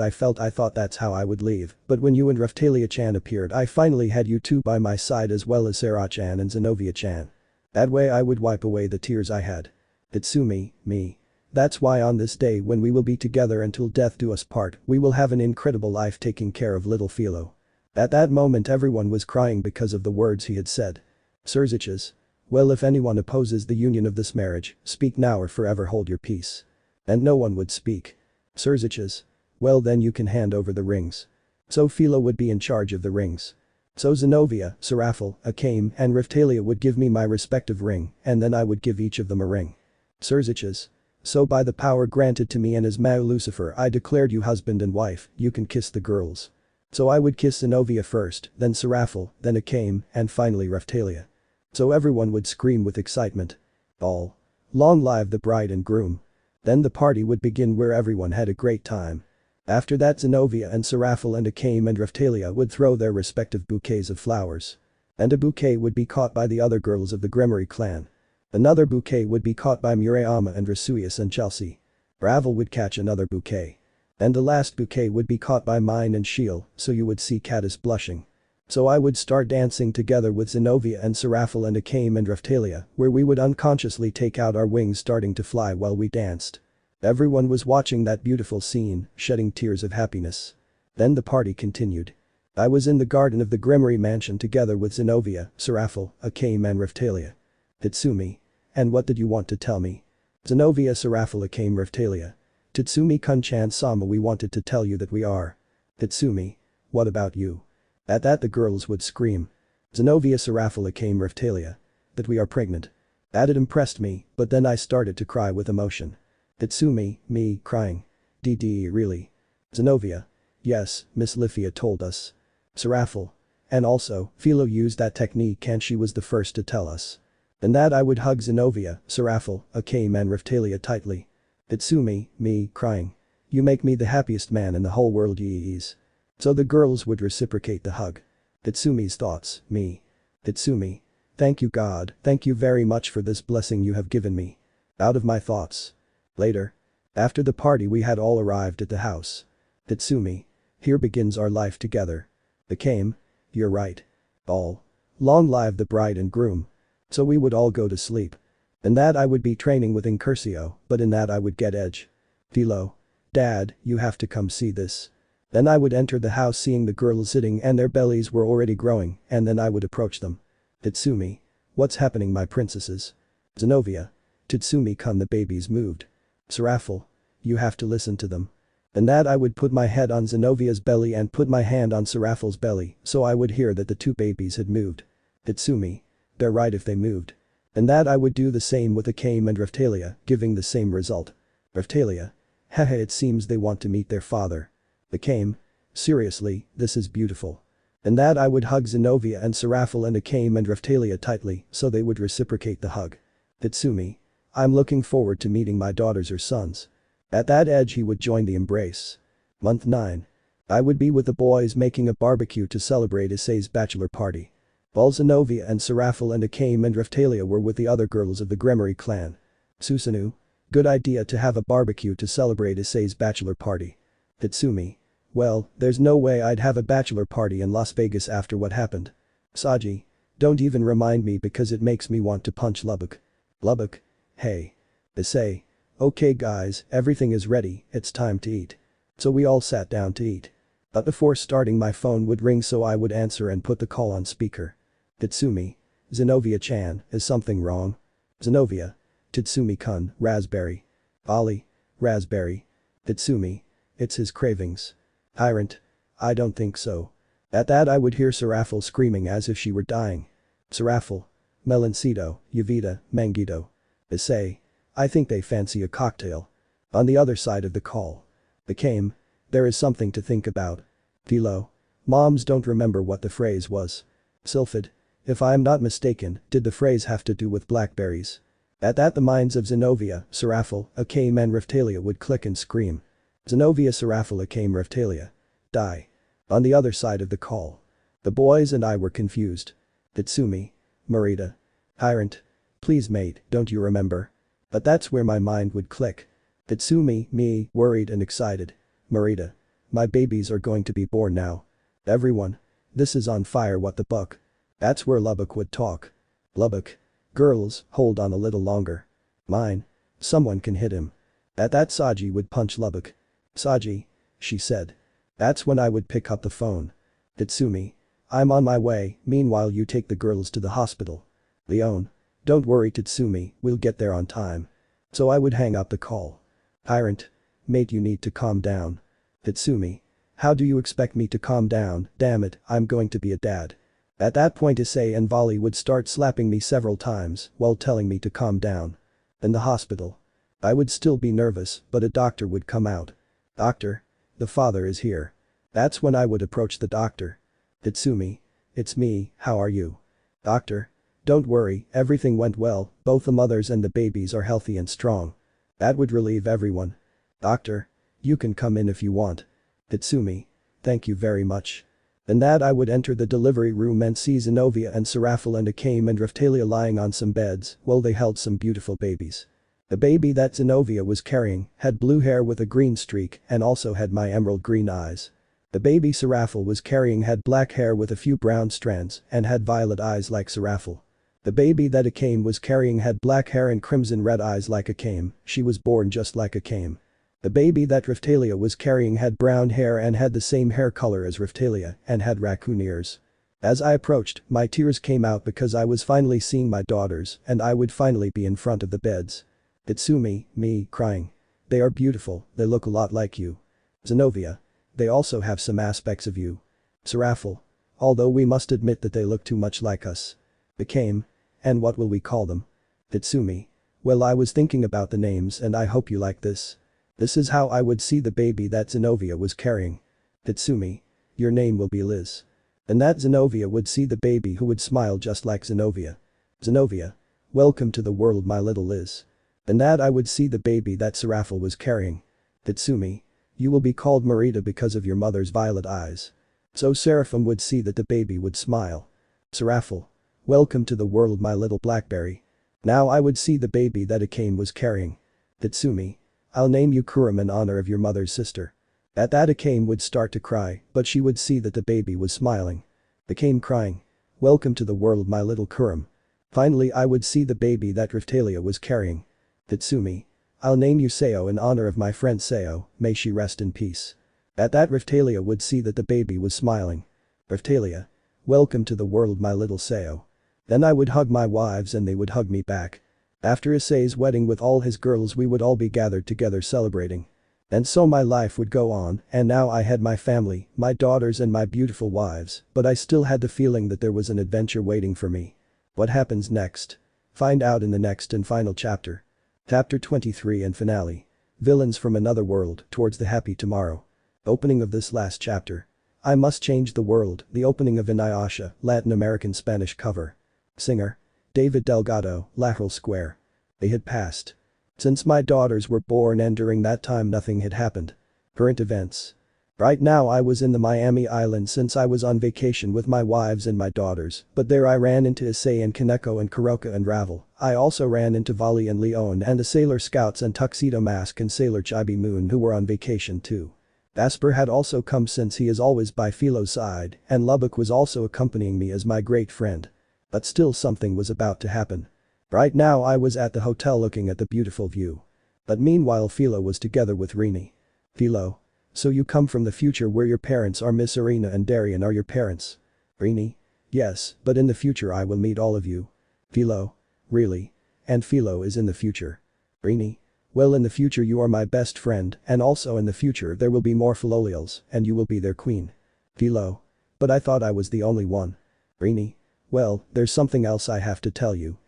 I felt I thought that's how I would leave, but when you and Riftalia-chan appeared I finally had you two by my side as well as Sarah-chan and Zenobia-chan. That way I would wipe away the tears I had. Tatsumi, me. That's why on this day when we will be together until death do us part, we will have an incredible life taking care of little Philo. At that moment everyone was crying because of the words he had said. Surziches. Well, if anyone opposes the union of this marriage, speak now or forever hold your peace. And no one would speak. Surziches. Well then you can hand over the rings. So Philo would be in charge of the rings. So Zenobia, Serafel, Akame, and Riftalia would give me my respective ring, and then I would give each of them a ring. Surziches. So by the power granted to me and as Mao Lucifer I declared you husband and wife, you can kiss the girls. So I would kiss Zenobia first, then Serafel, then Akame, and finally Riftalia. So everyone would scream with excitement. All. Long live the bride and groom. Then the party would begin where everyone had a great time. After that Zenobia and Serafel and Akame and Riftalia would throw their respective bouquets of flowers. And a bouquet would be caught by the other girls of the Gremory clan. Another bouquet would be caught by Murayama and Rasuius and Chelsea. Ravel would catch another bouquet. And the last bouquet would be caught by mine and Shiel, so you would see Caddis blushing. So I would start dancing together with Zenobia and Serafel and Akame and Riftalia, where we would unconsciously take out our wings starting to fly while we danced. Everyone was watching that beautiful scene, shedding tears of happiness. Then the party continued. I was in the garden of the Gremory mansion together with Zenobia, Serafel, Akame and Riftalia. Tatsumi. And what did you want to tell me? Zenobia, Serafel, Akame, Riftalia. Tatsumi-kun-chan-sama, we wanted to tell you that we are. Tatsumi. What about you? At that the girls would scream. Zenovia Serafala came Riftalia. That we are pregnant. That it impressed me, but then I started to cry with emotion. Tatsumi, me, crying. Really? Zenovia. Yes, Miss Lifia told us. Serafal. And also, Philo used that technique and she was the first to tell us. And that I would hug Zenovia, Serafal, Akame and Riftalia tightly. Tatsumi, me, crying. You make me the happiest man in the whole world, yees. So the girls would reciprocate the hug. Tatsumi's thoughts, me. Tatsumi. Thank you God, thank you very much for this blessing you have given me. Out of my thoughts. Later. After the party we had all arrived at the house. Tatsumi. Here begins our life together. Akame. You're right. All. Long live the bride and groom. So we would all go to sleep. In that I would be training with Incursio, but in that I would get edge. Philo. Dad, you have to come see this. Then I would enter the house seeing the girls sitting and their bellies were already growing, and then I would approach them. Tatsumi. What's happening my princesses? Zenovia. Tatsumi-kun, the babies moved. Serafal. You have to listen to them. And that I would put my head on Zenovia's belly and put my hand on Serafal's belly so I would hear that the two babies had moved. Tatsumi. They're right if they moved. And that I would do the same with Akame and Riftalia, giving the same result. Riftalia. Haha, it seems they want to meet their father. Akame. Seriously, this is beautiful. And that I would hug Zenovia and Serafal and Akame and Riftalia tightly so they would reciprocate the hug. Tatsumi. I'm looking forward to meeting my daughters or sons. At that edge he would join the embrace. Month 9. I would be with the boys making a barbecue to celebrate Issei's bachelor party. While Zenovia and Serafal and Akame and Riftalia were with the other girls of the Gremory clan. Susanoo. Good idea to have a barbecue to celebrate Issei's bachelor party. Tatsumi. Well, there's no way I'd have a bachelor party in Las Vegas after what happened. Saji. Don't even remind me because it makes me want to punch Lubbock. Lubbock. Hey. Issei. Okay guys, everything is ready, it's time to eat. So we all sat down to eat. But before starting my phone would ring so I would answer and put the call on speaker. Tatsumi. Zenovia-chan, is something wrong? Zenovia. Tatsumi-kun, raspberry. Ali. Raspberry. Tatsumi. It's his cravings. Tyrant. I don't think so. At that I would hear Serafal screaming as if she were dying. Serafal. Meloncito, Yavita, Mangito. Issei. I think they fancy a cocktail. On the other side of the call. Akame. There is something to think about. Philo. Moms don't remember what the phrase was. Sylphid. If I am not mistaken, did the phrase have to do with blackberries? At that the minds of Zenovia, Serafal, Akame and Riftalia would click and scream. Zenovia, Serafal, Akame, Riftalia. Die. On the other side of the call. The boys and I were confused. Tatsumi. Marita. Tyrant. Please mate, don't you remember? But that's where my mind would click. Tatsumi, me, worried and excited. Marita. My babies are going to be born now. Everyone. This is on fire, what the buck? That's where Lubbock would talk. Lubbock. Girls, hold on a little longer. Mine. Someone can hit him. At that Saji would punch Lubbock. Saji. She said. That's when I would pick up the phone. Tatsumi. I'm on my way, meanwhile you take the girls to the hospital. Leon. Don't worry Tatsumi, we'll get there on time. So I would hang up the call. Tyrant. Mate, you need to calm down. Tatsumi. How do you expect me to calm down, damn it, I'm going to be a dad. At that point Issei and Volley would start slapping me several times while telling me to calm down. In the hospital. I would still be nervous, but a doctor would come out. Doctor. The father is here. That's when I would approach the doctor. Tatsumi. It's me, how are you? Doctor. Don't worry, everything went well, both the mothers and the babies are healthy and strong. That would relieve everyone. Doctor. You can come in if you want. Tatsumi. Thank you very much. In that I would enter the delivery room and see Zenovia and Serafal and Akame and Riftalia lying on some beds while they held some beautiful babies. The baby that Zenovia was carrying had blue hair with a green streak and also had my emerald green eyes. The baby Serafal was carrying had black hair with a few brown strands and had violet eyes like Serafal. The baby that Akame was carrying had black hair and crimson red eyes like Akame, she was born just like Akame. The baby that Riftalia was carrying had brown hair and had the same hair color as Riftalia and had raccoon ears. As I approached, my tears came out because I was finally seeing my daughters and I would finally be in front of the beds. Tatsumi, me, crying. They are beautiful, they look a lot like you. Zenovia. They also have some aspects of you. Seraphiel. Although we must admit that they look too much like us. Became. And what will we call them? Tatsumi. Well, I was thinking about the names and I hope you like this. This is how I would see the baby that Zenovia was carrying. Tatsumi. Your name will be Liz. And that Zenovia would see the baby who would smile just like Zenovia. Zenovia. Welcome to the world, my little Liz. And that I would see the baby that Seraphiel was carrying. Tatsumi. You will be called Marita because of your mother's violet eyes. So Seraphim would see that the baby would smile. Seraphiel. Welcome to the world, my little blackberry. Now I would see the baby that Akane was carrying. Tatsumi. I'll name you Kurum in honor of your mother's sister. At that Akane would start to cry, but she would see that the baby was smiling. Akane crying. Welcome to the world, my little Kurum. Finally I would see the baby that Riftalia was carrying. Tatsumi. I'll name you Seo in honor of my friend Seo, may she rest in peace. At that Riftalia would see that the baby was smiling. Riftalia. Welcome to the world, my little Seo. Then I would hug my wives and they would hug me back. After Issei's wedding with all his girls we would all be gathered together celebrating. And so my life would go on, and now I had my family, my daughters and my beautiful wives, but I still had the feeling that there was an adventure waiting for me. What happens next? Find out in the next and final chapter. Chapter 23 and finale. Villains from another world towards the happy tomorrow. Opening of this last chapter. I Must Change the World, the opening of Inuyasha, Latin American Spanish cover. Singer. David Delgado, Lateral Square. They had passed. Since my daughters were born and during that time nothing had happened. Current events. Right now I was in the Miami Island since I was on vacation with my wives and my daughters, but there I ran into Issei and Kaneko and Kuroka and Ravel. I also ran into Vali and Leon and the Sailor Scouts and Tuxedo Mask and Sailor Chibi Moon who were on vacation too. Asper had also come since he is always by Philo's side, and Lubbock was also accompanying me as my great friend. But still something was about to happen. Right now I was at the hotel looking at the beautiful view. But meanwhile Philo was together with Rini. Philo. So you come from the future where your parents are Miss Arena and Darian are your parents. Rini. Yes, but in the future I will meet all of you. Philo. Really? And Philo is in the future. Rini. Well, in the future you are my best friend and also in the future there will be more Philolials and you will be their queen. Philo. But I thought I was the only one. Rini. Well, there's something else I have to tell you,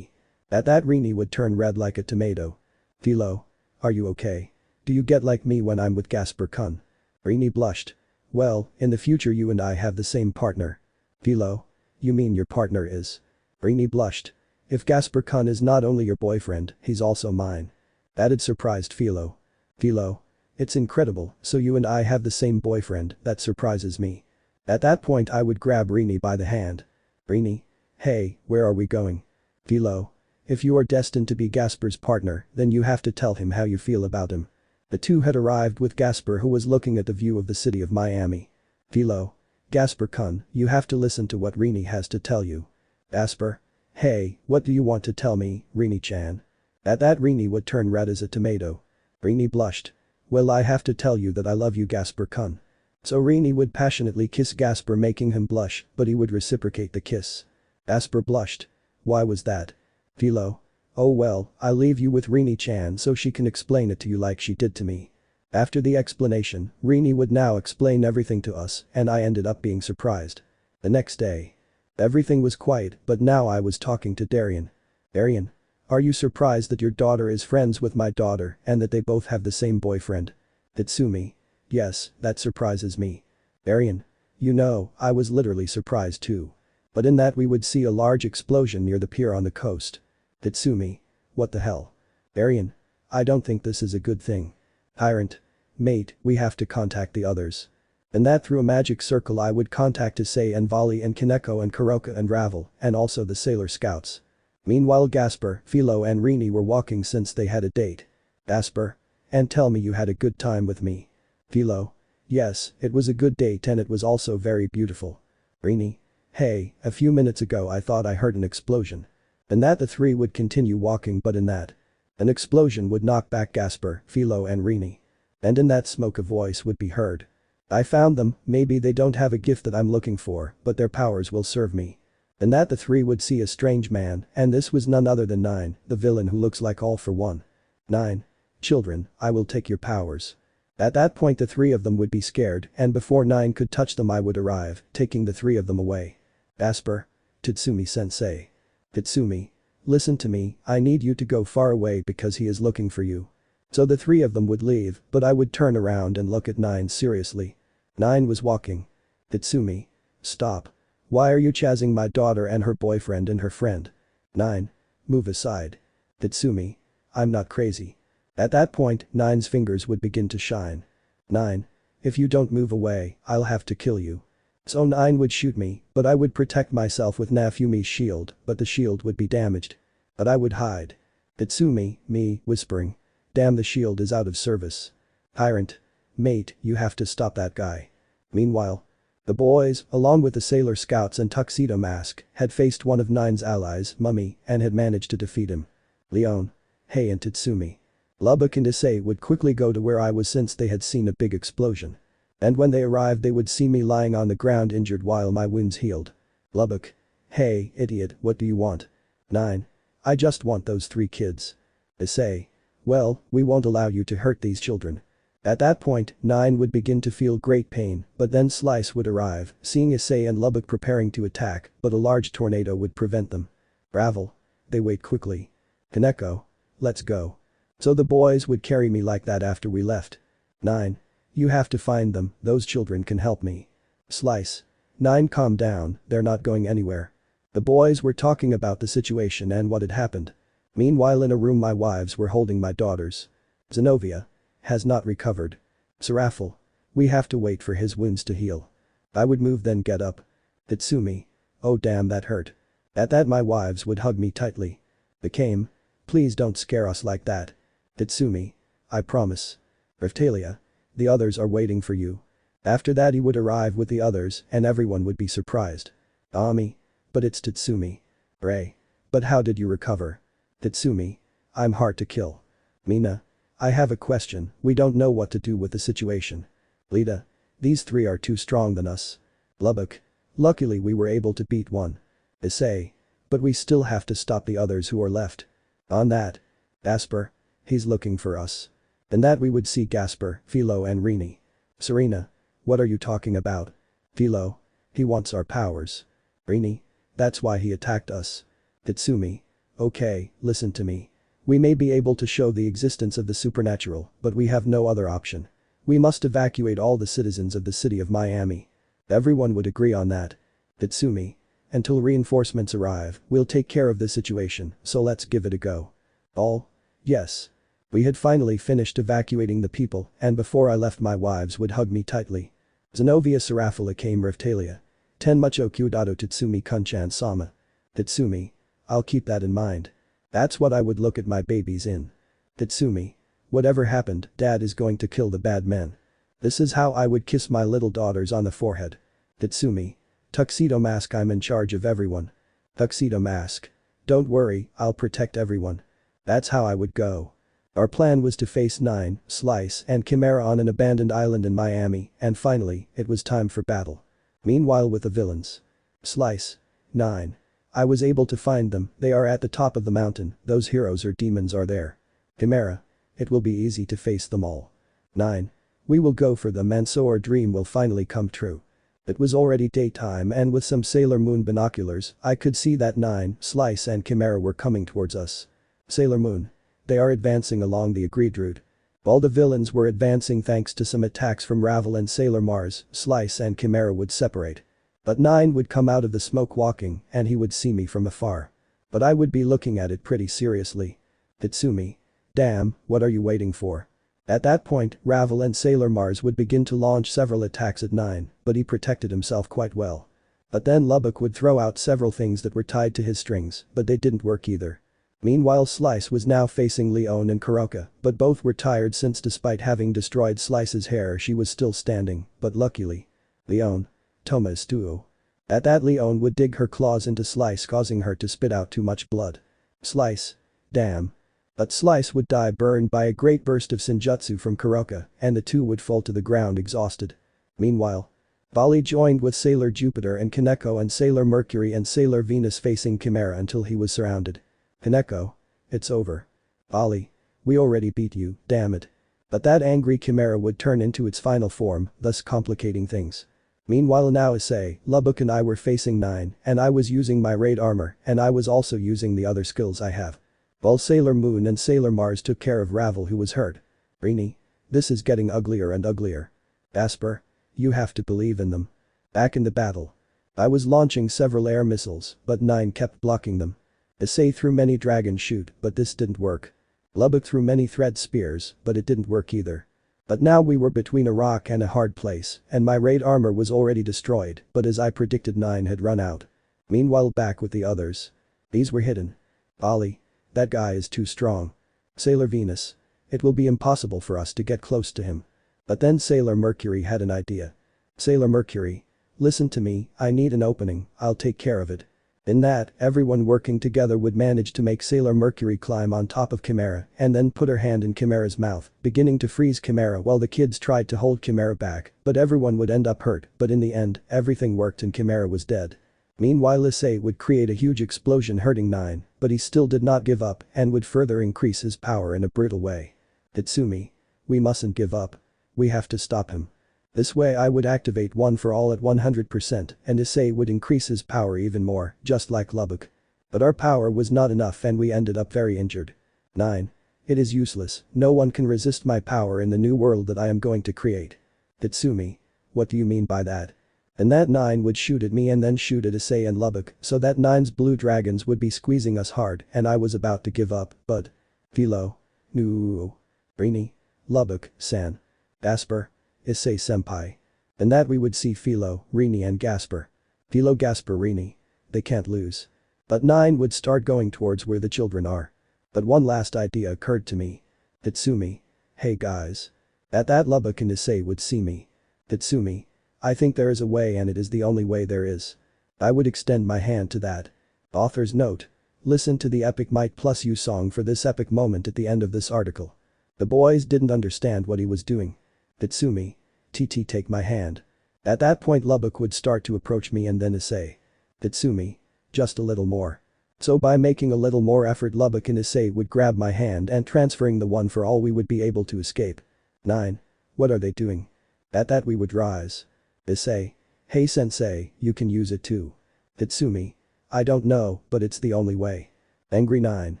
At that Rini would turn red like a tomato. Philo. Are you okay? Do you get like me when I'm with Gasper-kun? Rini blushed. Well, in the future you and I have the same partner. Philo. You mean your partner is? Rini blushed. If Gasper-kun is not only your boyfriend, he's also mine. That had surprised Philo. Philo. It's incredible, so you and I have the same boyfriend, that surprises me. At that point I would grab Rini by the hand. Rini. Hey, where are we going? Philo. If you are destined to be Gasper's partner, then you have to tell him how you feel about him. The two had arrived with Gasper who was looking at the view of the city of Miami. Philo. Gasper-kun, you have to listen to what Rini has to tell you. Gasper. Hey, what do you want to tell me, Rini-chan? At that Rini would turn red as a tomato. Rini blushed. Well, I have to tell you that I love you, Gasper-kun. So Rini would passionately kiss Gasper making him blush, but he would reciprocate the kiss. Gasper blushed. Why was that? Philo. Oh well, I'll leave you with Rini-chan so she can explain it to you like she did to me. After the explanation, Rini would now explain everything to us and I ended up being surprised. The next day. Everything was quiet but now I was talking to Darian. Darian. Are you surprised that your daughter is friends with my daughter and that they both have the same boyfriend? Tatsumi. Yes, that surprises me. Darian. You know, I was literally surprised too. But in that we would see a large explosion near the pier on the coast. Tatsumi. What the hell? Darian. I don't think this is a good thing. Tyrant. Mate, we have to contact the others. And that through a magic circle I would contact Issei and Vali and Kaneko and Kuroka and Ravel and also the Sailor Scouts. Meanwhile Gasper, Philo and Rini were walking since they had a date. Gasper. And tell me you had a good time with me. Philo. Yes, it was a good date and it was also very beautiful. Rini. Hey, a few minutes ago I thought I heard an explosion. And that the three would continue walking but in that. An explosion would knock back Gasper, Philo and Rini. And in that smoke a voice would be heard. I found them, maybe they don't have a gift that I'm looking for, but their powers will serve me. And that the three would see a strange man, and this was none other than Nine, the villain who looks like All for One. Nine. Children, I will take your powers. At that point the three of them would be scared and before 9 could touch them I would arrive, taking the three of them away. Asper. Tatsumi-sensei. Tatsumi. Listen to me, I need you to go far away because he is looking for you. So the three of them would leave, but I would turn around and look at 9 seriously. 9 was walking. Tatsumi. Stop. Why are you chasing my daughter and her boyfriend and her friend? 9. Move aside. Tatsumi. I'm not crazy. At that point, 9's fingers would begin to shine. 9. If you don't move away, I'll have to kill you. So 9 would shoot me, but I would protect myself with Nafumi's shield, but the shield would be damaged. But I would hide. Tatsumi, me, whispering. Damn, the shield is out of service. Tyrant. Mate, you have to stop that guy. Meanwhile, the boys, along with the Sailor Scouts and Tuxedo Mask, had faced one of 9's allies, Mummy, and had managed to defeat him. Leon. Hey and Tatsumi. Lubbock and Issei would quickly go to where I was since they had seen a big explosion. And when they arrived they would see me lying on the ground injured while my wounds healed. Lubbock. Hey, idiot, what do you want? 9. I just want those 3 kids. Issei. Well, we won't allow you to hurt these children. At that point, 9 would begin to feel great pain, but then Slice would arrive, seeing Issei and Lubbock preparing to attack, but a large tornado would prevent them. Ravel. They wait quickly. Kaneko. Let's go. So the boys would carry me like that after we left. 9. You have to find them, those children can help me. Slice. 9 calm down, they're not going anywhere. The boys were talking about the situation and what had happened. Meanwhile in a room my wives were holding my daughters. Zenobia. Has not recovered. Seraphiel. We have to wait for his wounds to heal. I would move then get up. Tatsumi. Oh damn, that hurt. At that my wives would hug me tightly. Became. Please don't scare us like that. Tatsumi. I promise. Riftalia. The others are waiting for you. After that he would arrive with the others and everyone would be surprised. Ami. But it's Tatsumi. Ray. But how did you recover? Tatsumi. I'm hard to kill. Mina. I have a question, we don't know what to do with the situation. Lita. These 3 are too strong than us. Lubbock. Luckily we were able to beat one. Issei. But we still have to stop the others who are left. On that. Asper. He's looking for us. In that we would see Gasper, Philo and Rini. Serena. What are you talking about? Philo. He wants our powers. Rini. That's why he attacked us. Tatsumi. Okay, listen to me. We may be able to show the existence of the supernatural, but we have no other option. We must evacuate all the citizens of the city of Miami. Everyone would agree on that. Tatsumi. Until reinforcements arrive, we'll take care of this situation, so let's give it a go. All? Yes. We had finally finished evacuating the people, and before I left my wives would hug me tightly. Zenobia Serafila came Riftalia. Tenmucho Kyudato Tatsumi Kunchan Sama. Tatsumi. I'll keep that in mind. That's what I would look at my babies in. Tatsumi. Whatever happened, Dad is going to kill the bad men. This is how I would kiss my little daughters on the forehead. Tatsumi. Tuxedo Mask, I'm in charge of everyone. Tuxedo Mask. Don't worry, I'll protect everyone. That's how I would go. Our plan was to face 9, Slice and Chimera on an abandoned island in Miami, and finally, it was time for battle. Meanwhile with the villains. Slice. 9. I was able to find them, they are at the top of the mountain, those heroes or demons are there. Chimera. It will be easy to face them all. 9. We will go for them and so our dream will finally come true. It was already daytime and with some Sailor Moon binoculars, I could see that 9, Slice and Chimera were coming towards us. Sailor Moon. They are advancing along the agreed route. All the villains were advancing thanks to some attacks from Ravel and Sailor Mars, Slice and Chimera would separate. But 9 would come out of the smoke walking and he would see me from afar. But I would be looking at it pretty seriously. Tatsumi. Damn, what are you waiting for? At that point, Ravel and Sailor Mars would begin to launch several attacks at 9, but he protected himself quite well. But then Lubbock would throw out several things that were tied to his strings, but they didn't work either. Meanwhile Slice was now facing Leon and Kuroka, but both were tired since despite having destroyed Slice's hair she was still standing, but luckily. Leon. Toma is duo. At that Leon would dig her claws into Slice causing her to spit out too much blood. Slice. Damn. But Slice would die burned by a great burst of Senjutsu from Kuroka and the two would fall to the ground exhausted. Meanwhile. Bali joined with Sailor Jupiter and Kaneko and Sailor Mercury and Sailor Venus facing Chimera until he was surrounded. Kaneko. It's over. Bali. We already beat you, damn it. But that angry chimera would turn into its final form, thus complicating things. Meanwhile now Issei, Lubbock and I were facing 9 and I was using my raid armor and I was also using the other skills I have. While Sailor Moon and Sailor Mars took care of Ravel who was hurt. Rini. This is getting uglier and uglier. Asper. You have to believe in them. Back in the battle. I was launching several air missiles, but 9 kept blocking them. Issei threw many dragon shoot, but this didn't work. Lubbock threw many thread spears, but it didn't work either. But now we were between a rock and a hard place, and my raid armor was already destroyed, but as I predicted 9 had run out. Meanwhile back with the others. These were hidden. Ollie. That guy is too strong. Sailor Venus. It will be impossible for us to get close to him. But then Sailor Mercury had an idea. Sailor Mercury. Listen to me, I need an opening, I'll take care of it. In that, everyone working together would manage to make Sailor Mercury climb on top of Chimera and then put her hand in Chimera's mouth, beginning to freeze Chimera while the kids tried to hold Chimera back, but everyone would end up hurt, but in the end, everything worked and Chimera was dead. Meanwhile Issei would create a huge explosion hurting 9, but he still did not give up and would further increase his power in a brutal way. Tatsumi. We mustn't give up. We have to stop him. This way I would activate one for all at 100% and Issei would increase his power even more, just like Lubbock. But our power was not enough and we ended up very injured. 9. It is useless, no one can resist my power in the new world that I am going to create. Tatsumi. What do you mean by that? And that 9 would shoot at me and then shoot at Issei and Lubbock so that 9's blue dragons would be squeezing us hard and I was about to give up, but. Philo. No. Rini. Lubbock, San. Asper. Issei senpai. And that we would see Philo, Rini and Gasper. Philo, Gasper, Rini. They can't lose. But 9 would start going towards where the children are. But one last idea occurred to me. Tatsumi. Hey guys. At that Lubbock and Issei would see me. Tatsumi. I think there is a way and it is the only way there is. I would extend my hand to that. Author's note. Listen to the Epic Might Plus You song for this epic moment at the end of this article. The boys didn't understand what he was doing. Tatsumi. TT take my hand. At that point Lubbock would start to approach me and then Issei. Tatsumi. Just a little more. So by making a little more effort Lubbock and Issei would grab my hand and transferring the one for all we would be able to escape. 9. What are they doing? At that we would rise. Issei. Hey sensei, you can use it too. Tatsumi. I don't know, but it's the only way. Angry 9.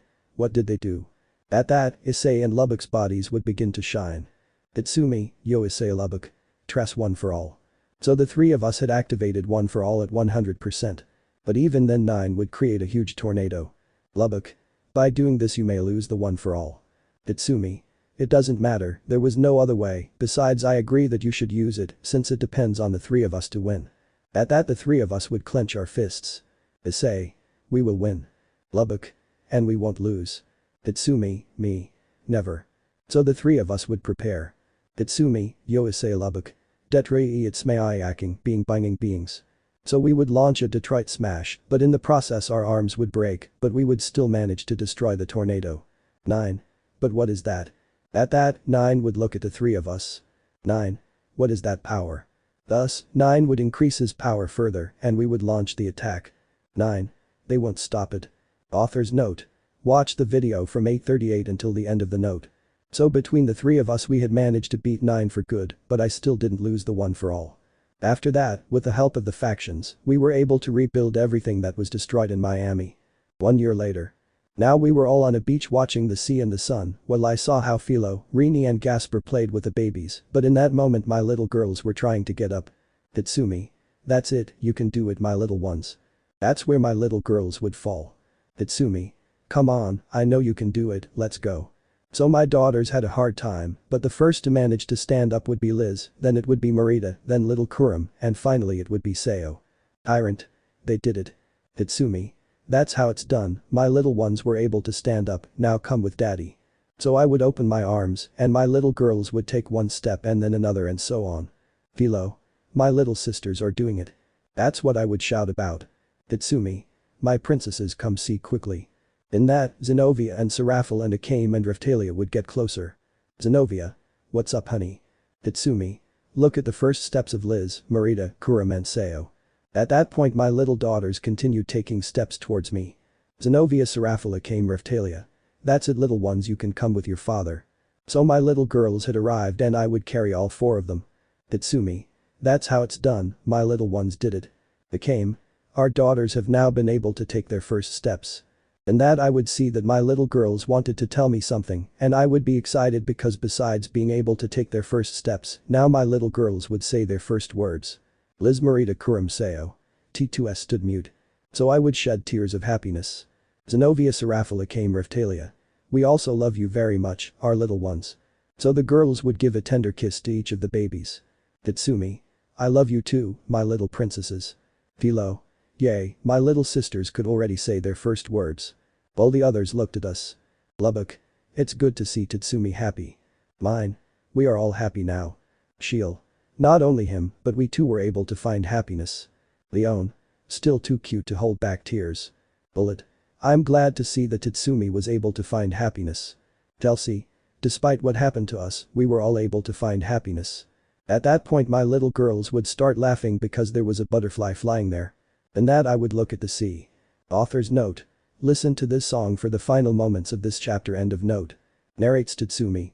What did they do? At that, Issei and Lubbock's bodies would begin to shine. Tatsumi, yo Issei Lubbock. Trust one for all. So the 3 of us had activated one for all at 100%. But even then 9 would create a huge tornado. Lubbock. By doing this you may lose the one for all. Tatsumi. It doesn't matter, there was no other way, besides I agree that you should use it since it depends on the 3 of us to win. At that the 3 of us would clench our fists. Issei. We will win. Lubbock. And we won't lose. Tatsumi, me. Never. So the 3 of us would prepare. Tatsumi, yo Issei Lubbock. Detrei it's mayaking being banging beings. So we would launch a Detroit smash, but in the process our arms would break, but we would still manage to destroy the tornado. 9. But what is that? At that, 9 would look at the 3 of us. 9. What is that power? Thus, 9 would increase his power further and we would launch the attack. 9. They won't stop it. Author's note. Watch the video from 8:38 until the end of the note. So between the 3 of us we had managed to beat 9 for good, but I still didn't lose the one for all. After that, with the help of the factions, we were able to rebuild everything that was destroyed in Miami. 1 year later. Now we were all on a beach watching the sea and the sun while I saw how Philo, Rini and Gasper played with the babies, but in that moment my little girls were trying to get up. Tatsumi. That's it, you can do it my little ones. That's where my little girls would fall. Tatsumi. Come on, I know you can do it, let's go. So my daughters had a hard time, but the first to manage to stand up would be Liz, then it would be Marita, then little Kurum, and finally it would be Seo. Tyrant. They did it. Tatsumi. That's how it's done, my little ones were able to stand up, now come with daddy. So I would open my arms, and my little girls would take one step and then another and so on. Philo. My little sisters are doing it. That's what I would shout about. Tatsumi. My princesses come see quickly. In that, Zenobia and Seraphil and Akame and Raftalia would get closer. Zenobia. What's up honey? Tatsumi. Look at the first steps of Liz, Marita, Kurum and Seo. At that point my little daughters continued taking steps towards me. Zenobia Seraphil Akame Raftalia. That's it little ones, you can come with your father. So my little girls had arrived and I would carry all 4 of them. Tatsumi. That's how it's done, my little ones did it. They came. Our daughters have now been able to take their first steps. And that I would see that my little girls wanted to tell me something and I would be excited because besides being able to take their first steps, now my little girls would say their first words. Liz Marita Kurum Seo. T2S stood mute. So I would shed tears of happiness. Zenovia Serafala came Riftalia. We also love you very much, our little ones. So the girls would give a tender kiss to each of the babies. Tatsumi. I love you too, my little princesses. Philo. Yay, my little sisters could already say their first words. All the others looked at us. Lubbock. It's good to see Tatsumi happy. Mine. We are all happy now. Shiel. Not only him, but we too were able to find happiness. Leon. Still too cute to hold back tears. Bullied. I'm glad to see that Tatsumi was able to find happiness. Chelsea. Despite what happened to us, we were all able to find happiness. At that point my little girls would start laughing because there was a butterfly flying there. And that I would look at the sea. Author's note. Listen to this song for the final moments of this chapter. End of note. Narrates Tatsumi.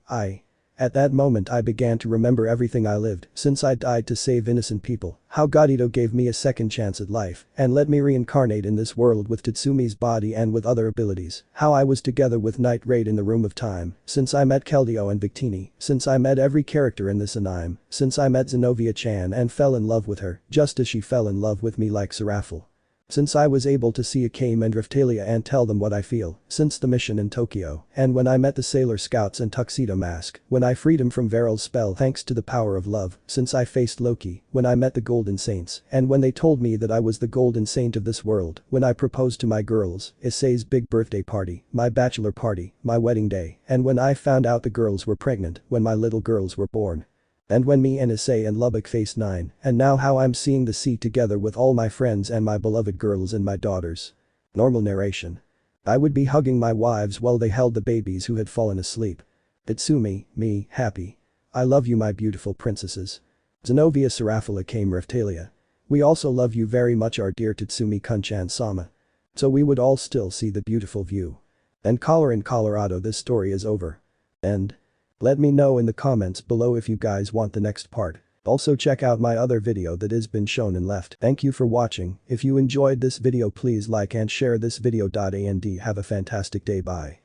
At that moment I began to remember everything I lived since I died to save innocent people, how Godito gave me a second chance at life and let me reincarnate in this world with Tatsumi's body and with other abilities, how I was together with Night Raid in the Room of Time, since I met Keldeo and Victini, since I met every character in this anime, since I met Zenovia-chan and fell in love with her, just as she fell in love with me like Serafal. Since I was able to see Akame and Riftalia and tell them what I feel, since the mission in Tokyo, and when I met the Sailor Scouts and Tuxedo Mask, when I freed him from Veryl's spell thanks to the power of love, since I faced Loki, when I met the Golden Saints, and when they told me that I was the Golden Saint of this world, when I proposed to my girls, Issei's big birthday party, my bachelor party, my wedding day, and when I found out the girls were pregnant, when my little girls were born. And when me and Issei and Lubbock faced 9, and now how I'm seeing the sea together with all my friends and my beloved girls and my daughters. Normal narration. I would be hugging my wives while they held the babies who had fallen asleep. Tatsumi, me, happy. I love you my beautiful princesses. Zenovia Serafala came Riftalia. We also love you very much our dear Tatsumi Kunchan-sama. So we would all still see the beautiful view. And in Colorado this story is over. End. Let me know in the comments below if you guys want the next part. Also check out my other video that has been shown and left. Thank you for watching. If you enjoyed this video please like and share this video. And have a fantastic day. Bye.